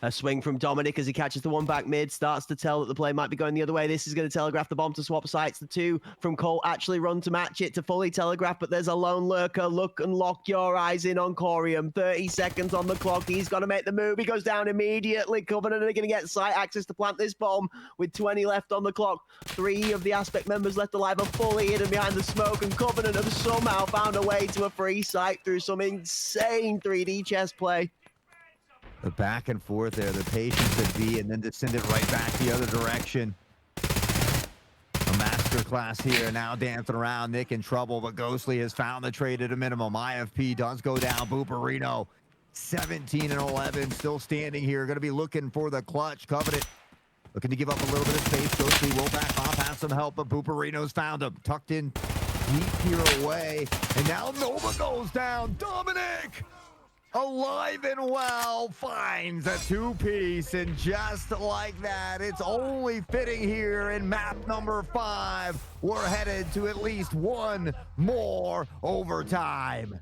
A swing from Dominic as he catches the one back mid. Starts to tell that the play might be going the other way. This is going to telegraph the bomb to swap sites. The two from Cole actually run to match it to fully telegraph, but there's a lone lurker. Look and lock your eyes in on Corium. 30 seconds on the clock. He's got to make the move. He goes down immediately. Covenant are going to get site access to plant this bomb with 20 left on the clock. 3 of the Aspect members left alive are fully hidden behind the smoke, and Covenant have somehow found a way to a free site through some insane 3D chess play. The back and forth there, the patience at B, and then to send it right back the other direction. A masterclass here, now dancing around. Nick in trouble, but Ghostly has found the trade at a minimum. IFP does go down. Booperino, 17 and 11, still standing here. Going to be looking for the clutch. Covenant looking to give up a little bit of space. Ghostly will back off, have some help, but Booperino's found him. Tucked in deep here away, and now Nova goes down. Dominic! Alive and well, finds a two-piece, and just like that, it's only fitting here in map number 5. We're headed to at least one more overtime.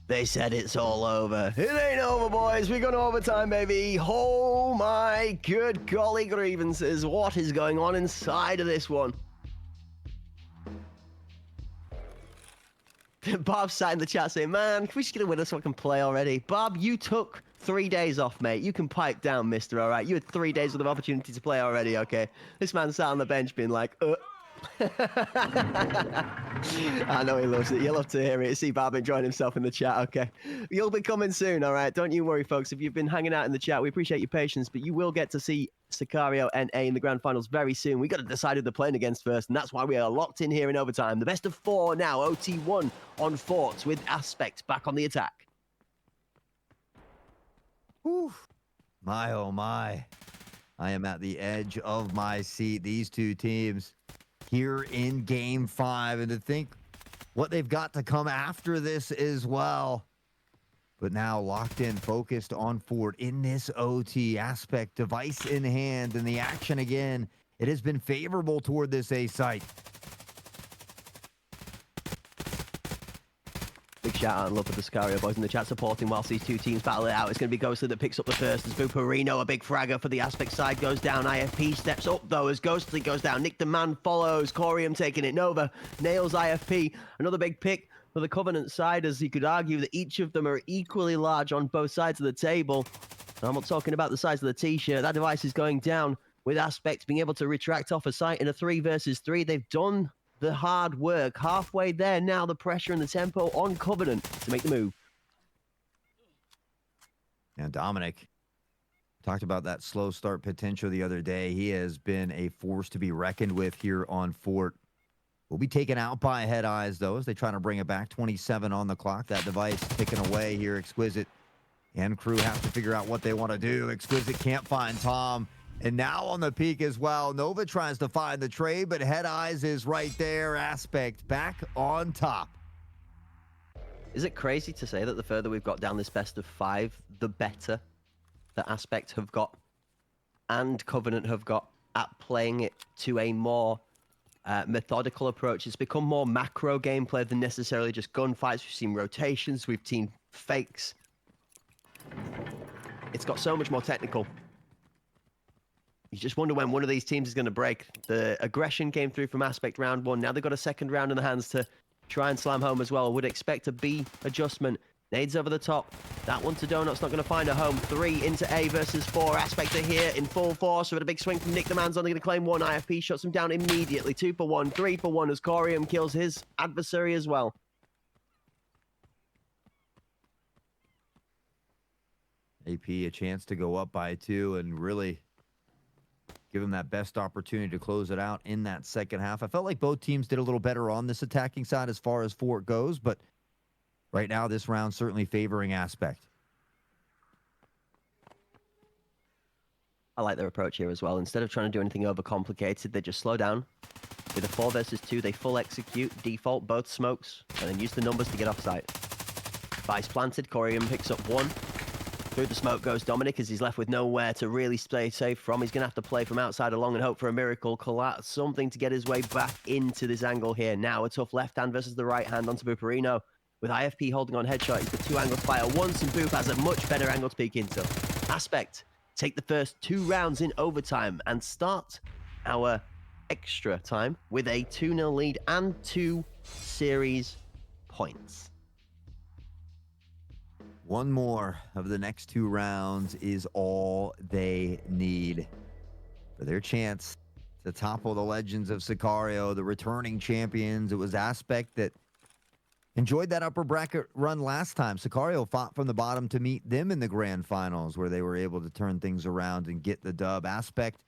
They said it's all over. It ain't over, boys. We're going to overtime, baby. Oh my good golly grievances. What is going on inside of this one? Bob sat in the chat saying, man, can we just get a winner so I can play already? Bob, you took 3 days off, mate. You can pipe down, mister, all right? You had 3 days worth of opportunity to play already, okay? This man sat on the bench being like, I know he loves it. You'll love to hear it. See Bob enjoying himself in the chat, okay? You'll be coming soon, all right? Don't you worry, folks. If you've been hanging out in the chat, we appreciate your patience, but you will get to see Sicario NA in the grand finals very soon. We got to decide who they're playing against first, and that's why we are locked in here in overtime. The best of 4 now, OT1 on Fort with Aspect back on the attack. Whew. My, oh my. I am at the edge of my seat. These two teams here in game 5, and to think what they've got to come after this as well. But now locked in, focused on Fort in this OT. Aspect, device in hand, and the action again. It has been favorable toward this A site. Big shout out and love for the Sicario boys in the chat supporting whilst these two teams battle it out. It's going to be Ghostly that picks up the first as Booperino, a big fragger for the Aspect side, goes down. IFP steps up though as Ghostly goes down. Nick the Man follows. Corium taking it. Nova nails IFP. Another big pick for the Covenant side, as you could argue that each of them are equally large on both sides of the table. And I'm not talking about the size of the t-shirt. That device is going down with Aspect being able to retract off a site in a 3 versus 3. They've done the hard work. Halfway there now, the pressure and the tempo on Covenant to make the move. Now, Dominic talked about that slow start potential the other day. He has been a force to be reckoned with here on Fort. Will be taken out by Head Eyes, though, as they try to bring it back. 27 on the clock. That device taken away here. Exquisite and crew have to figure out what they want to do. Exquisite can't find Tom. And now on the peak as well. Nova tries to find the trade, but Head Eyes is right there. Aspect back on top. Is it crazy to say that the further we've got down this best of 5, the better the Aspect have got and Covenant have got at playing it to a more methodical approach? It's become more macro gameplay than necessarily just gunfights. We've seen rotations, we've seen fakes. It's got so much more technical. You just wonder when one of these teams is going to break. The aggression came through from Aspect round 1. Now they've got a second round in the hands to try and slam home as well. Would expect a B adjustment. Nades over the top. That one to Donut's not going to find a home. 3 into A versus 4. Aspect are here in full force. With a big swing from Nick. The man's only going to claim 1. IFP shuts him down immediately. 2 for 1, 3 for 1 as Corium kills his adversary as well. AP a chance to go up by 2 and really give him that best opportunity to close it out in that second half. I felt like both teams did a little better on this attacking side as far as Fort goes, but right now this round certainly favoring Aspect. I like their approach here as well. Instead of trying to do anything overcomplicated, they just slow down. With a 4 versus 2, they full execute, default both smokes, and then use the numbers to get off site. Vice planted, Corium picks up 1. Through the smoke goes Dominic as he's left with nowhere to really stay safe from. He's going to have to play from outside along and hope for a miracle. Collapse, something to get his way back into this angle here. Now a tough left hand versus the right hand onto Buperino. With IFP holding on headshot, he's got 2 angles to fire once, and Boop has a much better angle to peek into. Aspect take the first 2 rounds in overtime and start our extra time with a 2-0 lead and 2 series points. One more of the next 2 rounds is all they need for their chance to topple the legends of Sicario, the returning champions. It was Aspect that enjoyed that upper bracket run last time. Sicario fought from the bottom to meet them in the grand finals, where they were able to turn things around and get the dub. Aspect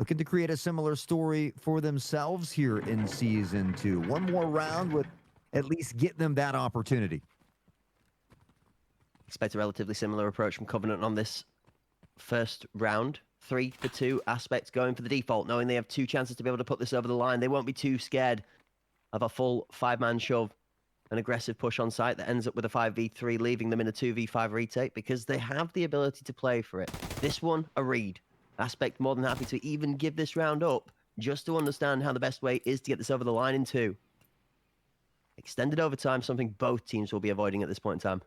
looking to create a similar story for themselves here in Season 2. One more round would at least get them that opportunity. Expect a relatively similar approach from Covenant on this first round. 3 for 2. Aspect going for the default, knowing they have 2 chances to be able to put this over the line. They won't be too scared of a full 5-man shove, an aggressive push on site that ends up with a 5v3, leaving them in a 2v5 retake because they have the ability to play for it. This one, a read. Aspect more than happy to even give this round up just to understand how the best way is to get this over the line in 2. Extended overtime, something both teams will be avoiding at this point in time.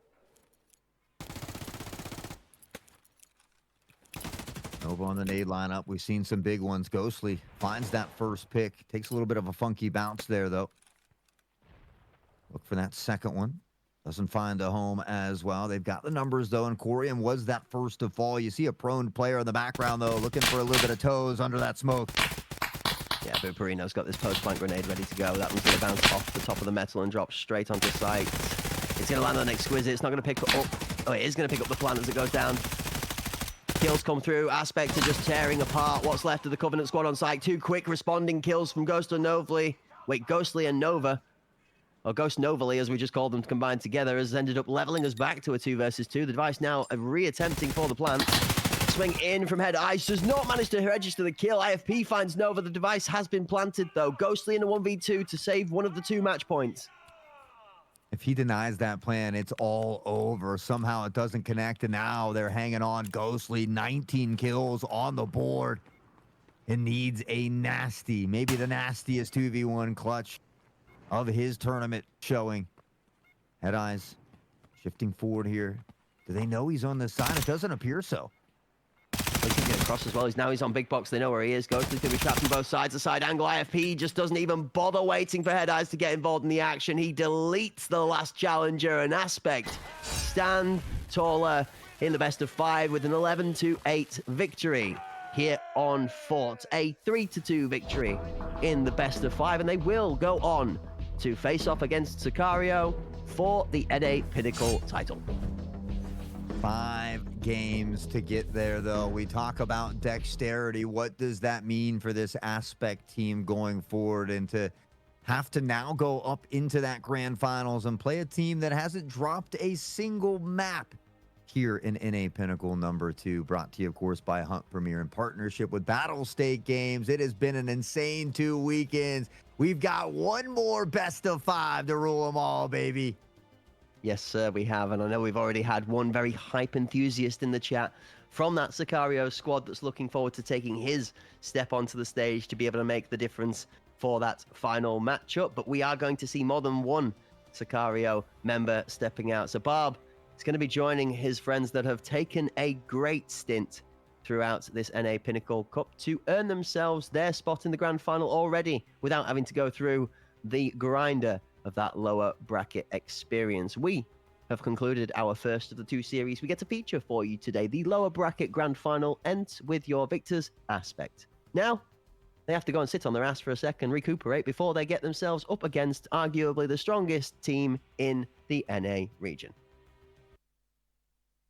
Nova on the nade lineup. We've seen some big ones. Ghostly finds that first pick. Takes a little bit of a funky bounce there, though. Look for that second one. Doesn't find a home as well. They've got the numbers, though, and Corium was that first to fall. You see a prone player in the background, though, looking for a little bit of toes under that smoke. Yeah, Buperino's got this post-plant grenade ready to go. That one's going to bounce off the top of the metal and drop straight onto site. It's going to land on Exquisite. It's not going to pick up... Oh, it is going to pick up the plant as it goes down. Kills come through. Aspect are just tearing apart what's left of the Covenant squad on site. 2 quick responding kills from Ghost and Novely. Wait, Ghostly and Nova, or Ghost Novely as we just called them combined together, has ended up leveling us back to a 2 versus 2. The device now re-attempting for the plant. Swing in from Head Ice does not manage to register the kill. IFP finds Nova. The device has been planted though. Ghostly in a 1v2 to save one of the 2 match points. If he denies that plan, it's all over. Somehow it doesn't connect, and now they're hanging on. Ghostly, 19 kills on the board. It needs a nasty, maybe the nastiest 2v1 clutch of his tournament showing. Head Eyes shifting forward here. Do they know he's on this side? It doesn't appear so. He's going to get across as well. Now he's on big box. They know where he is. Ghostly's going to be trapped on both sides. The side angle. IFP just doesn't even bother waiting for Head Eyes to get involved in the action. He deletes the last challenger. And Aspect stand taller in the best of 5 with an 11-8 victory here on Fort. A 3-2 victory in the best of 5. And they will go on to face off against Sicario for the NA Pinnacle title. 5 games to get there, though. We talk about dexterity. What does that mean for this Aspect team going forward, and to have to now go up into that grand finals and play a team that hasn't dropped a single map here in NA Pinnacle number 2, brought to you, of course, by Hunt Premier in partnership with Battle State Games. It has been an insane 2 weekends. We've got one more best of 5 to rule them all, baby. Yes, sir, we have. And I know we've already had one very hype enthusiast in the chat from that Sicario squad that's looking forward to taking his step onto the stage to be able to make the difference for that final matchup. But we are going to see more than one Sicario member stepping out. So Barb is going to be joining his friends that have taken a great stint throughout this NA Pinnacle Cup to earn themselves their spot in the grand final already without having to go through the grinder of that lower bracket experience. We have concluded our first of the 2 series we get to feature for you today. The lower bracket grand final ends with your victors Aspect. Now, they have to go and sit on their ass for a second, recuperate before they get themselves up against arguably the strongest team in the NA region.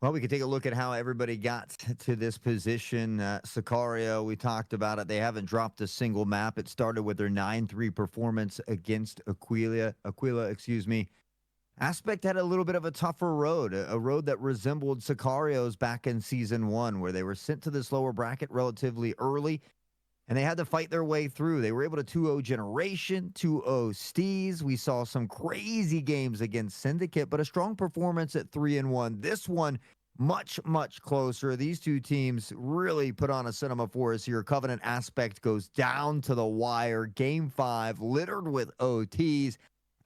Well, we could take a look at how everybody got to this position. Sicario, we talked about it. They haven't dropped a single map. It started with their 9-3 performance against Aquila, excuse me. Aspect had a little bit of a tougher road, a road that resembled Sicario's back in season 1, where they were sent to this lower bracket relatively early, and they had to fight their way through. They were able to 2-0 Generation, 2-0 Steez. We saw some crazy games against Syndicate, but a strong performance at 3-1. This one, much, much closer. These two teams really put on a cinema for us here. Covenant Aspect goes down to the wire. Game 5, littered with OTs.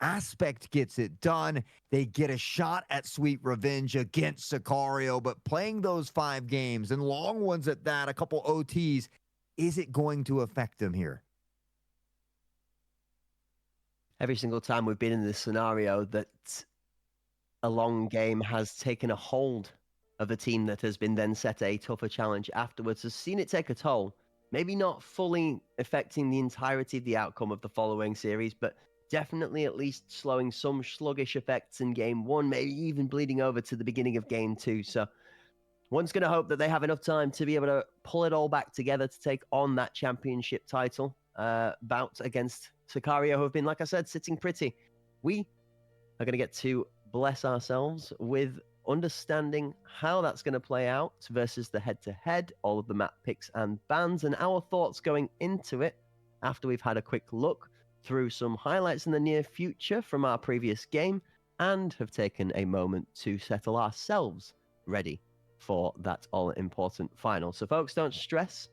Aspect gets it done. They get a shot at sweet revenge against Sicario, but playing those 5 games, and long ones at that, a couple OTs, is it going to affect them here? Every single time we've been in this scenario that a long game has taken a hold of a team that has been then set a tougher challenge afterwards, has seen it take a toll. Maybe not fully affecting the entirety of the outcome of the following series, but definitely at least slowing some sluggish effects in game 1, maybe even bleeding over to the beginning of game 2. So one's going to hope that they have enough time to be able to pull it all back together to take on that championship title bout against Sicario, who have been, like I said, sitting pretty. We are going to get to bless ourselves with understanding how that's going to play out versus the head-to-head, all of the map picks and bans, and our thoughts going into it after we've had a quick look through some highlights in the near future from our previous game and have taken a moment to settle ourselves ready for that all-important final. So folks, don't stress.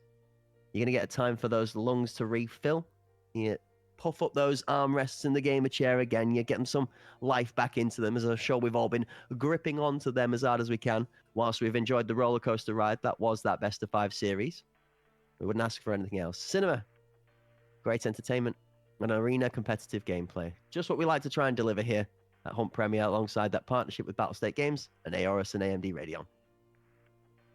You're going to get a time for those lungs to refill. You puff up those armrests in the gamer chair again. You get them some life back into them, as I'm sure we've all been gripping onto them as hard as we can whilst we've enjoyed the roller coaster ride that was that best of 5 series. We wouldn't ask for anything else. Cinema, great entertainment, and arena competitive gameplay. Just what we like to try and deliver here at Hunt Premier, alongside that partnership with Battlestate Games and Aorus and AMD Radeon.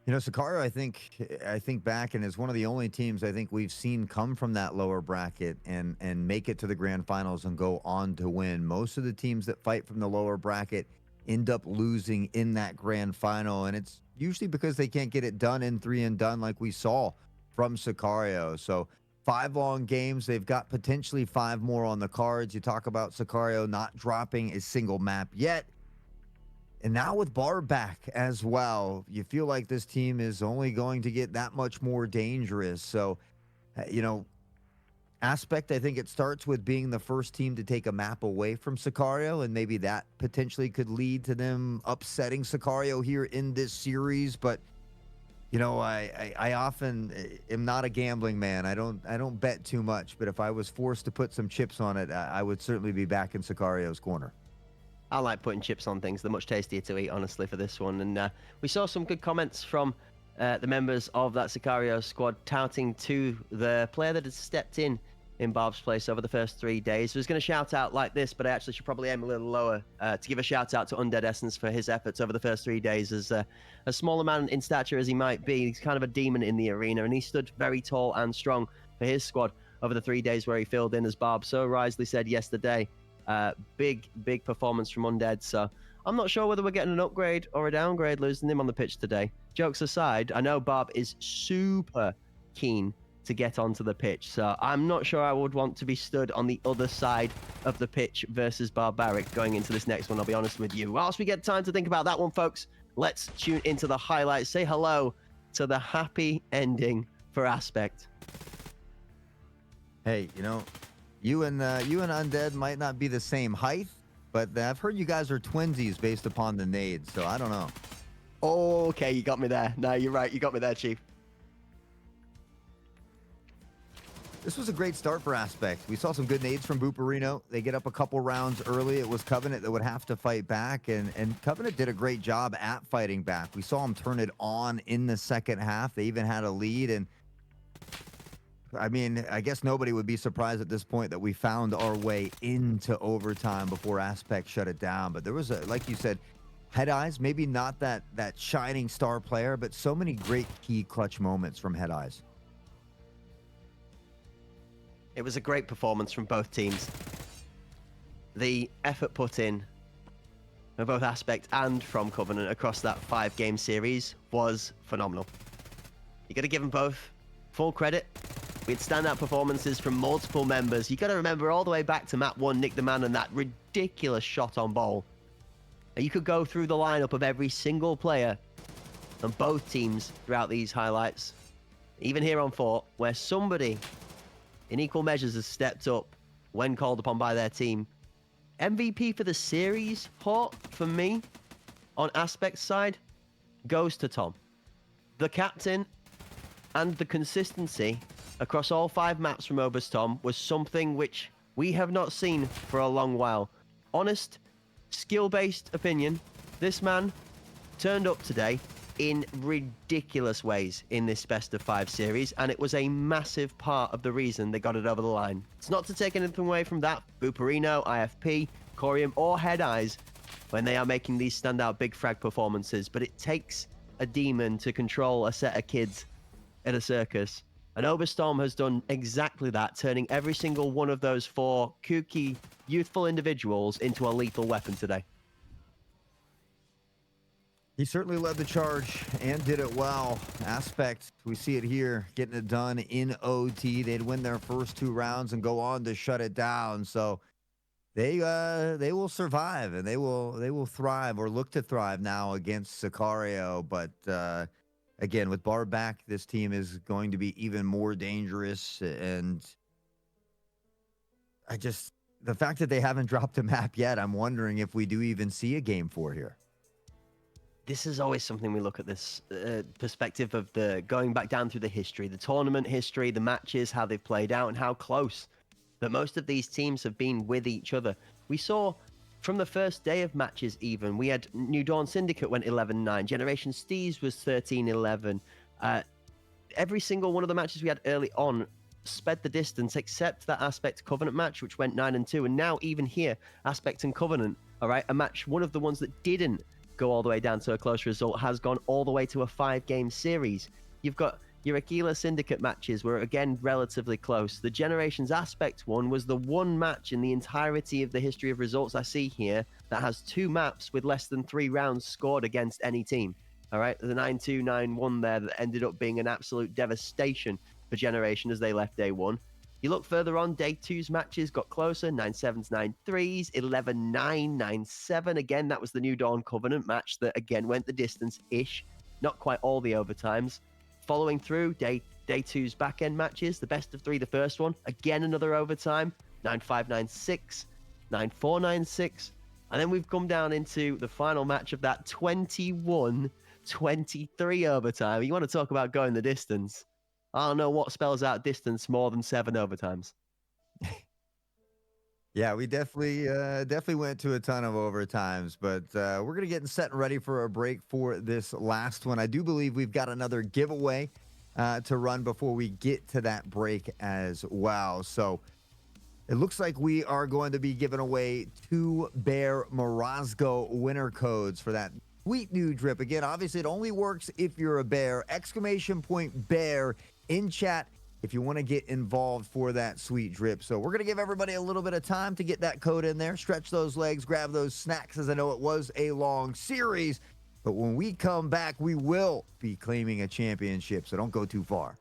You know, Sicario, I think back, and is one of the only teams I think we've seen come from that lower bracket and make it to the grand finals and go on to win. Most of the teams that fight from the lower bracket end up losing in that grand final, and it's usually because they can't get it done in 3 and done like we saw from Sicario. So 5 long games, they've got potentially 5 more on the cards. You talk about Sicario not dropping a single map yet. And now with Barb back as well, you feel like this team is only going to get that much more dangerous. So, you know, Aspect, I think it starts with being the first team to take a map away from Sicario, and maybe that potentially could lead to them upsetting Sicario here in this series. But, you know, I often am not a gambling man. I don't bet too much. But if I was forced to put some chips on it, I would certainly be back in Sicario's corner. I like putting chips on things. They're much tastier to eat, honestly, for this one. And we saw some good comments from the members of that Sicario squad touting to the player that has stepped in Barb's place over the first 3 days. I was going to shout out like this, but I actually should probably aim a little lower to give a shout out to Undead Essence for his efforts over the first 3 days. As a smaller man in stature as he might be, he's kind of a demon in the arena, and he stood very tall and strong for his squad over the 3 days where he filled in, as Barb so wisely said yesterday. Big performance from Undead. So I'm not sure whether we're getting an upgrade or a downgrade losing him on the pitch today. Jokes aside, I know Barb is super keen to get onto the pitch, so I'm not sure I would want to be stood on the other side of the pitch versus Barbaric going into this next one, I'll be honest with you. Whilst we get time to think about that one, folks, let's tune into the highlights. Say hello to the happy ending for Aspect. Hey, you know, you and Undead might not be the same height, but I've heard you guys are twinsies based upon the nades, so I don't know. Oh, okay, you got me there. No, you're right. You got me there, Chief. This was a great start for Aspect. We saw some good nades from Booperino. They get up a couple rounds early. It was Covenant that would have to fight back, and Covenant did a great job at fighting back. We saw them turn it on in the second half. They even had a lead, and I mean, I guess nobody would be surprised at this point that we found our way into overtime before Aspect shut it down. But there was, like you said, Head Eyes, maybe not that shining star player, but so many great key clutch moments from Head Eyes. It was a great performance from both teams. The effort put in from both Aspect and from Covenant across that 5-game series was phenomenal. You got to give them both full credit. We had standout performances from multiple members. You got to remember all the way back to map 1, Nick the Man, and that ridiculous shot on bowl And you could go through the lineup of every single player on both teams throughout these highlights, even here on Fort, where somebody in equal measures has stepped up when called upon by their team. MVP for the series, Hort, for me, on Aspect's side, goes to Tom. The captain and the consistency across all 5 maps from Obus Tom was something which we have not seen for a long while. Honest, skill-based opinion, this man turned up today in ridiculous ways in this best of 5 series, and it was a massive part of the reason they got it over the line. It's not to take anything away from that, Buperino, IFP, Corium, or Head Eyes when they are making these standout big frag performances, but it takes a demon to control a set of kids at a circus. And Overstorm has done exactly that, turning every single one of those 4 kooky, youthful individuals into a lethal weapon today. He certainly led the charge and did it well. Aspect, we see it here, getting it done in OT. They'd win their first 2 rounds and go on to shut it down. So they will survive and they will thrive, or look to thrive now against Sicario. But again, with Bar back, this team is going to be even more dangerous. And the fact that they haven't dropped a map yet, I'm wondering if we do even see a game 4 here. This is always something we look at this perspective of the going back down through the history, the tournament history, the matches, how they've played out, and how close that most of these teams have been with each other. We saw from the first day of matches even, we had New Dawn Syndicate went 11-9, Generation Steez was 13-11. Every single one of the matches we had early on sped the distance, except that Aspect Covenant match, which went 9-2. And now even here, Aspect and Covenant, all right, a match, one of the ones that didn't go all the way down to a close result, has gone all the way to a 5-game series. You've got your Aquila Syndicate matches were again relatively close. The Generations Aspect one was the one match in the entirety of the history of results I see here that has 2 maps with less than 3 rounds scored against any team. All right, the 9-2, 9-1 there that ended up being an absolute devastation for Generation as they left day 1. You look further on, day 2's matches got closer, 9-7s, 9-3s, 11-9, 9-7. Again, that was the New Dawn Covenant match that again went the distance-ish, not quite all the overtimes. Following through, day 2's back-end matches, the best of 3, the first one, again another overtime, 9-5, 9-6, 9-4, 9-6. And then we've come down into the final match of that 21-23 overtime. You want to talk about going the distance? I don't know what spells out distance more than 7 overtimes. Yeah, we definitely went to a ton of overtimes, but we're gonna get set and ready for a break for this last one. I do believe we've got another giveaway to run before we get to that break as well. So it looks like we are going to be giving away 2 Bear Morozgo winner codes for that sweet new drip. Again, obviously it only works if you're a bear. !bear in chat if you want to get involved for that sweet drip. So we're going to give everybody a little bit of time to get that code in there, stretch those legs, grab those snacks, as I know it was a long series. But when we come back, we will be claiming a championship, so don't go too far.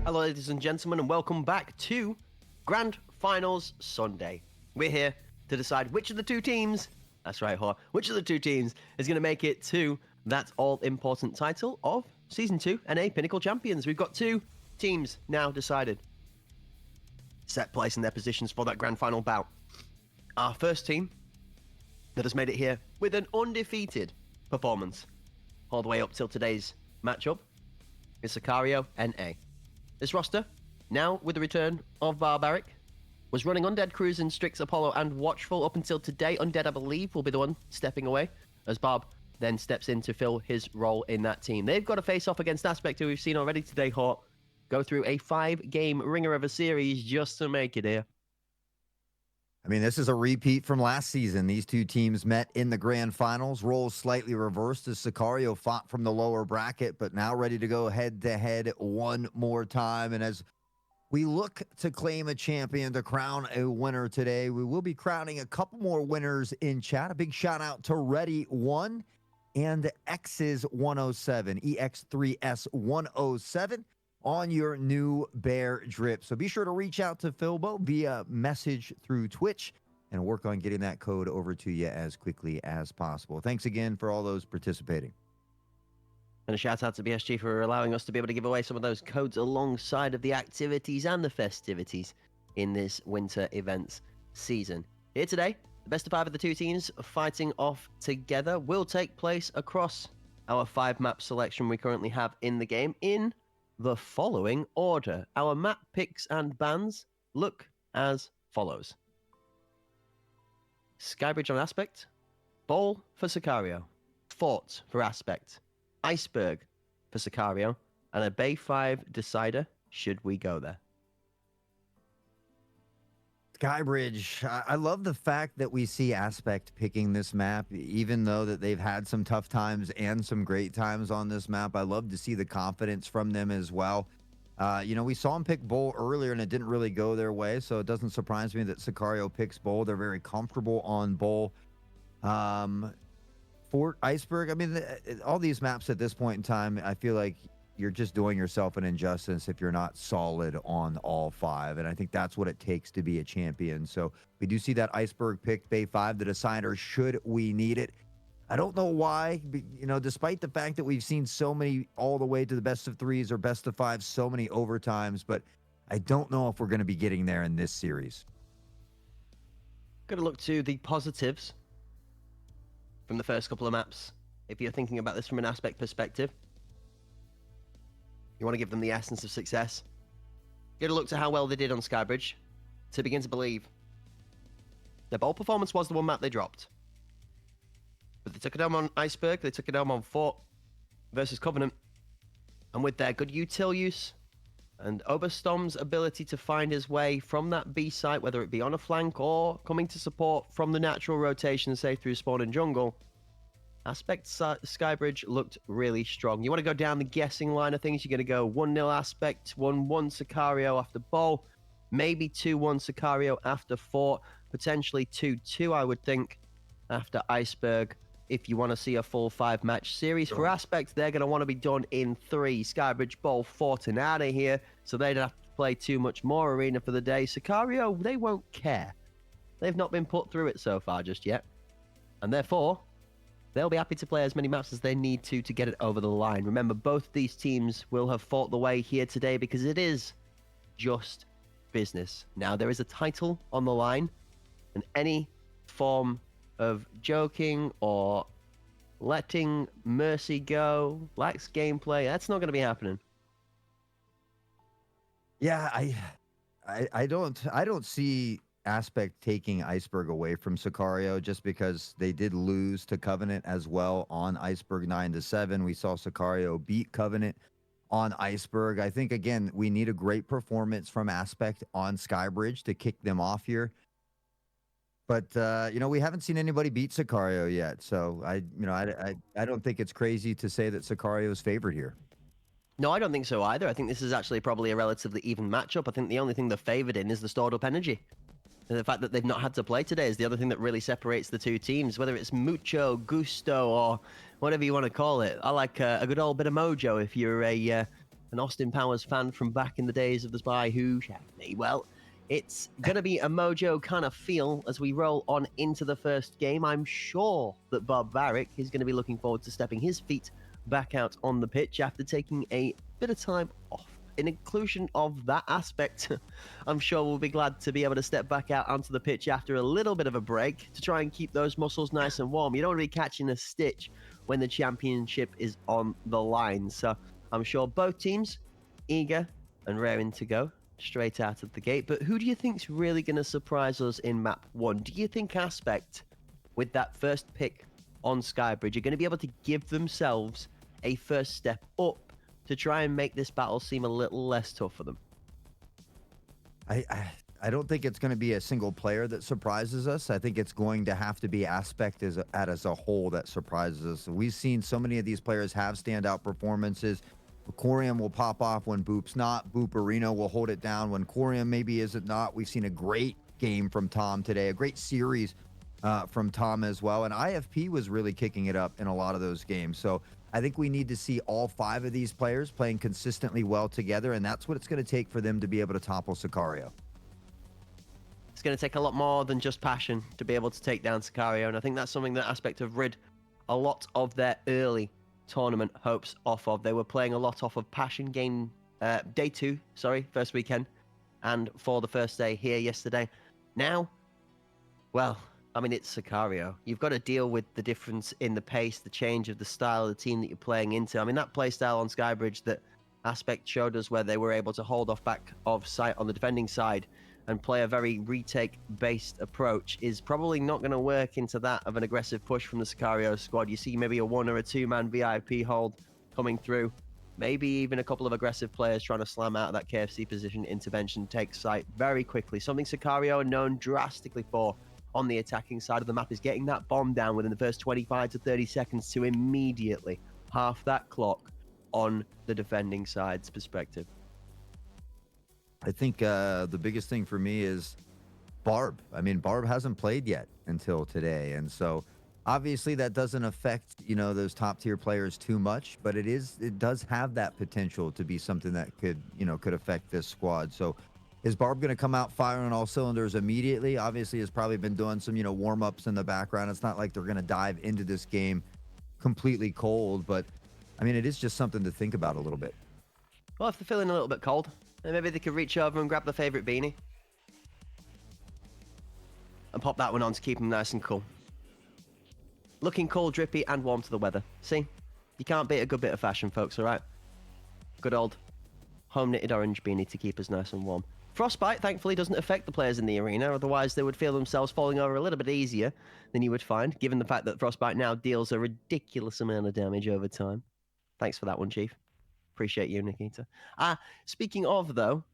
Hello, ladies and gentlemen, and welcome back to Grand Finals Sunday. We're here to decide which of the two teams, that's right, which of the two teams is going to make it to that all-important title of Season 2 NA Pinnacle Champions. We've got two teams now decided. Set place in their positions for that Grand Final bout. Our first team that has made it here with an undefeated performance all the way up till today's matchup is Sicario NA. This roster, now with the return of Barbaric, was running Undead, Cruising, Strix, Apollo, and Watchful up until today. Undead, I believe, will be the one stepping away, as Barb then steps in to fill his role in that team. They've got to face off against Aspect, who we've seen already today, Hawk, go through a 5-game ringer of a series just to make it here. I mean, this is a repeat from last season. These two teams met in the grand finals. Roles slightly reversed as Sicario fought from the lower bracket, but now ready to go head-to-head one more time. And as we look to claim a champion, to crown a winner today, we will be crowning a couple more winners in chat. A big shout-out to Ready1 and X's 107, EX3S 107. On your new Bear drip. So be sure to reach out to Philbo via message through Twitch and work on getting that code over to you as quickly as possible. Thanks again for all those participating. And a shout out to BSG for allowing us to be able to give away some of those codes alongside of the activities and the festivities in this winter events season. Here today, the best of 5 of the two teams fighting off together will take place across our 5-map selection we currently have in the game in the following order. Our map picks and bans look as follows. Skybridge on Aspect, Bowl for Sicario, Fort for Aspect, Iceberg for Sicario, and a Bay 5 decider should we go there. Skybridge, I love the fact that we see Aspect picking this map, even though that they've had some tough times and some great times on this map. I love to see the confidence from them as well. You know, we saw them pick Bowl earlier and it didn't really go their way, so it doesn't surprise me that Sicario picks Bowl. They're very comfortable on Bowl. Fort, Iceberg, I mean, all these maps at this point in time, I feel like you're just doing yourself an injustice if you're not solid on all 5. And I think that's what it takes to be a champion. So we do see that Iceberg pick Bay 5, the decider, should we need it. I don't know why, you know, despite the fact that we've seen so many all the way to the best of 3s or best of 5s, so many overtimes, but I don't know if we're going to be getting there in this series. Got to look to the positives from the first couple of maps. If you're thinking about this from an Aspect perspective, you want to give them the essence of success. You got to look to how well they did on Skybridge to begin to believe their bowl performance was the one map they dropped. But they took it home on Iceberg, they took it home on Fort versus Covenant. And with their good util use and Oberstom's ability to find his way from that B site, whether it be on a flank or coming to support from the natural rotation, say through spawn and jungle, Aspect Skybridge looked really strong. You want to go down the guessing line of things, you're going to go 1-0 Aspect, 1-1 Sicario after Bowl, maybe 2-1 Sicario after Fort, potentially 2-2, I would think, after Iceberg. If you want to see a full 5-match series for Aspect, they're going to want to be done in 3. Skybridge, Bowl, Fort, and out of here, so they don't have to play too much more arena for the day. Sicario, they won't care. They've not been put through it so far just yet, and therefore they'll be happy to play as many maps as they need to get it over the line. Remember, both these teams will have fought the way here today because it is just business. Now, there is a title on the line, and any form of joking or letting Mercy go, lax gameplay, that's not going to be happening. Yeah, I don't see Aspect taking Iceberg away from Sicario just because they did lose to Covenant as well on Iceberg 9-7. We saw Sicario beat Covenant on Iceberg. I think, again, we need a great performance from Aspect on Skybridge to kick them off here. But, you know, we haven't seen anybody beat Sicario yet. So, I don't think it's crazy to say that Sicario is favored here. No, I don't think so either. I think this is actually probably a relatively even matchup. I think the only thing they're favored in is the stored up energy. And the fact that they've not had to play today is the other thing that really separates the two teams, whether it's mucho, gusto, or whatever you want to call it. I like a good old bit of mojo if you're a an Austin Powers fan from back in the days of the Spy Who Shagged Me. Well, it's going to be a mojo kind of feel as we roll on into the first game. I'm sure that Barbaric is going to be looking forward to stepping his feet back out on the pitch after taking a bit of time off. In inclusion of that aspect, I'm sure we'll be glad to be able to step back out onto the pitch after a little bit of a break to try and keep those muscles nice and warm. You don't want to be catching a stitch when the championship is on the line. So I'm sure both teams eager and raring to go straight out of the gate. But who do you think's really going to surprise us in map 1? Do you think Aspect, with that first pick on Skybridge, are going to be able to give themselves a first step up to try and make this battle seem a little less tough for them? I don't think it's going to be a single player that surprises us. I think it's going to have to be Aspect as a whole that surprises us. We've seen so many of these players have standout performances. Corium will pop off when Boop's not. Booperino will hold it down when Corium maybe isn't not. We've seen a great game from Tom today, a great series from Tom as well. And IFP was really kicking it up in a lot of those games. So I think we need to see all 5 of these players playing consistently well together, and that's what it's going to take for them to be able to topple Sicario. It's going to take a lot more than just passion to be able to take down Sicario, and I think that's something that Aspect have rid a lot of their early tournament hopes off of. They were playing a lot off of passion game day 2, first weekend, and for the first day here yesterday. Now, well, I mean, it's Sicario. You've got to deal with the difference in the pace, the change of the style of the team that you're playing into. I mean, that play style on Skybridge that Aspect showed us, where they were able to hold off back of sight on the defending side and play a very retake-based approach, is probably not going to work into that of an aggressive push from the Sicario squad. You see maybe a 1 or a 2-man VIP hold coming through. Maybe even a couple of aggressive players trying to slam out of that KFC position. Intervention takes sight very quickly. Something Sicario are known drastically for on the attacking side of the map is getting that bomb down within the first 25 to 30 seconds to immediately half that clock on the defending side's perspective. I think the biggest thing for me is Barb. I mean, Barb hasn't played yet until today. And so obviously that doesn't affect, those top tier players too much, but it does have that potential to be something that could affect this squad. So is Barb going to come out firing on all cylinders immediately? Obviously, has probably been doing some, warm-ups in the background. It's not like they're going to dive into this game completely cold, but, I mean, it is just something to think about a little bit. Well, if they're feeling a little bit cold, then maybe they could reach over and grab the favorite beanie and pop that one on to keep them nice and cool. Looking cool, drippy, and warm to the weather. See? You can't beat a good bit of fashion, folks, all right? Good old home-knitted orange beanie to keep us nice and warm. Frostbite, thankfully, doesn't affect the players in the arena. Otherwise, they would feel themselves falling over a little bit easier than you would find, given the fact that Frostbite now deals a ridiculous amount of damage over time. Thanks for that one, Chief. Appreciate you, Nikita. Speaking of, though,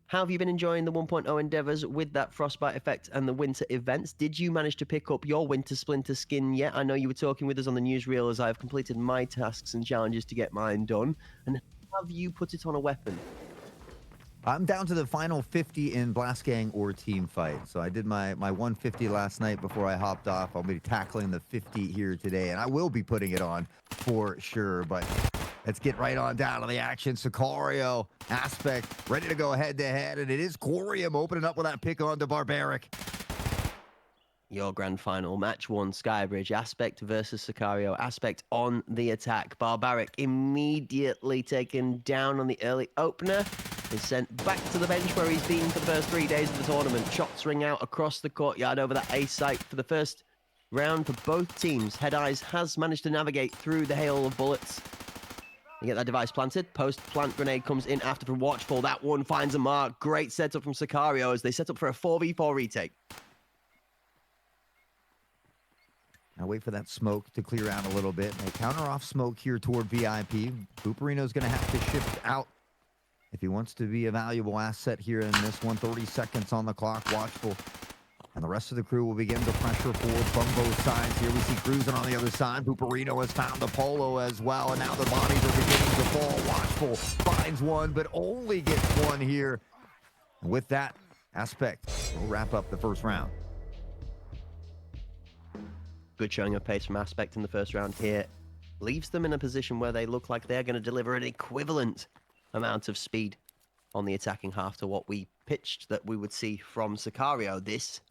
how have you been enjoying the 1.0 endeavors with that Frostbite effect and the winter events? Did you manage to pick up your winter splinter skin yet? I know you were talking with us on the newsreel as I have completed my tasks and challenges to get mine done. And have you put it on a weapon? I'm down to the final 50 in Blast Gang or Team Fight. So I did my 150 last night before I hopped off. I'll be tackling the 50 here today, and I will be putting it on for sure. But let's get right on down to the action. Sicario, Aspect, ready to go head-to-head, and it is Corium opening up with that pick on to Barbaric. Your grand final, match 1, Skybridge, Aspect versus Sicario. Aspect on the attack. Barbaric immediately taken down on the early opener. Is sent back to the bench where he's been for the first 3 days of the tournament. Shots ring out across the courtyard over that A site for the first round for both teams. Head Eyes has managed to navigate through the hail of bullets. You get that device planted. Post-plant grenade comes in after from Watchful. That one finds a mark. Great setup from Sicario as they set up for a 4v4 retake. Now wait for that smoke to clear out a little bit. They counter off smoke here toward VIP. Booperino's going to have to shift out if he wants to be a valuable asset here in this one. 30 seconds on the clock. Watchful. And the rest of the crew will begin to pressure forward from both sides. Here we see Cruising on the other side. Booperino has found the Polo as well. And now the bodies are beginning to fall. Watchful finds one, but only gets one here. And with that, Aspect will wrap up the first round. Good showing of pace from Aspect in the first round here. Leaves them in a position where they look like they're going to deliver an equivalent amount of speed on the attacking half to what we pitched that we would see from Sicario. This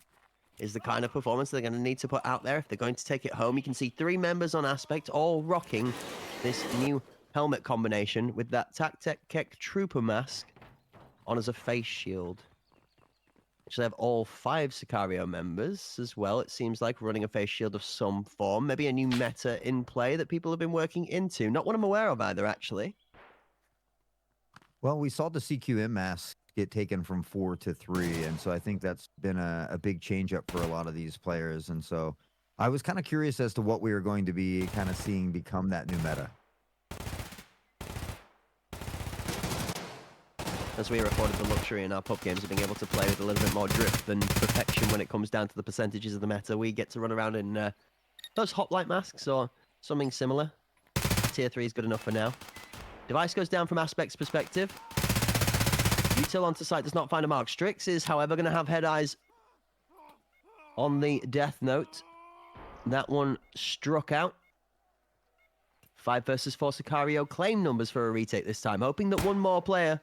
is the kind of performance they're going to need to put out there if they're going to take it home. You can see 3 members on Aspect all rocking this new helmet combination with that Tactec Trooper mask on as a face shield. Actually have all 5 Sicario members as well, it seems like, running a face shield of some form. Maybe a new meta in play that people have been working into. Not one I'm aware of either, actually. Well, we saw the CQM mask get taken from 4 to 3, and so I think that's been a big change up for a lot of these players. And so I was kind of curious as to what we were going to be kind of seeing become that new meta. As we afforded the luxury in our pub games of being able to play with a little bit more drift than perfection when it comes down to the percentages of the meta, we get to run around in those hoplite masks or something similar. Tier 3 is good enough for now. Device goes down from Aspect's perspective. Util onto site does not find a mark. Strix is, however, going to have head eyes on the death note. That one struck out. 5 versus 4 Sicario claim numbers for a retake this time, hoping that one more player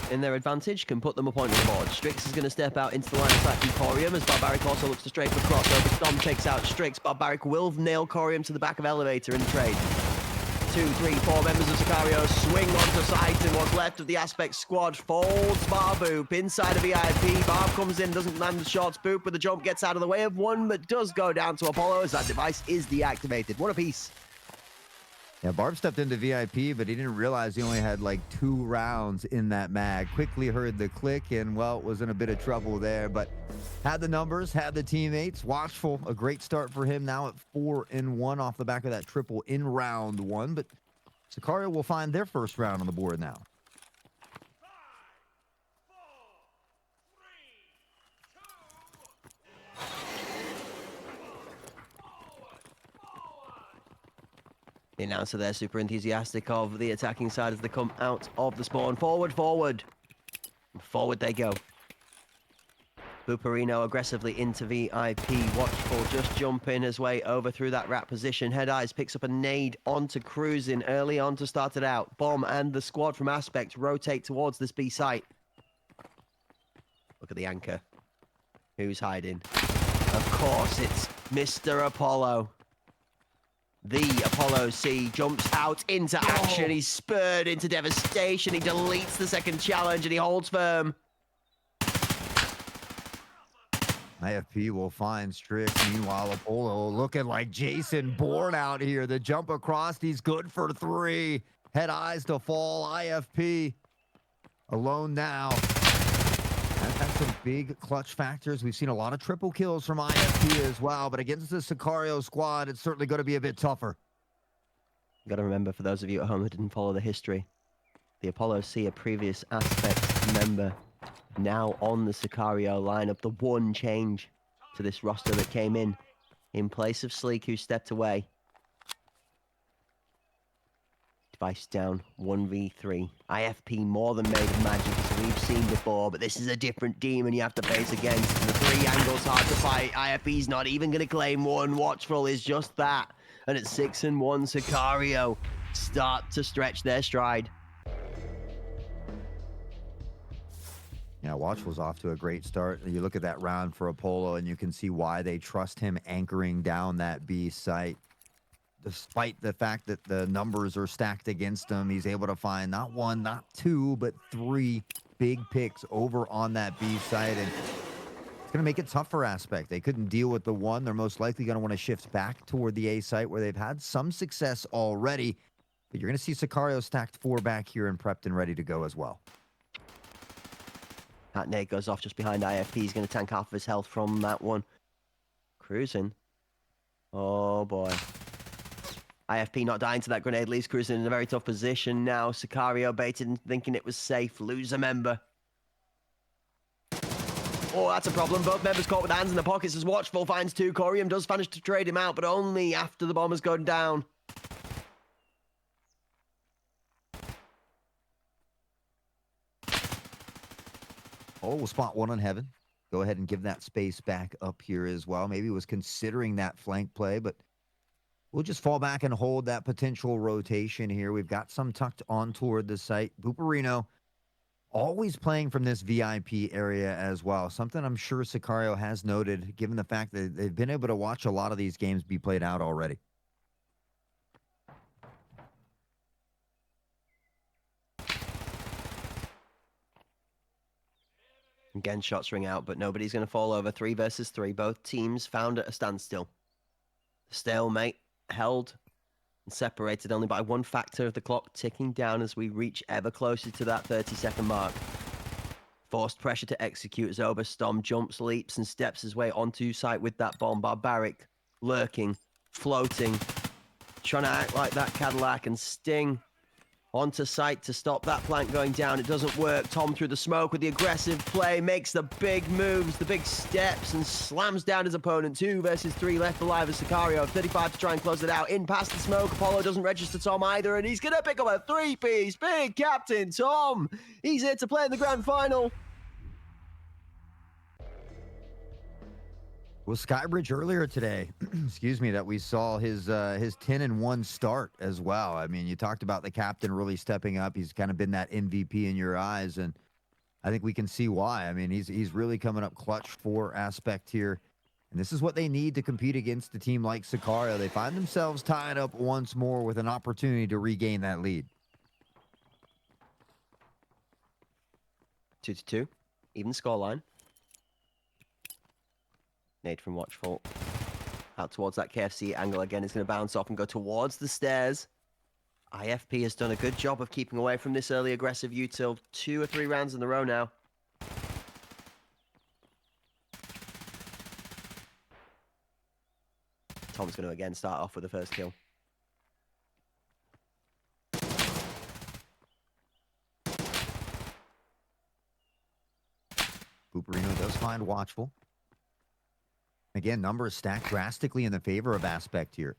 in their advantage can put them a point on the board. Strix is going to step out into the line of sight from Corium as Barbaric also looks to strafe the crossover. Storm takes out Strix. Barbaric will nail Corium to the back of Elevator in trade. 2, 3, 4 members of Sicario swing onto site, and what's left of the Aspect squad folds Barboop inside of VIP. Barb comes in, doesn't land the shots. Boop with the jump gets out of the way of one, but does go down to Apollo as that device is deactivated. What a piece. Yeah, Barb stepped into VIP, but he didn't realize he only had like 2 rounds in that mag. Quickly heard the click and, well, was in a bit of trouble there, but had the numbers, had the teammates. Watchful, a great start for him now at 4-1 off the back of that triple in round 1, but Sicario will find their first round on the board now. The announcer there super enthusiastic of the attacking side as they come out of the spawn. Forward, forward. Forward they go. Buperino aggressively into VIP. Watchful just jumping his way over through that rat position. Head Eyes picks up a nade onto Cruising early on to start it out. Bomb and the squad from Aspect rotate towards this B site. Look at the anchor. Who's hiding? Of course, it's Mr. Apollo. The Apollo C jumps out into action. He's spurred into devastation. He deletes the second challenge and he holds firm. IFP will find Strix. Meanwhile, Apollo looking like Jason Bourne out here. The jump across, he's good for 3. Head Eyes to fall. IFP alone now. That's had some big clutch factors. We've seen a lot of triple kills from IFP as well, but against the Sicario squad, it's certainly going to be a bit tougher. You got to remember, for those of you at home who didn't follow the history, the Apollo C, a previous Aspect member, now on the Sicario lineup. The one change to this roster that came in place of Sleek, who stepped away. Device down, 1v3. IFP more than made of magic, as we've seen before, but this is a different demon you have to face against. The 3 angles hard to fight. IFP's not even going to claim one. Watchful is just that. And at 6-1, Sicario start to stretch their stride. Yeah, Watchful's off to a great start. You look at that round for Apollo, and you can see why they trust him anchoring down that B site. Despite the fact that the numbers are stacked against him, he's able to find not 1, not 2, but 3 big picks over on that B site. And it's going to make it tough for Aspect. They couldn't deal with the 1. They're most likely going to want to shift back toward the A site where they've had some success already. But you're going to see Sicario stacked 4 back here and prepped and ready to go as well. That nade goes off just behind IFP. He's going to tank half of his health from that one. Cruising. Oh, boy. IFP not dying to that grenade, leaves Cruising in a very tough position now. Sicario baited and thinking it was safe. Lose a member. Oh, that's a problem. Both members caught with hands in the pockets as Watchful finds 2. Corium does manage to trade him out, but only after the bomb has gone down. Oh, we'll spot 1 on Heaven. Go ahead and give that space back up here as well. Maybe was considering that flank play, but We'll just fall back and hold that potential rotation here. We've got some tucked on toward the site. Buparino always playing from this VIP area as well. Something I'm sure Sicario has noted, given the fact that they've been able to watch a lot of these games be played out already. Again, shots ring out, but nobody's going to fall over. 3 versus 3. Both teams found at a standstill. The stalemate held and separated only by one factor of the clock ticking down as we reach ever closer to that 30-second mark. Forced pressure to execute as Oberstorm jumps, leaps, and steps his way onto site with that bomb. Barbaric, lurking, floating, trying to act like that Cadillac and sting onto site to stop that plank going down. It doesn't work. Tom through the smoke with the aggressive play, makes the big moves, the big steps, and slams down his opponent. 2 versus 3 left alive as Sicario. 35 to try and close it out. In past the smoke. Apollo doesn't register Tom either, and he's going to pick up a 3-piece. Big Captain Tom. He's here to play in the grand final. Well, Skybridge earlier today, excuse me, that we saw his 10-1 start as well. I mean, you talked about the captain really stepping up. He's kind of been that MVP in your eyes, and I think we can see why. I mean, he's really coming up clutch for Aspect here, and this is what they need to compete against a team like Sicario. They find themselves tied up once more with an opportunity to regain that lead. 2-2, even scoreline. Nade from Watchful. Out towards that KFC angle again. Is going to bounce off and go towards the stairs. IFP has done a good job of keeping away from this early aggressive util. 2 or 3 rounds in a row now. Tom's going to again start off with the first kill. Buparino does find Watchful. Again, numbers stacked drastically in the favor of Aspect here.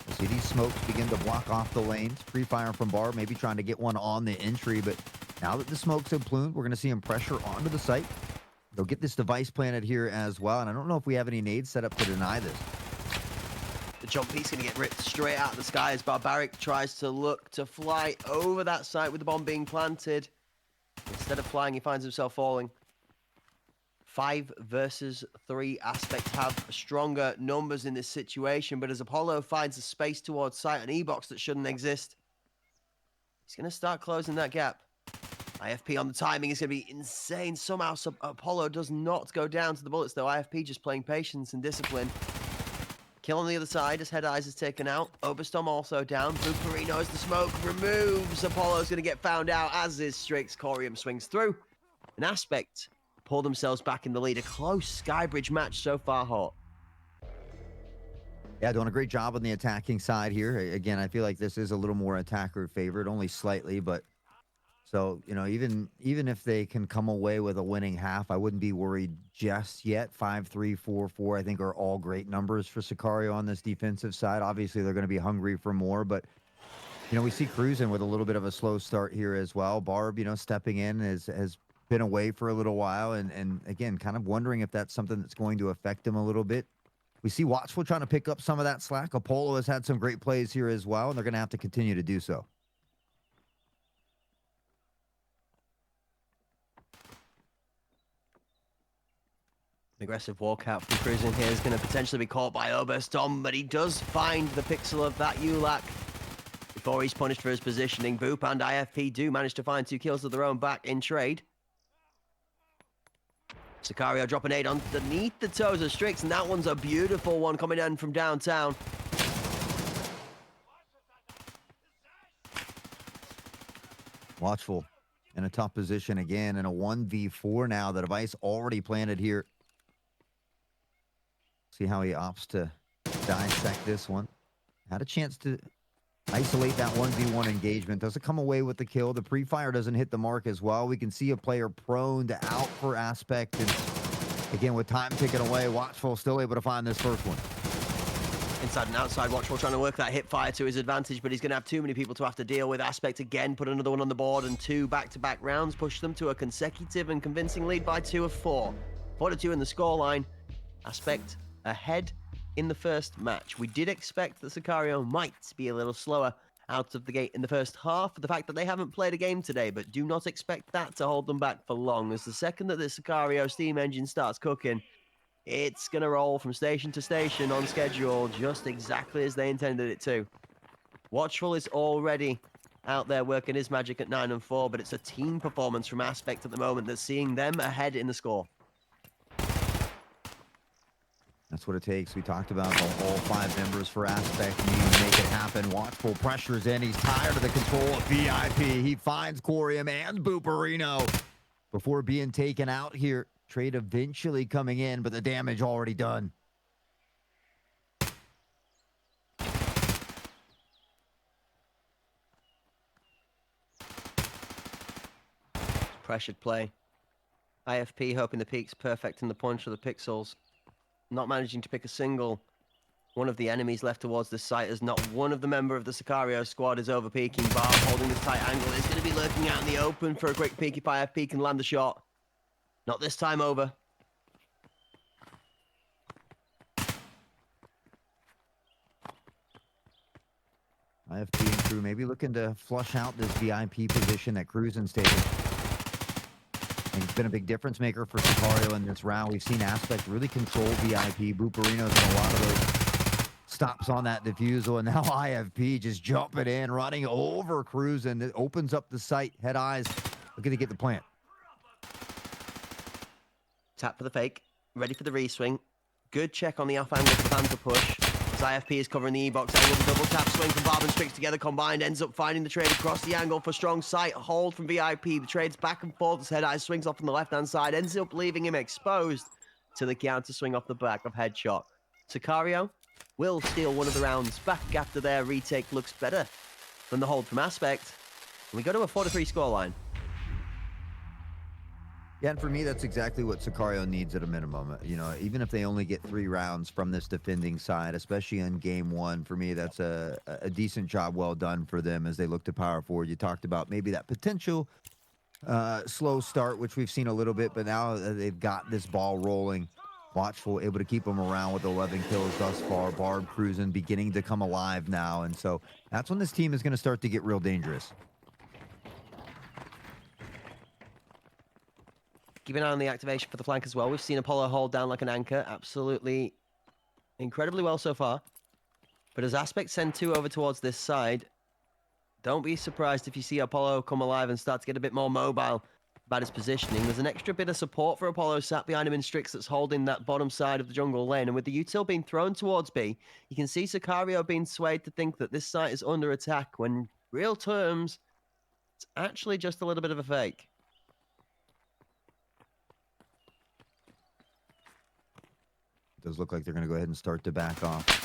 We'll see these smokes begin to block off the lanes. Free fire from Bar, maybe trying to get one on the entry, but now that the smokes have plumed, we're going to see him pressure onto the site. They'll get this device planted here as well, and I don't know if we have any nades set up to deny this. The jump piece going to get ripped straight out of the sky as Barbaric tries to look to fly over that site with the bomb being planted. Instead of flying, he finds himself falling. 5 versus 3. Aspect have stronger numbers in this situation, but as Apollo finds a space towards site, an E-box that shouldn't exist, he's going to start closing that gap. IFP on the timing is going to be insane. Somehow Apollo does not go down to the bullets, though. IFP just playing patience and discipline. Kill on the other side as Head Eyes is taken out. Oberstorm also down. Buparino as the smoke removes. Apollo's going to get found out, as is Strix. Corium swings through. An Aspect pull themselves back in the lead. A close Skybridge match so far, Hot. Yeah, doing a great job on the attacking side here. Again, I feel like this is a little more attacker favored, only slightly, but so, you know, even if they can come away with a winning half, I wouldn't be worried just yet. 5-3, 4-4, I think are all great numbers for Sicario on this defensive side. Obviously, they're going to be hungry for more, but you know, we see Cruisin with a little bit of a slow start here as well. Barb, you know, stepping in has been away for a little while, and again, kind of wondering if that's something that's going to affect him a little bit. We see Watchful trying to pick up some of that slack. Apollo has had some great plays here as well, and they're going to have to continue to do so. Aggressive walkout from Cruisin here is going to potentially be caught by Oberstorm, but he does find the pixel of that ULAC before he's punished for his positioning. Boop and IFP do manage to find 2 kills of their own back in trade. Sicario dropping aid underneath the toes of Strix, and that one's a beautiful one coming in from downtown. Watchful in a tough position again in a 1v4 now. The device already planted here. See how he opts to dissect this one. Had a chance to isolate that 1v1 engagement. Doesn't come away with the kill. The pre-fire doesn't hit the mark as well. We can see a player prone to out for Aspect. And again, with time ticking away, Watchful still able to find this first one. Inside and outside, Watchful trying to work that hip fire to his advantage, but he's going to have too many people to have to deal with. Aspect again, put another one on the board, and 2 back-to-back rounds push them to a consecutive and convincing lead by 2 of 4. 4-2 in the scoreline. Aspect ahead in the first match. We did expect that Sicario might be a little slower out of the gate in the first half, for the fact that they haven't played a game today, but do not expect that to hold them back for long, as the second that the Sicario steam engine starts cooking, it's going to roll from station to station on schedule, just exactly as they intended it to. Watchful is already out there working his magic at 9 and 4, but it's a team performance from Aspect at the moment that's seeing them ahead in the score. That's what it takes. We talked about the all 5 members for Aspect needing to make it happen. Watchful pressures in. He's tired of the control of VIP. He finds Corium and Booperino before being taken out here. Trade eventually coming in, but the damage already done. Pressured play. IFP hoping the peak's perfect in the punch of the pixels. Not managing to pick a single one of the enemies left towards the site, as not one of the member of the Sicario squad is over peeking. Barb holding this tight angle is going to be lurking out in the open for a quick peek if IFP can land the shot. Not this time over. IFP and crew maybe looking to flush out this VIP position that Cruisin's taken. And it's been a big difference maker for Sicario in this round. We've seen Aspect really control VIP. Booperino's in a lot of those stops on that defusal, and now IFP just jumping in, running over Cruisin. It opens up the site. Head eyes looking to get the plant. Tap for the fake. Ready for the re-swing. Good check on the off angle for the Panther push. As IFP is covering the E-box angle, the double tap swing from Barb and Strix together combined ends up finding the trade across the angle for strong sight. Hold from VIP. The trade's back and forth as Head Eyes swings off on the left-hand side, ends up leaving him exposed to the counter swing off the back of Headshot. Sicario will steal one of the rounds back after their retake looks better than the hold from Aspect. And we go to a 4-3 scoreline. Yeah, and for me, that's exactly what Sicario needs at a minimum. You know, even if they only get 3 rounds from this defending side, especially in game 1, for me, that's a decent job well done for them as they look to power forward. You talked about maybe that potential slow start, which we've seen a little bit, but now they've got this ball rolling. Watchful, able to keep them around with 11 kills thus far. Barb Cruisin beginning to come alive now, and so that's when this team is going to start to get real dangerous. Keep an eye on the activation for the flank as well. We've seen Apollo hold down like an anchor. Absolutely incredibly well so far. But as Aspect send 2 over towards this side, don't be surprised if you see Apollo come alive and start to get a bit more mobile about his positioning. There's an extra bit of support for Apollo sat behind him in Strix that's holding that bottom side of the jungle lane. And with the util being thrown towards B, you can see Sicario being swayed to think that this site is under attack, when real terms, it's actually just a little bit of a fake. Does look like they're going to go ahead and start to back off.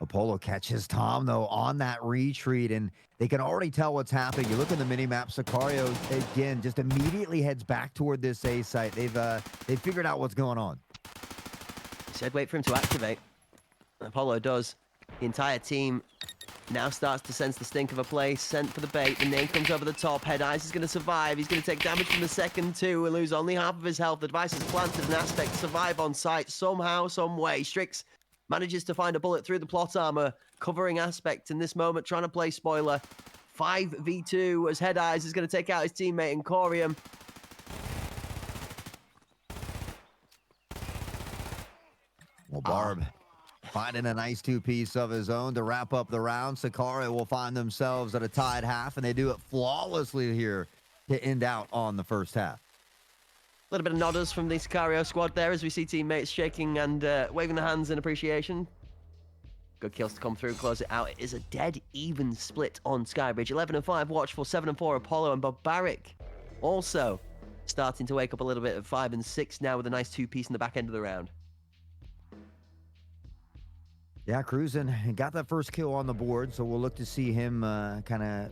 Apollo catches Tom, though, on that retreat, and they can already tell what's happening. You look at the mini-map, Sicario, again, just immediately heads back toward this A site. They've figured out what's going on. He said wait for him to activate. Apollo does. The entire team now starts to sense the stink of a play. Sent for the bait. The name comes over the top. Head Eyes is going to survive. He's going to take damage from the second 2 and lose only half of his health. The device is planted. An Aspect survive on site somehow, some way. Strix manages to find a bullet through the plot armor, covering Aspect in this moment, trying to play spoiler. 5v2 as Head Eyes is going to take out his teammate in Corium. Well, Barb finding a nice 2-piece of his own to wrap up the round. Sicario will find themselves at a tied half, and they do it flawlessly here to end out on the first half. A little bit of nodders from the Sicario squad there as we see teammates shaking and waving their hands in appreciation. Good kills to come through, close it out. It is a dead even split on Skybridge. 11 and 5 Watchful, 7 and 4 Apollo, and Barbaric also starting to wake up a little bit at 5 and 6 now with a nice 2-piece in the back end of the round. Yeah, Cruisin got that first kill on the board, so we'll look to see him kind of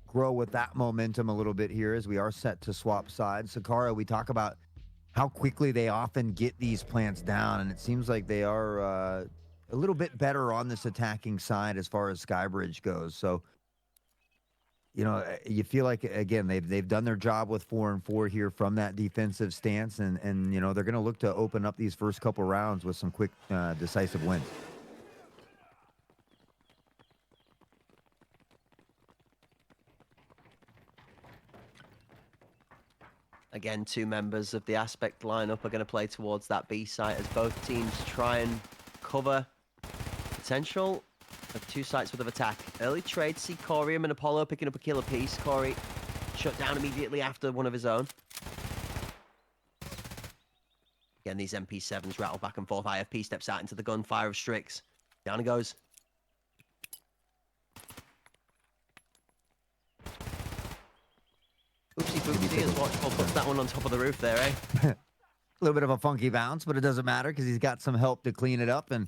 grow with that momentum a little bit here as we are set to swap sides. Sicario, we talk about how quickly they often get these plants down, and it seems like they are a little bit better on this attacking side as far as Skybridge goes. So you know, you feel like again they've done their job with 4-4 here from that defensive stance, and you know they're going to look to open up these first couple rounds with some quick, decisive wins. Again, two members of the Aspect lineup are going to play towards that B site as both teams try and cover potential of two sites worth of attack. Early trade, Sicario and Apollo picking up a kill apiece. Corey shut down immediately after one of his own. Again, these MP7s rattle back and forth. IFP steps out into the gunfire of Strix. Down he goes. Oopsie boopsie as Watchful puts that one on top of the roof there, eh? A little bit of a funky bounce, but it doesn't matter because he's got some help to clean it up. And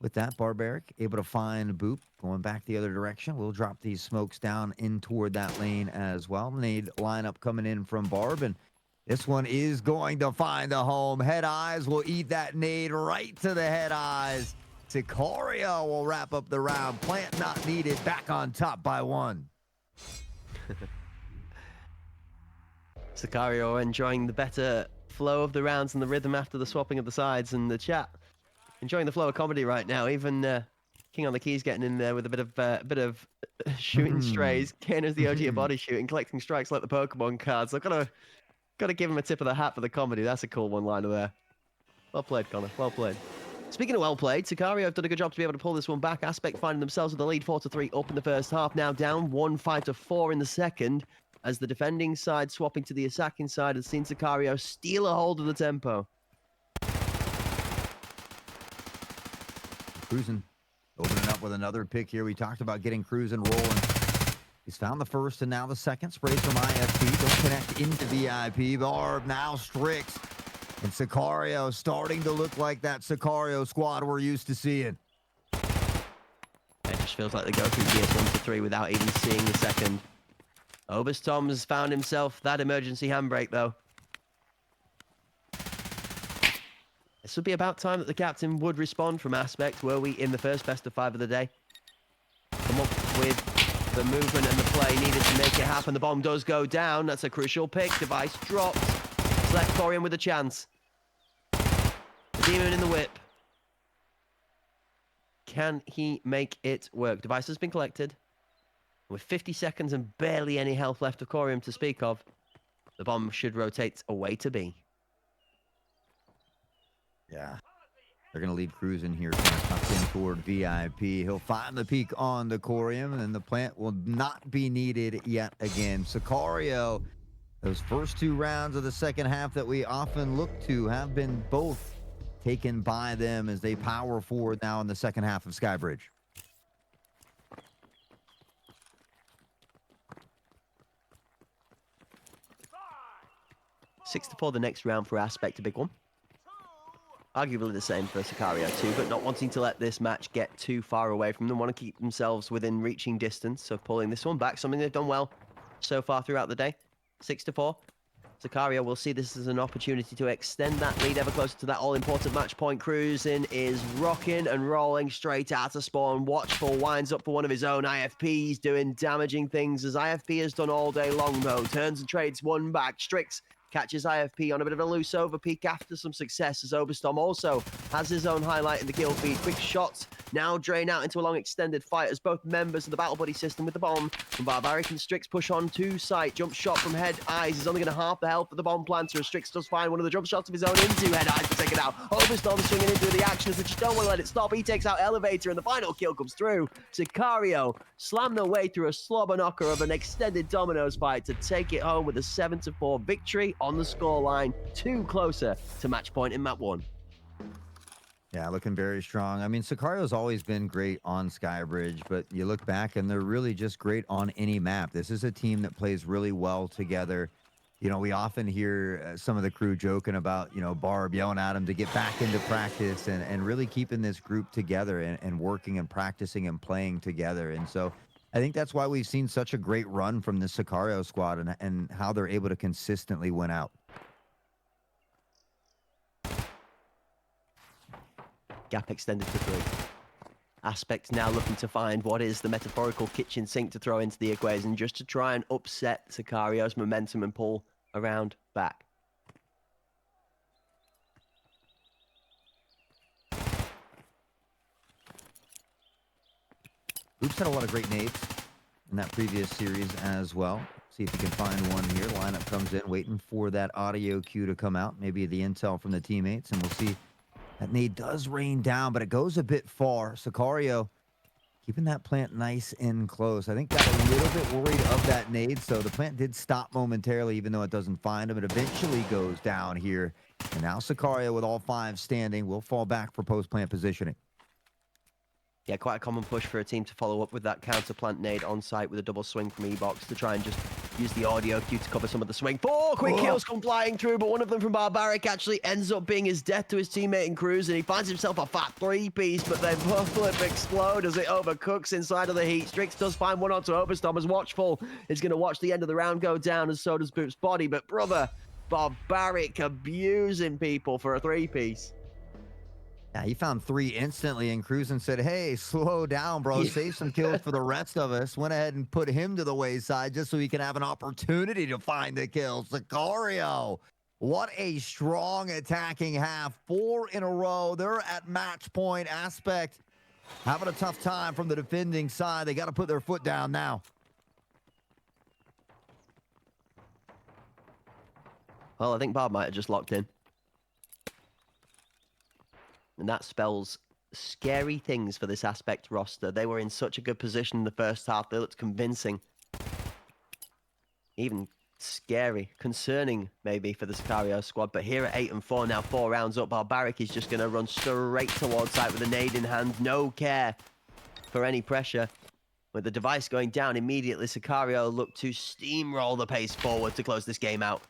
with that, Barbaric able to find Boop going back the other direction. We'll drop these smokes down in toward that lane as well. Nade lineup coming in from Barb, and this one is going to find a home. Head Eyes will eat that nade right to the Head Eyes. Sicario will wrap up the round. Plant not needed. Back on top by 1. Sicario enjoying the better flow of the rounds and the rhythm after the swapping of the sides, and the chat enjoying the flow of comedy right now. Even King on the Keys getting in there with a bit of shooting strays. Kana's the OG of body shooting, collecting strikes like the Pokemon cards. I've got to give him a tip of the hat for the comedy. That's a cool one-liner there. Well played, Connor. Well played. Speaking of well played, Sicario have done a good job to be able to pull this one back. Aspect finding themselves with the lead 4-3 up in the first half. Now down 1-5-4 in the second, as the defending side swapping to the attacking side has seen Sicario steal a hold of the tempo. Cruising, opening up with another pick here. We talked about getting Cruising rolling. He's found the first and now the second. Sprays from IFP. Don't connect into VIP. Barb now Strix. And Sicario starting to look like that Sicario squad we're used to seeing. It just feels like they go through GS1-3 without even seeing the second. Oberstom has found himself that emergency handbrake, though. This would be about time that the captain would respond from Aspect. Were we in the first best of 5 of the day? Come up with the movement and the play needed to make it happen. The bomb does go down. That's a crucial pick. Device drops. Select Corian with a chance. The demon in the whip. Can he make it work? Device has been collected. With 50 seconds and barely any health left of Corium to speak of, the bomb should rotate away to B. Yeah. They're going to leave Cruising here, kind of tucked in toward VIP. He'll find the peak on the Corium, and then the plant will not be needed yet again. Sicario, those first 2 rounds of the second half that we often look to have been both taken by them as they power forward now in the second half of Skybridge. 6-4 the next round for Aspect, a big one. Arguably the same for Sicario too, but not wanting to let this match get too far away from them. Want to keep themselves within reaching distance of pulling this one back, something they've done well so far throughout the day. 6-4. Sicario will see this as an opportunity to extend that lead ever closer to that all-important match point. Cruising is rocking and rolling straight out of spawn. Watchful winds up for one of his own. IFP's doing damaging things, as IFP has done all day long, though. Turns and trades one back. Strix catches IFP on a bit of a loose overpeak after some success, as Oberstom also has his own highlight in the kill feed. Quick shots now drain out into a long extended fight as both members of the Battle Buddy system with the bomb from Barbaric and Strix push on to site. Jump shot from Head Eyes is only going to half the health of the bomb planter, as Strix does find one of the jump shots of his own into Head Eyes to take it out. Oberstom swinging into the action as they just don't want to let it stop. He takes out Elevator and the final kill comes through. Sicario slam their way through a slobber knocker of an extended dominoes fight to take it home with a 7-4 victory on the scoreline, 2 closer to match point in map 1. Yeah, looking very strong. I mean, Sicario's always been great on Skybridge, but you look back and they're really just great on any map. This is a team that plays really well together. You know, we often hear some of the crew joking about, you know, Barb yelling at him to get back into practice and really keeping this group together and working and practicing and playing together. And so I think that's why we've seen such a great run from the Sicario squad and how they're able to consistently win out. Gap extended to 3. Aspect now looking to find what is the metaphorical kitchen sink to throw into the equation just to try and upset Sicario's momentum and pull around back. Oops had a lot of great nades in that previous series as well. See if he can find one here. Lineup comes in, waiting for that audio cue to come out. Maybe the intel from the teammates, and we'll see. That nade does rain down, but it goes a bit far. Sicario keeping that plant nice and close. I think got a little bit worried of that nade, so the plant did stop momentarily, even though it doesn't find him. It eventually goes down here. And now Sicario, with all 5 standing, will fall back for post-plant positioning. Yeah, quite a common push for a team to follow up with that counter-plant nade on site with a double swing from E-Box to try and just use the audio cue to cover some of the swing. 4 quick kills come flying through, but one of them from Barbaric actually ends up being his death to his teammate in Cruz, and he finds himself a fat 3-piece, but they both flip explode as it overcooks inside of the heat. Strix does find one onto Overstorm as Watchful is going to watch the end of the round go down, and so does Boop's body, but brother, Barbaric abusing people for a 3-piece. Yeah, he found 3 instantly, and Cruz and said, hey, slow down, bro. Save some kills for the rest of us. Went ahead and put him to the wayside just so he can have an opportunity to find the kill. Sicario, what a strong attacking half. 4 in a row. They're at match point. Aspect having a tough time from the defending side. They got to put their foot down now. Well, I think Barb might have just locked in. And that spells scary things for this Aspect roster. They were in such a good position in the first half. They looked convincing. Even scary, concerning maybe for the Sicario squad. But here at 8 and 4, now 4 rounds up, Barbaric is just going to run straight towards site with a nade in hand. No care for any pressure. With the device going down immediately, Sicario looked to steamroll the pace forward to close this game out.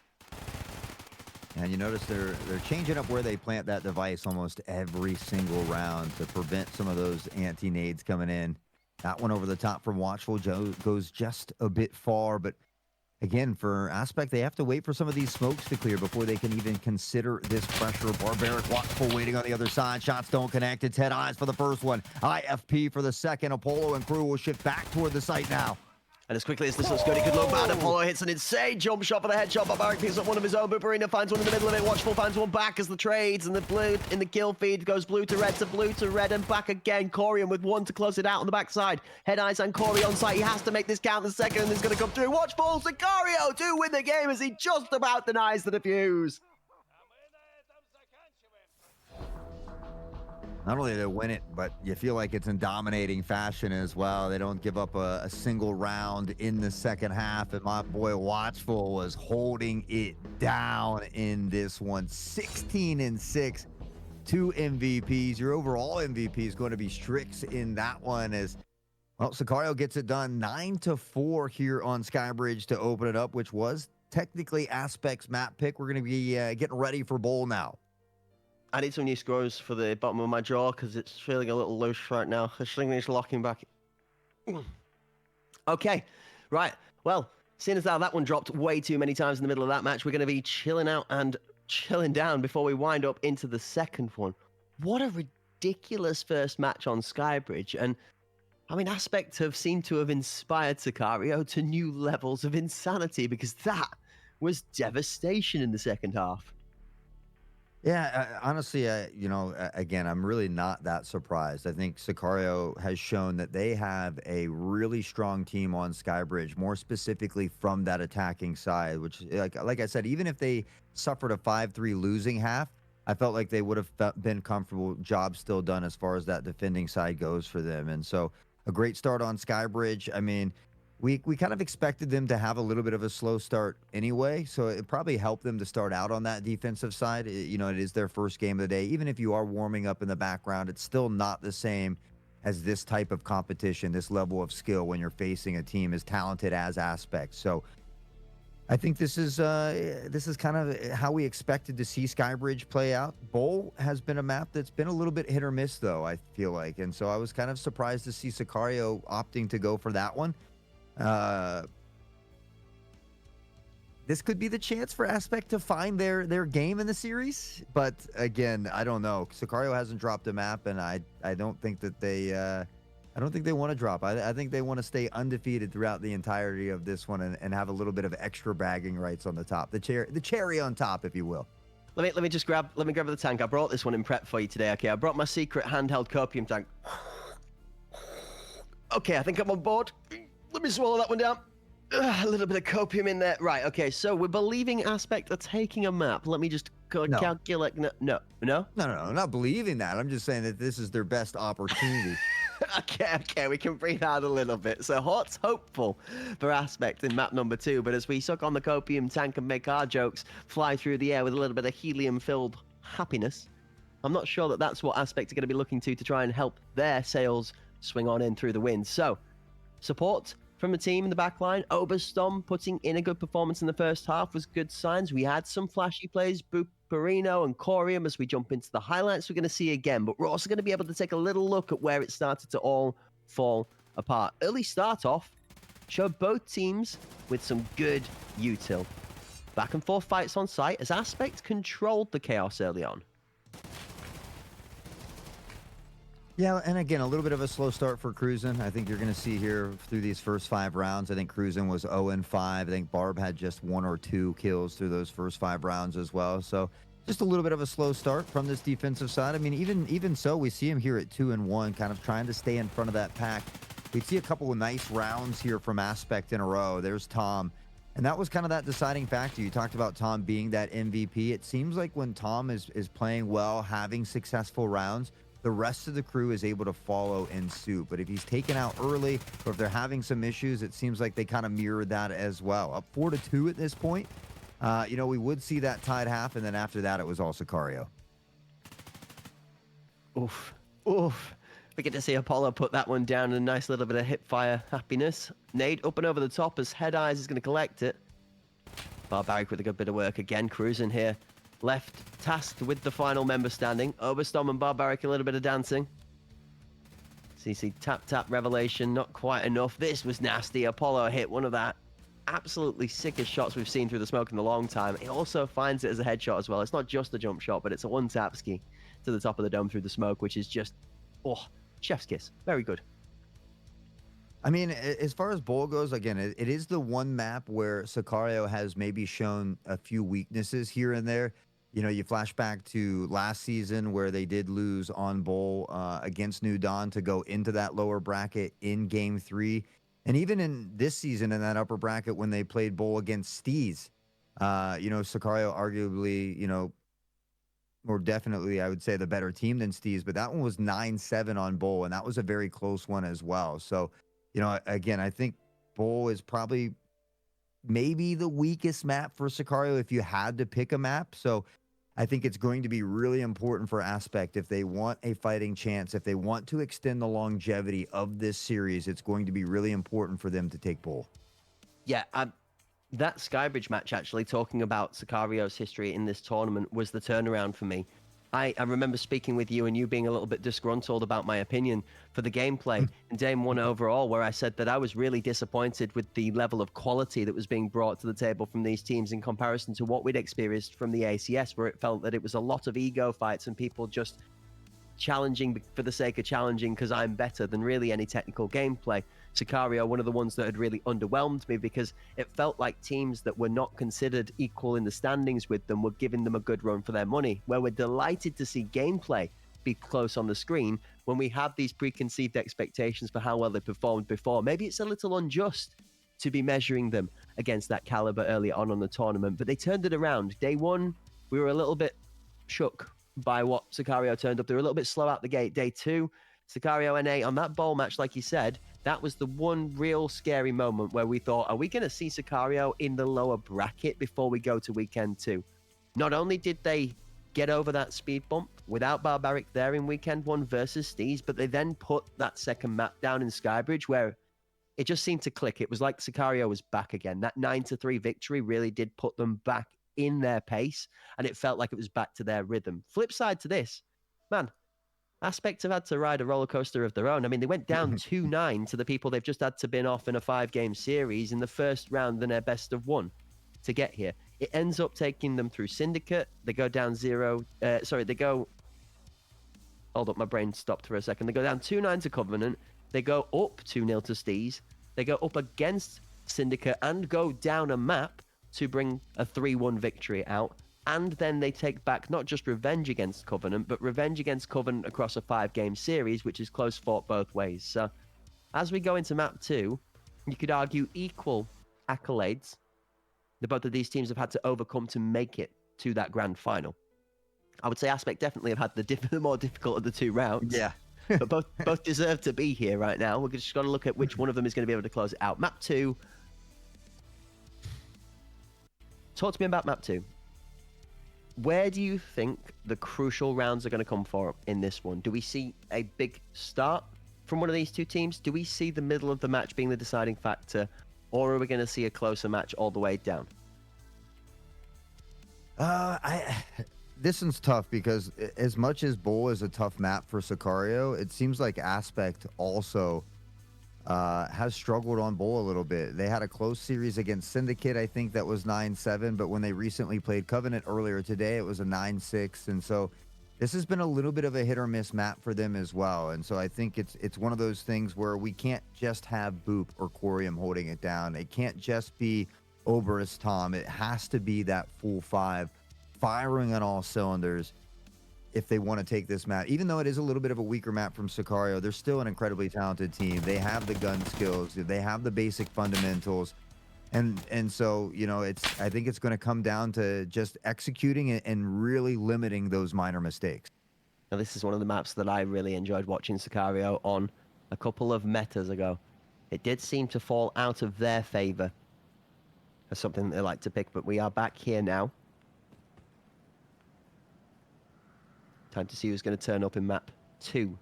And you notice they're changing up where they plant that device almost every single round to prevent some of those anti-nades coming in. That one over the top from Watchful goes just a bit far, but again, for Aspect, they have to wait for some of these smokes to clear before they can even consider this pressure. Barbaric, Watchful waiting on the other side. Shots don't connect. It's head eyes for the first one. IFP for the second. Apollo and crew will shift back toward the site now. And as quickly as this looks good, it could look bad. Apollo hits an insane jump shot for the headshot. Barbaric picks up one of his own, but Barina finds one in the middle of it. Watchful finds one back as the trades, and the blue in the kill feed goes blue to red and back again. Corian with one to close it out on the backside. Head Eyes and Corey on site. He has to make this count the second, and it's going to come through. Watchful, Sicario do win the game as he just about denies the defuse. Not only do they win it, but you feel like it's in dominating fashion as well. They don't give up a single round in the second half, and my boy Watchful was holding it down in this one. 16 and 6, 2 MVPs. Your overall MVP is going to be Strix in that one as, well, Sicario gets it done 9-4 here on Skybridge to open it up, which was technically Aspect's map pick. We're going to be getting ready for Bowl now. I need some new screws for the bottom of my jaw because it's feeling a little loose right now. The thing is locking back. Okay, right. Well, seeing as how that one dropped way too many times in the middle of that match, we're going to be chilling out and chilling down before we wind up into the second one. What a ridiculous first match on Skybridge. And, I mean, Aspect have seemed to have inspired Sicario to new levels of insanity because that was devastation in the second half. Yeah, honestly, you know, again, I'm really not that surprised. I think Sicario has shown that they have a really strong team on Skybridge, more specifically from that attacking side, which, like I said, even if they suffered a 5-3 losing half, I felt like they would have been comfortable, job still done as far as that defending side goes for them. And so a great start on Skybridge. I mean, we kind of expected them to have a little bit of a slow start anyway, so it probably helped them to start out on that defensive side. You know, it is their first game of the day. Even if you are warming up in the background, it's still not the same as this type of competition, this level of skill when you're facing a team as talented as Aspect. So I think this is kind of how we expected to see Skybridge play out. Bowl has been a map that's been a little bit hit or miss, though, I feel like. And so I was kind of surprised to see Sicario opting to go for that one. this could be the chance for Aspect to find their game in the series. But again, I don't know. Sicario hasn't dropped a map, and I don't think that they I don't think they want to drop. I think they want to stay undefeated throughout the entirety of this one and have a little bit of extra bragging rights on the top, the cherry on top, if you will. Let me grab the tank. I brought this one in prep for you today. Okay, I brought my secret handheld copium tank. Okay, I think I'm on board. Let me swallow that one down. A little bit of copium in there. Right, okay, so we're believing Aspect are taking a map. Let me just calculate. No? No, I'm not believing that. I'm just saying that this is their best opportunity. Okay, we can breathe out a little bit. So Hot's hopeful for Aspect in map number 2, but as we suck on the copium tank and make our jokes fly through the air with a little bit of helium-filled happiness, I'm not sure that that's what Aspect are going to be looking to try and help their sails swing on in through the wind. So, support from the team in the back line. Oberstorm putting in a good performance in the first half was good signs. We had some flashy plays, Buperino and Corium. As we jump into the highlights, we're going to see again, but we're also going to be able to take a little look at where it started to all fall apart. Early start off showed both teams with some good util. Back and forth fights on site as Aspect controlled the chaos early on. Yeah, and again, a little bit of a slow start for Cruisin'. I think you're going to see here through these first 5 rounds. I think Cruisin' was 0-5. I think Barb had just 1 or 2 kills through those first 5 rounds as well. So just a little bit of a slow start from this defensive side. I mean, even so, we see him here at 2-1, kind of trying to stay in front of that pack. We see a couple of nice rounds here from Aspect in a row. There's Tom. And that was kind of that deciding factor. You talked about Tom being that MVP. It seems like when Tom is playing well, having successful rounds, the rest of the crew is able to follow in suit. But if he's taken out early or if they're having some issues, it seems like they kind of mirrored that as well. Up 4-2 at this point. We would see that tied half, and then after that, it was all Sicario. Oof. We get to see Apollo put that one down in a nice little bit of hipfire happiness. Nade up and over the top as Head Eyes is going to collect it. Barbaric with a good bit of work again, cruising here. Left tasked with the final member standing. Oberstorm and Barbaric a little bit of dancing. CC tap revelation, not quite enough. This was nasty. Apollo hit one of that absolutely sickest shots we've seen through the smoke in a long time. He also finds it as a headshot as well. It's not just a jump shot, but it's a one tap ski to the top of the dome through the smoke, which is just, chef's kiss. Very good. I mean, as far as bowl goes, again, it is the one map where Sicario has maybe shown a few weaknesses here and there. You know, you flash back to last season where they did lose on bowl against New Dawn to go into that lower bracket in game 3. And even in this season in that upper bracket when they played bowl against Steez, Sicario arguably, more definitely, I would say, the better team than Steez. But that one was 9-7 on bowl, and that was a very close one as well. So, again, I think bowl is probably maybe the weakest map for Sicario if you had to pick a map. So I think it's going to be really important for Aspect if they want a fighting chance, if they want to extend the longevity of this series, it's going to be really important for them to take bowl. Yeah, that Skybridge match, actually, talking about Sicario's history in this tournament, was the turnaround for me. I remember speaking with you and you being a little bit disgruntled about my opinion for the gameplay in Game 1 overall, where I said that I was really disappointed with the level of quality that was being brought to the table from these teams in comparison to what we'd experienced from the ACS, where it felt that it was a lot of ego fights and people just challenging for the sake of challenging because I'm better than really any technical gameplay. Sicario, one of the ones that had really underwhelmed me because it felt like teams that were not considered equal in the standings with them were giving them a good run for their money, where we're delighted to see gameplay be close on the screen when we have these preconceived expectations for how well they performed before. Maybe it's a little unjust to be measuring them against that caliber early on the tournament, but they turned it around. Day 1, we were a little bit shook by what Sicario turned up. They were a little bit slow out the gate. Day 2, Sicario NA on that bowl match, like you said, that was the one real scary moment where we thought, are we going to see Sicario in the lower bracket before we go to weekend 2? Not only did they get over that speed bump without Barbaric there in weekend 1 versus Steez, but they then put that second map down in Skybridge where it just seemed to click. It was like Sicario was back again. That 9-3 victory really did put them back in their pace, and it felt like it was back to their rhythm. Flip side to this, man, Aspect have had to ride a roller coaster of their own. I mean, they went down 2-9 to the people they've just had to bin off in a 5-game series in the first round in their best of 1. to get here. It ends up taking them through Syndicate. They go down 0. Sorry, they go. Hold up, my brain stopped for a second. They go down 2-9 to Covenant. They go up 2-0 to Steez. They go up against Syndicate and go down a map to bring a 3-1 victory out. And then they take back not just revenge against Covenant, but revenge against Covenant across a 5-game series, which is close fought both ways. So as we go into map 2, you could argue equal accolades that both of these teams have had to overcome to make it to that grand final. I would say Aspect definitely have had the more difficult of the 2 rounds. Yeah. But both deserve to be here right now. We're just going to look at which one of them is going to be able to close it out. Map 2. Talk to me about map 2. Where do you think the crucial rounds are going to come for in this one? Do we see a big start from one of these 2 teams? Do we see the middle of the match being the deciding factor? Or are we going to see a closer match all the way down? This one's tough because as much as Bowl is a tough map for Sicario, it seems like Aspect also has struggled on Bowl a little bit. They had a close series against Syndicate, I think that was 9-7, but when they recently played Covenant earlier today, it was a 9-6, and so this has been a little bit of a hit or miss map for them as well. And so I think it's one of those things where we can't just have Boop or Corium holding it down. It can't just be Oberus Tom. It has to be that full 5 firing on all cylinders if they want to take this map. Even though it is a little bit of a weaker map from Sicario, they're still an incredibly talented team. They have the gun skills. They have the basic fundamentals. And so, you know, I think it's going to come down to just executing it and really limiting those minor mistakes. Now, this is one of the maps that I really enjoyed watching Sicario on a couple of metas ago. It did seem to fall out of their favor as something they like to pick, but we are back here now. Time to see who's going to turn up in map 2,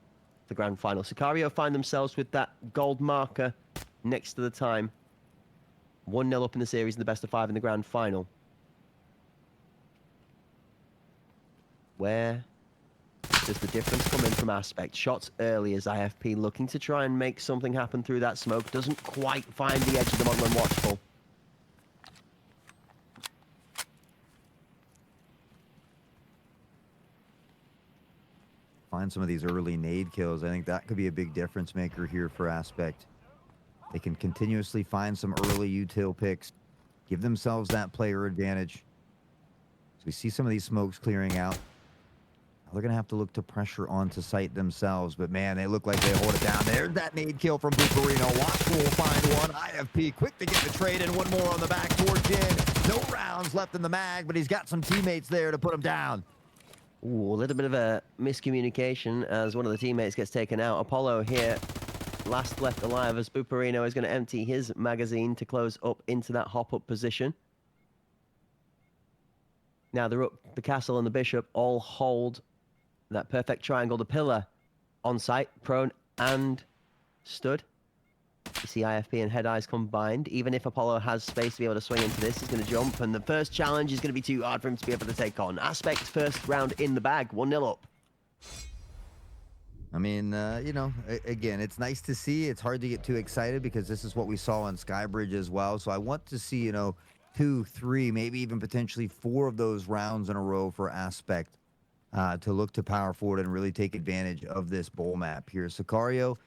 the grand final. Sicario find themselves with that gold marker next to the time. 1-0 up in the series in the best of 5 in the grand final. Where does the difference come in from Aspect? Shots early as IFP looking to try and make something happen through that smoke. Doesn't quite find the edge of the model and watchful. Find some of these early nade kills. I think that could be a big difference maker here for Aspect. They can continuously find some early util picks, give themselves that player advantage. So we see some of these smokes clearing out. They're going to have to look to pressure onto site themselves, but man, they look like they hold it down. There's that nade kill from Bucarino. Watchful will find one. IFP quick to get the trade and one more on the back toward Jin. No rounds left in the mag, but he's got some teammates there to put him down. Ooh, a little bit of a miscommunication as one of the teammates gets taken out. Apollo here, last left alive, as Bucarino is going to empty his magazine to close up into that hop-up position. Now they're up, the castle and the bishop all hold that perfect triangle, the pillar on site, prone and stood. You see IFP and Head Eyes combined. Even if Apollo has space to be able to swing into this, he's going to jump, and the first challenge is going to be too hard for him to be able to take on. Aspect first round in the bag, 1-0 up. I mean, you know, again, it's nice to see. It's hard to get too excited because this is what we saw on Skybridge as well. So I want to see, you know, 2, 3, maybe even potentially 4 of those rounds in a row for Aspect to look to power forward and really take advantage of this bowl map here. Sicario,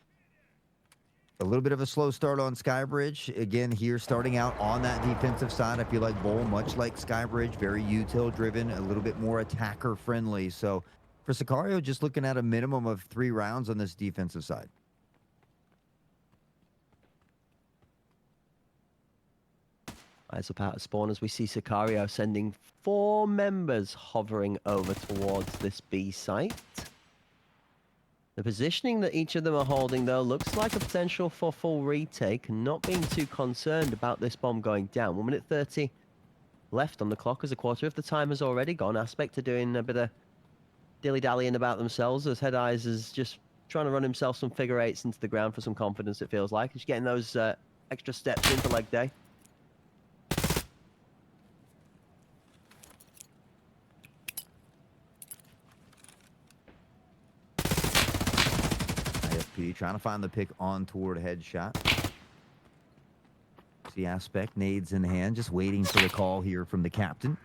a little bit of a slow start on Skybridge. Again, here starting out on that defensive side, I feel like Bowl, much like Skybridge, very util driven, a little bit more attacker friendly. So for Sicario, just looking at a minimum of 3 rounds on this defensive side. Eyes up out of spawn as we see Sicario sending 4 members hovering over towards this B site. The positioning that each of them are holding, though, looks like a potential for full retake, not being too concerned about this bomb going down. 1 minute 30 left on the clock as a quarter of the time has already gone. Aspect are doing a bit of dilly-dallying about themselves as Head Eyes is just trying to run himself some figure eights into the ground for some confidence, it feels like. He's getting those extra steps into leg day. IFP trying to find the pick on toward headshot. See Aspect, nades in hand, just waiting for the call here from the captain.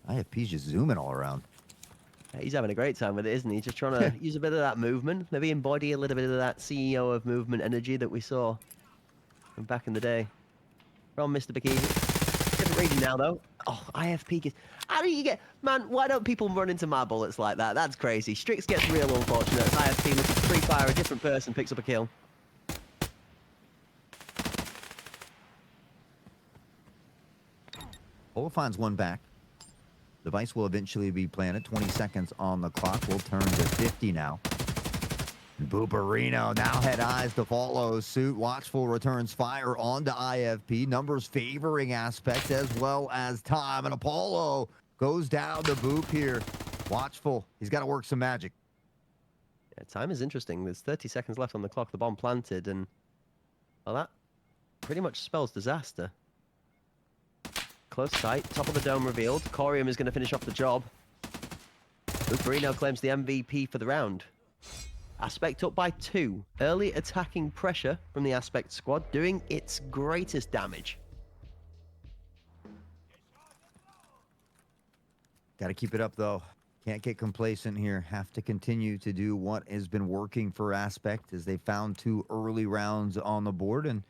IFP's just zooming all around. Yeah, he's having a great time with it, isn't he? Just trying to use a bit of that movement, maybe embody a little bit of that CEO of movement energy that we saw from back in the day. From Mr. Bikini. Different region now, though. Oh, IFP gets... How do you get... Man, why don't people run into my bullets like that? That's crazy. Strix gets real unfortunate as IFP looks to free fire a different person, picks up a kill. Polo finds one back. Device will eventually be planted. 20 seconds on the clock. We'll turn to 50 now. Booperino now had eyes to follow suit. Watchful returns fire onto IFP. Numbers favoring Aspect as well as time. And Apollo goes down to Boop here. Watchful. He's got to work some magic. Yeah, time is interesting. There's 30 seconds left on the clock. The bomb planted, and well, that pretty much spells disaster. Close sight. Top of the dome revealed. Corium is going to finish off the job. Booperino claims the MVP for the round. Aspect up by 2. Early attacking pressure from the Aspect squad, doing its greatest damage. Got to keep it up, though. Can't get complacent here. Have to continue to do what has been working for Aspect as they found 2 early rounds on the board. And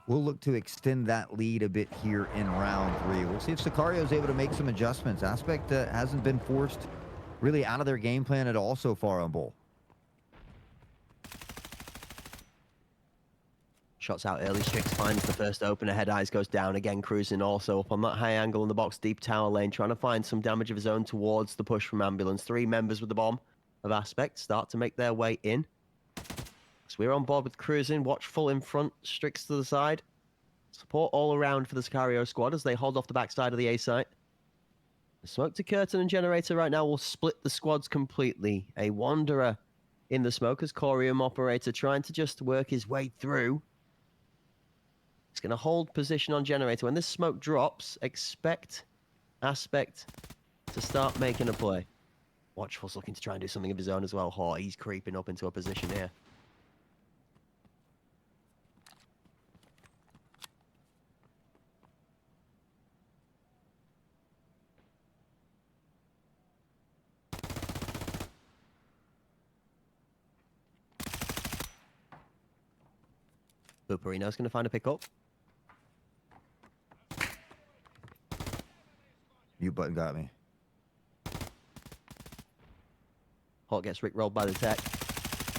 we'll look to extend that lead a bit here in round 3. We'll see if Sicario is able to make some adjustments. Aspect hasn't been forced really out of their game plan at all so far on Bull. Shots out early. Strix finds the first opener. Head Eyes goes down again, cruising also up on that high angle in the box, deep tower lane, trying to find some damage of his own towards the push from Ambulance. 3 members with the bomb of Aspect start to make their way in. So we're on board with cruising. Watchful in front, Strix to the side. Support all around for the Sicario squad as they hold off the backside of the A site. The smoke to Curtain and Generator right now will split the squads completely. A Wanderer in the smoke as Corium operator trying to just work his way through. He's going to hold position on Generator. When this smoke drops, expect Aspect to start making a play. Watchful's looking to try and do something of his own as well. Oh, he's creeping up into a position here. Booperino's going to find a pickup. Mute button got me. Hawk gets rickrolled by the tech.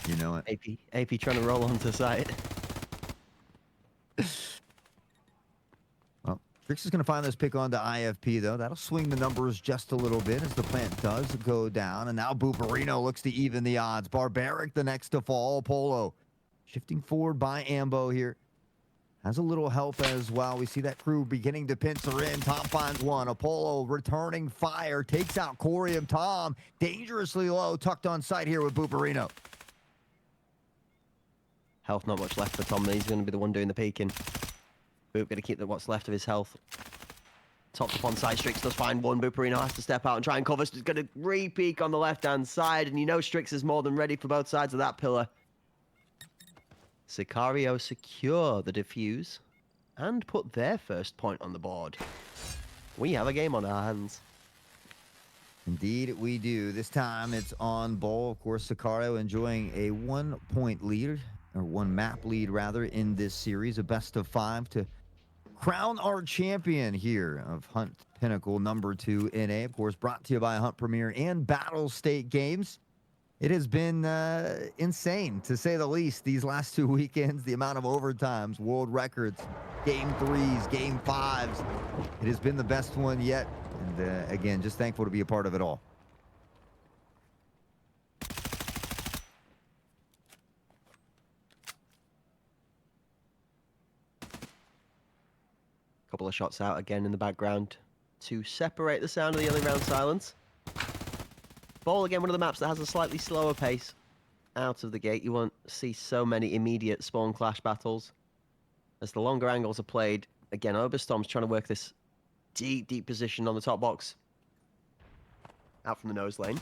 You know it. AP trying to roll onto site. Well, Strix is going to find this pick onto IFP, though. That'll swing the numbers just a little bit as the plant does go down. And now Booperino looks to even the odds. Barbaric the next to fall. Polo shifting forward by Ambo here. Has a little help as well. We see that crew beginning to pincer in. Tom finds one. Apollo returning fire. Takes out Corium. Tom dangerously low. Tucked on site here with Booperino. Health not much left for Tom. He's going to be the one doing the peeking. Boop going to keep what's left of his health. Topped up on side. Strix does find one. Booperino has to step out and try and cover. He's going to re-peek on the left-hand side. And you know Strix is more than ready for both sides of that pillar. Sicario secure the defuse and put their first point on the board. We have a game on our hands. Indeed, we do. This time it's on Bull. Of course, Sicario enjoying a 1-point lead, or 1 map lead rather, in this series. A best of 5 to crown our champion here of Hunt Pinnacle #2 NA. Of course, brought to you by Hunt Premier and Battle State Games. It has been insane, to say the least, these last 2 weekends. The amount of overtimes, world records, game 3s, game 5s. It has been the best one yet. And again, just thankful to be a part of it all. Couple of shots out again in the background to separate the sound of the yelling round silence. Ball again, one of the maps that has a slightly slower pace out of the gate. You won't see so many immediate spawn clash battles as the longer angles are played. Again, Oberstorm's trying to work this deep position on the top box. Out from the nose lane.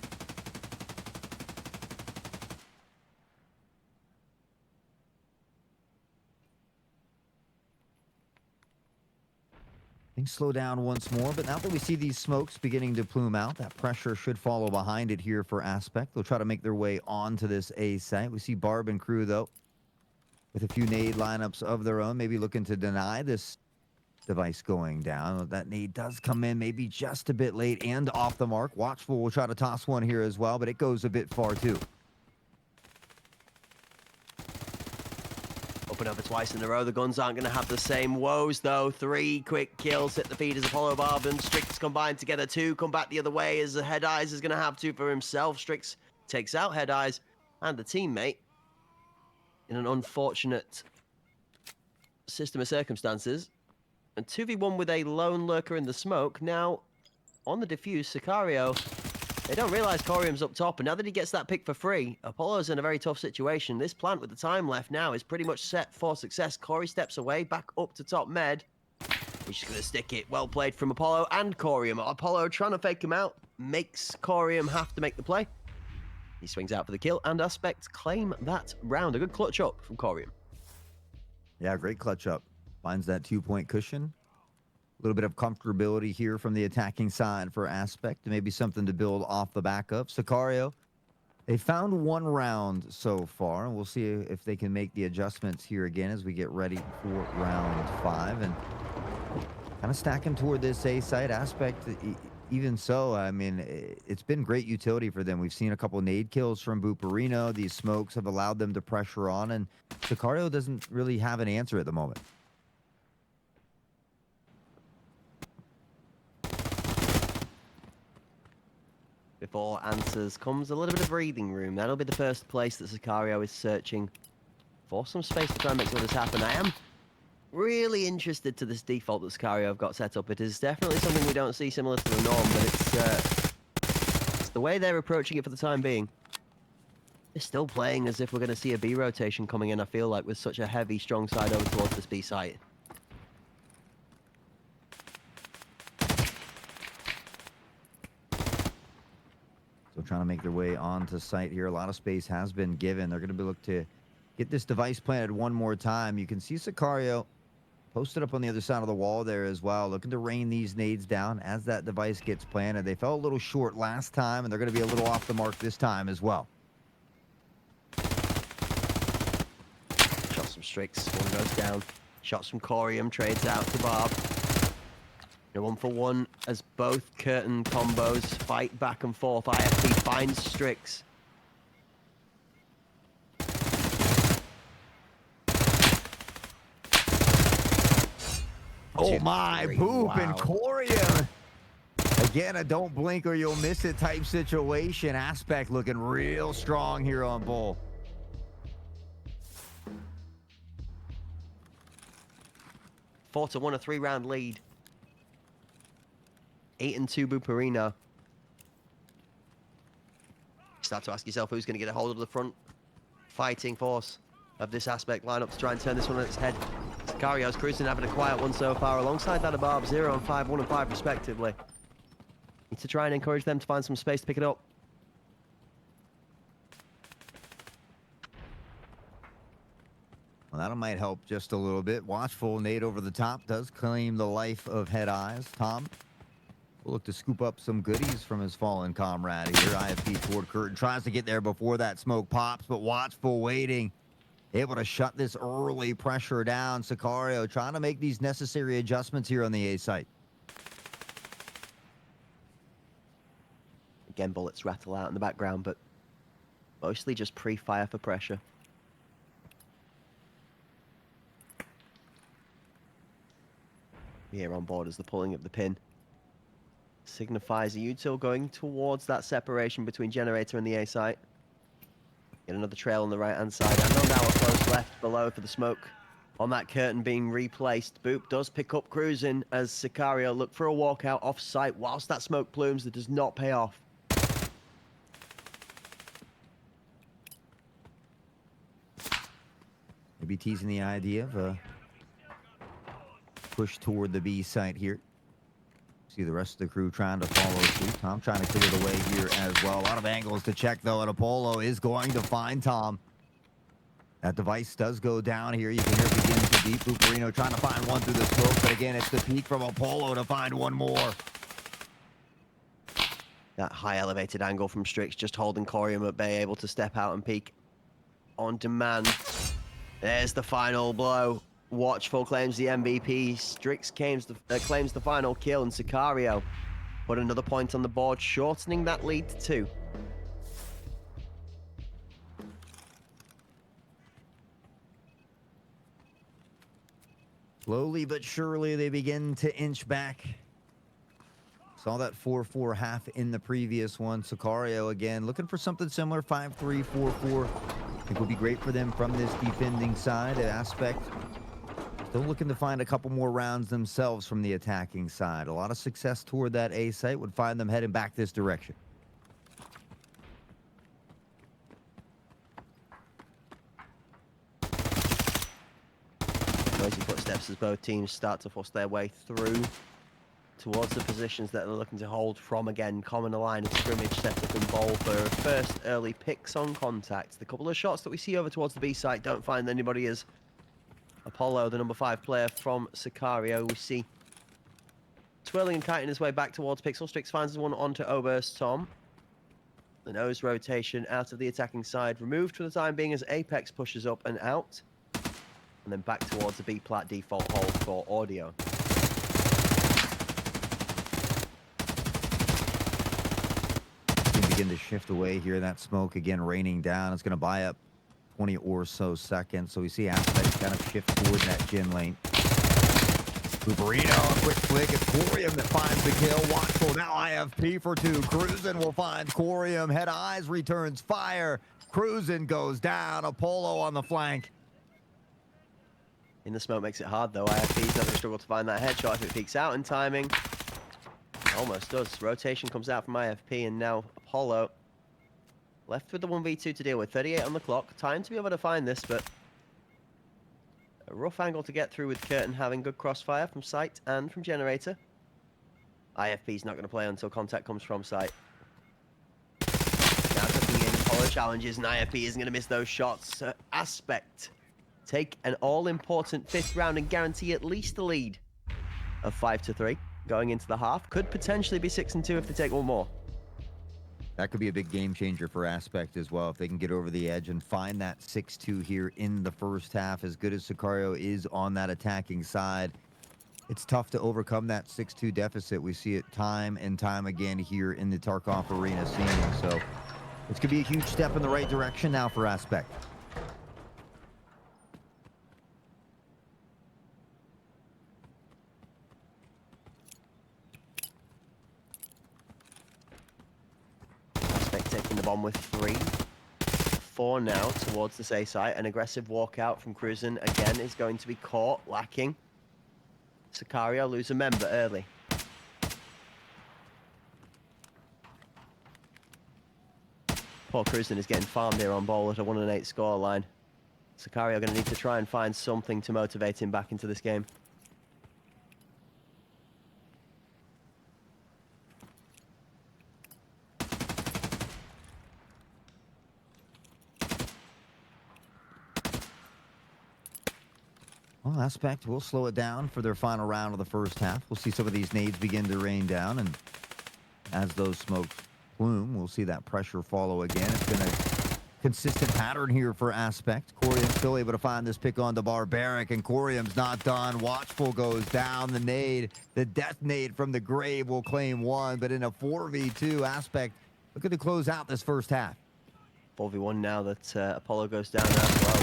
Things slow down once more, but now that we see these smokes beginning to plume out, that pressure should follow behind it here for Aspect. They'll try to make their way onto this A site. We see Barb and crew, though, with a few nade lineups of their own, maybe looking to deny this device going down. That nade does come in maybe just a bit late and off the mark. Watchful will try to toss one here as well, but it goes a bit far, too. Open over twice in a row. The guns aren't going to have the same woes, though. 3 quick kills hit the feed as Apollo, Barb, and Strix combined together. 2 come back the other way as the Head Eyes is going to have 2 for himself. Strix takes out Head Eyes and the teammate in an unfortunate system of circumstances. And 2v1 with a lone lurker in the smoke. Now, on the defuse, Sicario, they don't realize Corium's up top, and now that he gets that pick for free, Apollo's in a very tough situation. This plant with the time left now is pretty much set for success. Corey steps away, back up to top med. He's just going to stick it. Well played from Apollo and Corium. Apollo trying to fake him out, makes Corium have to make the play. He swings out for the kill, and Aspect claim that round. A good clutch up from Corium. Yeah, great clutch up. Finds that 2-point cushion. A little bit of comfortability here from the attacking side for Aspect. Maybe something to build off the back of. Sicario, they found 1 round so far. We'll see if they can make the adjustments here again as we get ready for round 5. And kind of stacking toward this A site. Aspect, even so, I mean, it's been great utility for them. We've seen a couple nade kills from Buperino. These smokes have allowed them to pressure on. And Sicario doesn't really have an answer at the moment. Before answers comes a little bit of breathing room. That'll be the first place that Sicario is searching for some space to try and make some of this happen. I am really interested to this default that Sicario have got set up. It is definitely something we don't see similar to the norm, but it's the way they're approaching it for the time being. They're still playing as if we're going to see a B rotation coming in, I feel like, with such a heavy, strong side over towards this B site. So trying to make their way onto site here. A lot of space has been given. They're going to be looking to get this device planted one more time. You can see Sicario posted up on the other side of the wall there as well, looking to rain these nades down as that device gets planted. They fell a little short last time, and they're going to be a little off the mark this time as well. Shots from Strix, one goes down. Shots from Corium, trades out to Barb. 1-for-1 as both curtain combos fight back and forth. IFP finds Strix. Oh my, Boop wow. and Corium. Again, a don't blink or you'll miss it type situation. Aspect looking real strong here on Bull. Four to 1, a 3-round lead. 8-2 Buperino. Start to ask yourself who's going to get a hold of the front fighting force of this Aspect lineup to try and turn this one on its head. Sicario's cruising, having a quiet one so far, alongside that of Barb, 0 and 5, 1 and 5 respectively. Need to try and encourage them to find some space to pick it up. Well, that might help just a little bit. Watchful nade over the top does claim the life of Head Eyes. Tom will look to scoop up some goodies from his fallen comrade here. IFP toward curtain, tries to get there before that smoke pops, but Watchful waiting. Able to shut this early pressure down. Sicario trying to make these necessary adjustments here on the A site. Again, bullets rattle out in the background, but mostly just pre-fire for pressure. Here on board as the pulling of the pin signifies a util going towards that separation between generator and the A site. Get another trail on the right-hand side. And now a close left below for the smoke on that curtain being replaced. Boop does pick up cruising as Sicario look for a walkout off-site whilst that smoke plumes. That does not pay off. Maybe teasing the idea of a push toward the B site here. See the rest of the crew trying to follow suit. Tom trying to clear the way here as well. A lot of angles to check, though, and Apollo is going to find Tom. That device does go down here. You can hear it begin to beat. Bucarino trying to find one through the smoke, but again, it's the peak from Apollo to find one more. That high elevated angle from Strix just holding Corium at bay, able to step out and peek on demand. There's the final blow. Watchful claims the MVP. Strix claims the final kill, and Sicario put another point on the board, shortening that lead to 2. Slowly but surely, they begin to inch back. Saw that 4-4 half in the previous one. Sicario again looking for something similar, 5-3, 4-4. I think will be great for them from this defending side. Aspect still looking to find a couple more rounds themselves from the attacking side. A lot of success toward that A site would find them heading back this direction. Noisy footsteps as both teams start to force their way through towards the positions that they're looking to hold from. Again, common line of scrimmage set up in bowl for first early picks on contact. The couple of shots that we see over towards the B site don't find anybody as Apollo, the number 5 player from Sicario. We see twirling and kiting his way back towards Pixel. Strix finds one onto Oberst Tom. The nose rotation out of the attacking side removed for the time being as Apex pushes up and out. And then back towards the B-plat default hold for audio. Begin to shift away here. That smoke again raining down. It's going to buy up 20 or so seconds. So we see Aspect kind of shift toward that gym lane. Bucarino, a quick flick. It's Corium that finds the kill. Watchful now IFP for 2. Cruisin will find Corium. Head Eyes returns fire. Cruisin goes down. Apollo on the flank. In the smoke makes it hard though. IFP's not going to struggle to find that headshot if it peeks out in timing. Almost does. Rotation comes out from IFP, and now Apollo left with the 1v2 to deal with. 38 on the clock. Time to be able to find this, but a rough angle to get through with Curtin having good crossfire from site and from generator. IFP's not going to play until contact comes from site. Now tucking in, Apollo challenges, and IFP isn't going to miss those shots. Aspect take an all-important 5th round and guarantee at least a lead of 5-3 going into the half. Could potentially be 6-2 if they take one more. That could be a big game changer for Aspect as well if they can get over the edge and find that 6-2 here in the first half. As good as Sicario is on that attacking side, it's tough to overcome that 6-2 deficit. We see it time and time again here in the Tarkov Arena scene. So it's going to be a huge step in the right direction now for Aspect. Taking the bomb with 3. 4 now towards the A site. An aggressive walkout from Cruisin again is going to be caught lacking. Sicario lose a member early. Poor Cruisin is getting farmed here on bowl at a 1-8 scoreline. Sicario going to need to try and find something to motivate him back into this game. Well, Aspect will slow it down for their final round of the first half. We'll see some of these nades begin to rain down, and as those smokes plume, we'll see that pressure follow again. It's been a consistent pattern here for Aspect. Corium's still able to find this pick on the Barbaric, and Corium's not done. Watchful goes down. The nade, the death nade from the grave will claim 1, but in a 4v2, Aspect looking to close out this first half. 4v1 now that Apollo goes down as well.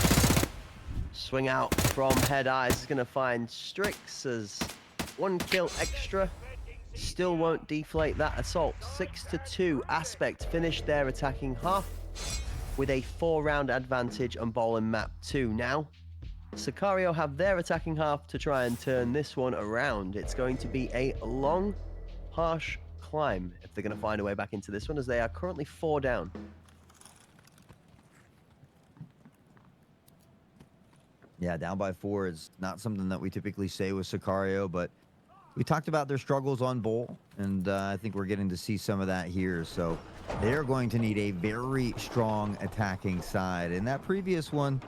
Swing out from Head Eyes is going to find Strix as 1 kill extra. Still won't deflate that assault. 6-2. Aspect finished their attacking half with a 4-round advantage on ball and map 2. Now, Sicario have their attacking half to try and turn this one around. It's going to be a long, harsh climb if they're going to find a way back into this one, as they are currently 4 down. Yeah, down by 4 is not something that we typically say with Sicario, but we talked about their struggles on bowl, and I think we're getting to see some of that here. So they're going to need a very strong attacking side. In that previous one,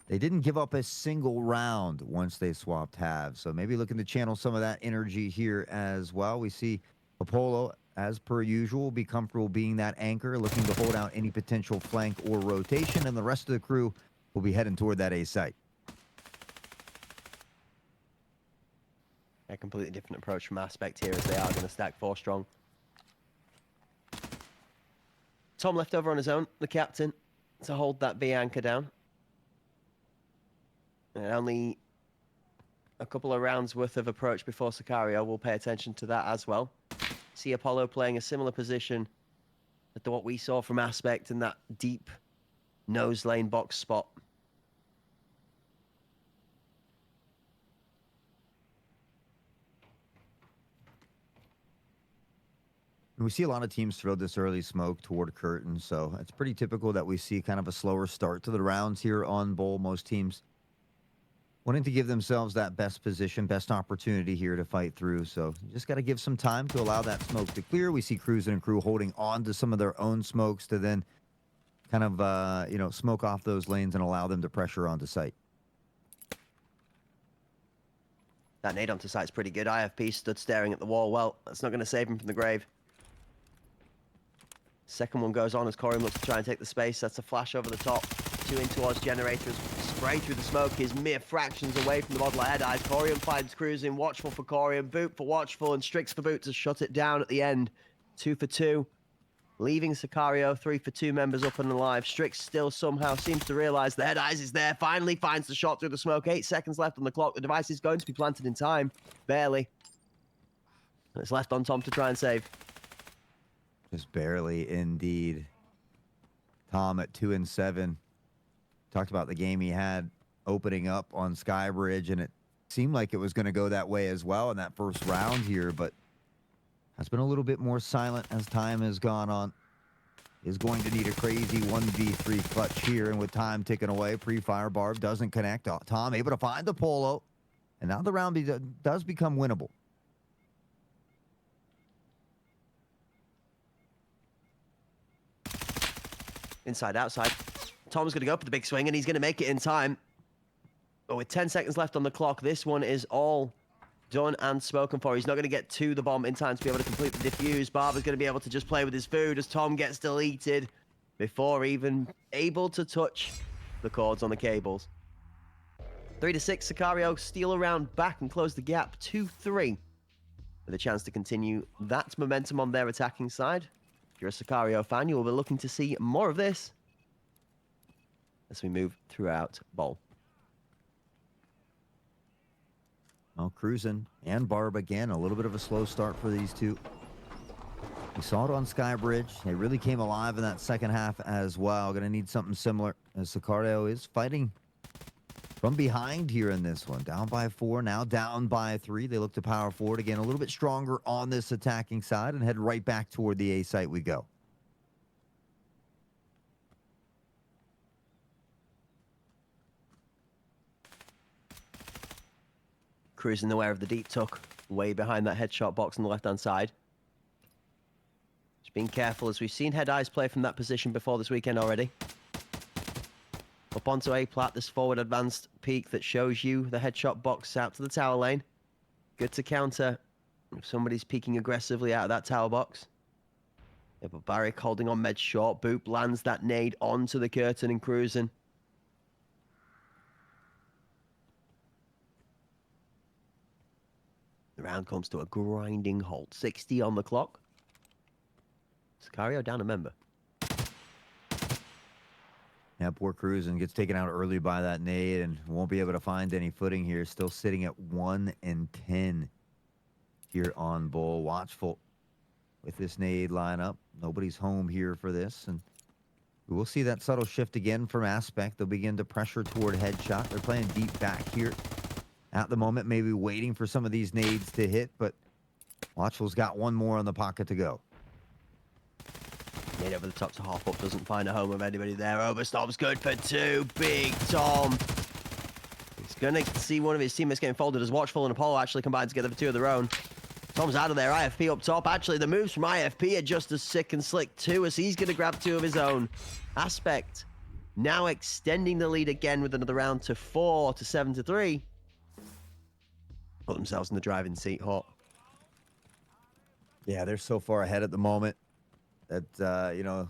they didn't give up a single round once they swapped halves. So maybe looking to channel some of that energy here as well. We see Apollo, as per usual, be comfortable being that anchor, looking to hold out any potential flank or rotation, and the rest of the crew will be heading toward that A site. A completely different approach from Aspect here, as they are going to stack 4 strong. Tom left over on his own, the captain, to hold that B anchor down. And only a couple of rounds worth of approach before Sicario. We'll pay attention to that as well. See Apollo playing a similar position to what we saw from Aspect in that deep nose lane box spot. We see a lot of teams throw this early smoke toward curtain, so it's pretty typical that we see kind of a slower start to the rounds here on Bull. Most teams wanting to give themselves that best position, best opportunity here to fight through. So you just got to give some time to allow that smoke to clear. We see Cruisin' and crew holding on to some of their own smokes to then kind of, you know, smoke off those lanes and allow them to pressure onto site. That nade onto site's pretty good. IFP stood staring at the wall. Well, that's not going to save him from the grave. Second one goes on as Corium looks to try and take the space. That's a flash over the top. 2 in towards Generators. Spray through the smoke is mere fractions away from the model ahead eyes. Corium finds Cruising. Watchful for Corium. Boot for Watchful. And Strix for Boot to shut it down at the end. 2 for 2. Leaving Sicario 3 for 2 members up and alive. Strix still somehow seems to realize the head eyes is there. Finally finds the shot through the smoke. 8 seconds left on the clock. The device is going to be planted in time. Barely. And it's left on Tom to try and save. Just barely, indeed. Tom at 2 and 7. Talked about the game he had opening up on Skybridge, and it seemed like it was going to go that way as well in that first round here, but has been a little bit more silent as time has gone on. Is going to need a crazy 1v3 clutch here, and with time ticking away, pre-fire Barb doesn't connect. Tom able to find the Polo, and now the round does become winnable. Inside, outside. Tom's going to go for the big swing, and he's going to make it in time. But with 10 seconds left on the clock, this one is all done and spoken for. He's not going to get to the bomb in time to be able to complete the defuse. Barber's going to be able to just play with his food as Tom gets deleted before even able to touch the cords on the cables. 3 to 6, Sicario steal a round back and close the gap 2-3 with a chance to continue that momentum on their attacking side. If you're a Sicario fan, you will be looking to see more of this as we move throughout Bowl. Well, Cruisin' and Barb again, a little bit of a slow start for these two. We saw it on Skybridge. They really came alive in that second half as well. Going to need something similar as Sicario is fighting from behind here in this one. Down by 4, now down by 3. They look to power forward again, a little bit stronger on this attacking side and head right back toward the A site we go. Cruising aware of the deep tuck, way behind that headshot box on the left-hand side. Just being careful, as we've seen Head Eyes play from that position before this weekend already. Up onto A-plat, this forward advanced peak that shows you the headshot box out to the tower lane. Good to counter if somebody's peeking aggressively out of that tower box. Yeah, but Barrick holding on med short. Boop lands that nade onto the curtain and Cruising. The round comes to a grinding halt. 60 on the clock. Sicario down a member. Yeah, poor Cruisin' gets taken out early by that nade and won't be able to find any footing here. Still sitting at 1 and 10 here on Bull. Watchful with this nade lineup. Nobody's home here for this. And we will see that subtle shift again from Aspect. They'll begin to pressure toward headshot. They're playing deep back here at the moment, maybe waiting for some of these nades to hit, but Watchful's got one more on the pocket to go. Nade over the top to half up, doesn't find a home of anybody there. Overstop's good for 2. Big Tom. He's going to see one of his teammates getting folded as Watchful and Apollo actually combine together for 2 of their own. Tom's out of there. IFP up top. Actually, the moves from IFP are just as sick and slick too, as he's going to grab 2 of his own. Aspect now extending the lead again with another round to 4 to 7 to 3. Put themselves in the driving seat, Hot. Yeah, they're so far ahead at the moment that you know,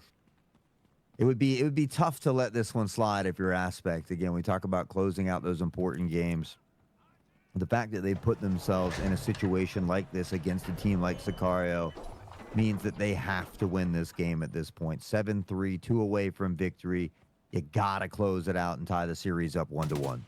it would be tough to let this one slide if you're Aspect. Again, we talk about closing out those important games. The fact that they put themselves in a situation like this against a team like Sicario means that they have to win this game at this point. 7-3, 2 away from victory. You gotta close it out and tie the series up 1-1.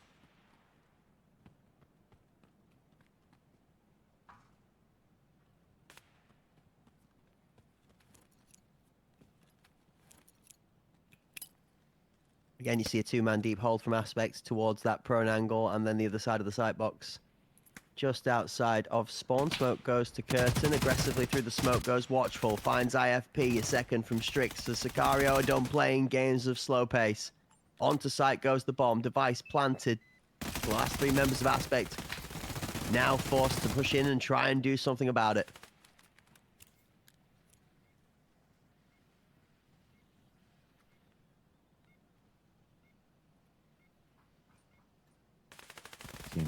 Again, you see a 2-man deep hold from Aspect towards that prone angle, and then the other side of the sight box. Just outside of spawn, smoke goes to Curtin. Aggressively through the smoke goes Watchful. Finds IFP, a second from Strix. The Sicario are done playing games of slow pace. Onto site goes the bomb. Device planted. The last 3 members of Aspect now forced to push in and try and do something about it.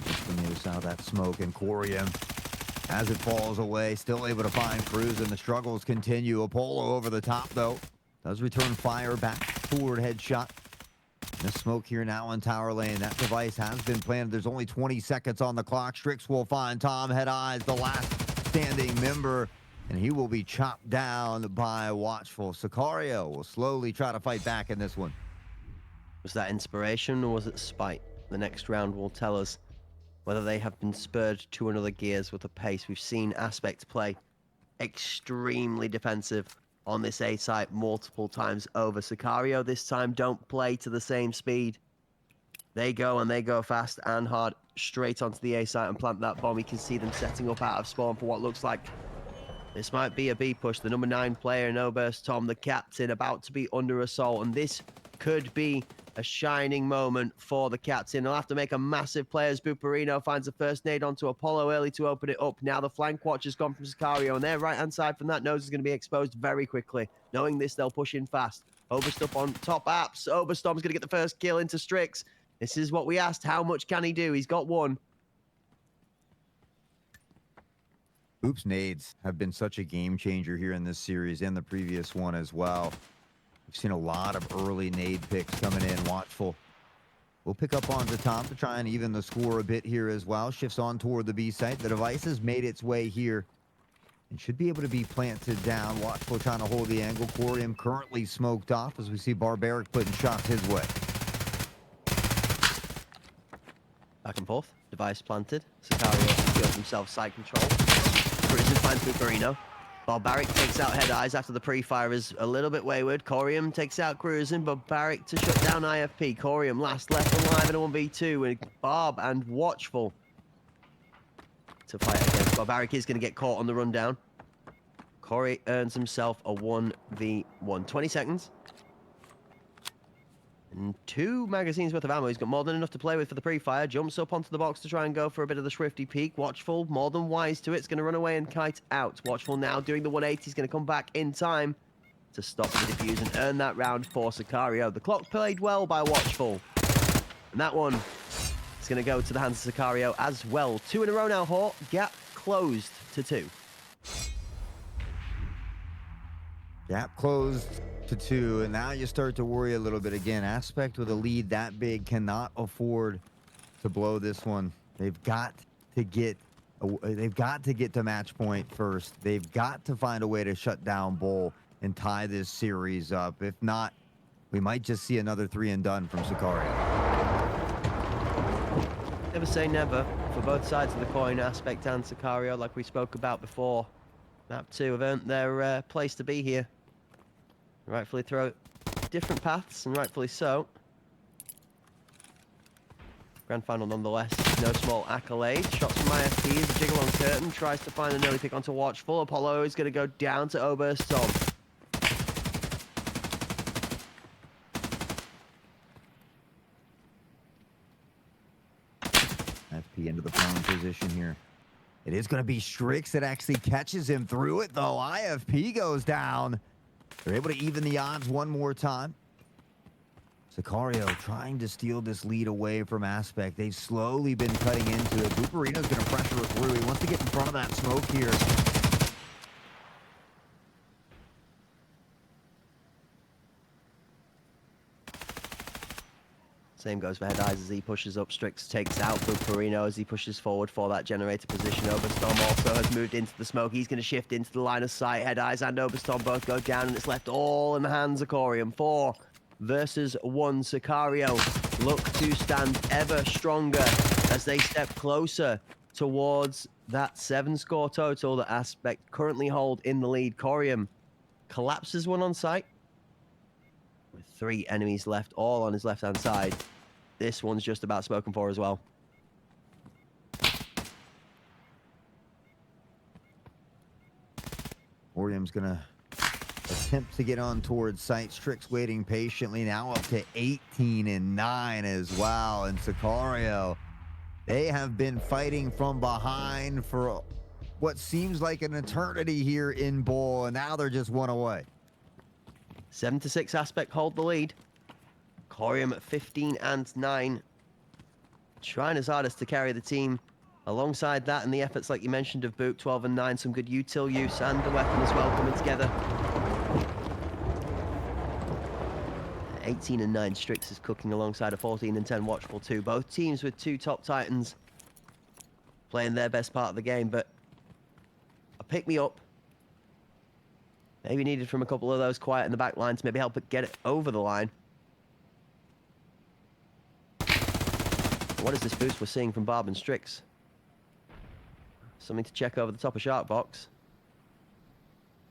Just from the other side of that smoke, and Corium, as it falls away, still able to find Cruz, and the struggles continue. Apollo over the top, though. Does return fire back forward headshot. The smoke here now on tower lane. That device has been planted. There's only 20 seconds on the clock. Strix will find Tom Head Eyes, the last standing member, and he will be chopped down by Watchful. Sicario will slowly try to fight back in this one. Was that inspiration or was it spite? The next round will tell us whether they have been spurred to another gears with the pace. We've seen Aspect play extremely defensive on this A site multiple times over. Sicario this time don't play to the same speed. They go, and they go fast and hard straight onto the A site and plant that bomb. You can see them setting up out of spawn for what looks like this might be a B push. The number 9 player, No Burst Tom, the captain, about to be under assault, and this could be a shining moment for the captain. He'll have to make a massive play as Buperino finds the first nade onto Apollo early to open it up. Now the flank watch has gone from Sicario, and their right-hand side from that nose is going to be exposed very quickly. Knowing this, they'll push in fast. Oberstup on top apps. Oberstorm's going to get the first kill into Strix. This is what we asked. How much can he do? He's got one. Oops nades have been such a game changer here in this series and the previous one as well. We've seen a lot of early nade picks coming in. Watchful will pick up on the top to try and even the score a bit here as well. Shifts on toward the B site. The device has made its way here and should be able to be planted down. Watchful trying to hold the angle. Corium currently smoked off as we see Barbaric putting shots his way. Back and forth. Device planted. Sicario secures himself side control. Cruiser finds Buperino. Barbaric takes out Head Eyes after the pre-fire is a little bit wayward. Corium takes out Cruisin. Barbaric to shut down IFP. Corium last left alive in a 1v2 with Barb and Watchful to fight against. Barbaric is going to get caught on the rundown. Corey earns himself a 1v1. 20 seconds. And 2 magazines worth of ammo. He's got more than enough to play with for the pre-fire. Jumps up onto the box to try and go for a bit of the swifty peek. Watchful, more than wise to it. It's going to run away and kite out. Watchful now doing the 180. He's going to come back in time to stop the defuse and earn that round for Sicario. The clock played well by Watchful. And that one is going to go to the hands of Sicario as well. 2 in a row now, Hawk. Gap closed to 2. Gap closed to 2, and now you start to worry a little bit again. Aspect with a lead that big cannot afford to blow this one. They've got to get to match point first. They've got to find a way to shut down Bull and tie this series up. If not, we might just see another 3 and done from Sicario. Never say never for both sides of the coin, Aspect and Sicario, like we spoke about before. Map 2 have earned their place to be here. Rightfully throw different paths, and rightfully so. Grand final nonetheless, no small accolade. Shots from IFP as a jiggle on Curtin. Tries to find an early pick onto Watchful. Apollo is going to go down to Oberstorm. FP into the prone position here. It is going to be Strix that actually catches him through it, though. IFP goes down. They're able to even the odds one more time. Sicario trying to steal this lead away from Aspect. They've slowly been cutting into it. Buparino's going to pressure through. He wants to get in front of that smoke here. Same goes for Head Eyes as he pushes up. Strix takes out Buparino as he pushes forward for that generator position. Oberstorm also has moved into the smoke. He's going to shift into the line of sight. Head Eyes and Oberstorm both go down, and it's left all in the hands of Corium. 4 versus 1. Sicario look to stand ever stronger as they step closer towards that 7-score total that Aspect currently hold in the lead. Corium collapses one on site with 3 enemies left, all on his left-hand side. This one's just about spoken for as well. Orium's gonna attempt to get on towards site. Strix waiting patiently, now up to 18-9 as well. And Sicario, they have been fighting from behind for what seems like an eternity here in Bull, and now they're just 1 away. 7-6 Aspect hold the lead. Corium at 15-9. Trying his hardest to carry the team. Alongside that and the efforts, like you mentioned, of Boot 12-9, some good util use and the weapon as well coming together. 18-9 Strix is cooking alongside a 14-10 Watchful 2. Both teams with 2 top titans playing their best part of the game, but a pick-me-up maybe needed from a couple of those quiet in the back line to maybe help it get it over the line. What is this boost we're seeing from Barb and Strix? Something to check over the top of Shark Box.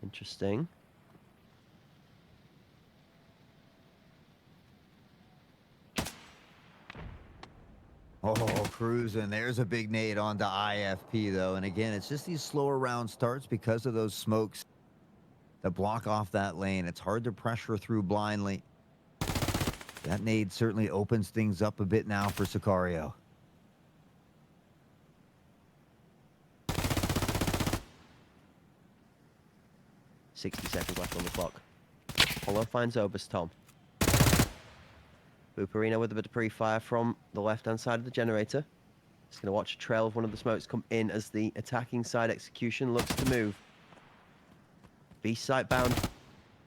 Interesting. Oh, cruising. There's a big nade onto IFP, though. And again, it's just these slower round starts because of those smokes that block off that lane. It's hard to pressure through blindly. That nade certainly opens things up a bit now for Sicario. .60 seconds left on the clock. Apollo finds Oberstorm. Buparino with a bit of pre-fire from the left-hand side of the generator. He's going to watch a trail of one of the smokes come in as the attacking side execution looks to move. Beast site bound.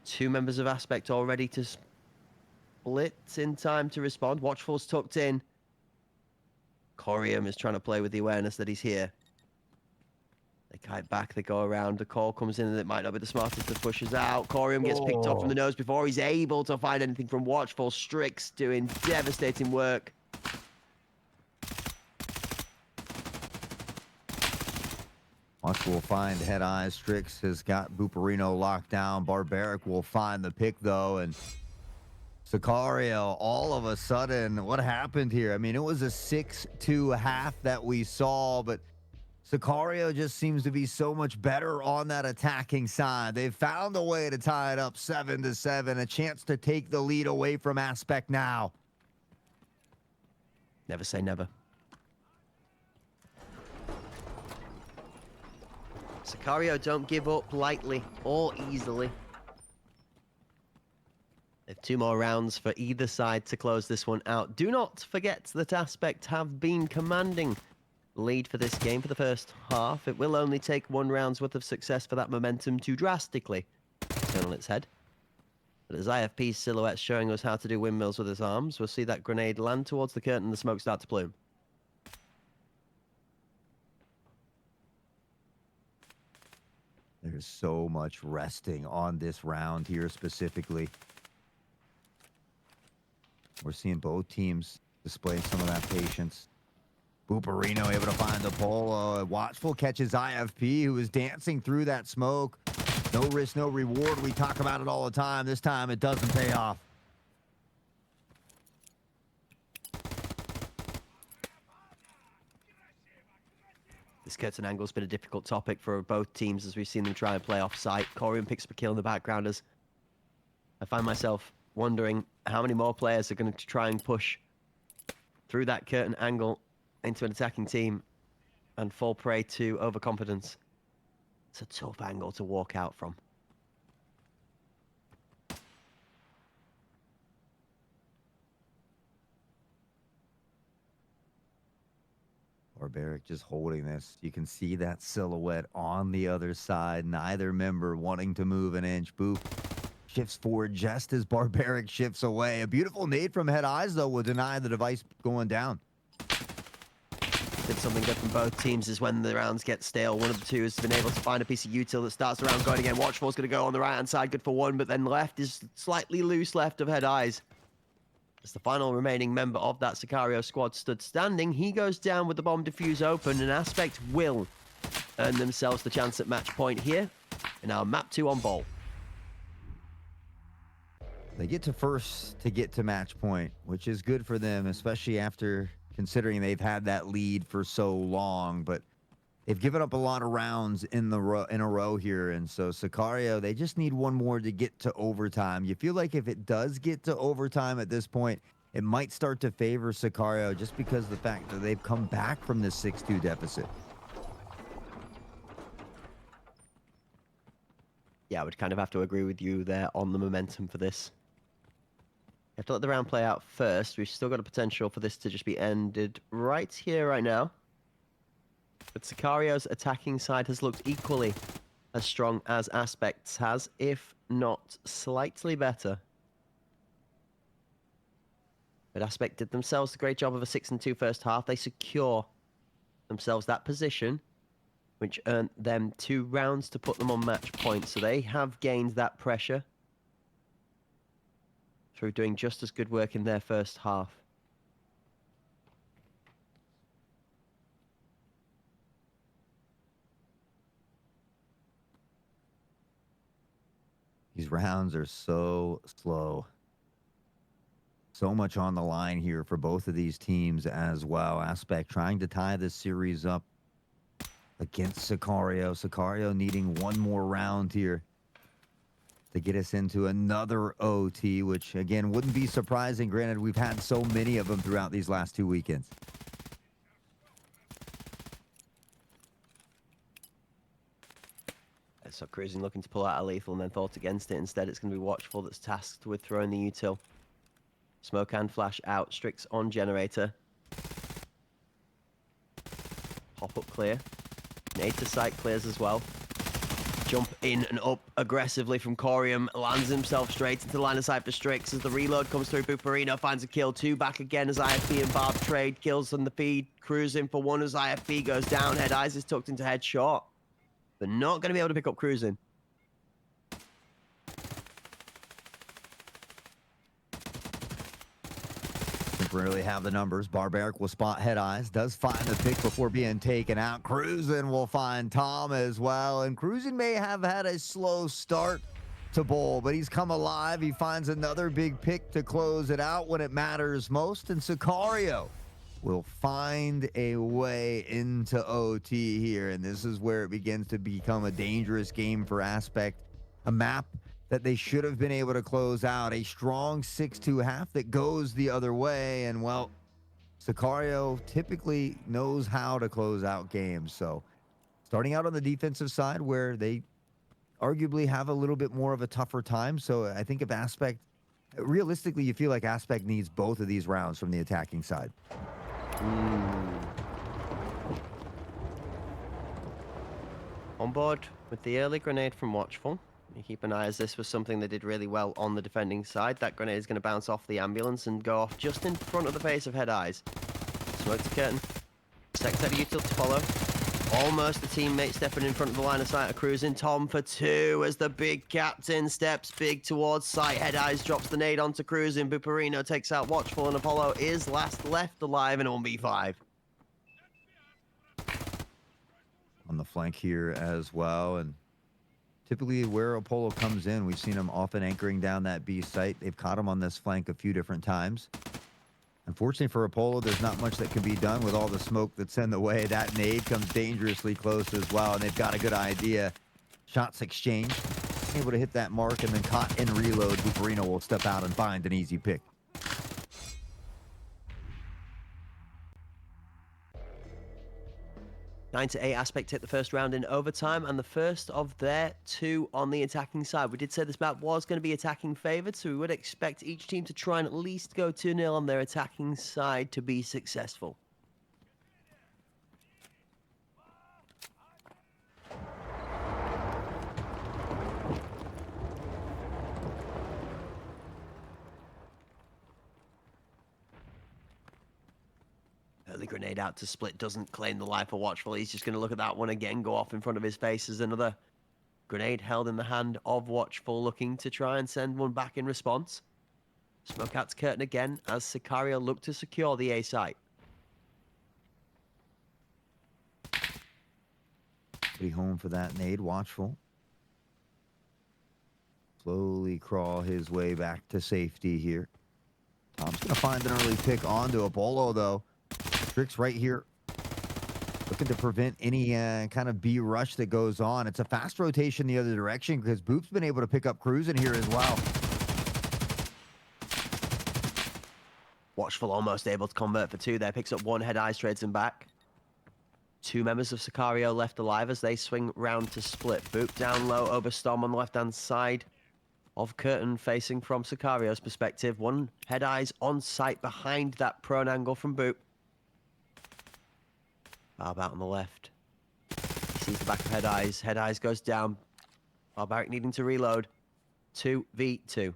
2 members of Aspect all ready to split in time to respond. Watchful's tucked in. Corium is trying to play with the awareness that he's here. They kite back, they go around. The call comes in and it might not be the smartest that pushes out. Corium gets picked off from the nose before he's able to find anything from Watchful. Strix doing devastating work. Watchful will find Head Eyes. Strix has got Buparino locked down. Barbaric will find the pick, though, and Sicario, all of a sudden, what happened here? I mean, it was a 6-2 half that we saw, but Sicario just seems to be so much better on that attacking side. They've found a way to tie it up 7-7, a chance to take the lead away from Aspect now. Never say never. Sicario don't give up lightly or easily. They have 2 more rounds for either side to close this one out. Do not forget that Aspect have been commanding lead for this game for the first half. It will only take 1 round's worth of success for that momentum to drastically turn on its head. But as IFP's silhouette showing us how to do windmills with his arms, we'll see that grenade land towards the curtain and the smoke start to plume. There's so much resting on this round here specifically. We're seeing both teams display some of that patience. Buparino able to find Apollo. Watchful catches IFP, who is dancing through that smoke. No risk, no reward. We talk about it all the time. This time it doesn't pay off. This curtain angle's been a difficult topic for both teams as we've seen them try and play off-site. Corium picks up a kill in the background as I find myself wondering how many more players are going to try and push through that curtain angle into an attacking team and fall prey to overconfidence. It's a tough angle to walk out from. Barbaric just holding this. You can see that silhouette on the other side. Neither member wanting to move an inch. Boop shifts forward just as Barbaric shifts away. A beautiful nade from Head Eyes, though, will deny the device going down. Did something good from both teams is when the rounds get stale. One of the two has been able to find a piece of util that starts the round going again. Watchful's going to go on the right-hand side, good for one, but then left is slightly loose left of Head Eyes. As the final remaining member of that Sicario squad stood standing, he goes down with the bomb defuse open, and Aspect will earn themselves the chance at match point here in our map 2 on Bowl. They get to first to get to match point, which is good for them, especially after considering they've had that lead for so long. But they've given up a lot of rounds in a row here, and so Sicario, they just need one more to get to overtime. You feel like if it does get to overtime at this point, it might start to favor Sicario just because of the fact that they've come back from this 6-2 deficit. Yeah, I would kind of have to agree with you there on the momentum for this. You have to let the round play out first. We've still got a potential for this to just be ended right here, right now. But Sicario's attacking side has looked equally as strong as Aspect's has, if not slightly better. But Aspect did themselves a great job of a 6-2 first half. They secure themselves that position, which earned them 2 rounds to put them on match point. So they have gained that pressure through doing just as good work in their first half. These rounds are so slow. So much on the line here for both of these teams as well. Aspect trying to tie this series up against Sicario. Sicario needing one more round here to get us into another OT, which, again, wouldn't be surprising. Granted, we've had so many of them throughout these last 2 weekends. So Cruising looking to pull out a lethal and then thought against it. Instead, it's going to be Watchful that's tasked with throwing the util. Smoke and flash out. Strix on generator. Pop up clear. Nade to sight clears as well. Jump in and up aggressively from Corium. Lands himself straight into the line of sight for Strix as the reload comes through. Buparino finds a kill. 2 back again as IFP and Barb trade kills on the feed. Cruising for 1 as IFP goes down. Head Eyes is tucked into headshot. They're not going to be able to pick up Cruising. Temporarily have the numbers. Barbaric will spot Head Eyes. Does find the pick before being taken out. Cruising will find Tom as well. And Cruising may have had a slow start to Bowl, but he's come alive. He finds another big pick to close it out when it matters most. And Sicario will find a way into OT here, and this is where it begins to become a dangerous game for Aspect. A map that they should have been able to close out. A strong 6-2 half that goes the other way, and, well, Sicario typically knows how to close out games. So starting out on the defensive side where they arguably have a little bit more of a tougher time. So I think if Aspect, realistically, you feel like Aspect needs both of these rounds from the attacking side. On board with the early grenade from Watchful. You keep an eye as this was something they did really well on the defending side. That grenade is going to bounce off the ambulance and go off just in front of the face of Head Eyes. Smoke to curtain. Secretary util to follow. Almost a teammate stepping in front of the line of sight of Cruising. Tom for 2 as the big captain steps big towards sight. Head Eyes drops the nade onto Cruising. Buparino takes out Watchful, and Apollo is last left alive in 1v5. On the flank here as well, and typically where Apollo comes in, we've seen him often anchoring down that B site. They've caught him on this flank a few different times. Unfortunately for Apollo, there's not much that can be done with all the smoke that's in the way. That nade comes dangerously close as well, and they've got a good idea. Shots exchanged, able to hit that mark, and then caught in reload. Buparino will step out and find an easy pick. 9-8 Aspect hit the first round in overtime, and the first of their 2 on the attacking side. We did say this map was going to be attacking favored, so we would expect each team to try and at least go 2-0 on their attacking side to be successful. grenade out to split. Doesn't claim the life of Watchful. He's just going to look at that one again, go off in front of his face as another grenade held in the hand of Watchful, looking to try and send one back in response. Smoke out to Curtain again as Sicario look to secure the A site. Pretty home for that nade. Watchful. Slowly crawl his way back to safety here. Tom's going to find an early pick onto a Bolo, though. Strix right here. Looking to prevent any kind of B rush that goes on. It's a fast rotation the other direction because Boop's been able to pick up crews in here as well. Watchful almost able to convert for 2 there. Picks up 1 head ice, trades him back. 2 members of Sicario left alive as they swing round to split. Boop down low over Storm on the left-hand side of Curtain, facing from Sicario's perspective. 1 head eyes on site behind that prone angle from Boop. Barb out on the left. He sees the back of head eyes. Head eyes goes down. Barbaric needing to reload. 2v2.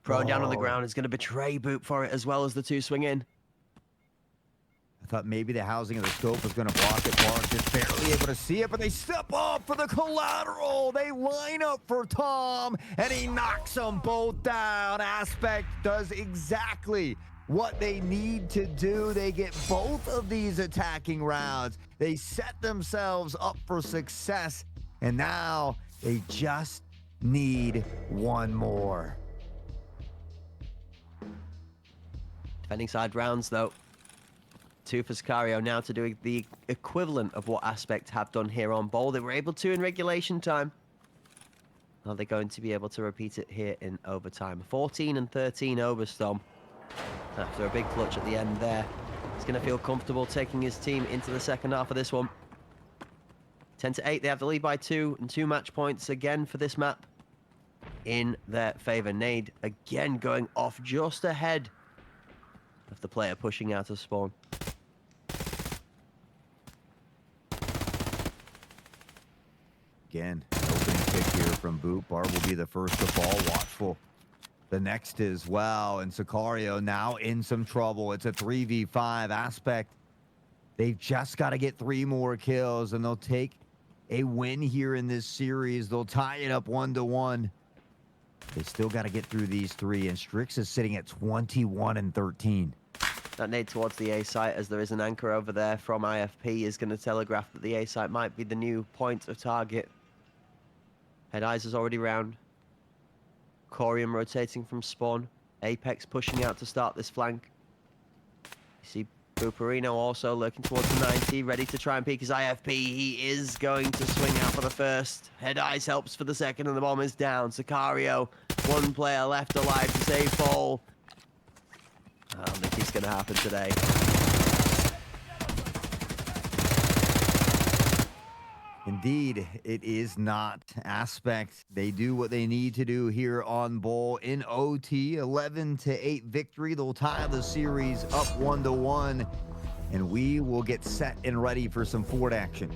Prone down on the ground is going to betray Boop for it, as well as the 2 swing in. I thought maybe the housing of the scope was going to block it. Barnes just barely able to see it, but they step up for the collateral. They line up for Tom, and he knocks them both down. Aspect does exactly what they need to do. They get both of these attacking rounds. They set themselves up for success, and now they just need one more. Defending side rounds, though. 2 for Sicario now to do the equivalent of what Aspect have done here on Bowl. They were able to in regulation time. Are they going to be able to repeat it here in overtime? 14 and 13 over Storm. After a big clutch at the end there. He's going to feel comfortable taking his team into the second half of this one. 10 to 8, they have the lead by 2 and 2 match points again for this map in their favor. Nade again going off just ahead of the player pushing out of spawn. Again, opening kick here from Boop. Barb will be the first to fall. Watchful the next as well. And Sicario now in some trouble. It's a 3v5 Aspect. They've just got to get 3 more kills, and they'll take a win here in this series. They'll tie it up 1-1. They still got to get through these 3, and Strix is sitting at 21 and 13. That nade towards the A site, as there is an anchor over there from IFP, is going to telegraph that the A site might be the new point of target. Head eyes is already round. Corium rotating from spawn. Apex pushing out to start this flank. You see Booperino also lurking towards the 90, ready to try and peek his IFP. He is going to swing out for the first. Head eyes helps for the second, and the bomb is down. Sicario, 1 player left alive to save Ball. I don't think it's going to happen today. Indeed, it is not. Aspect, they do what they need to do here on Bowl in OT. 11-8 victory. They'll tie the series up 1-1, and we will get set and ready for some Ford action.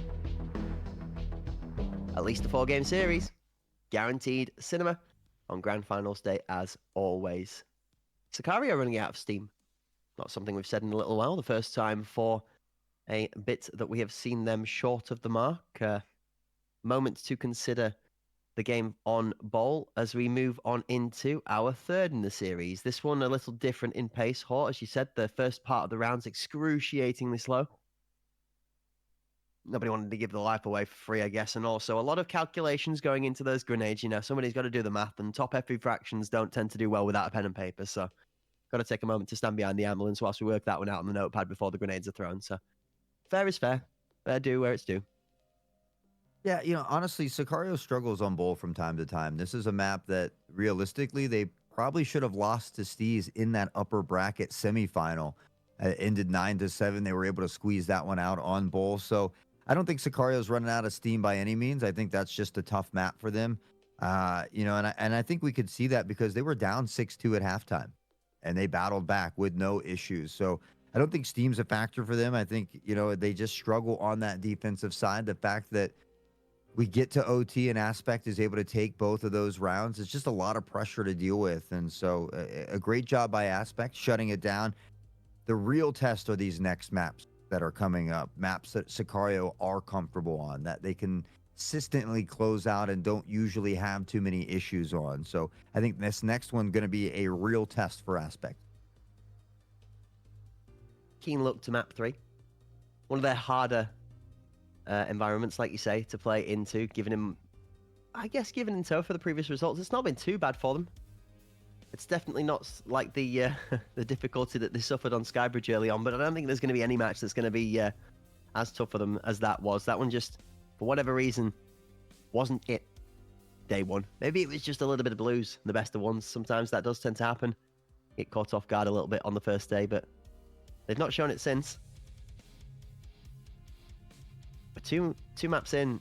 At least a 4-game series. Guaranteed cinema on Grand Finals Day as always. Sicario running out of steam. Not something we've said in a little while. The first time for a bit that we have seen them short of the mark. Moment to consider the game on Bowl as we move on into our 3rd in the series. This one a little different in pace. Hort, as you said, the first part of the round's excruciatingly slow. Nobody wanted to give the life away for free, I guess, and also a lot of calculations going into those grenades. You know, somebody's got to do the math, and top FP fractions don't tend to do well without a pen and paper, so got to take a moment to stand behind the ambulance whilst we work that one out on the notepad before the grenades are thrown. So fair is fair. Fair due where it's due. Yeah, you know, honestly, Sicario struggles on Bowl from time to time. This is a map that, realistically, they probably should have lost to Steez in that upper bracket semifinal. It ended 9-7. They were able to squeeze that one out on Bowl. So I don't think Sicario's running out of steam by any means. I think that's just a tough map for them. You know, and I think we could see that because they were down 6-2 at halftime, and they battled back with no issues. So I don't think steam's a factor for them. I think, you know, they just struggle on that defensive side. The fact that we get to OT and Aspect is able to take both of those rounds, it's just a lot of pressure to deal with. And so a great job by Aspect shutting it down. The real test are these next maps that are coming up, maps that Sicario are comfortable on, that they can consistently close out and don't usually have too many issues on. So I think this next one going to be a real test for Aspect. Keen look to map 3. One of their harder environments, like you say, to play into, giving him tow for the previous results. It's not been too bad for them. It's definitely not like the the difficulty that they suffered on Skybridge early on, but I don't think there's going to be any match that's going to be as tough for them as that was. That one just, for whatever reason, wasn't it day one. Maybe it was just a little bit of blues, the best of ones. Sometimes that does tend to happen. Get caught off guard a little bit on the first day, but they've not shown it since. But two maps in,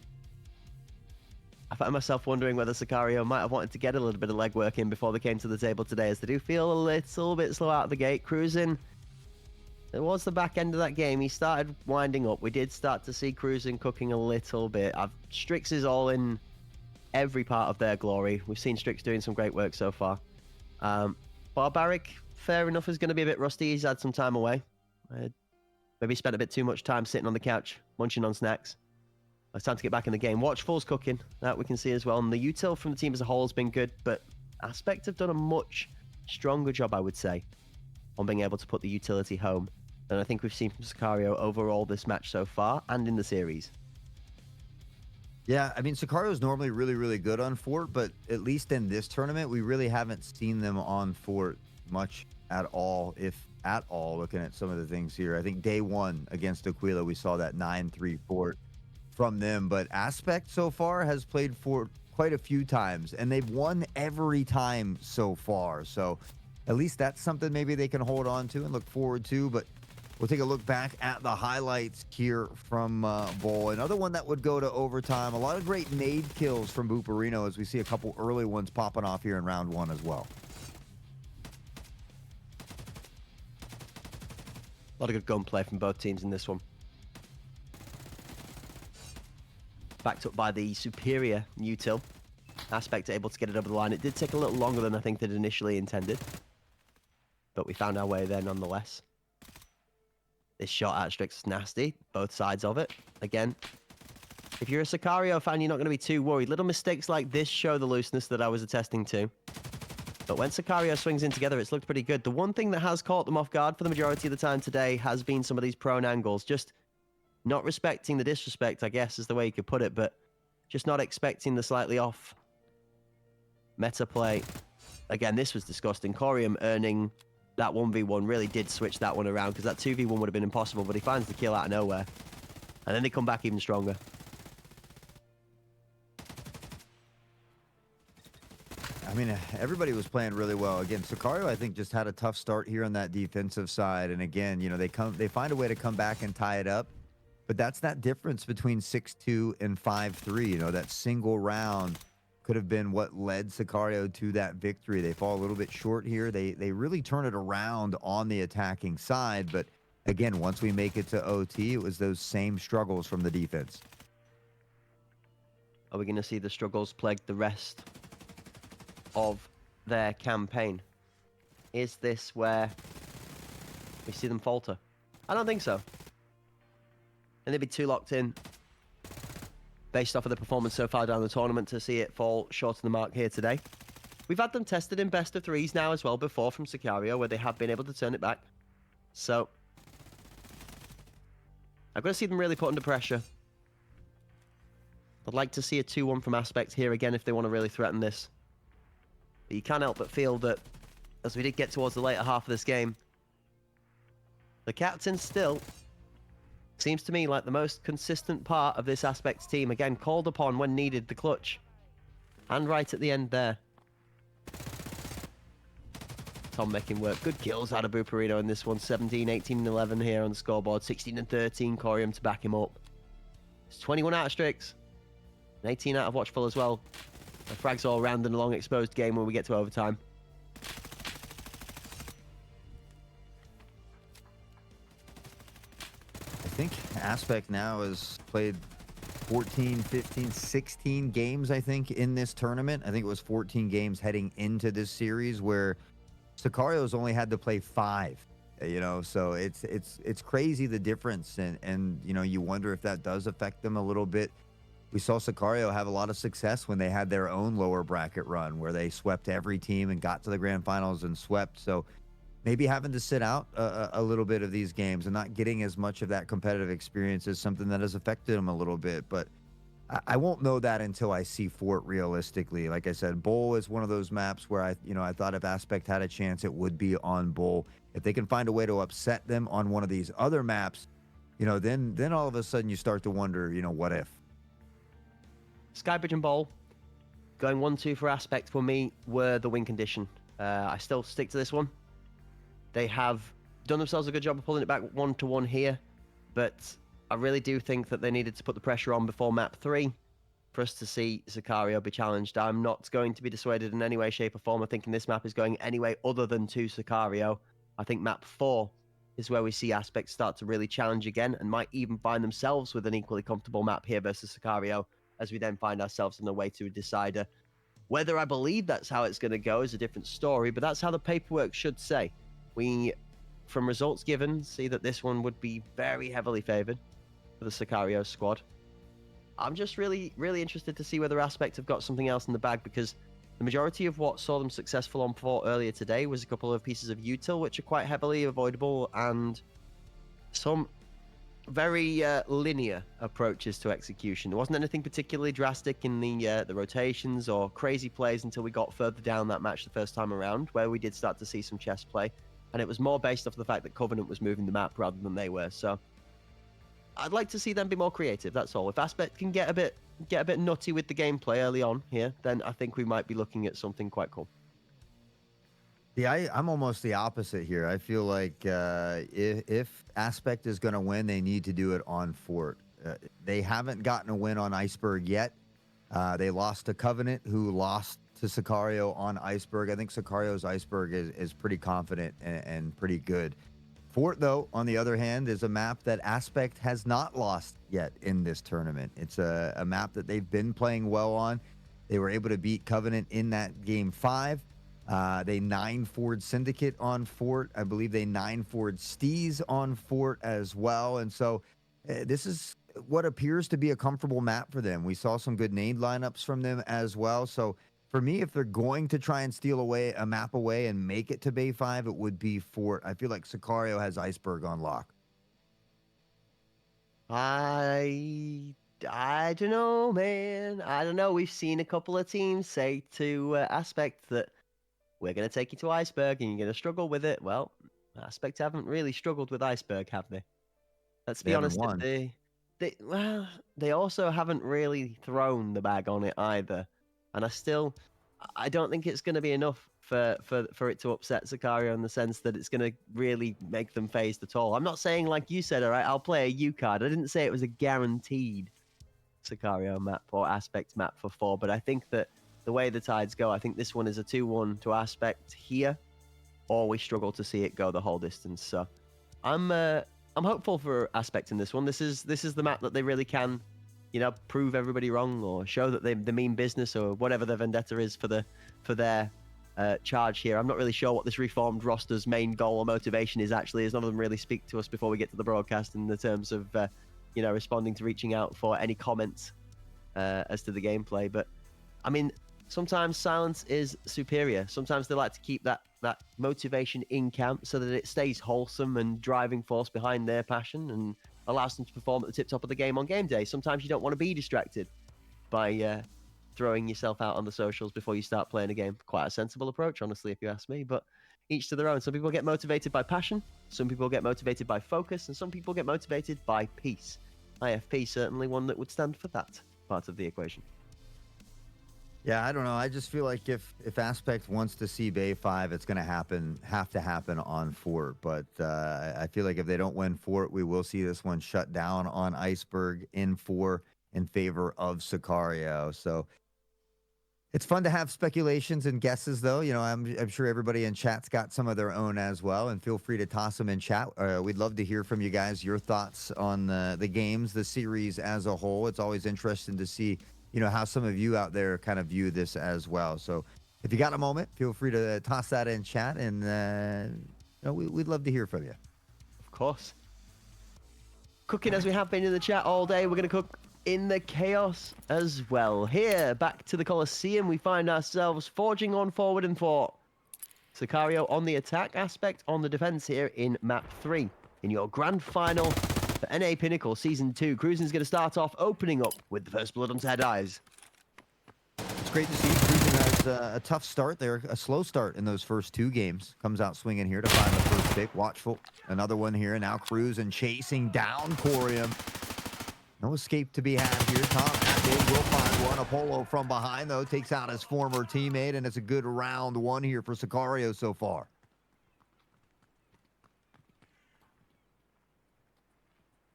I found myself wondering whether Sicario might have wanted to get a little bit of legwork in before they came to the table today, as they do feel a little bit slow out of the gate. Cruising, towards the back end of that game, he started winding up. We did start to see Cruising cooking a little bit. Strix is all in every part of their glory. We've seen Strix doing some great work so far. Barbaric, fair enough, is going to be a bit rusty. He's had some time away. Maybe spent a bit too much time sitting on the couch, munching on snacks. It's time to get back in the game. Watchful's cooking, that we can see as well. And the util from the team as a whole has been good, but Aspect have done a much stronger job, I would say, on being able to put the utility home than I think we've seen from Sicario overall this match so far and in the series. Yeah, I mean, Sicario is normally really, really good on Fort, but at least in this tournament, we really haven't seen them on Fort much at all, if at all, looking at some of the things here. I think day one against Aquila, we saw that 9-3 Fort from them, but Aspect so far has played Fort quite a few times, and they've won every time so far. So at least that's something maybe they can hold on to and look forward to. But we'll take a look back at the highlights here from Bull. Another one that would go to overtime. A lot of great nade kills from Buparino, as we see a couple early ones popping off here in round one as well. A lot of good gunplay from both teams in this one. Backed up by the superior util. Aspect able to get it over the line. It did take a little longer than I think they'd initially intended, but we found our way there nonetheless. This shot at Strix is nasty, both sides of it. Again, if you're a Sicario fan, you're not going to be too worried. Little mistakes like this show the looseness that I was attesting to. But when Sicario swings in together, it's looked pretty good. The one thing that has caught them off guard for the majority of the time today has been some of these prone angles. Just not respecting the disrespect, I guess, is the way you could put it, but just not expecting the slightly off meta play. Again, this was disgusting. Corium earning that 1v1 really did switch that one around, because that 2v1 would have been impossible, but he finds the kill out of nowhere. And then they come back even stronger. I mean, everybody was playing really well. Again, Sicario, I think, just had a tough start here on that defensive side. And again, you know, they find a way to come back and tie it up. But that's that difference between 6-2 and 5-3. You know, that single round could have been what led Sicario to that victory. They fall a little bit short here. They really turn it around on the attacking side. But again, once we make it to OT, it was those same struggles from the defense. Are we going to see the struggles plague the rest of their campaign? Is this where we see them falter? I don't think so. And they'd be too locked in based off of the performance so far down the tournament to see it fall short of the mark here today. We've had them tested in best of threes now as well before from Sicario, where they have been able to turn it back. So I've got to see them really put under pressure. I'd like to see a 2-1 from Aspect here again if they want to really threaten this. But you can't help but feel that as we did get towards the later half of this game, the captain still seems to me like the most consistent part of this Aspect team. Again, called upon when needed, the clutch. And right at the end there. Tom making work. Good kills out of Buparino in this one. 17, 18, and 11 here on the scoreboard. 16 and 13, Corium to back him up. It's 21 out of Strix. And 18 out of Watchful as well. The frags all round in a long exposed game when we get to overtime. I think Aspect now has played 14, 15, 16 games, I think, in this tournament. I think it was 14 games heading into this series where Sicario's only had to play 5. So it's crazy the difference, and you wonder if that does affect them a little bit. We saw Sicario have a lot of success when they had their own lower bracket run where they swept every team and got to the grand finals and swept. So maybe having to sit out a little bit of these games and not getting as much of that competitive experience is something that has affected them a little bit. But I won't know that until I see Fort realistically. Like I said, Bowl is one of those maps where I thought if Aspect had a chance, it would be on Bowl. If they can find a way to upset them on one of these other maps, then all of a sudden you start to wonder, what if? Skybridge and Bowl, going 1-2 for Aspect for me were the win condition. I still stick to this one. They have done themselves a good job of pulling it back 1-1 here, but I really do think that they needed to put the pressure on before map 3 for us to see Sicario be challenged. I'm not going to be dissuaded in any way, shape, or form of thinking this map is going any way other than to Sicario. I think map 4 is where we see Aspect start to really challenge again and might even find themselves with an equally comfortable map here versus Sicario, as we then find ourselves on the way to a decider. Whether I believe that's how it's going to go is a different story, but that's how the paperwork should say. We, from results given, see that this one would be very heavily favored for the Sicario squad. I'm just really, really interested to see whether Aspect have got something else in the bag, because the majority of what saw them successful on Fort earlier today was a couple of pieces of util, which are quite heavily avoidable, and some very linear approaches to execution. There wasn't anything particularly drastic in the rotations or crazy plays until we got further down that match the first time around, where we did start to see some chess play, and it was more based off the fact that Covenant was moving the map rather than they were. So I'd like to see them be more creative, that's all. If Aspect can get a bit nutty with the gameplay early on here, then I think we might be looking at something quite cool. Yeah, I'm almost the opposite here. I feel like if Aspect is going to win, they need to do it on Fort. They haven't gotten a win on Iceberg yet. They lost to Covenant, who lost to Sicario on Iceberg. I think Sicario's Iceberg is pretty confident and pretty good. Fort, though, on the other hand, is a map that Aspect has not lost yet in this tournament. It's a map that they've been playing well on. They were able to beat Covenant in that game 5. They 9-4'd Syndicate on Fort. I believe they 9-4'd Steez on Fort as well. And so this is what appears to be a comfortable map for them. We saw some good nade lineups from them as well. So for me, if they're going to try and steal away a map away and make it to Bay 5, it would be Fort. I feel like Sicario has Iceberg on lock. I don't know, man. I don't know. We've seen a couple of teams say to Aspect that we're going to take you to Iceberg and you're going to struggle with it. Well, Aspect haven't really struggled with Iceberg, have they? Let's be honest. They also haven't really thrown the bag on it either. And I don't think it's going to be enough for it to upset Sicario in the sense that it's going to really make them phased at all. I'm not saying, like you said, all right, I'll play a U card. I didn't say it was a guaranteed Sicario map or Aspect map for 4, but I think that the way the tides go, I think this one is a 2-1 to Aspect here, or we struggle to see it go the whole distance. So I'm hopeful for Aspect in this one. This is the map that they really can, prove everybody wrong or show that they mean business or whatever the vendetta is for their charge here. I'm not really sure what this reformed roster's main goal or motivation is actually, as none of them really speak to us before we get to the broadcast in the terms of responding to reaching out for any comments as to the gameplay. But I mean, sometimes silence is superior. Sometimes they like to keep that motivation in camp so that it stays wholesome and driving force behind their passion and allows them to perform at the tip top of the game on game day. Sometimes you don't want to be distracted by throwing yourself out on the socials before you start playing a game. Quite a sensible approach, honestly, if you ask me, but each to their own. Some people get motivated by passion, some people get motivated by focus, and some people get motivated by peace. IFP certainly one that would stand for that part of the equation. Yeah, I don't know. I just feel like if Aspect wants to see Bay 5, it's going to have to happen on Fort. But I feel like if they don't win Fort, we will see this one shut down on Iceberg in 4 in favor of Sicario. So It's fun to have speculations and guesses, though. You know, I'm sure everybody in chat's got some of their own as well, and feel free to toss them in chat. We'd love to hear from you guys, your thoughts on the games, the series as a whole. It's always interesting to see, you know, how some of you out there kind of view this as well. So if you got a moment, feel free to toss that in chat, and you know, we'd love to hear from you. Of course. Cooking as we have been in the chat all day. We're going to cook in the chaos as well. Here, back to the Colosseum, we find ourselves forging on forward and fort. Sicario on the attack, Aspect on the defense here in map 3. In your grand final for NA Pinnacle Season 2, Cruising's going to start off opening up with the first blood onto Head Eyes. It's great to see Cruising has a tough start there, a slow start in those first 2 games. Comes out swinging here to find the first pick. Watchful. Another one here. Now Cruising chasing down Corium. No escape to be had here. Tom Attig will find one. Apollo from behind, though, takes out his former teammate, and it's a good round 1 here for Sicario so far.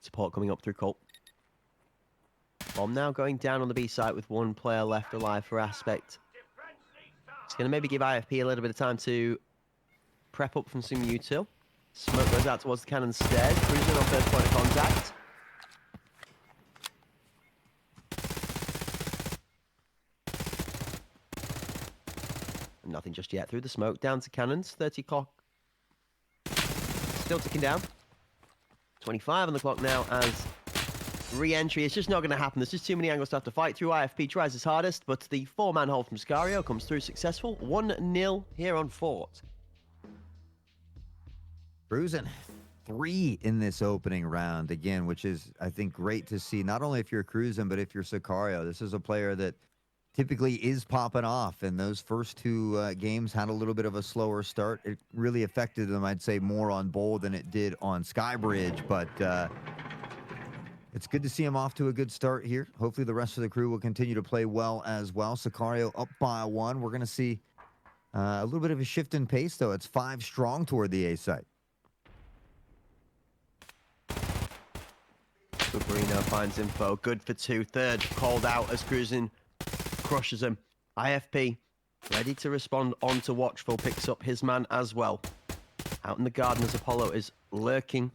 Support coming up through Colt. Bomb now going down on the B site with 1 player left alive for Aspect. It's going to maybe give IFP a little bit of time to prep up from some util. Smoke goes out towards the cannon stairs. Cruising on first point of contact. Nothing just yet through the smoke. Down to cannons. 30 clock. Still ticking down. 25 on the clock now as re-entry. It's just not going to happen. There's just too many angles to have to fight through. IFP tries his hardest, but the 4-man hold from Sicario comes through successful. 1-0 here on Fort. Cruising 3 in this opening round again, which is, I think, great to see. Not only if you're Cruising, but if you're Sicario. This is a player that typically is popping off, and those first 2 games had a little bit of a slower start. It really affected them, I'd say, more on Bowl than it did on Skybridge, but it's good to see him off to a good start here. Hopefully the rest of the crew will continue to play well as well. Sicario up by 1. We're going to see a little bit of a shift in pace, though. It's 5 strong toward the A site. Bubarino finds info. Good for 2. Third called out as Cruising crushes him. IFP ready to respond onto Watchful. Picks up his man as well. Out in the garden as Apollo is lurking.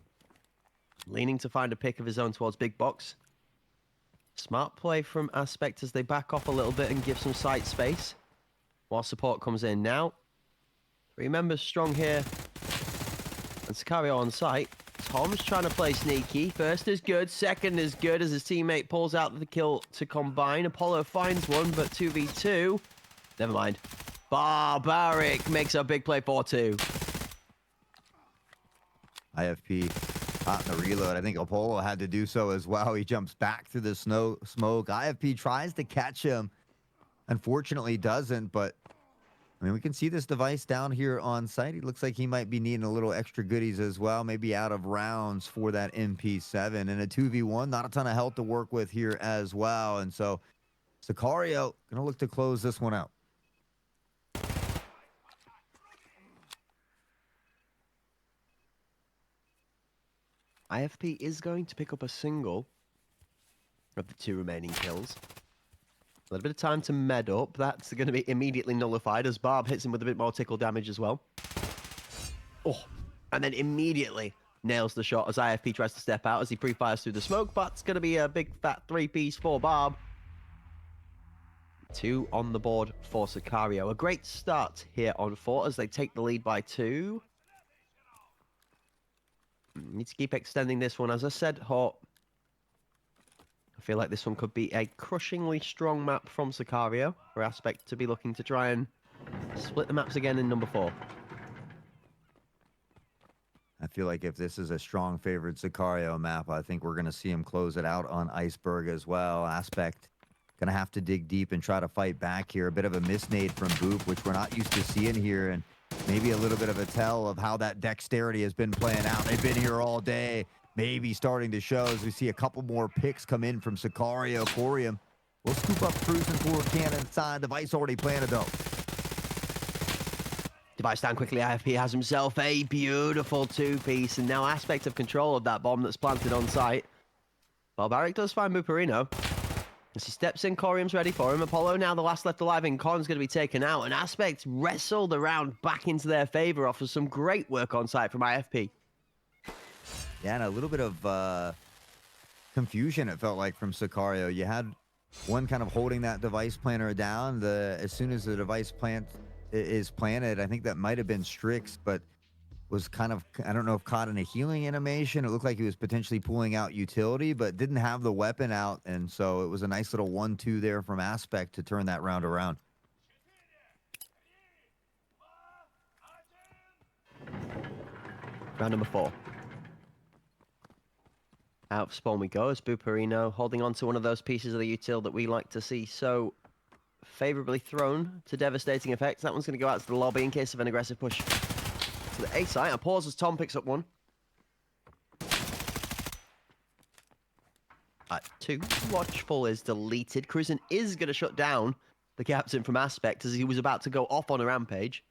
Leaning to find a pick of his own towards Big Box. Smart play from Aspect as they back off a little bit and give some site space. While support comes in now. 3 members strong here. And Sicario on site. Tom's trying to play sneaky. First is good, second is good as his teammate pulls out the kill to combine. Apollo finds one, but 2v2. Never mind. Barbaric makes a big play 4-2. IFP hot in the reload. I think Apollo had to do so as well. He jumps back through the smoke. IFP tries to catch him. Unfortunately doesn't, but I mean, we can see this device down here on site. He looks like he might be needing a little extra goodies as well, maybe out of rounds for that MP7. And a 2v1, not a ton of health to work with here as well. And so Sicario going to look to close this one out. IFP is going to pick up a single of the 2 remaining kills. A little bit of time to med up. That's going to be immediately nullified as Barb hits him with a bit more tickle damage as well. Oh, and then immediately nails the shot as IFP tries to step out as he pre-fires through the smoke, but it's going to be a big fat 3-piece for Barb. 2 on the board for Sicario. A great start here on Fort as they take the lead by 2. Need to keep extending this one. As I said, Hort, I feel like this one could be a crushingly strong map from Sicario for Aspect to be looking to try and split the maps again in number 4. I feel like if this is a strong favored Sicario map, I think we're going to see him close it out on Iceberg as well. Aspect going to have to dig deep and try to fight back here. A bit of a misnade from Boop, which we're not used to seeing here, and maybe a little bit of a tell of how that dexterity has been playing out. They've been here all day. Maybe starting to show as we see a couple more picks come in from Sicario. Corium will scoop up Cruising toward cannon side. Device already planted though. Device down quickly. IFP has himself a beautiful 2-piece, and now Aspect of control of that bomb that's planted on site. Barbaric does find Buparino. As he steps in, Corium's ready for him. Apollo now the last left alive, and Con's going to be taken out. And Aspect wrestled around back into their favor, offers some great work on site from IFP. Yeah, and a little bit of confusion, it felt like, from Sicario. You had one kind of holding that device planter down. As soon as the device is planted, I think that might have been Strix, but was kind of, I don't know if caught in a healing animation. It looked like he was potentially pulling out utility, but didn't have the weapon out. And so it was a nice little 1-2 there from Aspect to turn that round around. Round number 4. Out of spawn we go as Buperino holding on to one of those pieces of the util that we like to see so favorably thrown to devastating effects. That one's going to go out to the lobby in case of an aggressive push to the A site. A pause as Tom picks up one. 2. Watchful is deleted. Cruisin is going to shut down the captain from Aspect as he was about to go off on a rampage.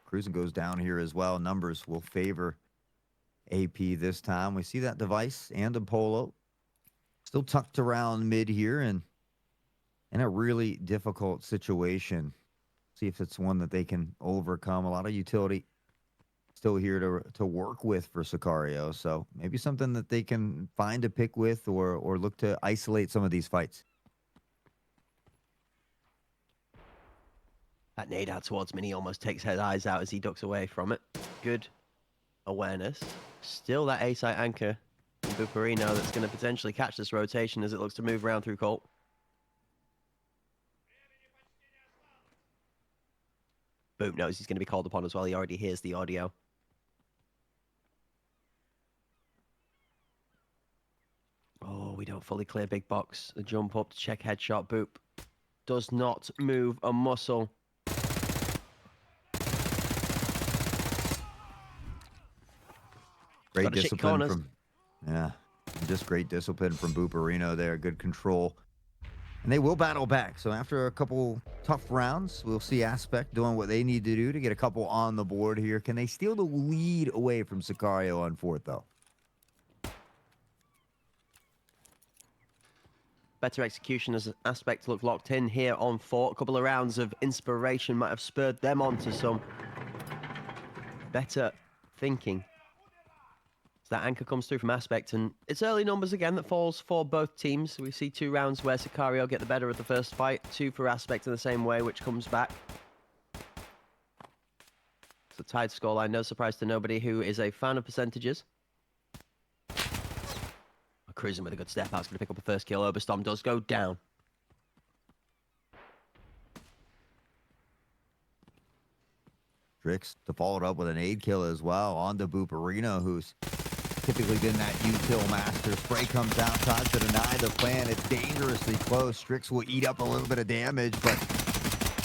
Cruisin goes down here as well. Numbers will favor AP this time. We see that device and Apollo still tucked around mid here and in a really difficult situation. See if it's one that they can overcome. A lot of utility still here to work with for Sicario. So maybe something that they can find a pick with or look to isolate some of these fights. That nade out towards Mini almost takes his eyes out as he ducks away from it. Good awareness. Still that A-site anchor from Buperino that's going to potentially catch this rotation as it looks to move around through Colt. Boop knows he's going to be called upon as well. He already hears the audio. Oh, we don't fully clear big box. The jump up to check headshot. Boop does not move a muscle. Great discipline from, just great discipline from Buperino there. Good control. And they will battle back. So after a couple tough rounds, we'll see Aspect doing what they need to do to get a couple on the board here. Can they steal the lead away from Sicario on 4th, though? Better execution as Aspect look locked in here on 4. A couple of rounds of inspiration might have spurred them on to some better thinking. That anchor comes through from Aspect, and it's early numbers again that falls for both teams. We see 2 rounds where Sicario get the better of the first fight, 2 for Aspect in the same way, which comes back. It's a tied scoreline, no surprise to nobody who is a fan of percentages. Cruising with a good step out, is going to pick up a first kill. Oberstorm does go down. Strix to follow it up with an aid kill as well on to Buperino, who's typically been that util master. Spray comes out, tries to deny the plan. It's dangerously close. Strix will eat up a little bit of damage, but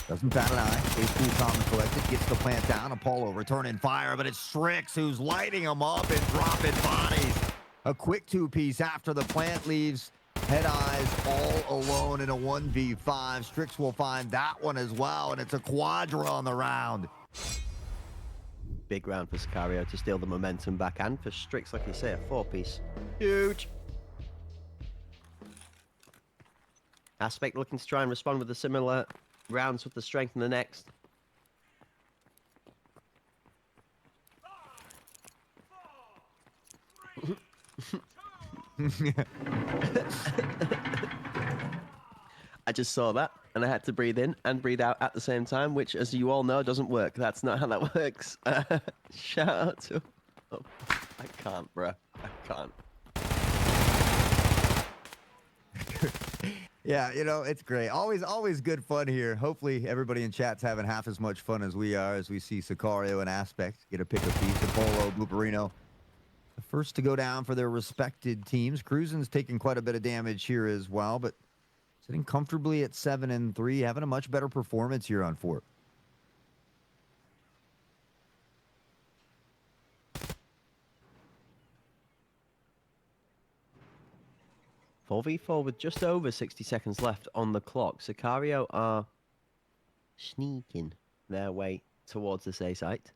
doesn't bat an eye. Stays cool, calm, and collected. Gets the plant down. Apollo returning fire, but it's Strix who's lighting them up and dropping bodies. A quick 2-piece after the plant leaves. Head Eyes all alone in a 1v5. Strix will find that one as well, and it's a quadra on the round. Big round for Sicario to steal the momentum back, and for Strix, like you say, a 4-piece. Huge. Aspect looking to try and respond with the similar rounds with the strength in the next. I just saw that, and I had to breathe in and breathe out at the same time, which, as you all know, doesn't work. That's not how that works. Shout out to... Oh, I can't, bruh. I can't. Yeah, you know, it's great. Always good fun here. Hopefully everybody in chat's having half as much fun as we are as we see Sicario and Aspect get a pick a piece. Apollo, Buperino, the first to go down for their respected teams. Cruisin's taking quite a bit of damage here as well, but sitting comfortably at 7-3, having a much better performance here on 4. 4v4 with just over 60 seconds left on the clock. Sicario are sneaking their way towards this A site.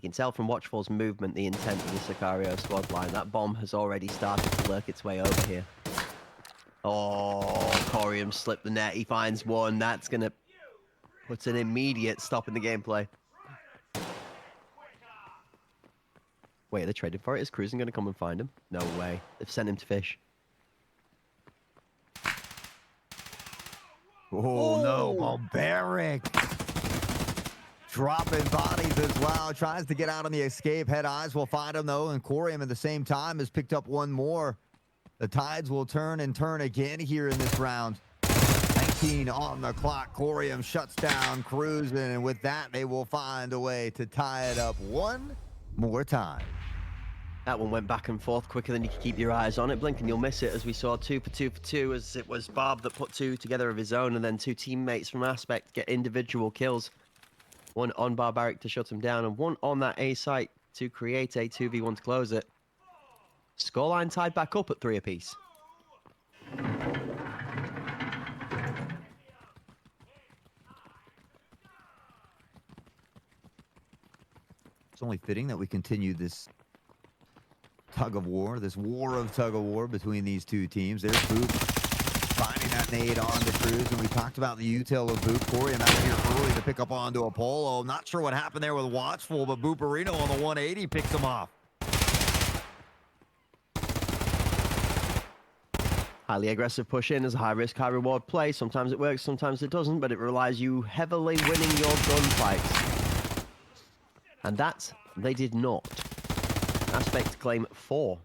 can tell from Watchful's movement the intent of the Sicario squad line. That bomb has already started to lurk its way over here. Oh, Corium slipped the net. He finds one. That's going to put an immediate stop in the gameplay. Wait, they're trading for it? Is Cruising going to come and find him? No way. They've sent him to fish. Oh, no, barbaric. Dropping bodies as well. Tries to get out on the escape. Head Eyes will find him, though. And Corium at the same time has picked up one more. The tides will turn and turn again here in this round. 19 on the clock. Corium shuts down Cruising. And with that, they will find a way to tie it up one more time. That one went back and forth quicker than you could keep your eyes on it. Blink and you'll miss it, as we saw 2 for 2 for 2, as it was Barb that put 2 together of his own, and then 2 teammates from Aspect get individual kills. One on Barbaric to shut him down, and one on that A site to create a 2v1 to close it. Scoreline tied back up at 3 apiece. It's only fitting that we continue this tug of war, this war of tug of war between these two teams. There's Boop finding that nade on the Cruise, and we talked about the util of Boop. Corium out here early to pick up onto Apollo. Not sure what happened there with Watchful, but Booperino on the 180 picks him off. Highly aggressive push in is a high risk, high reward play. Sometimes it works, sometimes it doesn't, but it relies you heavily winning your gunfights. And that, they did not. Aspect claim 4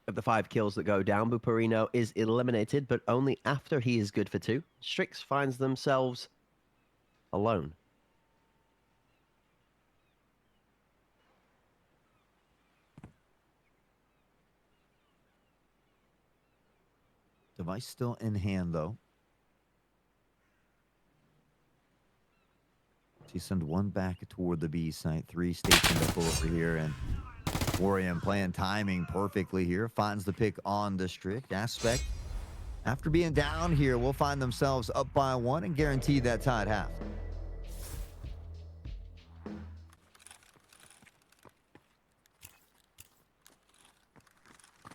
of the 5 kills that go down. Buperino is eliminated, but only after he is good for 2. Strix finds themselves alone. Device still in hand, though. She sends one back toward the B site. 3 stationed up over here, and Corium playing timing perfectly here. Finds the pick on the Strict. Aspect, after being down here, will find themselves up by 1 and guarantee that tied half.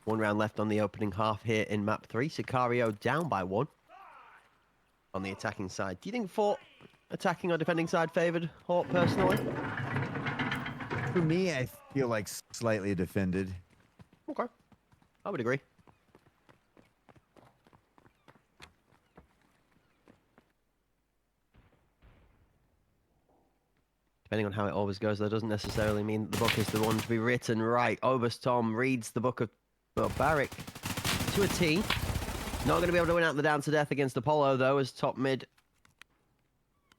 One round left on the opening half here in map 3. Sicario down by 1 on the attacking side. Do you think Fort attacking or defending side favored Hawk personally? For me, I feel like slightly defended. Okay, I would agree. Depending on how it always goes, that doesn't necessarily mean that the book is the one to be written right. Obus Tom reads the book of Barbaric to a T. Not going to be able to win out the down to death against Apollo, though, as top mid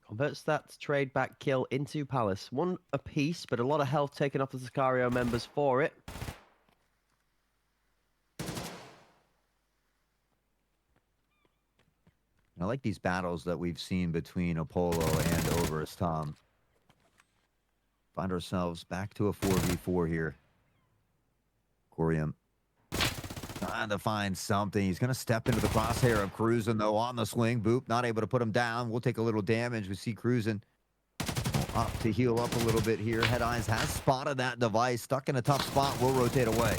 converts that trade back kill into Palace. 1 apiece, but a lot of health taken off the Sicario members for it. I like these battles that we've seen between Apollo and Obers, Tom. Find ourselves back to a 4v4 here. Corium trying to find something. He's going to step into the crosshair of Cruising, though, on the swing. Boop, not able to put him down. We'll take a little damage. We see Cruising up to heal up a little bit here. Head Eyes has spotted that device. Stuck in a tough spot. Will rotate away.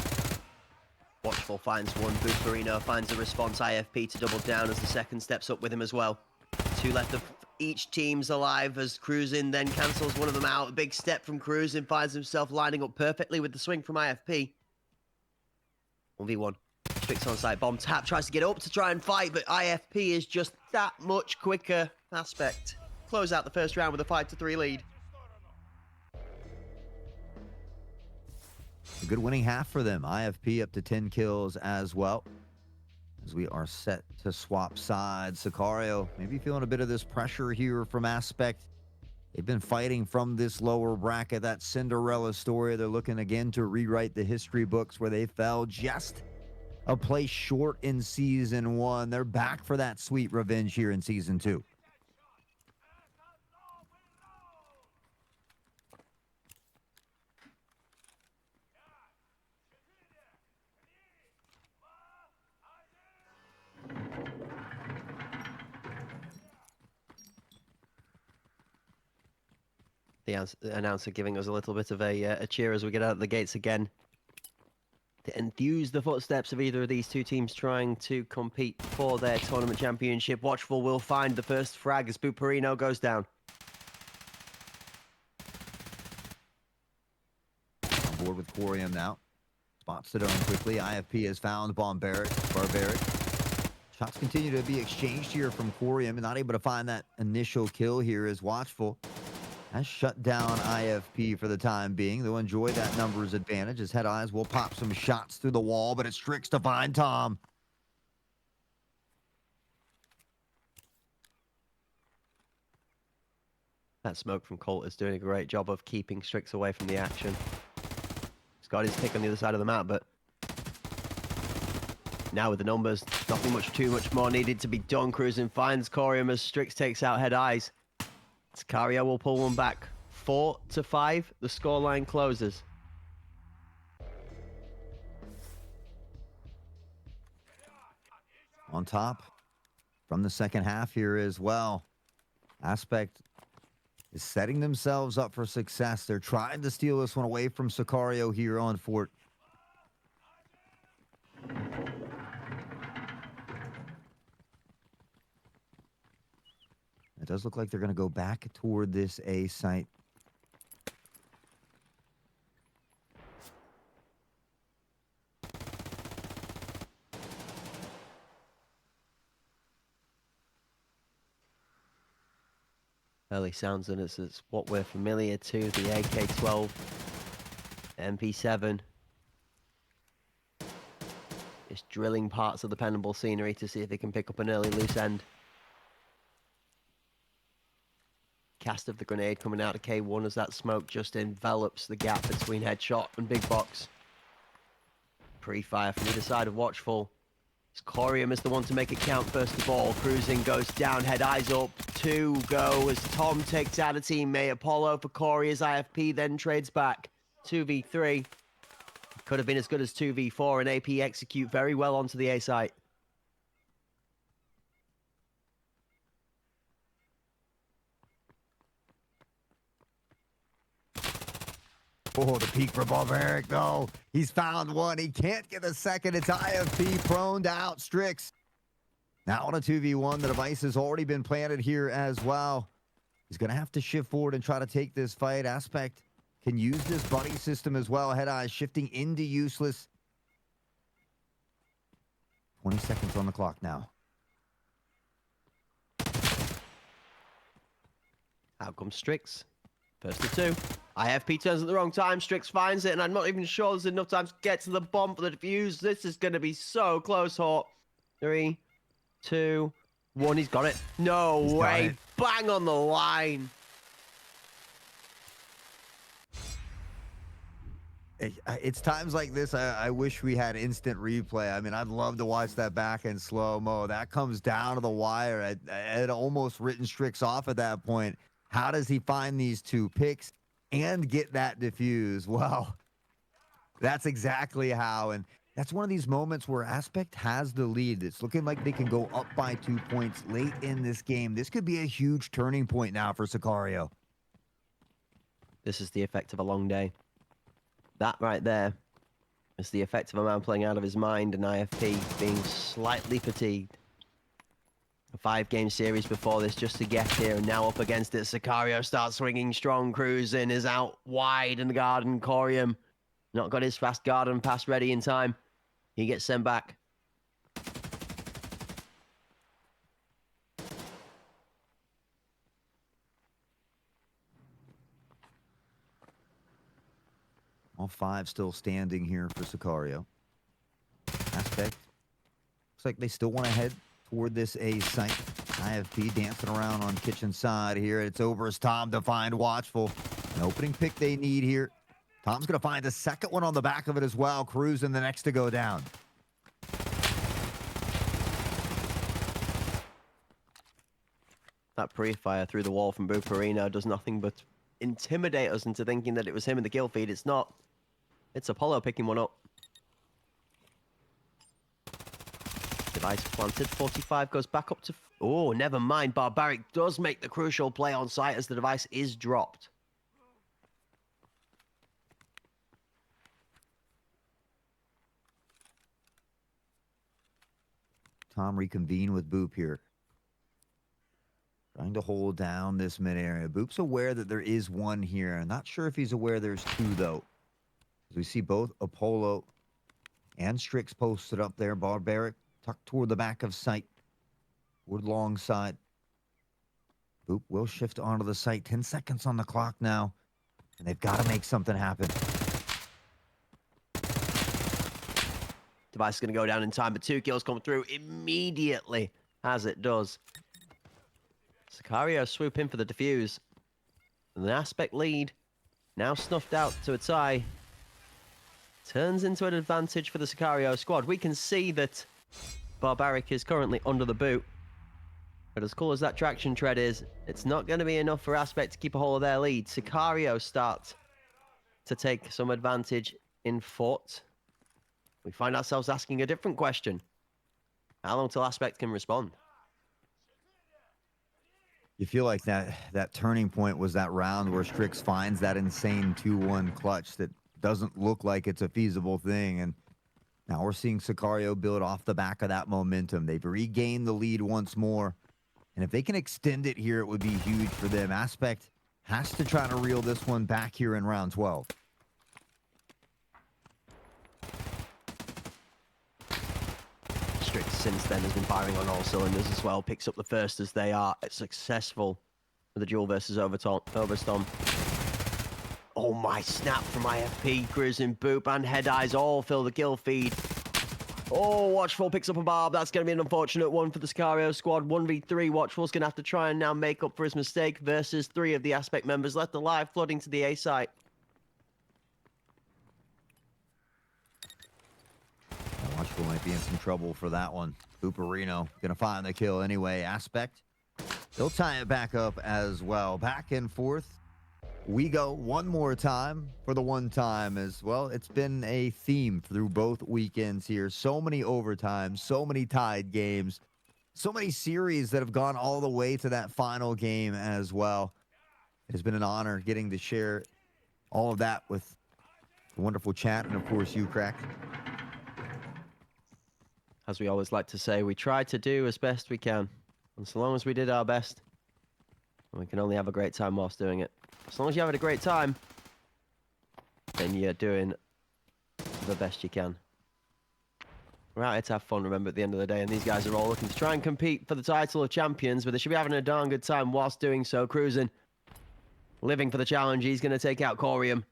Watchful finds one. Buperino finds a response. IFP to double down as the second steps up with him as well. 2 left of each team's alive as Cruising then cancels one of them out. A big step from Cruising, finds himself lining up perfectly with the swing from IFP. 1v1. Strix on site. Bomb tap, tries to get up to try and fight, but IFP is just that much quicker. Aspect close out the first round with a 5-3 lead. A good winning half for them. IFP up to 10 kills as well. As we are set to swap sides. Sicario maybe feeling a bit of this pressure here from Aspect. They've been fighting from this lower bracket, that Cinderella story. They're looking again to rewrite the history books where they fell just a place short in Season 1. They're back for that sweet revenge here in Season 2. The announcer giving us a little bit of a cheer as we get out of the gates again. To enthuse the footsteps of either of these two teams trying to compete for their tournament championship. Watchful will find the first frag as Buperino goes down. On board with Quarium now. Spots the dome quickly. IFP has found Barbaric. Shots continue to be exchanged here from Quarium, and not able to find that initial kill here as Watchful has shut down IFP for the time being. They'll enjoy that numbers advantage as Head Eyes will pop some shots through the wall, but it's Strix to find Tom. That smoke from Colt is doing a great job of keeping Strix away from the action. He's got his pick on the other side of the map, but now with the numbers, nothing too much more needed to be done. Cruising finds Corium as Strix takes out Head Eyes. Sicario will pull one back. 4-5, the scoreline closes. On top from the second half here as well. Aspect is setting themselves up for success. They're trying to steal this one away from Sicario here on Fort. It does look like they're going to go back toward this A site. Early sounds, and it's what we're familiar to, the AK-12, MP7. Just drilling parts of the Penable scenery to see if they can pick up an early loose end. Cast of the grenade coming out of K1 as that smoke just envelops the gap between Headshot and Big Box. Pre-fire from either side of Watchful. Corium is the one to make it count first of all. Cruising goes down, Head Eyes up. 2 go as Tom takes out a teammate. Apollo for Corey as IFP then trades back. 2v3. Could have been as good as 2v4, and AP execute very well onto the A site. Oh, the peak for Barbaric, though. He's found one. He can't get a second. It's IFP proned out. Strix. Now on a 2v1, the device has already been planted here as well. He's going to have to shift forward and try to take this fight. Aspect can use this buddy system as well. Head Eyes shifting into useless. 20 seconds on the clock now. Out comes Strix. First to 2. IFP turns at the wrong time. Strix finds it, and I'm not even sure there's enough time to get to the bomb for the defuse. This is going to be so close, Hawk. 3, 2, 1. He's got it. No way. Bang on the line. It's times like this I wish we had instant replay. I mean, I'd love to watch that back in slow-mo. That comes down to the wire. I had almost written Strix off at that point. How does he find these 2 picks and get that defuse? Well, that's exactly how. And that's one of these moments where Aspect has the lead. It's looking like they can go up by 2 points late in this game. This could be a huge turning point now for Sicario. This is the effect of a long day. That right there is the effect of a man playing out of his mind, and IFP being slightly fatigued. A 5-game series before this just to get here, and now up against it. Sicario starts swinging strong. Cruising is out wide in the garden. Corium not got his fast garden pass ready in time. He gets sent back. All 5 still standing here for Sicario. Aspect. Looks like they still want to head toward this A site. IFP dancing around on kitchen side here. It's over as Tom to find Watchful. An opening pick they need here. Tom's going to find a second one on the back of it as well. Cruising the next to go down. That pre-fire through the wall from Buperino does nothing but intimidate us into thinking that it was him in the kill feed. It's not. It's Apollo picking one up. Device planted. 45 goes back up to... Oh, never mind. Barbaric does make the crucial play on site as the device is dropped. Tom reconvene with Boop here. Trying to hold down this mid area. Boop's aware that there is one here. I'm not sure if he's aware there's two, though. As we see both Apollo and Strix posted up there. Barbaric tucked toward the back of sight. Toward long side. Boop will shift onto the site. 10 seconds on the clock now. And they've got to make something happen. Device is going to go down in time, but 2 kills come through immediately as it does. Sicario swoop in for the defuse. And the Aspect lead, now snuffed out to a tie, turns into an advantage for the Sicario squad. We can see that Barbaric is currently under the boot. But as cool as that traction tread is, it's not going to be enough for Aspect to keep a hold of their lead. Sicario start to take some advantage in foot. We find ourselves asking a different question. How long till Aspect can respond? You feel like that turning point was that round where Strix finds that insane 2-1 clutch that doesn't look like it's a feasible thing. And now we're seeing Sicario build off the back of that momentum. They've regained the lead once more. And if they can extend it here, it would be huge for them. Aspect has to try to reel this one back here in round 12. Strix since then has been firing on all cylinders as well. Picks up the first as they are successful with the duel versus Overstorm. Oh my snap from IFP, Cruising, Boop and Head Eyes all fill the kill feed. Oh, Watchful picks up a barb. That's going to be an unfortunate one for the Sicario squad. 1v3. Watchful's going to have to try and now make up for his mistake versus 3 of the Aspect members left alive, flooding to the A site. Watchful might be in some trouble for that one. Booperino going to find the kill anyway. Aspect, they'll tie it back up as well. Back and forth. We go one more time for the one time as well. It's been a theme through both weekends here. So many overtimes, so many tied games, so many series that have gone all the way to that final game as well. It has been an honor getting to share all of that with the wonderful chat and, of course, you, Crack. As we always like to say, we try to do as best we can. And so long as we did our best, we can only have a great time whilst doing it. As long as you're having a great time, then you're doing the best you can. We're out here to have fun, remember, at the end of the day, and these guys are all looking to try and compete for the title of champions, but they should be having a darn good time whilst doing so. Cruising, living for the challenge. He's going to take out Corium.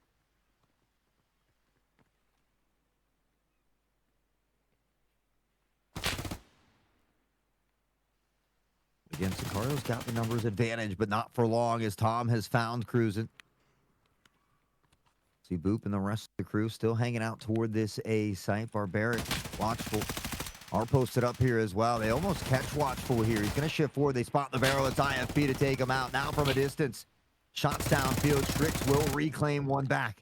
Again, Sicario's got the numbers advantage, but not for long as Tom has found Cruising. See Boop and the rest of the crew still hanging out toward this A site. Barbaric, Watchful are posted up here as well. They almost catch Watchful here. He's going to shift forward. They spot the barrel. It's IFP to take him out. Now from a distance. Shots downfield. Strix will reclaim one back.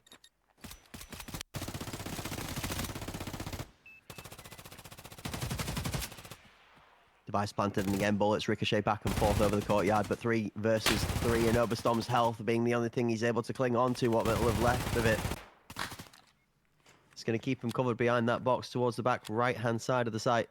Device planted, and again, bullets ricochet back and forth over the courtyard, but 3 versus 3, and Oberstorm's health being the only thing he's able to cling on to, what little have left of it. It's going to keep him covered behind that box towards the back right-hand side of the site.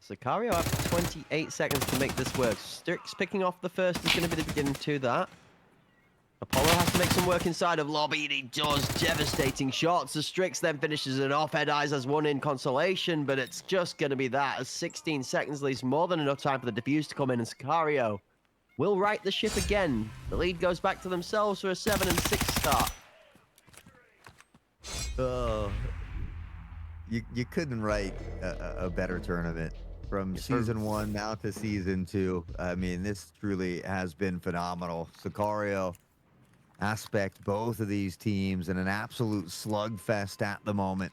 Sicario have 28 seconds to make this work. Strix picking off the first is going to be the beginning to that. Apollo has to make some work inside of lobby, and he does. Devastating shots as Strix then finishes it off. Head Eyes has one in consolation, but it's just going to be that, as 16 seconds leaves more than enough time for the defuse to come in, and Sicario will right the ship again. The lead goes back to themselves for a 7 and 6 start. Oh, you couldn't write a better tournament. From season 1 now to season 2. I mean, this truly has been phenomenal. Sicario, Aspect, both of these teams in an absolute slugfest at the moment.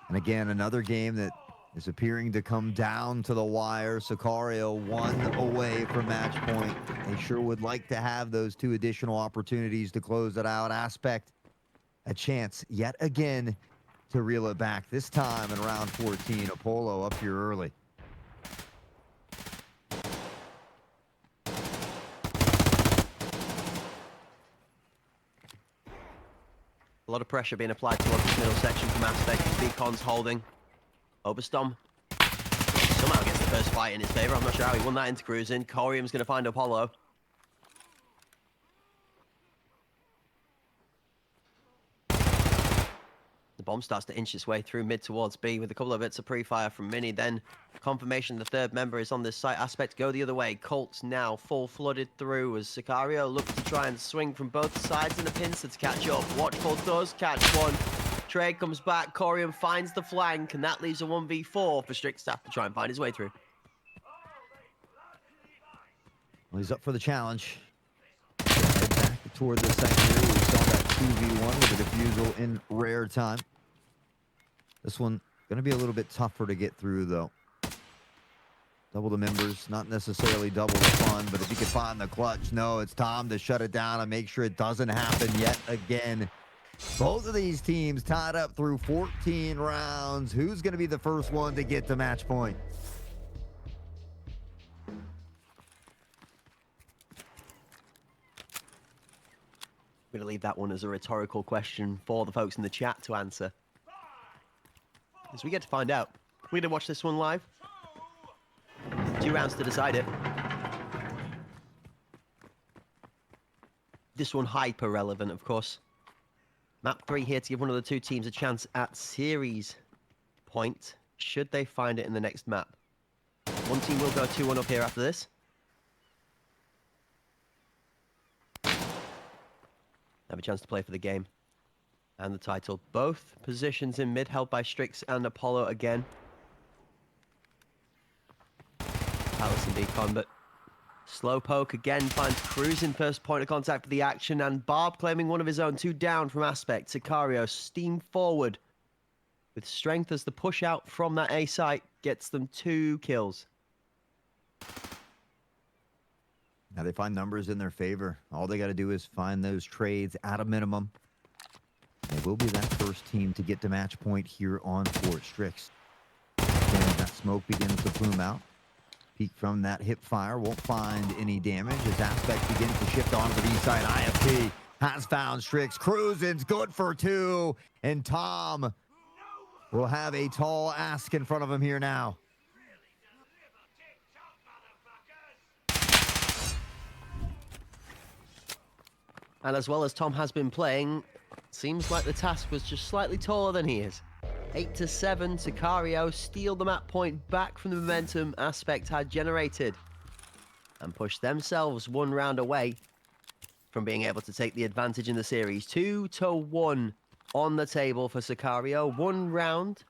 And again, another game that is appearing to come down to the wire. Sicario 1 away from match point. They sure would like to have those 2 additional opportunities to close it out. Aspect, a chance yet again to reel it back. This time in round 14, Apollo up here early. A lot of pressure being applied towards this middle section from Aspect. Beacon's holding. Oberstom somehow gets the first fight in his favor. I'm not sure how he won that into cruising. Corium's going to find Apollo. The bomb starts to inch its way through mid towards B with a couple of bits of pre-fire from Mini. Then confirmation the third member is on this site. Aspect go the other way. Colts now full flooded through as Sicario looks to try and swing from both sides and a pincer to catch up. Watchful does catch one. Trade comes back. Corium finds the flank, and that leaves a 1v4 for Strickstaff to try and find his way through. Well, he's up for the challenge. Head back toward the secondary. We saw that 2v1 with a defusal in rare time. This one going to be a little bit tougher to get through, though. Double the members, not necessarily double the fun, but if you can find the clutch, no, it's time to shut it down and make sure it doesn't happen yet again. Both of these teams tied up through 14 rounds. Who's going to be the first one to get to match point? I'm going to leave that one as a rhetorical question for the folks in the chat to answer, as we get to find out. We're going to watch this one live. 2 rounds to decide it. This one hyper relevant, of course. Map 3 here to give one of the 2 teams a chance at series point, should they find it in the next map. One team will go 2-1 up here after this. Have a chance to play for the game and the title. Both positions in mid held by Strix and Apollo again. Palace and Beacon, but Slowpoke again finds Cruz in first point of contact for the action, and Barb claiming one of his own. 2 down from Aspect. Sicario steam forward with strength as the push out from that A site gets them 2 kills. Now they find numbers in their favor. All they got to do is find those trades at a minimum. They will be that first team to get to match point here on Fort Strix. And that smoke begins to plume out. Peek from that hip fire, won't find any damage as Aspect begins to shift onto the B side. IFP has found Strix. Cruisin's good for 2, and Tom will have a tall ask in front of him here now. And as well as Tom has been playing, seems like the task was just slightly taller than he is. 8-7, Sicario steal the map point back from the momentum Aspect had generated and push themselves 1 round away from being able to take the advantage in the series. 2-1 on the table for Sicario. 1 round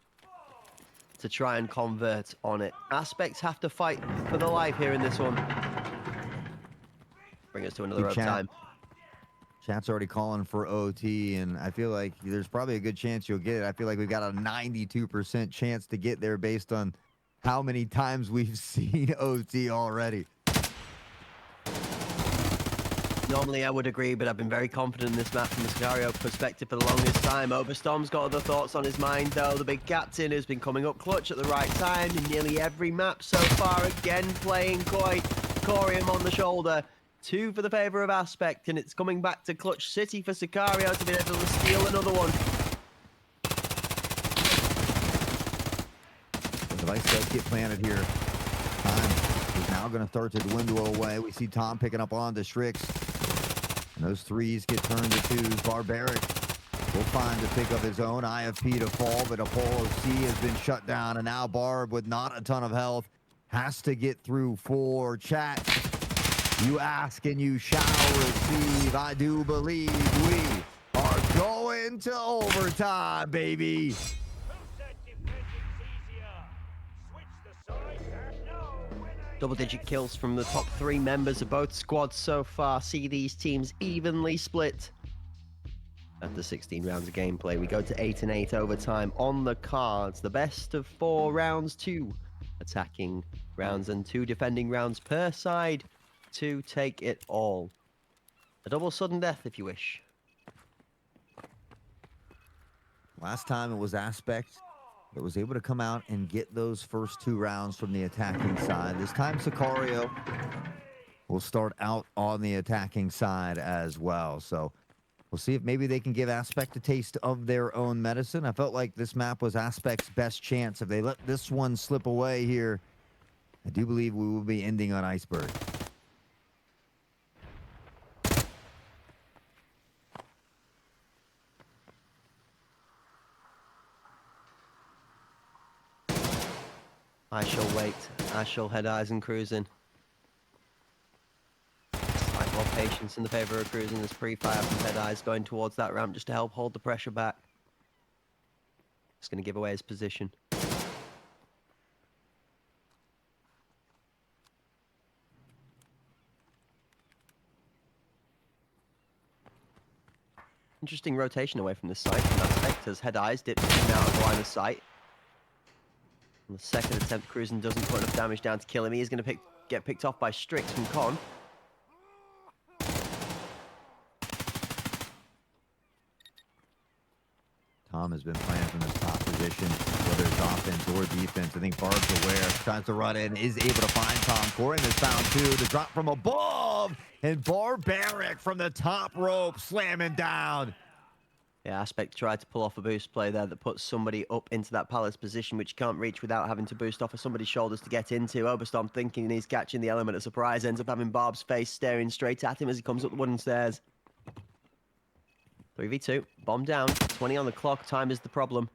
to try and convert on it. Aspects have to fight for their life here in this one. Bring us to another overtime. Chat's already calling for OT, and I feel like there's probably a good chance you'll get it. I feel like we've got a 92% chance to get there based on how many times we've seen OT already. Normally I would agree, but I've been very confident in this map from the Sicario perspective for the longest time. Oberstorm's got other thoughts on his mind, though. The big captain has been coming up clutch at the right time in nearly every map so far. Again, playing coy. Corium on the shoulder. 2 for the favor of Aspect, and it's coming back to Clutch City for Sicario to be able to steal another one. The device does get planted here. Time is now going to start to dwindle away. We see Tom picking up on the Strix. And those 3s get turned to 2s. Barbaric will find to pick up his own. IFP to fall, but Apollo C has been shut down. And now Barb, with not a ton of health, has to get through 4. Chat. You ask and you shall receive. I do believe we are going to overtime, baby. Double-digit kills from the top 3 members of both squads so far. See these teams evenly split. After 16 rounds of gameplay, we go to 8-8 overtime on the cards. The best of 4 rounds, 2 attacking rounds and 2 defending rounds per side to take it all. A double sudden death, if you wish. Last time it was Aspect that was able to come out and get those first 2 rounds from the attacking side. This time Sicario will start out on the attacking side as well. So We'll see if maybe they can give Aspect a taste of their own medicine. I felt like this map was Aspect's best chance. If they let this one slip away here, I do believe we will be ending on Iceberg. I shall wait. I shall head eyes and cruising. Slight more patience in the favour of cruising. There's pre-fire from head eyes going towards that ramp just to help hold the pressure back. It's going to give away his position. Interesting rotation away from this site from Aspect as head eyes dips in and out of the line of sight. On the second attempt, Cruisen doesn't put enough damage down to kill him. He is going to get picked off by Strix from Con. Tom has been playing from his top position, whether it's offense or defense. I think Barb's aware, tries to run in, is able to find Tom. Corin is found too. The drop from above, and Barbaric from the top rope slamming down. Yeah, Aspect tried to pull off a boost play there that puts somebody up into that palace position, which you can't reach without having to boost off of somebody's shoulders to get into. Oberstorm thinking he's catching the element of surprise, ends up having Barb's face staring straight at him as he comes up the wooden stairs. 3v2, bomb down, 20 on the clock, time is the problem.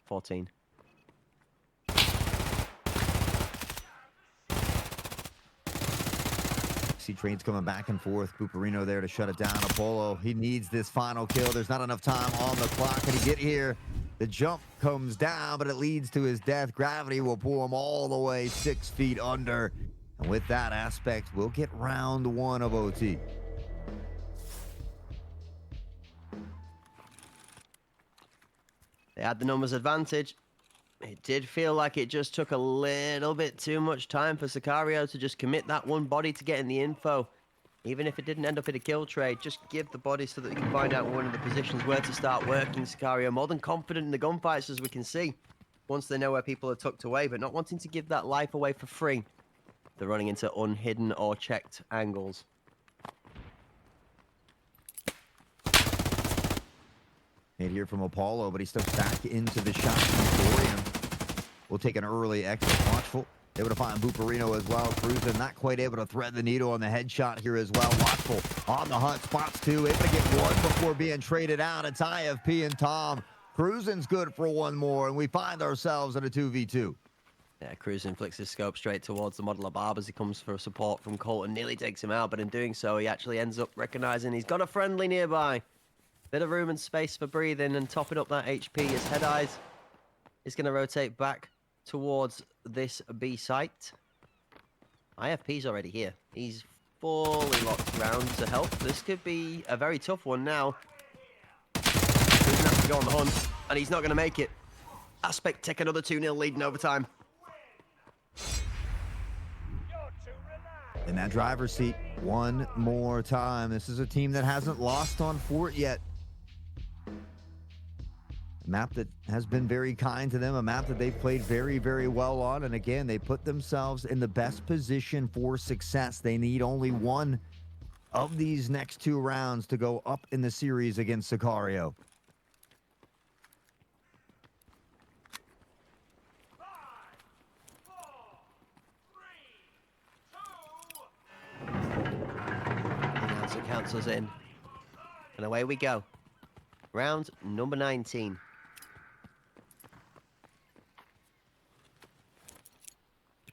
$14. See trains coming back and forth. Buperino there to shut it down. Apollo, he needs this final kill. There's not enough time on the clock. Can he get here? The jump comes down, but it leads to his death. Gravity will pull him all the way 6 feet under. And with that Aspect, we'll get round 1 of OT. They had the numbers advantage. It did feel like it just took a little bit too much time for Sicario to just commit that one body to getting the info. Even if it didn't end up in a kill trade, just give the body so that we can find out one of the positions where to start working. Sicario more than confident in the gunfights, as we can see, once they know where people are tucked away, but not wanting to give that life away for free. They're running into unhidden or checked angles. Made here from Apollo, but he steps back into the shot from Dorian. We'll take an early exit. Watchful. Able to find Buperino as well. Cruisen not quite able to thread the needle on the headshot here as well. Watchful on the hunt. Spots 2. Able to get 1 before being traded out. It's IFP and Tom. Cruisen's good for 1 more, and we find ourselves in a 2v2. Yeah, Cruisen flicks his scope straight towards the model of Barb as he comes for support from Colton. Nearly takes him out, but in doing so, he actually ends up recognizing he's got a friendly nearby. Bit of room and space for breathing and topping up that HP as Head Eyes is going to rotate back towards this B site. IFP's already here. He's fully locked round to help. This could be a very tough one now. Cruisen has to go on the hunt, and he's not going to make it. Aspect take another 2-0 lead in overtime. In that driver's seat, 1 more time. This is a team that hasn't lost on Fort yet. A map that has been very kind to them, a map that they've played very, very well on. And again, they put themselves in the best position for success. They need only 1 of these next 2 rounds to go up in the series against Sicario. Announcer counts us in. And away we go. Round number 19.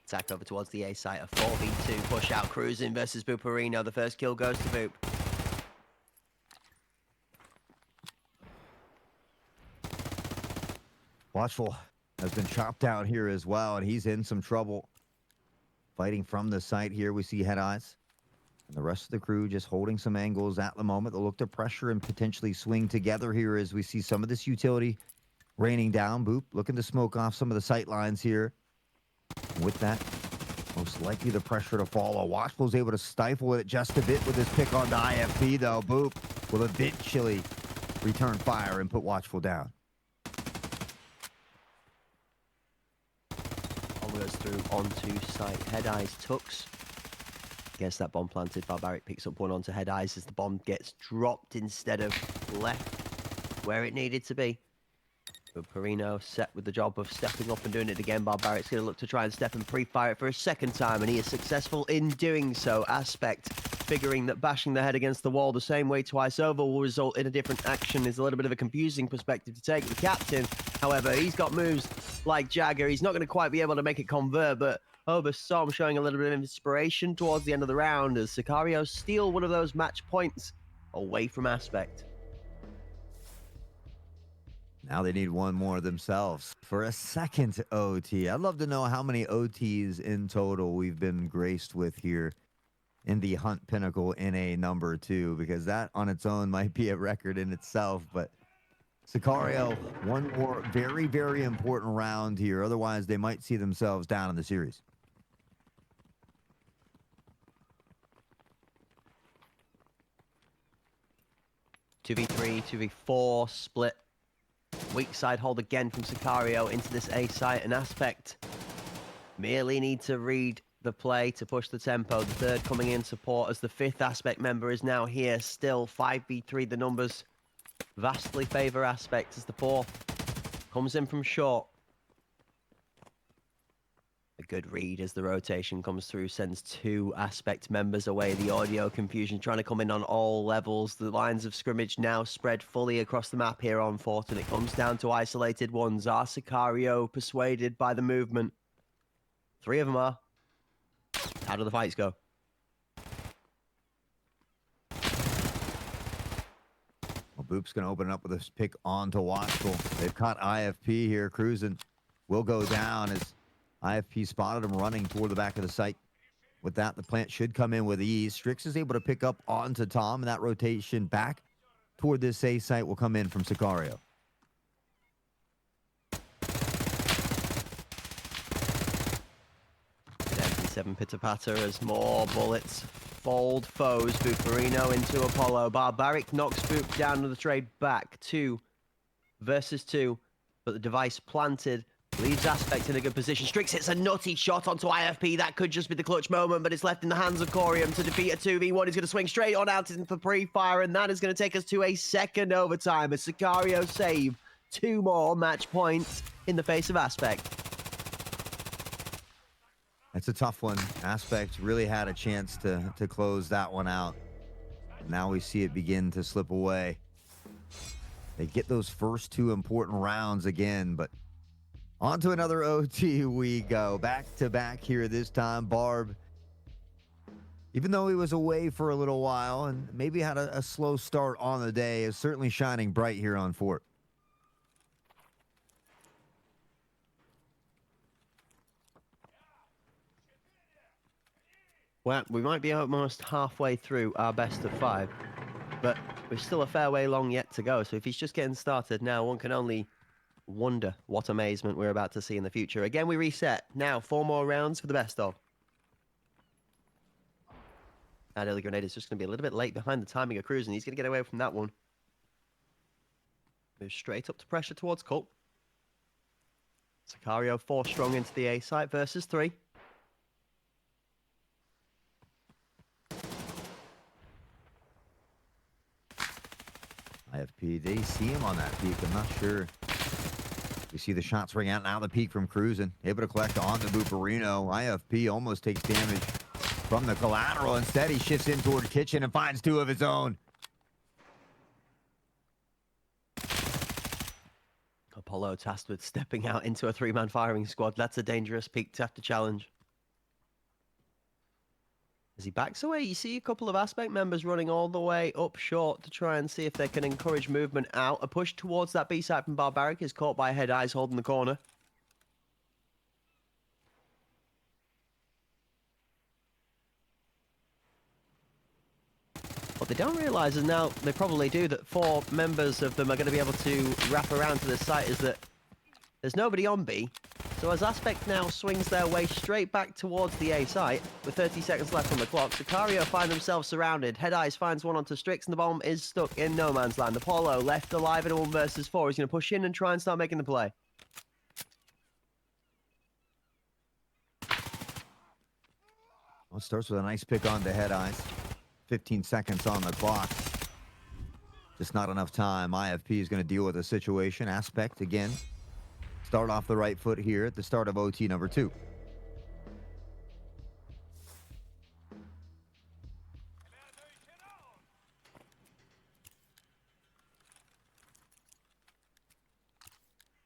Attack over towards the A site. A 4v2 push out. Cruisen versus Buperino. The first kill goes to Boop. Watchful has been chopped out here as well, and he's in some trouble. Fighting from the site here, we see Head Eyes. And the rest of the crew just holding some angles at the moment. They'll look to pressure and potentially swing together here as we see some of this utility raining down. Boop looking to smoke off some of the sight lines here. And with that, most likely the pressure to follow. Watchful's able to stifle it just a bit with his pick on the IFP, though. Boop will a bit chilly return fire and put Watchful down. All goes through onto site. Head Eyes tucks Gets that bomb planted. Barbaric picks up one onto Head Eyes as the bomb gets dropped instead of left where it needed to be. But Perino set with the job of stepping up and doing it again. Barbaric's going to look to try and step and pre-fire it for a second time, and he is successful in doing so. Aspect figuring that bashing the head against the wall the same way twice over will result in a different action is a little bit of a confusing perspective to take. The captain, however, he's got moves like Jagger. He's not going to quite be able to make it convert, but Obersom showing a little bit of inspiration towards the end of the round as Sicario steal one of those match points away from Aspect. Now they need one more themselves for a second OT. I'd love to know how many OTs in total we've been graced with here in the Hunt Pinnacle NA number 2, because that on its own might be a record in itself. But Sicario, one more very, very important round here. Otherwise, they might see themselves down in the series. Two v 3, 2v4 split. Weak side hold again from Sicario into this A site. An Aspect merely need to read the play to push the tempo. The third coming in support as the fifth Aspect member is now here. Still 5v3. The numbers vastly favor Aspect as the fourth comes in from short. A good read as the rotation comes through, sends two Aspect members away. The audio confusion trying to come in on all levels. The lines of scrimmage now spread fully across the map here on Fort, and it comes down to isolated ones. Are Sicario persuaded by the movement? Three of them are. How do the fights go? Well, Boop's going to open it up with a pick onto Watchful. They've caught IFP here. Cruising will go down as IFP spotted him running toward the back of the site. With that, the plant should come in with ease. Strix is able to pick up onto Tom, and that rotation back toward this A site will come in from Sicario. Seven pitter-patter as more bullets fold foes. Bufarino into Apollo. Barbaric knocks Boop down to the trade back. 2 versus 2, but the device planted leaves Aspect in a good position. Strix hits a nutty shot onto IFP. That could just be the clutch moment, but it's left in the hands of Corium to defeat a 2v1. He's going to swing straight on out into the pre-fire, and that is going to take us to a second overtime as Sicario save 2 more match points in the face of Aspect. That's a tough one. Aspect really had a chance to close that one out. Now we see it begin to slip away. They get those first 2 important rounds again, but on to another OT we go. Back to back here this time. Barb, even though he was away for a little while and maybe had a slow start on the day, is certainly shining bright here on Fort. Well, we might be almost halfway through our best of 5, but we're still a fair way long yet to go. So if he's just getting started now, one can only wonder what amazement we're about to see in the future. Again, we reset. Now, 4 more rounds for the best of. That early grenade is just going to be a little bit late behind the timing of Cruz, and he's going to get away from that one. Move straight up to pressure towards Colt. Sicario 4 strong into the A site versus 3. IFP, they see him on that peak. I'm not sure. We see the shots ring out now. The peak from Cruising. Able to collect on the Bufarino. IFP almost takes damage from the collateral. Instead, he shifts in toward Kitchen and finds 2 of his own. Apollo tasked with stepping out into a 3-man firing squad. That's a dangerous peak to have to challenge. As he backs away, you see a couple of Aspect members running all the way up short to try and see if they can encourage movement out. A push towards that B side from Barbaric is caught by Head Eyes holding the corner. What they don't realise is now, they probably do, that 4 members of them are going to be able to wrap around to this site, is that there's nobody on B. So as Aspect now swings their way straight back towards the A site, with 30 seconds left on the clock, Sicario find themselves surrounded. Head Eyes finds one onto Strix, and the bomb is stuck in no man's land. Apollo left alive in a 1 versus 4. He's going to push in and try and start making the play. Well, it starts with a nice pick on the head ice. 15 seconds on the clock. Just not enough time. IFP is going to deal with the situation. Aspect, again, start off the right foot here at the start of OT number 2.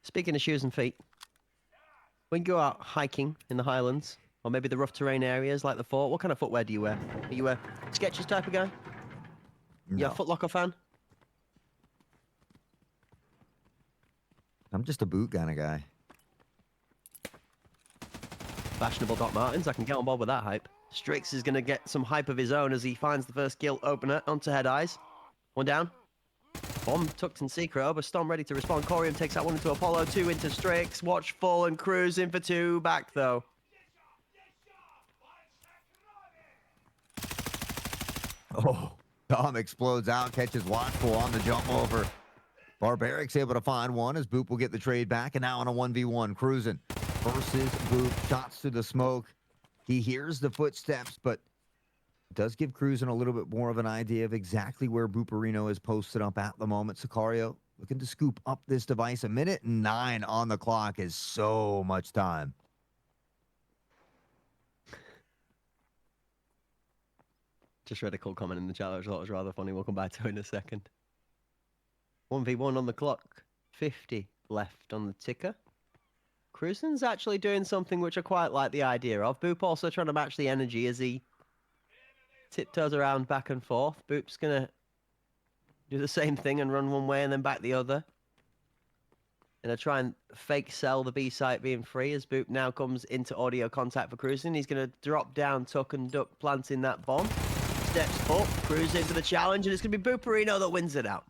Speaking of shoes and feet, when you go out hiking in the Highlands, or maybe the rough terrain areas like the fort, what kind of footwear do you wear? Are you a Skechers type of guy? You a No, Foot Locker fan? I'm just a boot kind of guy. Fashionable Doc Martens, I can get on board with that hype. Strix is going to get some hype of his own as he finds the first kill opener onto head eyes. One down. Bomb tucked in secret, but Storm ready to respond. Corium takes that one into Apollo, 2 into Strix. Watchful and cruising for 2 back though. Oh, Dom explodes out, catches Watchful on the jump over. Barbaric's able to find one as Boop will get the trade back, and now on a 1v1, cruising versus Boop. Shots through the smoke. He hears the footsteps, but does give Cruisin a little bit more of an idea of exactly where Booperino is posted up at the moment. Sicario looking to scoop up this device. 1:09 on the clock is so much time. Just read a cool comment in the chat, which I thought was rather funny. We'll come back to it in a second. 1v1 on the clock. 50 left on the ticker. Cruisin's actually doing something which I quite like the idea of. Boop also trying to match the energy as he tiptoes around back and forth. Boop's going to do the same thing and run one way and then back the other. Gonna try and fake sell the B site being free as Boop now comes into audio contact for Cruisin. He's going to drop down, tuck and duck, planting that bomb. Steps up, Cruisin for the challenge, and it's going to be Booperino that wins it out.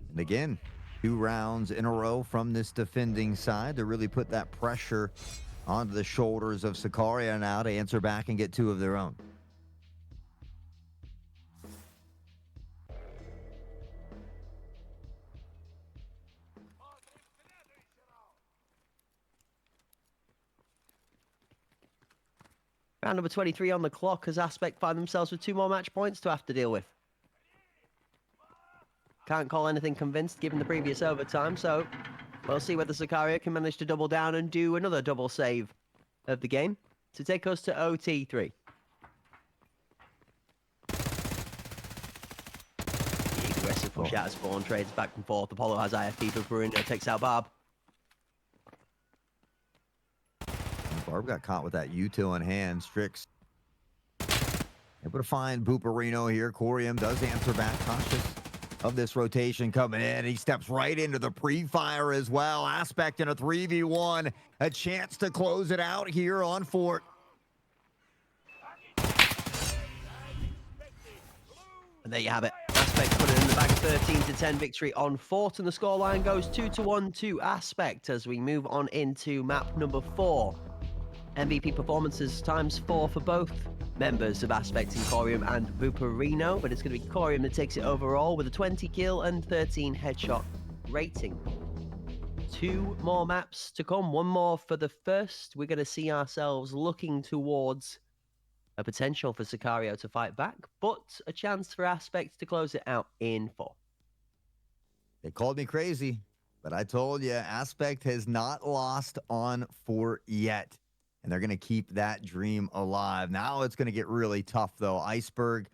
And again, 2 rounds in a row from this defending side to really put that pressure onto the shoulders of Sicario now to answer back and get 2 of their own. Round number 23 on the clock as Aspect find themselves with 2 more match points to have to deal with. Can't call anything convinced given the previous overtime, so we'll see whether Sicario can manage to double down and do another double save of the game to take us to OT3. The aggressive push out of spawn, trades back and forth. Apollo has IFP, but Bruno takes out Barb. Barb got caught with that util in hand. Strix able to find Booperino here. Corium does answer back, cautious of this rotation coming in. He steps right into the pre-fire as well. Aspect in a 3v1. A chance to close it out here on Fort. And there you have it. Aspect put it in the bag. 13-10 victory on Fort, and the scoreline goes 2-1 to Aspect as we move on into map number 4. MVP performances ×4 for both members of Aspect in Corium and Booperino, but it's going to be Corium that takes it overall with a 20 kill and 13 headshot rating. 2 more maps to come, 1 more for the first. We're going to see ourselves looking towards a potential for Sicario to fight back, but a chance for Aspect to close it out in 4. They called me crazy, but I told you, Aspect has not lost on Fort yet. And they're going to keep that dream alive. Now it's going to get really tough, though. Iceberg,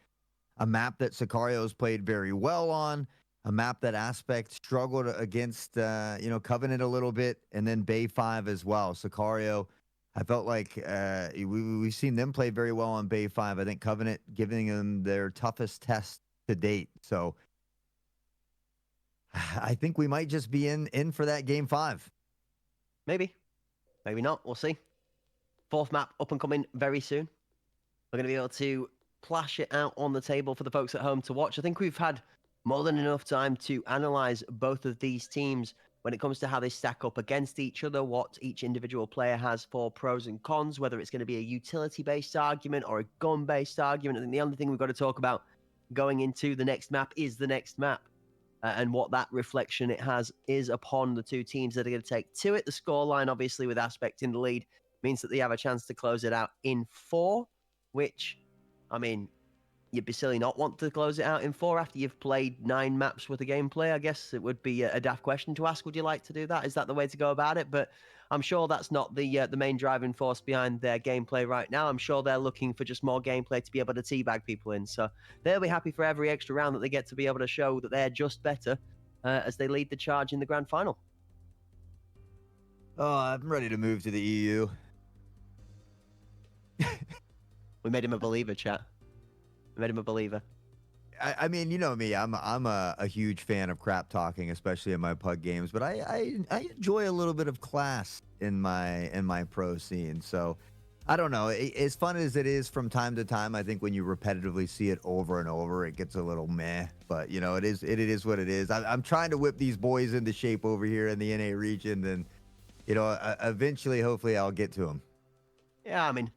a map that Sicario's played very well on, a map that Aspect struggled against, Covenant a little bit, and then Bay 5 as well. Sicario, I felt like we've seen them play very well on Bay 5. I think Covenant giving them their toughest test to date. So I think we might just be in for that game 5. Maybe. Maybe not. We'll see. 4th map up and coming very soon. We're going to be able to plash it out on the table for the folks at home to watch. I think we've had more than enough time to analyze both of these teams when it comes to how they stack up against each other, what each individual player has for pros and cons, whether it's going to be a utility-based argument or a gun-based argument. I think the only thing we've got to talk about going into the next map is the next map. And what that reflection it has is upon the 2 teams that are going to take to it. The scoreline, obviously, with Aspect in the lead, means that they have a chance to close it out in 4, which, I mean, you'd be silly not want to close it out in 4 after you've played 9 maps worth of gameplay. I guess it would be a daft question to ask. Would you like to do that? Is that the way to go about it? But I'm sure that's not the main driving force behind their gameplay right now. I'm sure they're looking for just more gameplay to be able to teabag people in. So they'll be happy for every extra round that they get to be able to show that they're just better as they lead the charge in the grand final. Oh, I'm ready to move to the EU. We made him a believer, chat. We made him a believer. I mean, you know me. I'm a huge fan of crap talking, especially in my pug games. But I enjoy a little bit of class in my pro scene. So I don't know. As fun as it is from time to time, I think when you repetitively see it over and over, it gets a little meh. But you know, it is what it is. I'm trying to whip these boys into shape over here in the NA region, and you know, eventually, hopefully, I'll get to them. Yeah, I mean,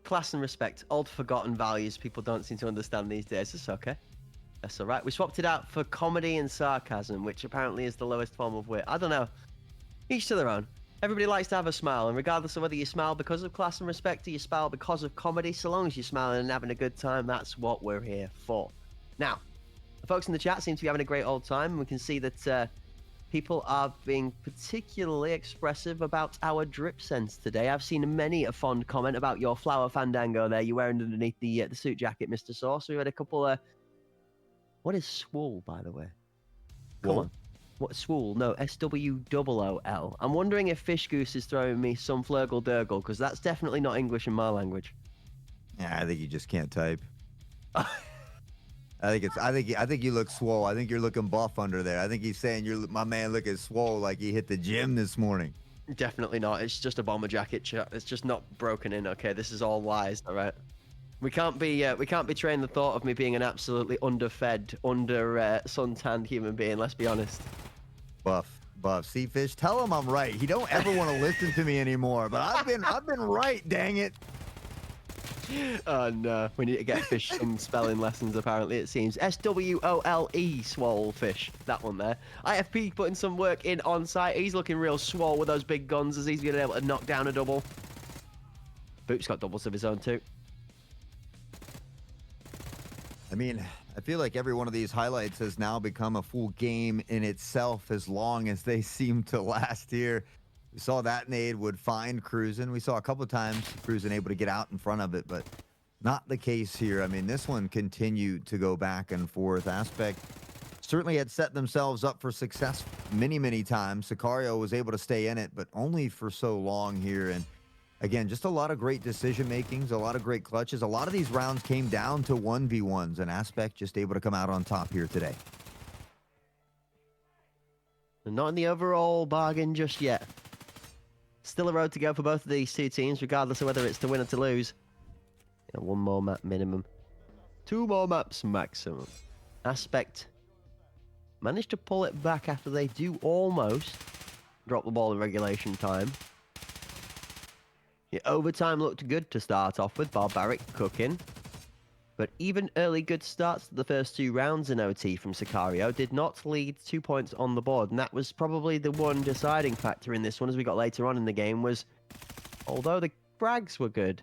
class and respect, old forgotten values people don't seem to understand these days. It's okay. That's all right. We swapped it out for comedy and sarcasm, which apparently is the lowest form of wit. I don't know. Each to their own. Everybody likes to have a smile, and regardless of whether you smile because of class and respect or you smile because of comedy, so long as you're smiling and having a good time, that's what we're here for. Now, the folks in the chat seem to be having a great old time, and we can see that people are being particularly expressive about our drip sense today. I've seen many a fond comment about your flower fandango there you're wearing underneath the suit jacket, Mr. Sauce. We had a couple of... What is swool, by the way? Come on. What, swool? No, S-W-O-O-L. I'm wondering if Fish Goose is throwing me some flurgle durgle, because that's definitely not English in my language. Yeah, I think you just can't type. I think you look swole. I think you're looking buff under there. I think he's saying my man looking swole like he hit the gym this morning. Definitely not. It's just a bomber jacket, chat. It's just not broken in. Okay, this is all lies. All right. We can't betraying the thought of me being an absolutely underfed, suntanned human being. Let's be honest. Buff. See, Fish, tell him I'm right. He don't ever want to listen to me anymore. But I've been right. Dang it. Oh no, we need to get Fish some spelling lessons, apparently, it seems. S-W-O-L-E, swole fish. That one there. IFP putting some work in on site. He's looking real swole with those big guns as he's going to be able to knock down a double. Boop's got doubles of his own too. I mean, I feel like every one of these highlights has now become a full game in itself as long as they seem to last here. We saw that nade would find Cruisin'. We saw a couple of times Cruisin' able to get out in front of it, but not the case here. I mean, this one continued to go back and forth. Aspect certainly had set themselves up for success many, many times. Sicario was able to stay in it, but only for so long here. And again, just a lot of great decision makings, a lot of great clutches. A lot of these rounds came down to 1v1s, and Aspect just able to come out on top here today. Not in the overall bargain just yet. Still a road to go for both of these two teams, regardless of whether it's to win or to lose. You know, 1 more map minimum. 2 more maps maximum. Aspect managed to pull it back after they do almost drop the ball in regulation time. Yeah, overtime looked good to start off with. Barbaric cooking. But even early good starts to the first 2 rounds in OT from Sicario did not lead 2 points on the board. And that was probably the one deciding factor in this one as we got later on in the game was, although the frags were good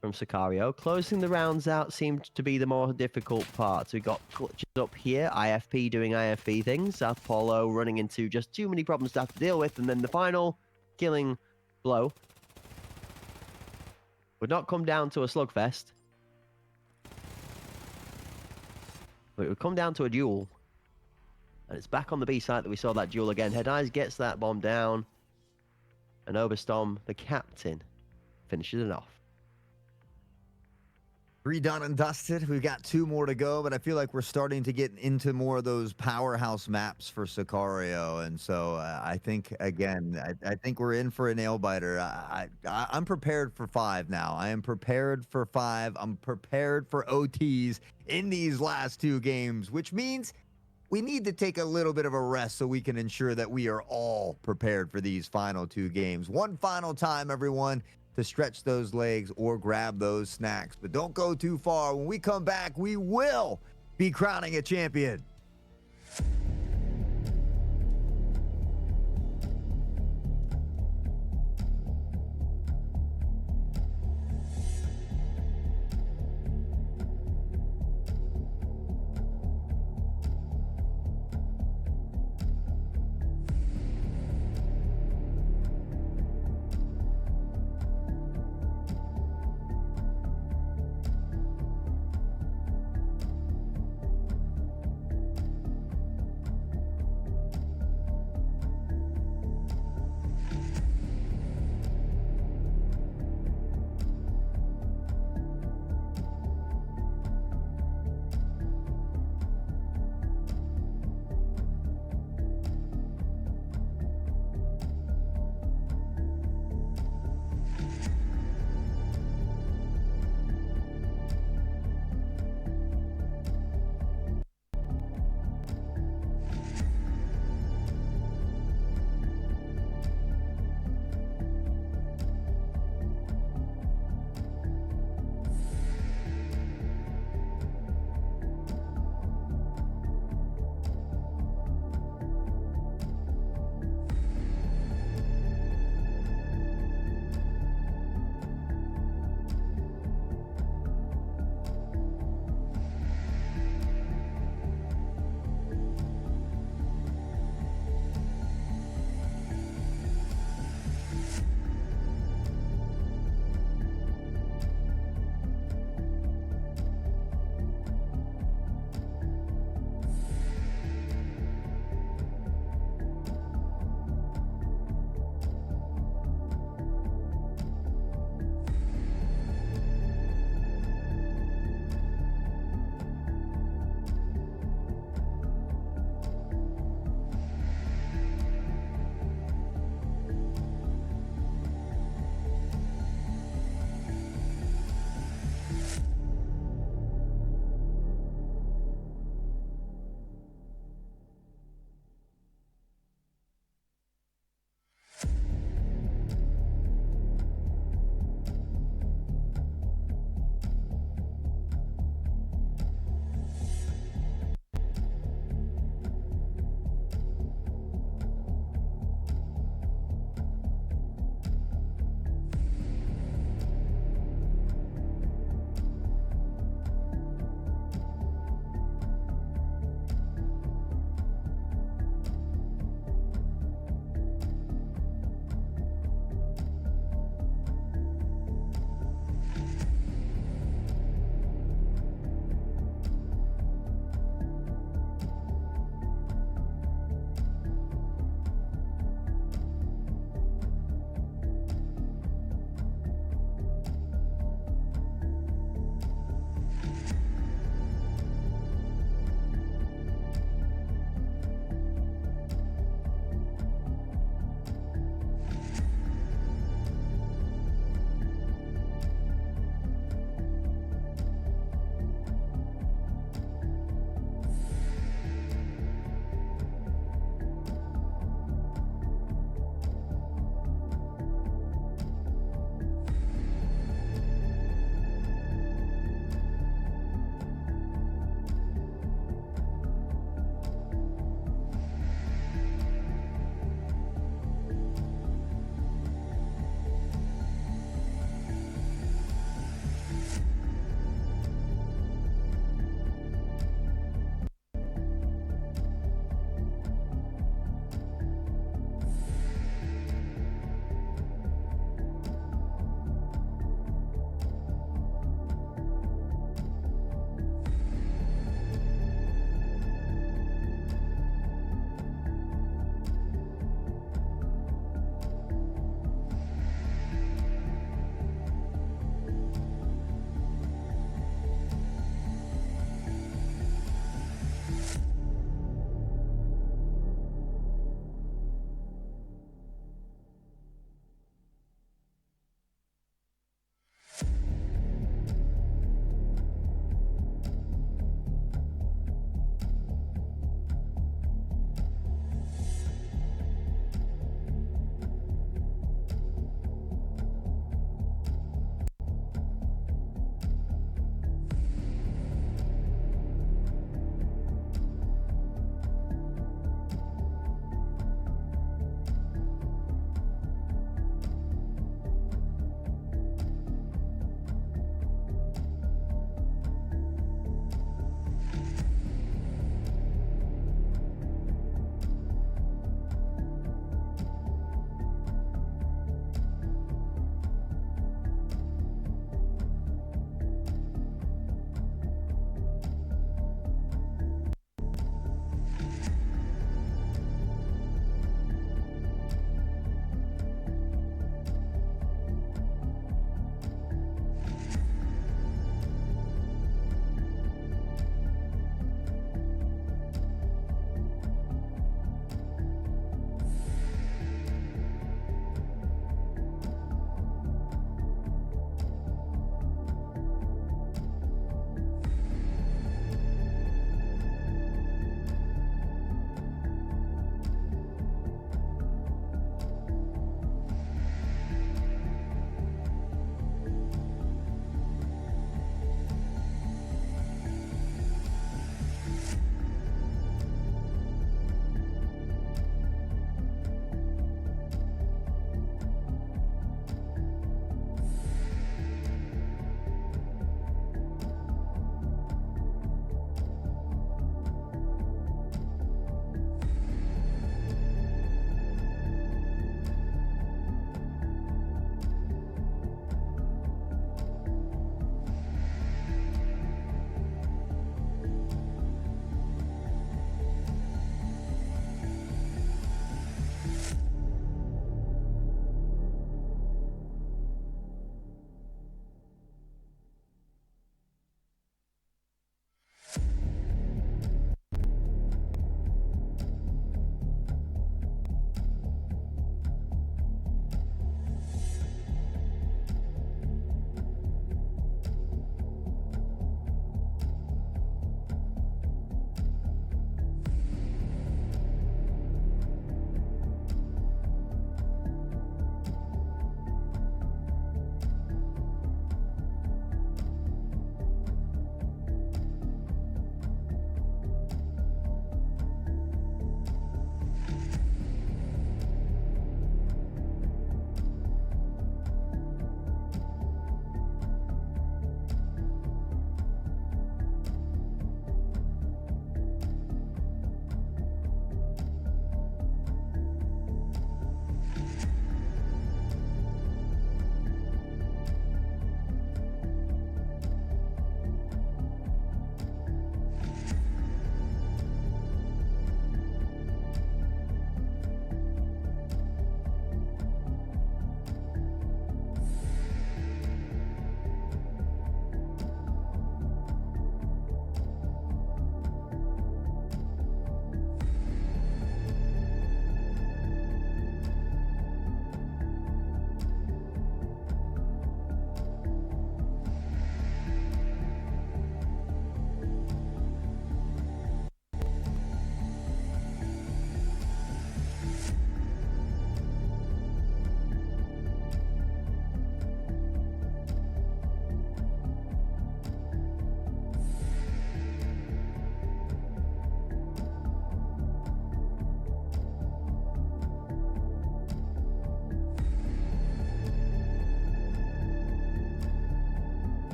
from Sicario, closing the rounds out seemed to be the more difficult part. So we got clutches up here, IFP doing IFP things, South Polo running into just too many problems to have to deal with, and then the final killing blow would not come down to a slugfest. But it would come down to a duel. And it's back on the B site that we saw that duel again. Head Eyes gets that bomb down. And Oberstorm, the captain, finishes it off. 3 done and dusted. We've got 2 more to go, but I feel like we're starting to get into more of those powerhouse maps for Sicario. And so I think, again, I think we're in for a nail-biter. I'm prepared for 5 now. I am prepared for 5. I'm prepared for OTs in these last 2 games, which means we need to take a little bit of a rest so we can ensure that we are all prepared for these final 2 games. One final time, everyone, to stretch those legs or grab those snacks. But don't go too far. When we come back, we will be crowning a champion.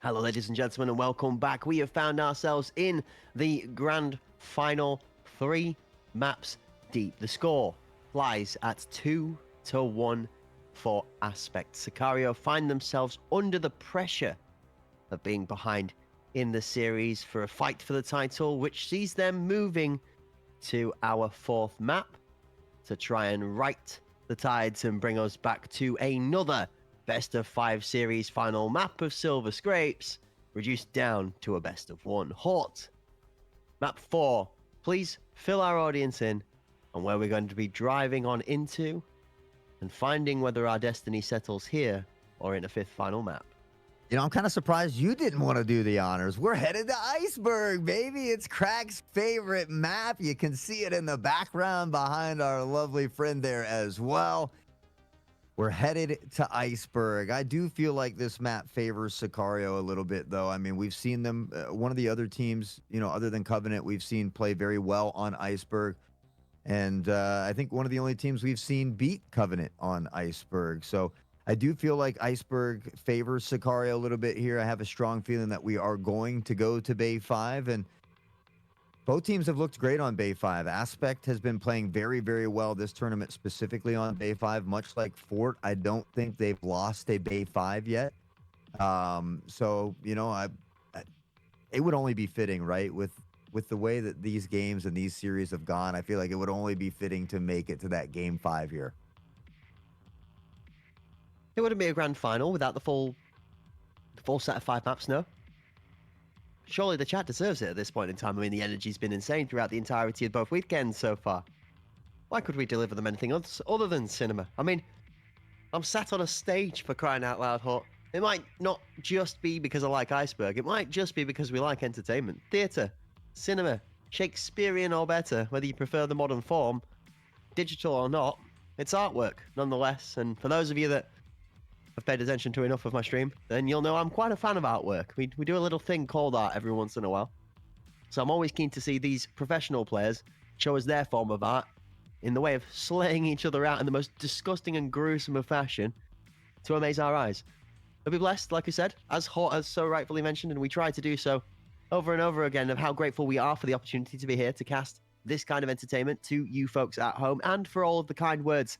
Hello, ladies and gentlemen, and welcome back. We have found ourselves in the grand final, 3 maps deep. The score lies at 2-1 for Aspect. Sicario find themselves under the pressure of being behind in the series for a fight for the title, which sees them moving to our 4th map to try and right the tides and bring us back to another best of 5 series final map of Silver Scrapes, reduced down to a best of 1. Hort, map 4, please fill our audience in on where we're going to be driving on into and finding whether our destiny settles here or in a 5th final map. You know, I'm kind of surprised you didn't want to do the honors. We're headed to Iceberg, baby. It's Crack's favorite map. You can see it in the background behind our lovely friend there as well. We're headed to Iceberg. I do feel like this map favors Sicario a little bit, though. I mean, we've seen them, one of the other teams, you know, other than Covenant, we've seen play very well on Iceberg. And I think one of the only teams we've seen beat Covenant on Iceberg. So I do feel like Iceberg favors Sicario a little bit here. I have a strong feeling that we are going to go to Bay 5. And both teams have looked great on Bay 5. Aspect has been playing very, very well this tournament, specifically on Bay 5. Much like Fort, I don't think they've lost a Bay 5 yet. So, you know, it would only be fitting, right? With the way that these games and these series have gone, I feel like it would only be fitting to make it to that Game 5 here. It wouldn't be a grand final without the full set of 5 maps, no? Surely the chat deserves it at this point in time. I mean, the energy's been insane throughout the entirety of both weekends so far. Why could we deliver them anything other than cinema? I mean, I'm sat on a stage, for crying out loud, Hut. It might not just be because I like Iceberg. It might just be because we like entertainment. Theatre, cinema, Shakespearean or better, whether you prefer the modern form, digital or not, it's artwork nonetheless. And for those of you that have paid attention to enough of my stream, then you'll know I'm quite a fan of artwork. We do a little thing called art every once in a while. So I'm always keen to see these professional players show us their form of art in the way of slaying each other out in the most disgusting and gruesome of fashion to amaze our eyes. We'll be blessed, like I said, as Hort has so rightfully mentioned, and we try to do so over and over again, of how grateful we are for the opportunity to be here to cast this kind of entertainment to you folks at home, and for all of the kind words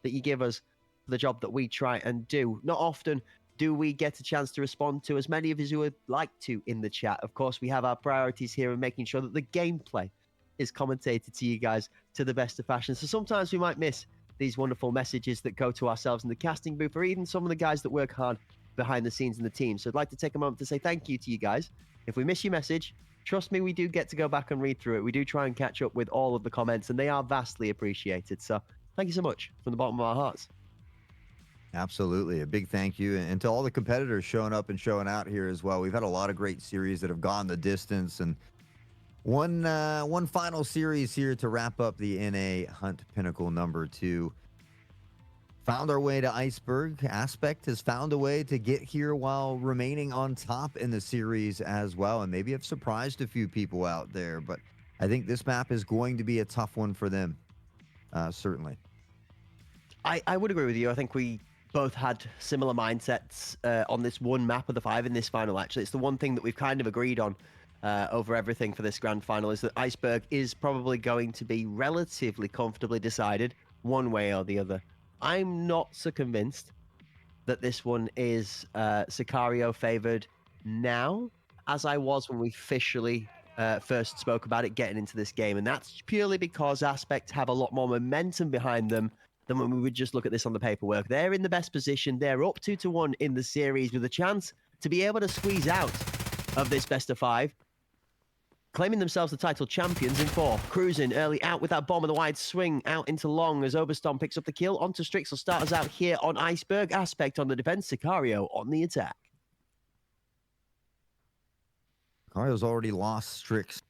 that you give us for the job that we try and do. Not often do we get a chance to respond to as many of you would like to in the chat. Of course, we have our priorities here in making sure that the gameplay is commentated to you guys to the best of fashion. So sometimes we might miss these wonderful messages that go to ourselves in the casting booth, or even some of the guys that work hard behind the scenes in the team. So I'd like to take a moment to say thank you to you guys. If we miss your message, trust me, we do get to go back and read through it. We do try and catch up with all of the comments, and they are vastly appreciated. So thank you so much from the bottom of our hearts. Absolutely. A big thank you. And to all the competitors showing up and showing out here as well. We've had a lot of great series that have gone the distance, and one final series here to wrap up the NA Hunt Pinnacle #2. Found our way to Iceberg. Aspect has found a way to get here while remaining on top in the series as well, and maybe have surprised a few people out there. But I think this map is going to be a tough one for them, certainly. I would agree with you. I think we both had similar mindsets on this one map of the 5 in this final, actually. It's the one thing that we've kind of agreed on over everything for this grand final, is that Iceberg is probably going to be relatively comfortably decided one way or the other. I'm not so convinced that this one is Sicario favored now as I was when we officially first spoke about it getting into this game. And that's purely because Aspect have a lot more momentum behind them than when we would just look at this on the paperwork. They're in the best position. They're up 2-1 in the series with a chance to be able to squeeze out of this best of 5, claiming themselves the title champions in 4. Cruising early out with that bomb of the wide swing out into long as Oberstorm picks up the kill. Onto Strix will start us out here on Iceberg. Aspect on the defense, Sicario on the attack. Sicario's already lost Strix.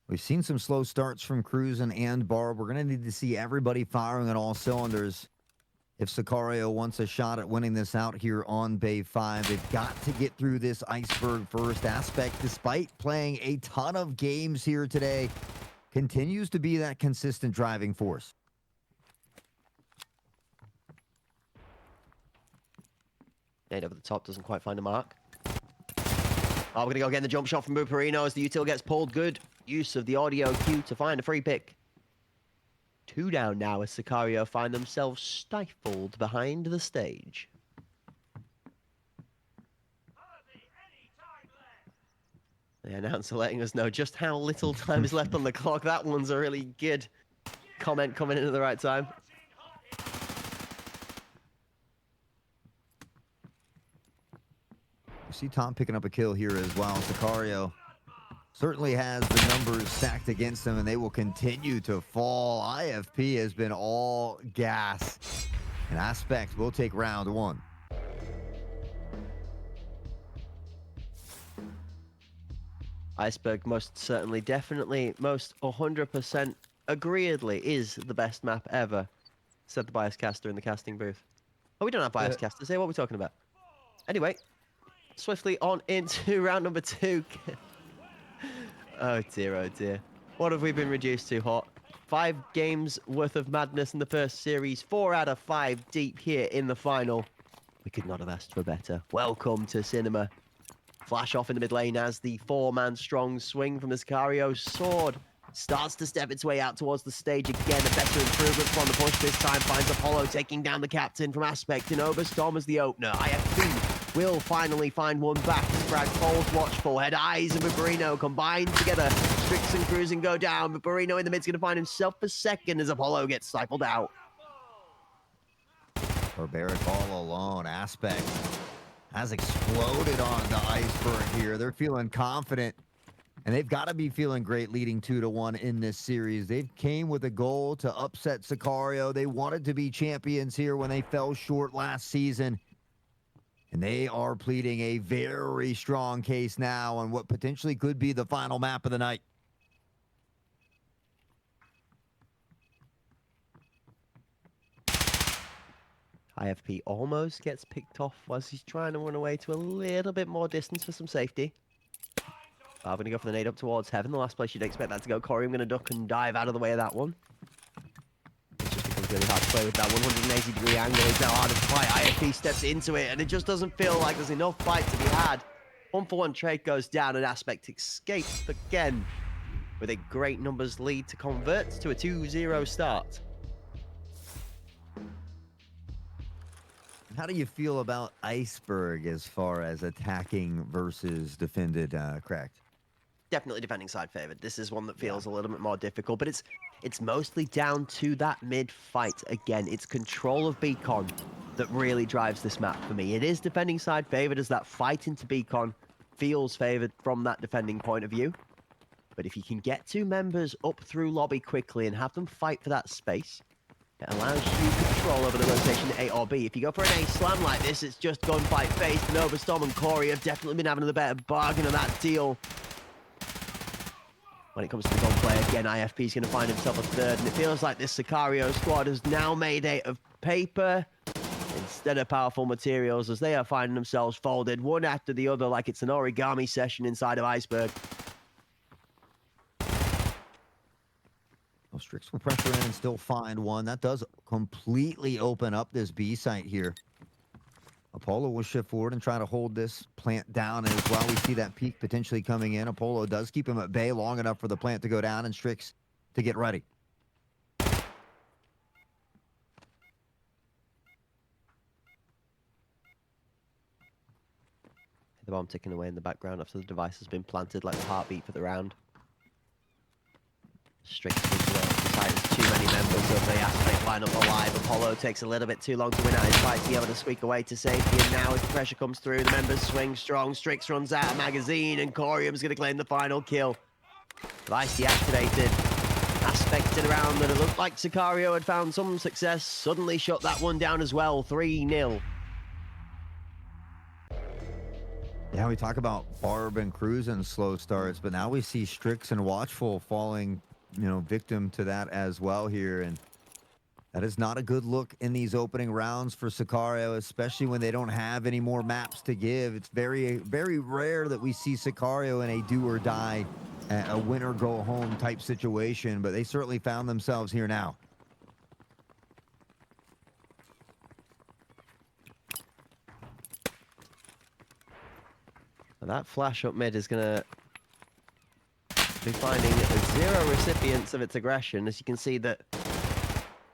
We've seen some slow starts from Cruisin and Barb. We're going to need to see everybody firing on all cylinders. If Sicario wants a shot at winning this out here on Bay 5, they've got to get through this Iceberg first. Aspect, despite playing a ton of games here today, continues to be that consistent driving force. Nade over the top, doesn't quite find a mark. Oh, we're going to go get the jump shot from Buperino as the util gets pulled. Good use of the audio cue to find a free pick. 2 down now as Sicario find themselves stifled behind the stage. The announcer letting us know just how little time is left on the clock. That one's a really good comment coming in at the right time. You see Tom picking up a kill here as well. Sicario certainly has the numbers stacked against them, and they will continue to fall. IFP has been all gas. And Aspect will take round 1. Iceberg most certainly, definitely, most 100% agreeedly is the best map ever, said the bias caster in the casting booth. Oh, we don't have bias casters here. What are we talking about? Anyway, swiftly on into round number 2. Oh dear, oh dear. What have we been reduced to, Hot? 5 games worth of madness in the first series, 4 out of 5 deep here in the final. We could not have asked for better. Welcome to cinema. Flash off in the mid lane as the 4-man strong swing from the Sicario sword starts to step its way out towards the stage again. A better improvement from the push this time finds Apollo taking down the captain from Aspect and Overstorm as the opener. IFP will finally find one back. Frag falls watchful. Head eyes and Buperino combine together. Strix and Cruising go down, but Buperino in the mid's going to find himself a second as Apollo gets stifled out. Barbaric all alone. Aspect has exploded on the Iceberg here. They're feeling confident, and they've got to be feeling great leading 2-1 in this series. They came with a goal to upset Sicario. They wanted to be champions here when they fell short last season, and they are pleading a very strong case now on what potentially could be the final map of the night. IFP almost gets picked off as he's trying to run away to a little bit more distance for some safety. I'm going to go for the nade up towards Heaven. The last place you'd expect that to go. Corey, I'm going to duck and dive out of the way of that one. It just becomes really hard to play with that 180-degree angle. It's now harder to fight. IFP steps into it, and it just doesn't feel like there's enough fight to be had. 1-for-1 trade goes down, and Aspect escapes again with a great numbers lead to convert to a 2-0 start. How do you feel about Iceberg as far as attacking versus defended, Cracked? Definitely defending side favored. This is one that feels a little bit more difficult, but it's mostly down to that mid fight. Again, it's control of Beacon that really drives this map for me. It is defending side favored as that fight into Beacon feels favored from that defending point of view. But if you can get 2 members up through lobby quickly and have them fight for that space, it allows you control over the rotation A or B. If you go for an A slam like this, it's just gunfight faced, and Overstorm and Corey have definitely been having the better bargain of that deal. When it comes to the gunplay, again, IFP is going to find himself a third, and it feels like this Sicario squad is now made out of paper instead of powerful materials, as they are finding themselves folded one after the other like it's an origami session inside of Iceberg. Well, Strix will pressure in and still find one. That does completely open up this B site here. Apollo will shift forward and try to hold this plant down as well. We see that peak potentially coming in. Apollo does keep him at bay long enough for the plant to go down and Strix to get ready. The bomb ticking away in the background after the device has been planted like the heartbeat for the round. Straight to the side, there's too many members of the Aspect lineup alive. Apollo takes a little bit too long to win out his fight to be able to squeak away to safety, and now as the pressure comes through, the members swing strong. Strix runs out of magazine, and Corium's going to claim the final kill. Device deactivated. Aspect in a round that it looked like Sicario had found some success, suddenly shut that one down as well, 3-0. Yeah, we talk about Barb and Cruz and slow starts, but now we see Strix and Watchful falling, victim to that as well here. And that is not a good look in these opening rounds for Sicario, especially when they don't have any more maps to give. It's very, very rare that we see Sicario in a do or die, a win or go home type situation, but they certainly found themselves here now. The That flash up mid is going to be finding 0 recipients of its aggression. As you can see that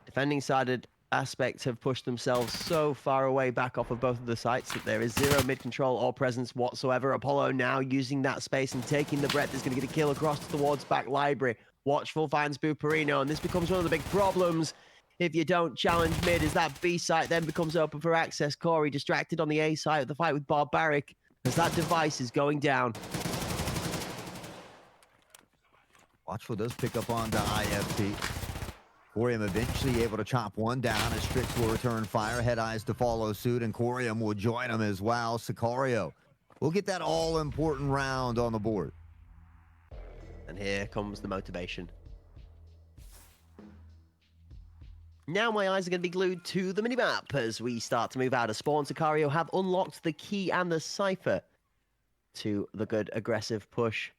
defending-sided Aspect have pushed themselves so far away back off of both of the sites that there is 0 mid control or presence whatsoever. Apollo now using that space and taking the breath is going to get a kill across towards back library. Watchful finds Buperino, and this becomes one of the big problems if you don't challenge mid, as that B site then becomes open for access. Corey distracted on the A site of the fight with Barbaric as that device is going down. Watchful does pick up on the IFT. Corium eventually able to chop one down as Strix will return fire. Head Eyes to follow suit, and Corium will join him as well. Sicario will get that all-important round on the board. And here comes the motivation. Now my eyes are going to be glued to the minimap as we start to move out of spawn. Sicario have unlocked the key and the cipher to the good aggressive push,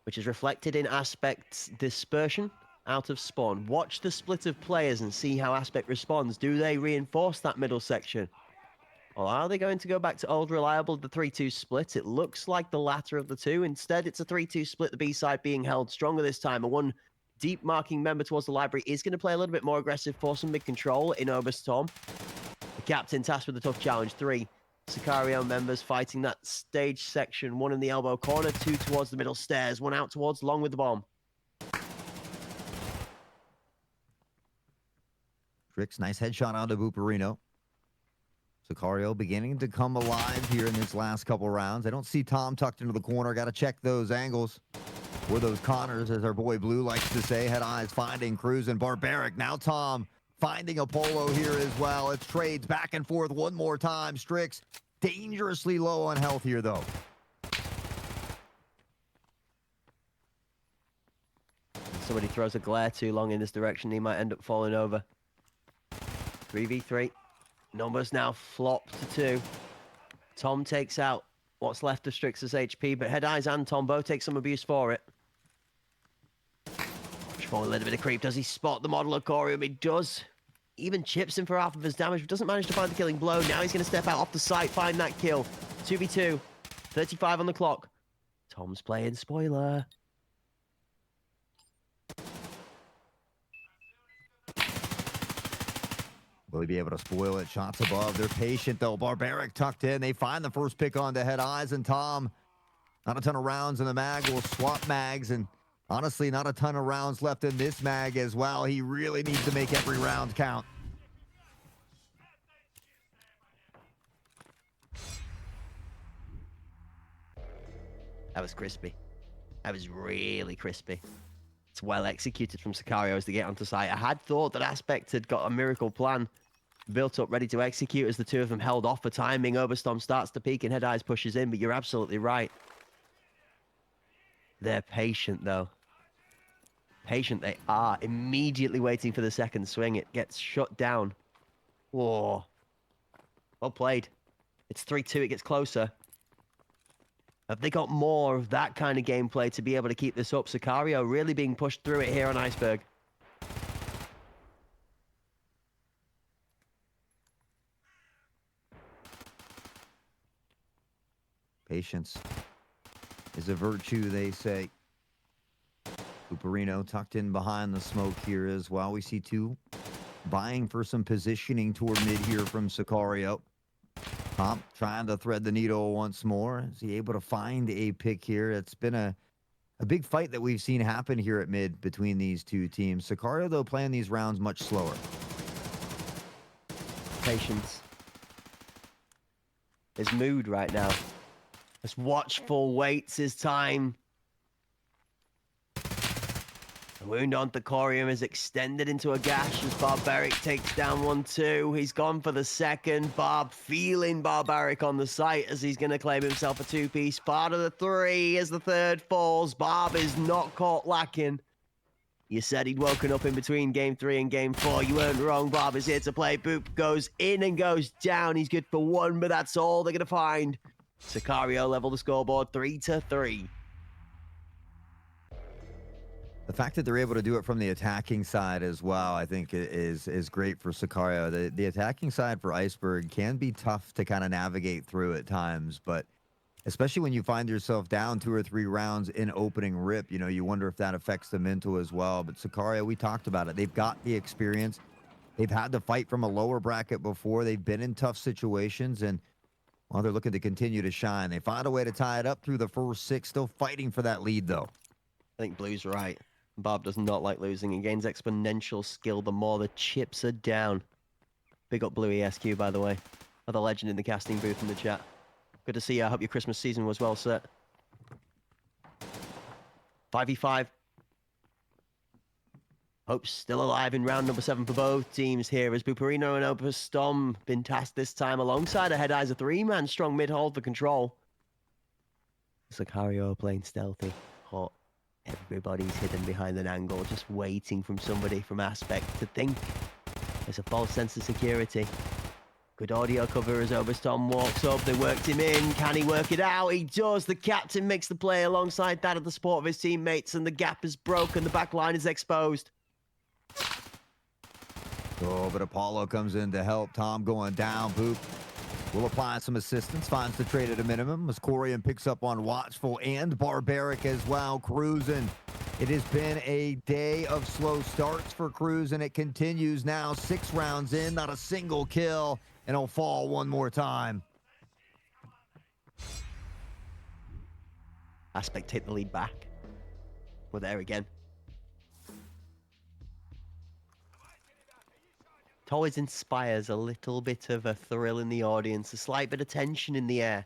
which is reflected in Aspect's dispersion out of spawn. Watch the split of players and see how Aspect responds. Do they reinforce that middle section? Or are they going to go back to old reliable, the 3-2 split? It looks like the latter of the two. Instead, it's a 3-2 split, the B side being held stronger this time. A one deep marking member towards the library is going to play a little bit more aggressive for some mid control in Oberstorm. The captain tasked with the tough challenge. 3 Sicario members fighting that stage section. 1 in the elbow corner, 2 towards the middle stairs, 1 out towards long with the bomb. Strix, nice headshot onto Buperino. Sicario beginning to come alive here in this last couple rounds. I don't see Tom tucked into the corner. Got to check those angles. Or those corners, as our boy Blue likes to say. Head Eyes finding Cruz and Barbaric. Now Tom finding Apollo here as well. It's trades back and forth one more time. Strix dangerously low on health here, though. If somebody throws a glare too long in this direction, he might end up falling over. 3v3. Numbers now flop to 2. Tom takes out what's left of Strix's HP, but Head Eyes and Tom both take some abuse for it. For a little bit of creep. Does he spot the model of Corium? He does. Even chips him for half of his damage, but doesn't manage to find the killing blow. Now he's going to step out off the site, find that kill. 2v2. 35 on the clock. Tom's playing spoiler. Will he be able to spoil it? Shots above. They're patient, though. Barbaric tucked in. They find the first pick on to Head Eyes, and Tom. Not a ton of rounds in the mag. Will swap mags, and honestly, not a ton of rounds left in this mag as well. He really needs to make every round count. That was crispy. That was really crispy. It's well executed from Sicario as they get onto site. I had thought that Aspect had got a miracle plan built up, ready to execute as the two of them held off for timing. Oberstorm starts to peek and Head Eyes pushes in, but you're absolutely right. They're patient, though. Patient they are. Immediately waiting for the second swing. It gets shut down. Whoa. Well played. It's 3-2. It gets closer. Have they got more of that kind of gameplay to be able to keep this up? Sicario really being pushed through it here on Iceberg. Patience is a virtue, they say. Buperino tucked in behind the smoke here as well. We see 2 vying for some positioning toward mid here from Sicario. Tom trying to thread the needle once more. Is he able to find a pick here? It's been a big fight that we've seen happen here at mid between these two teams. Sicario, though, playing these rounds much slower. Patience. His mood right now. As Watchful waits his time. The wound on Thecorium is extended into a gash as Barbaric takes down 1-2. He's gone for the second. Barb feeling Barbaric on the site as he's going to claim himself a 2-piece. Part of the 3 as the third falls. Barb is not caught lacking. You said he'd woken up in between game 3 and game 4. You weren't wrong. Barb is here to play. Boop goes in and goes down. He's good for 1, but that's all they're going to find. Sicario level the scoreboard 3-3. The fact that they're able to do it from the attacking side as well, I think is great for Sicario. The attacking side for Iceberg can be tough to kind of navigate through at times, but especially when you find yourself down 2 or 3 rounds in opening rip. You know, you wonder if that affects the mental as well. But Sicario, we talked about it. They've got the experience. They've had to fight from a lower bracket before. They've been in tough situations, and well, they're looking to continue to shine. They find a way to tie it up through the first 6, still fighting for that lead, though. I think Blue's right. Bob does not like losing. He gains exponential skill the more the chips are down. Big up Blue ESQ, by the way. Another legend in the casting booth in the chat. Good to see you. I hope your Christmas season was well set. 5v5. Hope's still alive in round number 7 for both teams here as Buperino and Opustom been tasked this time alongside a Head Eyes, a 3-man strong mid-hold for control. Sicario playing stealthy. Hot. Everybody's hidden behind an angle, just waiting from somebody from Aspect to think. There's a false sense of security. Good audio cover as Oberstorm walks up. They worked him in. Can he work it out? He does. The captain makes the play alongside that of the support of his teammates, and the gap is broken. The back line is exposed. Oh, but Apollo comes in to help. Tom going down. Boop will apply some assistance. Finds the trade at a minimum as Corian picks up on Watchful and Barbaric as well. Cruising. It has been a day of slow starts for Cruz, and it continues now. 6 rounds in, not a single kill, and he'll fall one more time. Aspect take the lead back. We're there again. It always inspires a little bit of a thrill in the audience, a slight bit of tension in the air.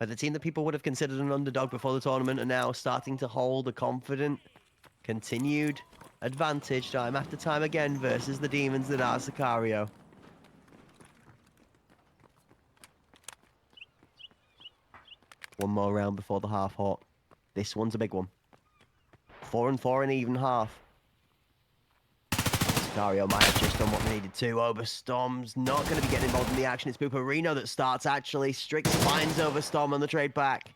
But the team that people would have considered an underdog before the tournament are now starting to hold a confident, continued advantage time after time again versus the demons that are Sicario. One more round before the half hot. This one's a big one. 4 and 4 in even half. Sicario might have just done what they needed to. Oberstorm's not going to be getting involved in the action. It's Buperino that starts, actually. Strix finds Oberstorm on the trade back.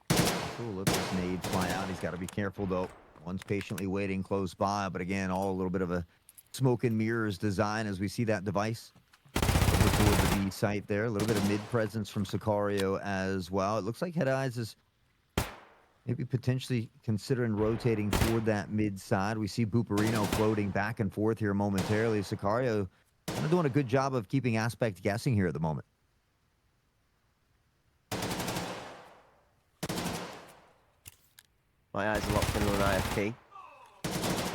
Cool, let this nade fly out. He's got to be careful, though. One's patiently waiting close by, but again, all a little bit of a smoke and mirrors design as we see that device over toward the B site there. A little bit of mid presence from Sicario as well. It looks like Head Eyes is maybe potentially considering rotating toward that mid side. We see Buperino floating back and forth here momentarily. Sicario kind of doing a good job of keeping Aspect guessing here at the moment. My eyes are locked in on an IFP.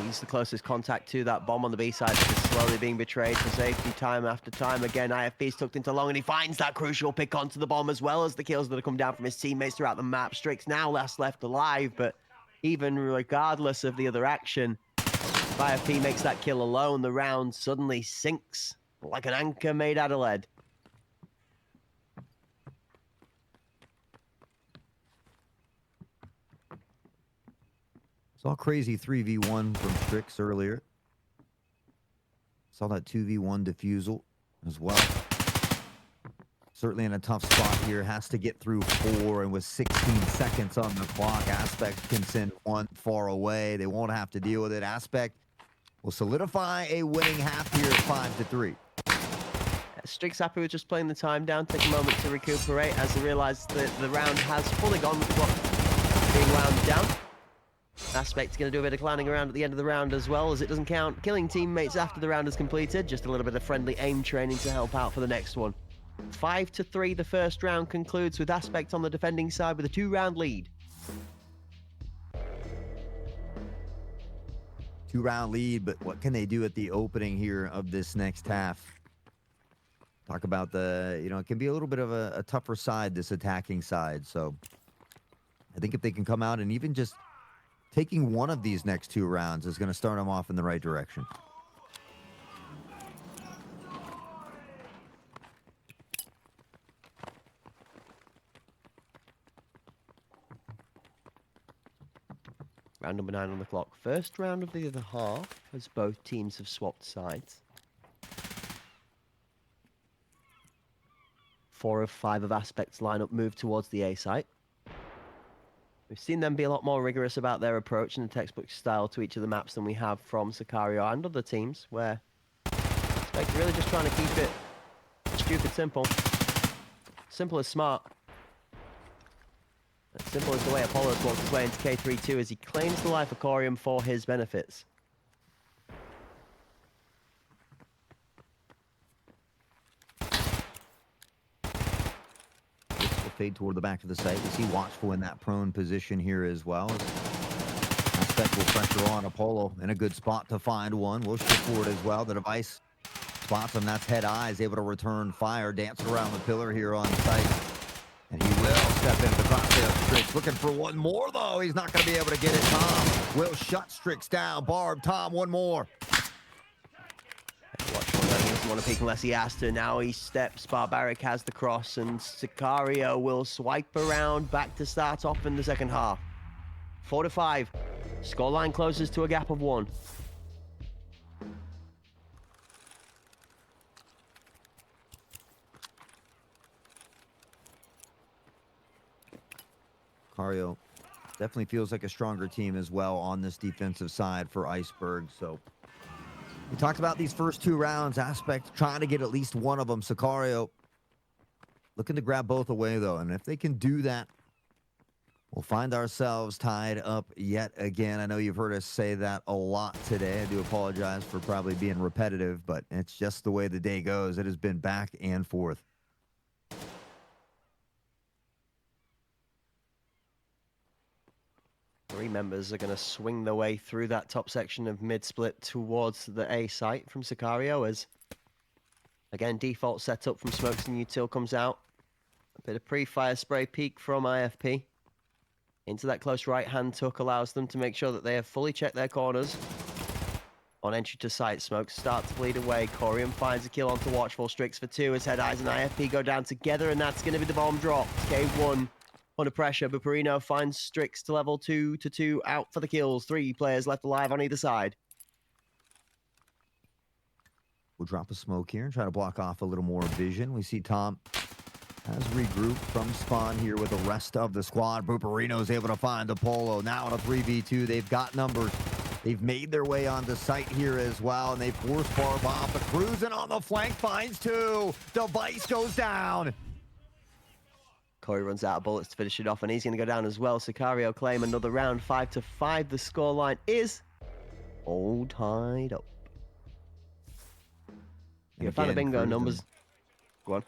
He's the closest contact to that bomb on the B side, but is slowly being betrayed for safety time after time. Again, IFP's tucked into long, and he finds that crucial pick onto the bomb, as well as the kills that have come down from his teammates throughout the map. Strix now left alive, but even regardless of the other action, if IFP makes that kill alone, the round suddenly sinks like an anchor made out of lead. Saw crazy 3v1 from Strix earlier. Saw that 2v1 defusal as well. Certainly in a tough spot here. Has to get through 4, and with 16 seconds on the clock, Aspect can send one far away. They won't have to deal with it. Aspect will solidify a winning half here at 5-3. Strix happy with just playing the time down, take a moment to recuperate as they realise that the round has fully gone with the clock being wound down. Aspect's going to do a bit of clowning around at the end of the round as well, as it doesn't count killing teammates after the round is completed. Just a little bit of friendly aim training to help out for the next one. 5-3, the first round concludes with Aspect on the defending side with a 2-round lead. 2-round lead, but what can they do at the opening here of this next half? Talk about it can be a little bit of a tougher side, this attacking side. So I think if they can come out and even just taking one of these next 2 rounds is going to start them off in the right direction. Round number 9 on the clock. First round of the other half, as both teams have swapped sides. 4 of 5 of Aspect's lineup move towards the A site. We've seen them be a lot more rigorous about their approach and the textbook style to each of the maps than we have from Sicario and other teams, where Iceberg's really just trying to keep it stupid simple. Simple as smart. As simple as the way Apollo's walked his way into K3-2 as he claims the life of Corium for his benefits. Fade toward the back of the site. We see Watchful in that prone position here as well. Aspect will pressure on Apollo in a good spot to find one. We'll shift forward as well. The device spots him. That's Head Eyes able to return fire, dancing around the pillar here on site. And he will step into the crosshair of Strix. Looking for one more, though. He's not going to be able to get it. Tom will shut Strix down. Barb, Tom, one more. Watchful doesn't want to peek unless he has to. Now he steps. Barbaric has the cross, and Sicario will swipe around back to start off in the second half. 4-5. Scoreline closes to a gap of 1. Sicario definitely feels like a stronger team as well on this defensive side for Iceberg. So we talked about these first 2 rounds. Aspect trying to get at least one of them. Sicario looking to grab both away, though. And if they can do that, we'll find ourselves tied up yet again. I know you've heard us say that a lot today. I do apologize for probably being repetitive, but it's just the way the day goes. It has been back and forth. Three members are going to swing their way through that top section of mid-split towards the A site from Sicario as, again, default setup from Smokes and Util comes out. A bit of pre-fire spray peek from IFP. Into that close right-hand tuck allows them to make sure that they have fully checked their corners. On entry to site, Smokes start to bleed away. Corium finds a kill onto Watchful. Strix for 2 as Head Eyes and IFP go down together, and that's going to be the bomb drop. K1 under pressure. Buperino finds Strix to level 2-2 out for the kills. 3 players left alive on either side. We'll drop a smoke here and try to block off a little more vision. We see Tom has regrouped from spawn here with the rest of the squad. Buperino's able to find Apollo. Now in a 3v2, they've got numbers. They've made their way onto site here as well, and they force Barb off. But Cruising on the flank finds 2. Device goes down. Corey runs out of bullets to finish it off, and he's going to go down as well. Sicario claim another round. 5-5. The scoreline is all tied up. You're a fan of bingo numbers. Go on.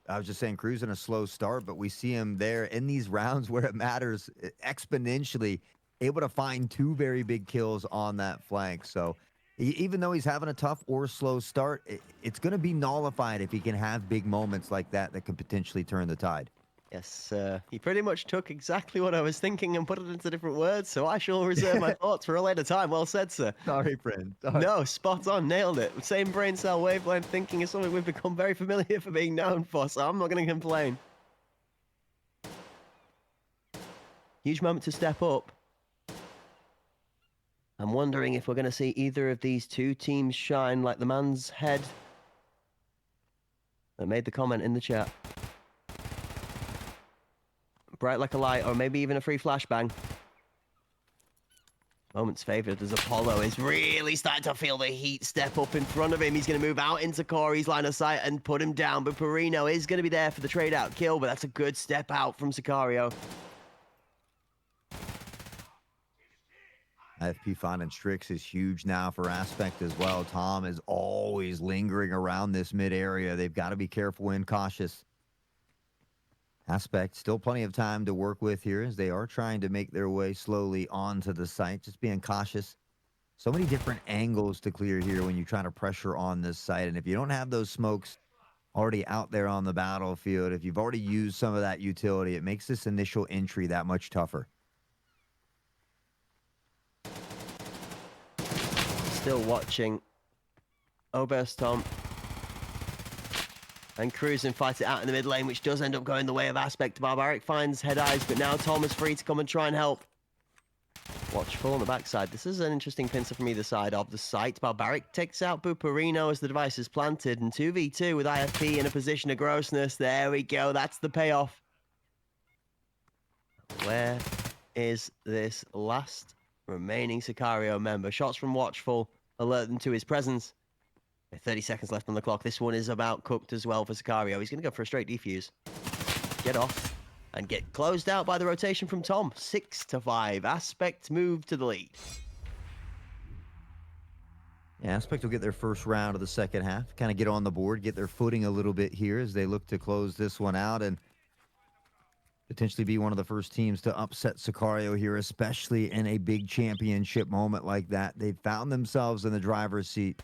I was just saying, Cruising a slow start, but we see him there in these rounds where it matters exponentially, able to find 2 very big kills on that flank. So even though he's having a tough or slow start, it's going to be nullified if he can have big moments like that that could potentially turn the tide. Yes, he pretty much took exactly what I was thinking and put it into different words, so I shall reserve my thoughts for a later time. Well said, sir. Sorry, friend. Sorry. No, spot on, nailed it. Same brain cell wavelength thinking is something we've become very familiar for being known for, so I'm not going to complain. Huge moment to step up. I'm wondering if we're going to see either of these 2 teams shine like the man's head that made the comment in the chat. Bright like a light, or maybe even a free flashbang. Moment's favoured as Apollo is really starting to feel the heat step up in front of him. He's going to move out into Corey's line of sight and put him down. But Buperino is going to be there for the trade-out kill, but that's a good step out from Sicario. IFP finding Strix is huge now for Aspect as well. Tom is always lingering around this mid area. They've got to be careful and cautious. Aspect, still plenty of time to work with here as they are trying to make their way slowly onto the site, just being cautious. So many different angles to clear here when you try to pressure on this site. And if you don't have those smokes already out there on the battlefield, if you've already used some of that utility, it makes this initial entry that much tougher. Still watching Oberstomp and Cruising fight it out in the mid lane, which does end up going the way of Aspect. Barbaric finds Head Eyes, but now Tom is free to come and try and help. Watchful on the backside. This is an interesting pincer from either side of the site. Barbaric takes out Buperino as the device is planted, and 2v2 with IFP in a position of grossness. There we go. That's the payoff. Where is this last remaining Sicario member? Shots from Watchful alert them to his presence. With 30 seconds left on the clock. This one is about cooked as well for Sicario. He's going to go for a straight defuse. Get off and get closed out by the rotation from Tom. 6-5. Aspect move to the lead. Yeah, Aspect will get their first round of the second half, kind of get on the board, get their footing a little bit here as they look to close this one out and potentially be one of the first teams to upset Sicario here, especially in a big championship moment like that. They've found themselves in the driver's seat.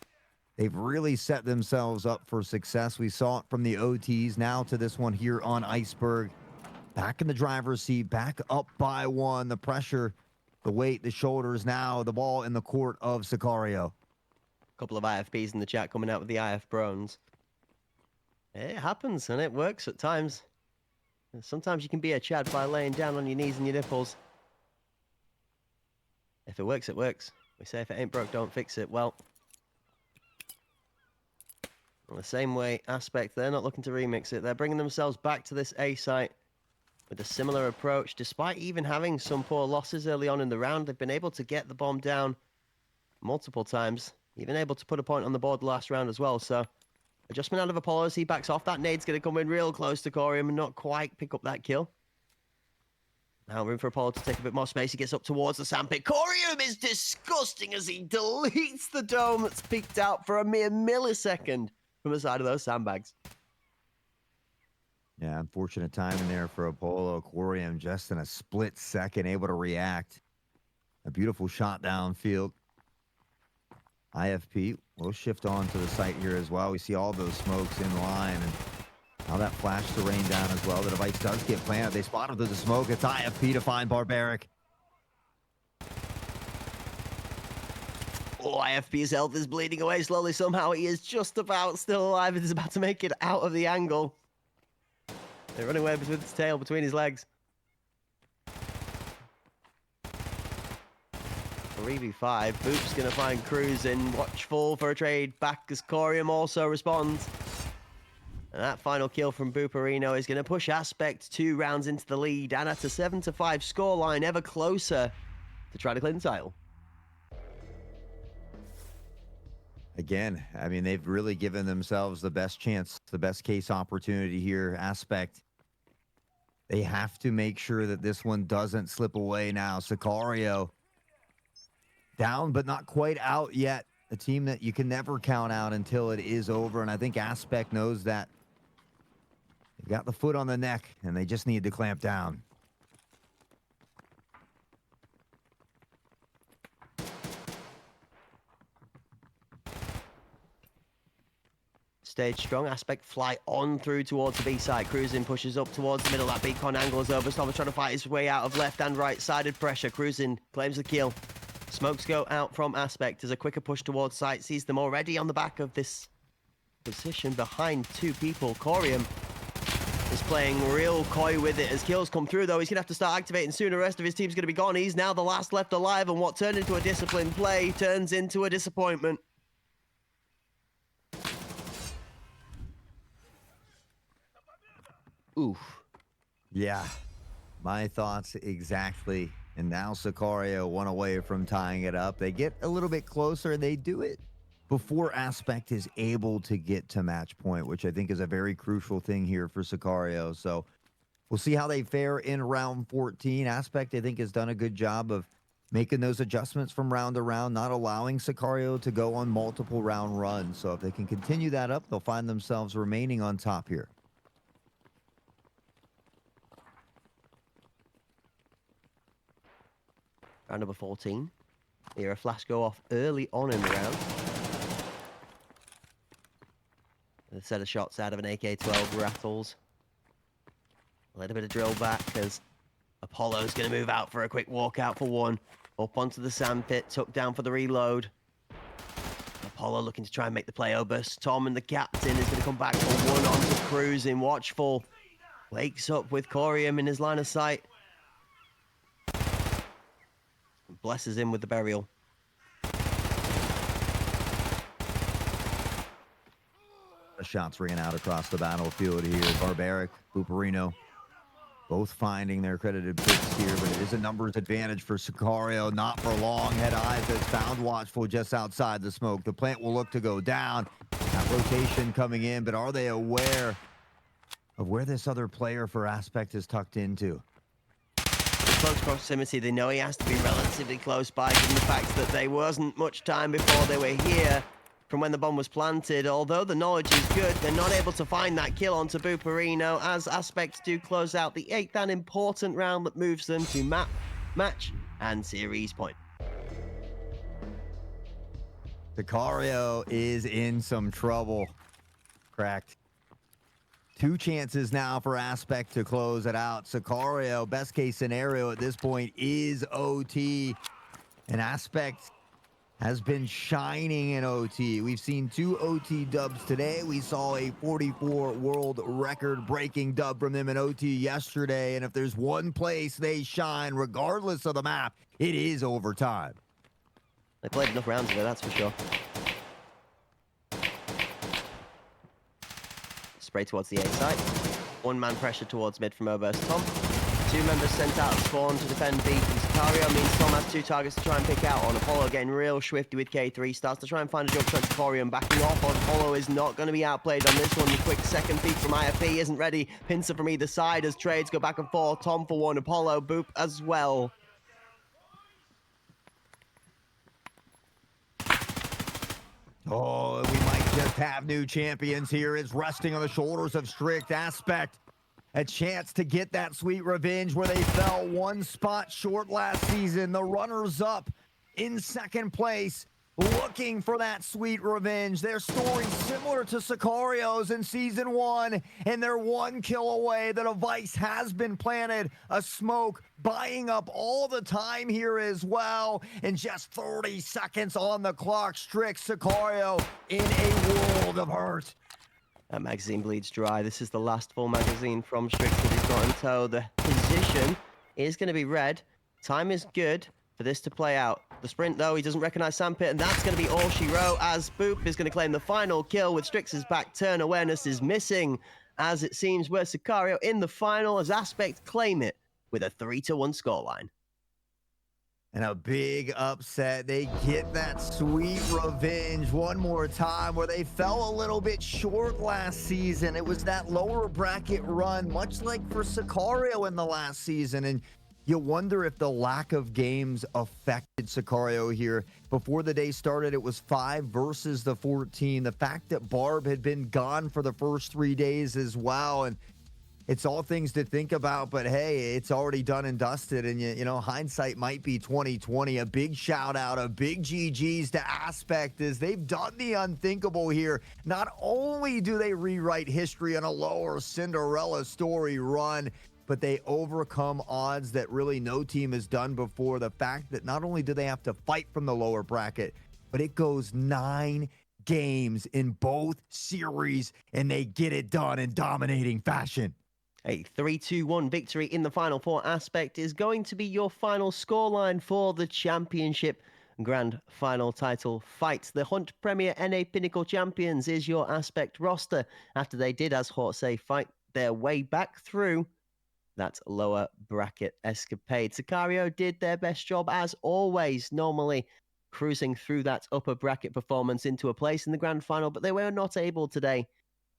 They've really set themselves up for success. We saw it from the OTs now to this one here on Iceberg. Back in the driver's seat, back up by one. The pressure, the weight, the shoulders, now the ball in the court of Sicario. Couple of IFBs in the chat coming out with the IF Brones. It happens and it works at times. Sometimes you can be a Chad by laying down on your knees and your nipples. If it works, it works. We say if it ain't broke, don't fix it. Well, the same way Aspect, they're not looking to remix it. They're bringing themselves back to this A site with a similar approach. Despite even having some poor losses early on in the round, they've been able to get the bomb down multiple times. Even able to put a point on the board last round as well. So, adjustment out of Apollo as he backs off. That nade's going to come in real close to Corium and not quite pick up that kill. Now room for Apollo to take a bit more space. He gets up towards the sandpit. Corium is disgusting as he deletes the dome that's peeked out for a mere millisecond from the side of those sandbags. Yeah, unfortunate timing there for Apollo. Corium just in a split second able to react. A beautiful shot downfield. IFP will shift on to the site here as well. We see all those smokes in line and now that flash to rain down as well. The device does get planted. They spot him through the smoke. It's IFP to find Barbaric. Oh, IFP's health is bleeding away slowly. Somehow he is just about still alive and is about to make it out of the angle. They're running away with his tail between his legs. 3v5. Boop's going to find Cruz in. Watchful for a trade back as Corium also responds. And that final kill from Booperino is going to push Aspect 2 rounds into the lead and at a 7-5 scoreline, ever closer to try to claim the title. Again, I mean, they've really given themselves the best chance, the best case opportunity here. Aspect, they have to make sure that this one doesn't slip away now. Sicario down, but not quite out yet. A team that you can never count out until it is over, and I think Aspect knows that. They've got the foot on the neck, and they just need to clamp down. Stage strong. Aspect fly on through towards the B side. Cruising pushes up towards the middle. That beacon angle is over. Stopper trying to fight his way out of left and right sided pressure. Cruising claims the kill. Smokes go out from Aspect as a quicker push towards site. Sees them already on the back of this position behind two people. Corium is playing real coy with it as kills come through, though. He's going to have to start activating soon. The rest of his team's going to be gone. He's now the last left alive, and what turned into a disciplined play turns into a disappointment. Oof. Yeah, my thoughts exactly. And now Sicario one away from tying it up. They get a little bit closer. They do it before Aspect is able to get to match point, which I think is a very crucial thing here for Sicario. So we'll see how they fare in round 14. Aspect, I think, has done a good job of making those adjustments from round to round, not allowing Sicario to go on multiple round runs. So if they can continue that up, they'll find themselves remaining on top here. Round number 14. Here, a flash go off early on in the round. A set of shots out of an AK-12 rattles. A little bit of drill back as Apollo's going to move out for a quick walkout for one. Up onto the sandpit, tucked down for the reload. Apollo looking to try and make the play over. Tom and the captain is going to come back for one onto Cruz in Watchful. Wakes up with Corium in his line of sight. Blesses him with the burial. The shots ringing out across the battlefield here. Barbaric, Booperino Both finding their credited picks here, but it is a numbers advantage for Sicario. Not for long. Head eyes that's found watchful just outside the smoke. The plant will look to go down. That rotation coming in, but are they aware of where this other player for Aspect is tucked into? Close proximity, they know he has to be relatively close by, given the fact that there wasn't much time before they were here from when the bomb was planted. Although the knowledge is good, they're not able to find that kill onto Buparino, as Aspects do close out the 8th and important round that moves them to match and series point. Sicario is in some trouble. Cracked. 2 chances now for Aspect to close it out. Sicario, best case scenario at this point is OT. And Aspect has been shining in OT. We've seen 2 OT dubs today. We saw a 44 world record breaking dub from them in OT yesterday. And if there's one place they shine, regardless of the map, it is overtime. They played enough rounds of it, that's for sure. Spray towards the A site. 1-man pressure towards mid from Oberst Tom. 2 members sent out of spawn to defend B from Sicario. Means Tom has 2 targets to try and pick out on. Apollo getting real swifty with K3. Starts to try and find a jump shot to Corium. Backing off on Apollo is not going to be outplayed on this one. The quick second peek from IFE isn't ready. Pincer from either side as trades go back and forth. Tom for 1, Apollo, Boop as well. Oh, we might just have new champions here. It's resting on the shoulders of Strict. Aspect. A chance to get that sweet revenge where they fell 1 spot short last season. The runners-up in 2nd place, looking for that sweet revenge. Their story similar to Sicario's in Season 1, and they're 1 kill away. The device has been planted. A smoke buying up all the time here as well. And just 30 seconds on the clock. Strict Sicario in a world of hurt. That magazine bleeds dry. This is the last full magazine from Strix that he's got in tow. The position is going to be red. Time is good for this to play out. The sprint, though, he doesn't recognize Sandpit, and that's going to be all she wrote, as Boop is going to claim the final kill with Strix's back turn. Awareness is missing, as it seems we're Sicario in the final, as Aspect claim it with a 3-1 scoreline. And a big upset. They get that sweet revenge one more time where they fell a little bit short last season. It was that lower bracket run, much like for Sicario in the last season. And you wonder if the lack of games affected Sicario here. Before the day started, it was 5 versus the 14. The fact that Barb had been gone for the first 3 days as well. And it's all things to think about, but hey, it's already done and dusted, and you know, hindsight might be 2020. A big shout out, a big GG's to Aspect, as they've done the unthinkable here. Not only do they rewrite history on a lower Cinderella story run, but they overcome odds that really no team has done before. The fact that not only do they have to fight from the lower bracket, but it goes 9 games in both series, and they get it done in dominating fashion. A 3-2-1 victory in the final for Aspect is going to be your final scoreline for the championship grand final title fight. The Hunt Premier NA Pinnacle Champions is your Aspect roster after they did, as Hort say, fight their way back through that lower bracket escapade. Sicario did their best job as always, normally cruising through that upper bracket performance into a place in the grand final, but they were not able today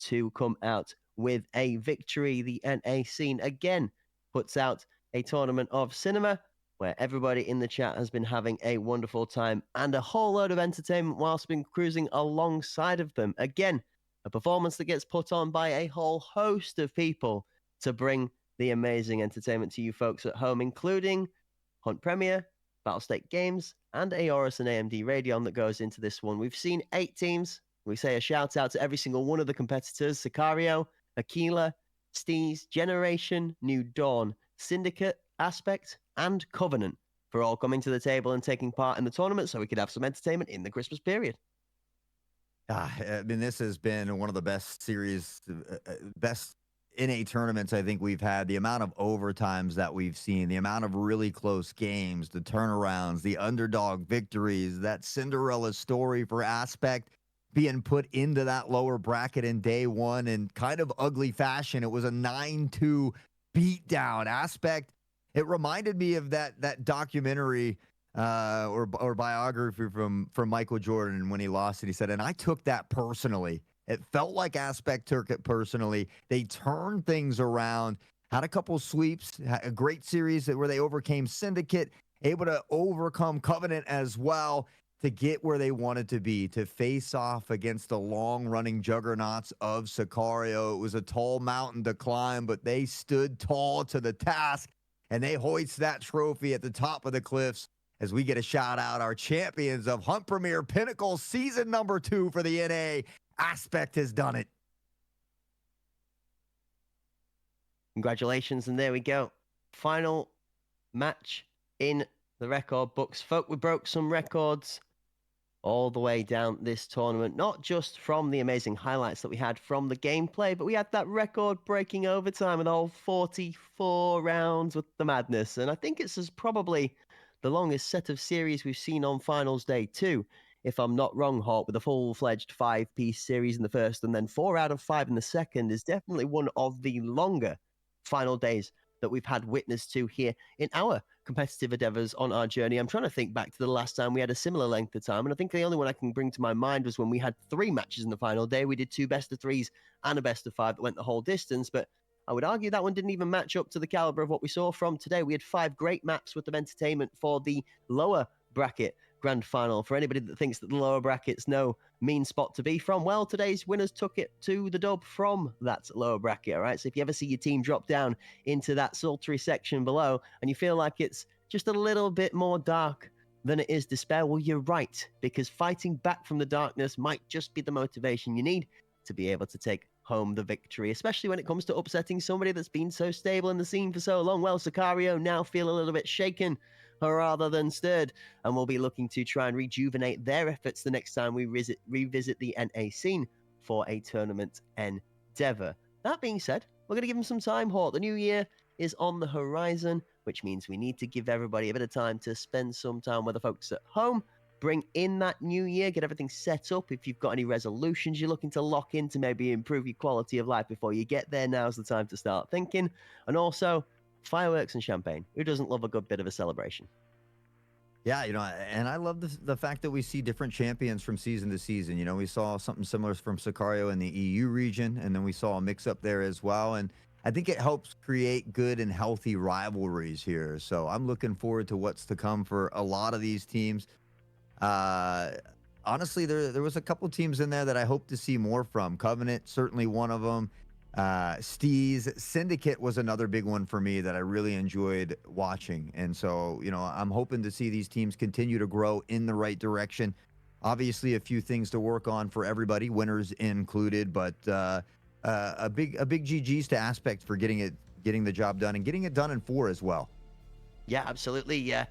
to come out with a victory. The NA scene again puts out a tournament of cinema where everybody in the chat has been having a wonderful time and a whole load of entertainment whilst been cruising alongside of them. Again, a performance that gets put on by a whole host of people to bring the amazing entertainment to you folks at home, including Hunt Premier, Battlestate Games, and Aorus and AMD Radeon that goes into this one. We've seen 8 teams. We say a shout out to every single one of the competitors: Sicario, Aquila, Steez, Generation, New Dawn, Syndicate, Aspect, and Covenant for all coming to the table and taking part in the tournament so we could have some entertainment in the Christmas period. I mean, this has been one of the best series, best NA tournaments I think we've had. The amount of overtimes that we've seen, the amount of really close games, the turnarounds, the underdog victories, that Cinderella story for Aspect being put into that lower bracket in day one in kind of ugly fashion. It was a 9-2 beatdown. Aspect, it reminded me of that documentary or biography from Michael Jordan when he lost it. He said, and I took that personally. It felt like Aspect took it personally. They turned things around, had a couple sweeps, had a great series where they overcame Syndicate, able to overcome Covenant as well to get where they wanted to be, to face off against the long-running juggernauts of Sicario. It was a tall mountain to climb, but they stood tall to the task, and they hoist that trophy at the top of the cliffs as we get a shout-out, our champions of Hunt Premier Pinnacle Season number 2 for the NA. Aspect has done it. Congratulations, and there we go. Final match in the record books. Folk, we broke some records all the way down this tournament, not just from the amazing highlights that we had from the gameplay, but we had that record-breaking overtime with all 44 rounds with the madness, and I think it's probably the longest set of series we've seen on Finals Day 2, if I'm not wrong, Hawk, with a full-fledged 5-piece series in the first and then 4 out of 5 in the second is definitely one of the longer final days that we've had witness to here in our competitive endeavors on our journey. I'm trying to think back to the last time we had a similar length of time, and I think the only one I can bring to my mind was when we had 3 matches in the final day. We did 2 best-of-3s and a best-of-5 that went the whole distance, but I would argue that one didn't even match up to the caliber of what we saw from today. We had 5 great maps with the entertainment for the lower bracket grand final. For anybody that thinks that the lower bracket's no mean spot to be from, well, today's winners took it to the dub from that lower bracket, all right? So if you ever see your team drop down into that sultry section below and you feel like it's just a little bit more dark than it is despair, well, you're right, because fighting back from the darkness might just be the motivation you need to be able to take home the victory, especially when it comes to upsetting somebody that's been so stable in the scene for so long. Well, Sicario now feel a little bit shaken rather than stirred, and we'll be looking to try and rejuvenate their efforts the next time we revisit the NA scene for a tournament endeavor. That being said, we're going to give them some time, Hawk. The new year is on the horizon, which means we need to give everybody a bit of time to spend some time with the folks at home, bring in that new year, get everything set up. If you've got any resolutions you're looking to lock in to maybe improve your quality of life before you get there, now's the time to start thinking. And also, fireworks and champagne. Who doesn't love a good bit of a celebration? Yeah, and I love the fact that we see different champions from season to season. We saw something similar from Sicario in the EU region, and then we saw a mix-up there as well. And I think it helps create good and healthy rivalries here. So I'm looking forward to what's to come for a lot of these teams. Honestly, there was a couple teams in there that I hope to see more from. Covenant, certainly one of them. Steez, Syndicate was another big one for me that I really enjoyed watching. And so, I'm hoping to see these teams continue to grow in the right direction. Obviously, a few things to work on for everybody, winners included, but a big GG's to Aspect for getting the job done and getting it done in 4 as well. Yeah, absolutely. Yeah.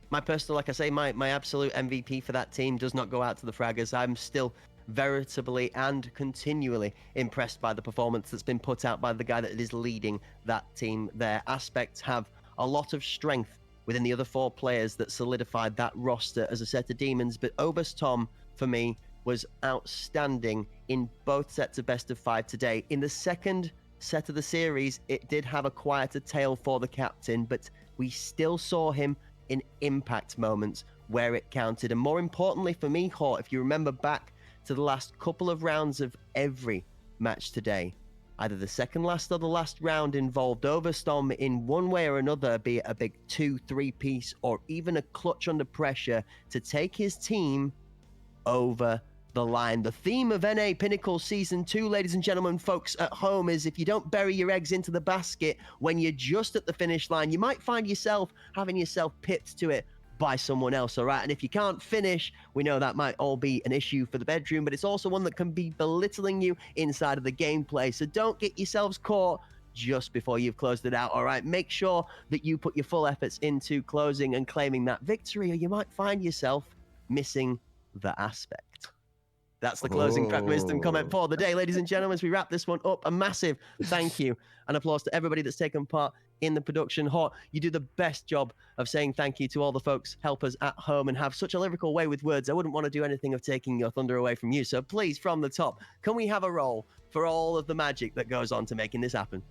My personal, like I say, my absolute MVP for that team does not go out to the Fraggers. I'm still veritably and continually impressed by the performance that's been put out by the guy that is leading that team there. Aspects have a lot of strength within the other 4 players that solidified that roster as a set of demons, but Obus Tom, for me, was outstanding in both sets of best of 5 today. In the second set of the series, it did have a quieter tale for the captain, but we still saw him in impact moments where it counted. And more importantly for me, Hort, if you remember back to the last couple of rounds of every match today, either the second last or the last round involved Overstorm in one way or another, be it a big 2-3 piece or even a clutch under pressure to take his team over the line. The theme of NA Pinnacle Season 2, ladies and gentlemen, folks at home, is if you don't bury your eggs into the basket when you're just at the finish line, you might find yourself having yourself pipped to it by someone else, all right? And if you can't finish, we know that might all be an issue for the bedroom, but it's also one that can be belittling you inside of the gameplay. So don't get yourselves caught just before you've closed it out, all right? Make sure that you put your full efforts into closing and claiming that victory, or you might find yourself missing the aspect. That's the closing crack wisdom comment for the day, ladies and gentlemen. As we wrap this one up, a massive thank you and applause to everybody that's taken part in the production. Hort, you do the best job of saying thank you to all the folks, helpers at home, and have such a lyrical way with words. I wouldn't want to do anything of taking your thunder away from you. So please, from the top, can we have a roll for all of the magic that goes on to making this happen?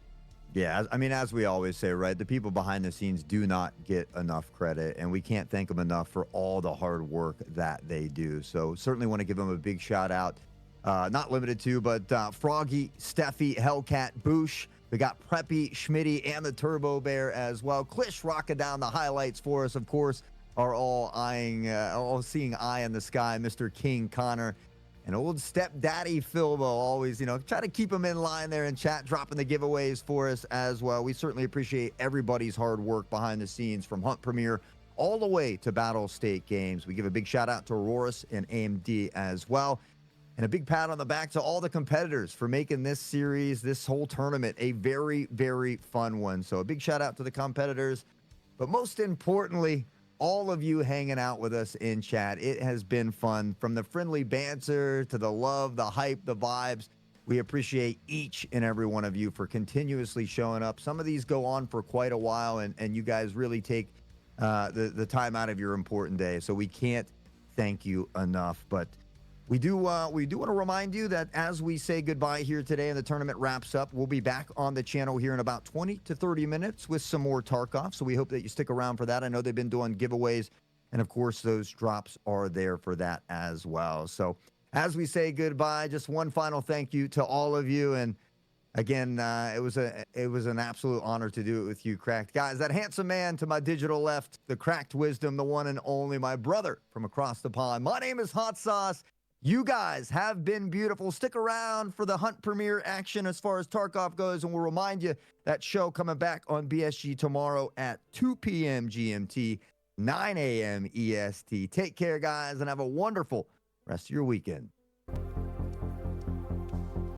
Yeah, I mean, as we always say, right? The people behind the scenes do not get enough credit, and we can't thank them enough for all the hard work that they do. So certainly want to give them a big shout out. Not limited to, but Froggy, Steffi, Hellcat, Boosh. We got Preppy, Schmitty, and the Turbo Bear as well. Klish rocking down the highlights for us, of course, are all seeing eye in the sky, Mr. King Connor. And old stepdaddy Philbo, always, try to keep him in line there in chat, dropping the giveaways for us as well. We certainly appreciate everybody's hard work behind the scenes from Hunt Premier all the way to Battle State Games. We give a big shout out to Auroras and AMD as well. And a big pat on the back to all the competitors for making this series, this whole tournament, a very, very fun one. So a big shout out to the competitors. But most importantly, all of you hanging out with us in chat. It has been fun. From the friendly banter to the love, the hype, the vibes. We appreciate each and every one of you for continuously showing up. Some of these go on for quite a while, and you guys really take the time out of your important day. So we can't thank you enough. But we do want to remind you that as we say goodbye here today and the tournament wraps up, we'll be back on the channel here in about 20 to 30 minutes with some more Tarkov. So we hope that you stick around for that. I know they've been doing giveaways, and of course those drops are there for that as well. So as we say goodbye, just one final thank you to all of you. And again, it was an absolute honor to do it with you, Cracked. Guys, that handsome man to my digital left, the Cracked Wisdom, the one and only, my brother from across the pond. My name is Hot Sauce. You guys have been beautiful. Stick around for the Hunt Premiere action as far as Tarkov goes, and we'll remind you that show coming back on BSG tomorrow at 2 p.m. GMT, 9 a.m. EST. Take care, guys, and have a wonderful rest of your weekend.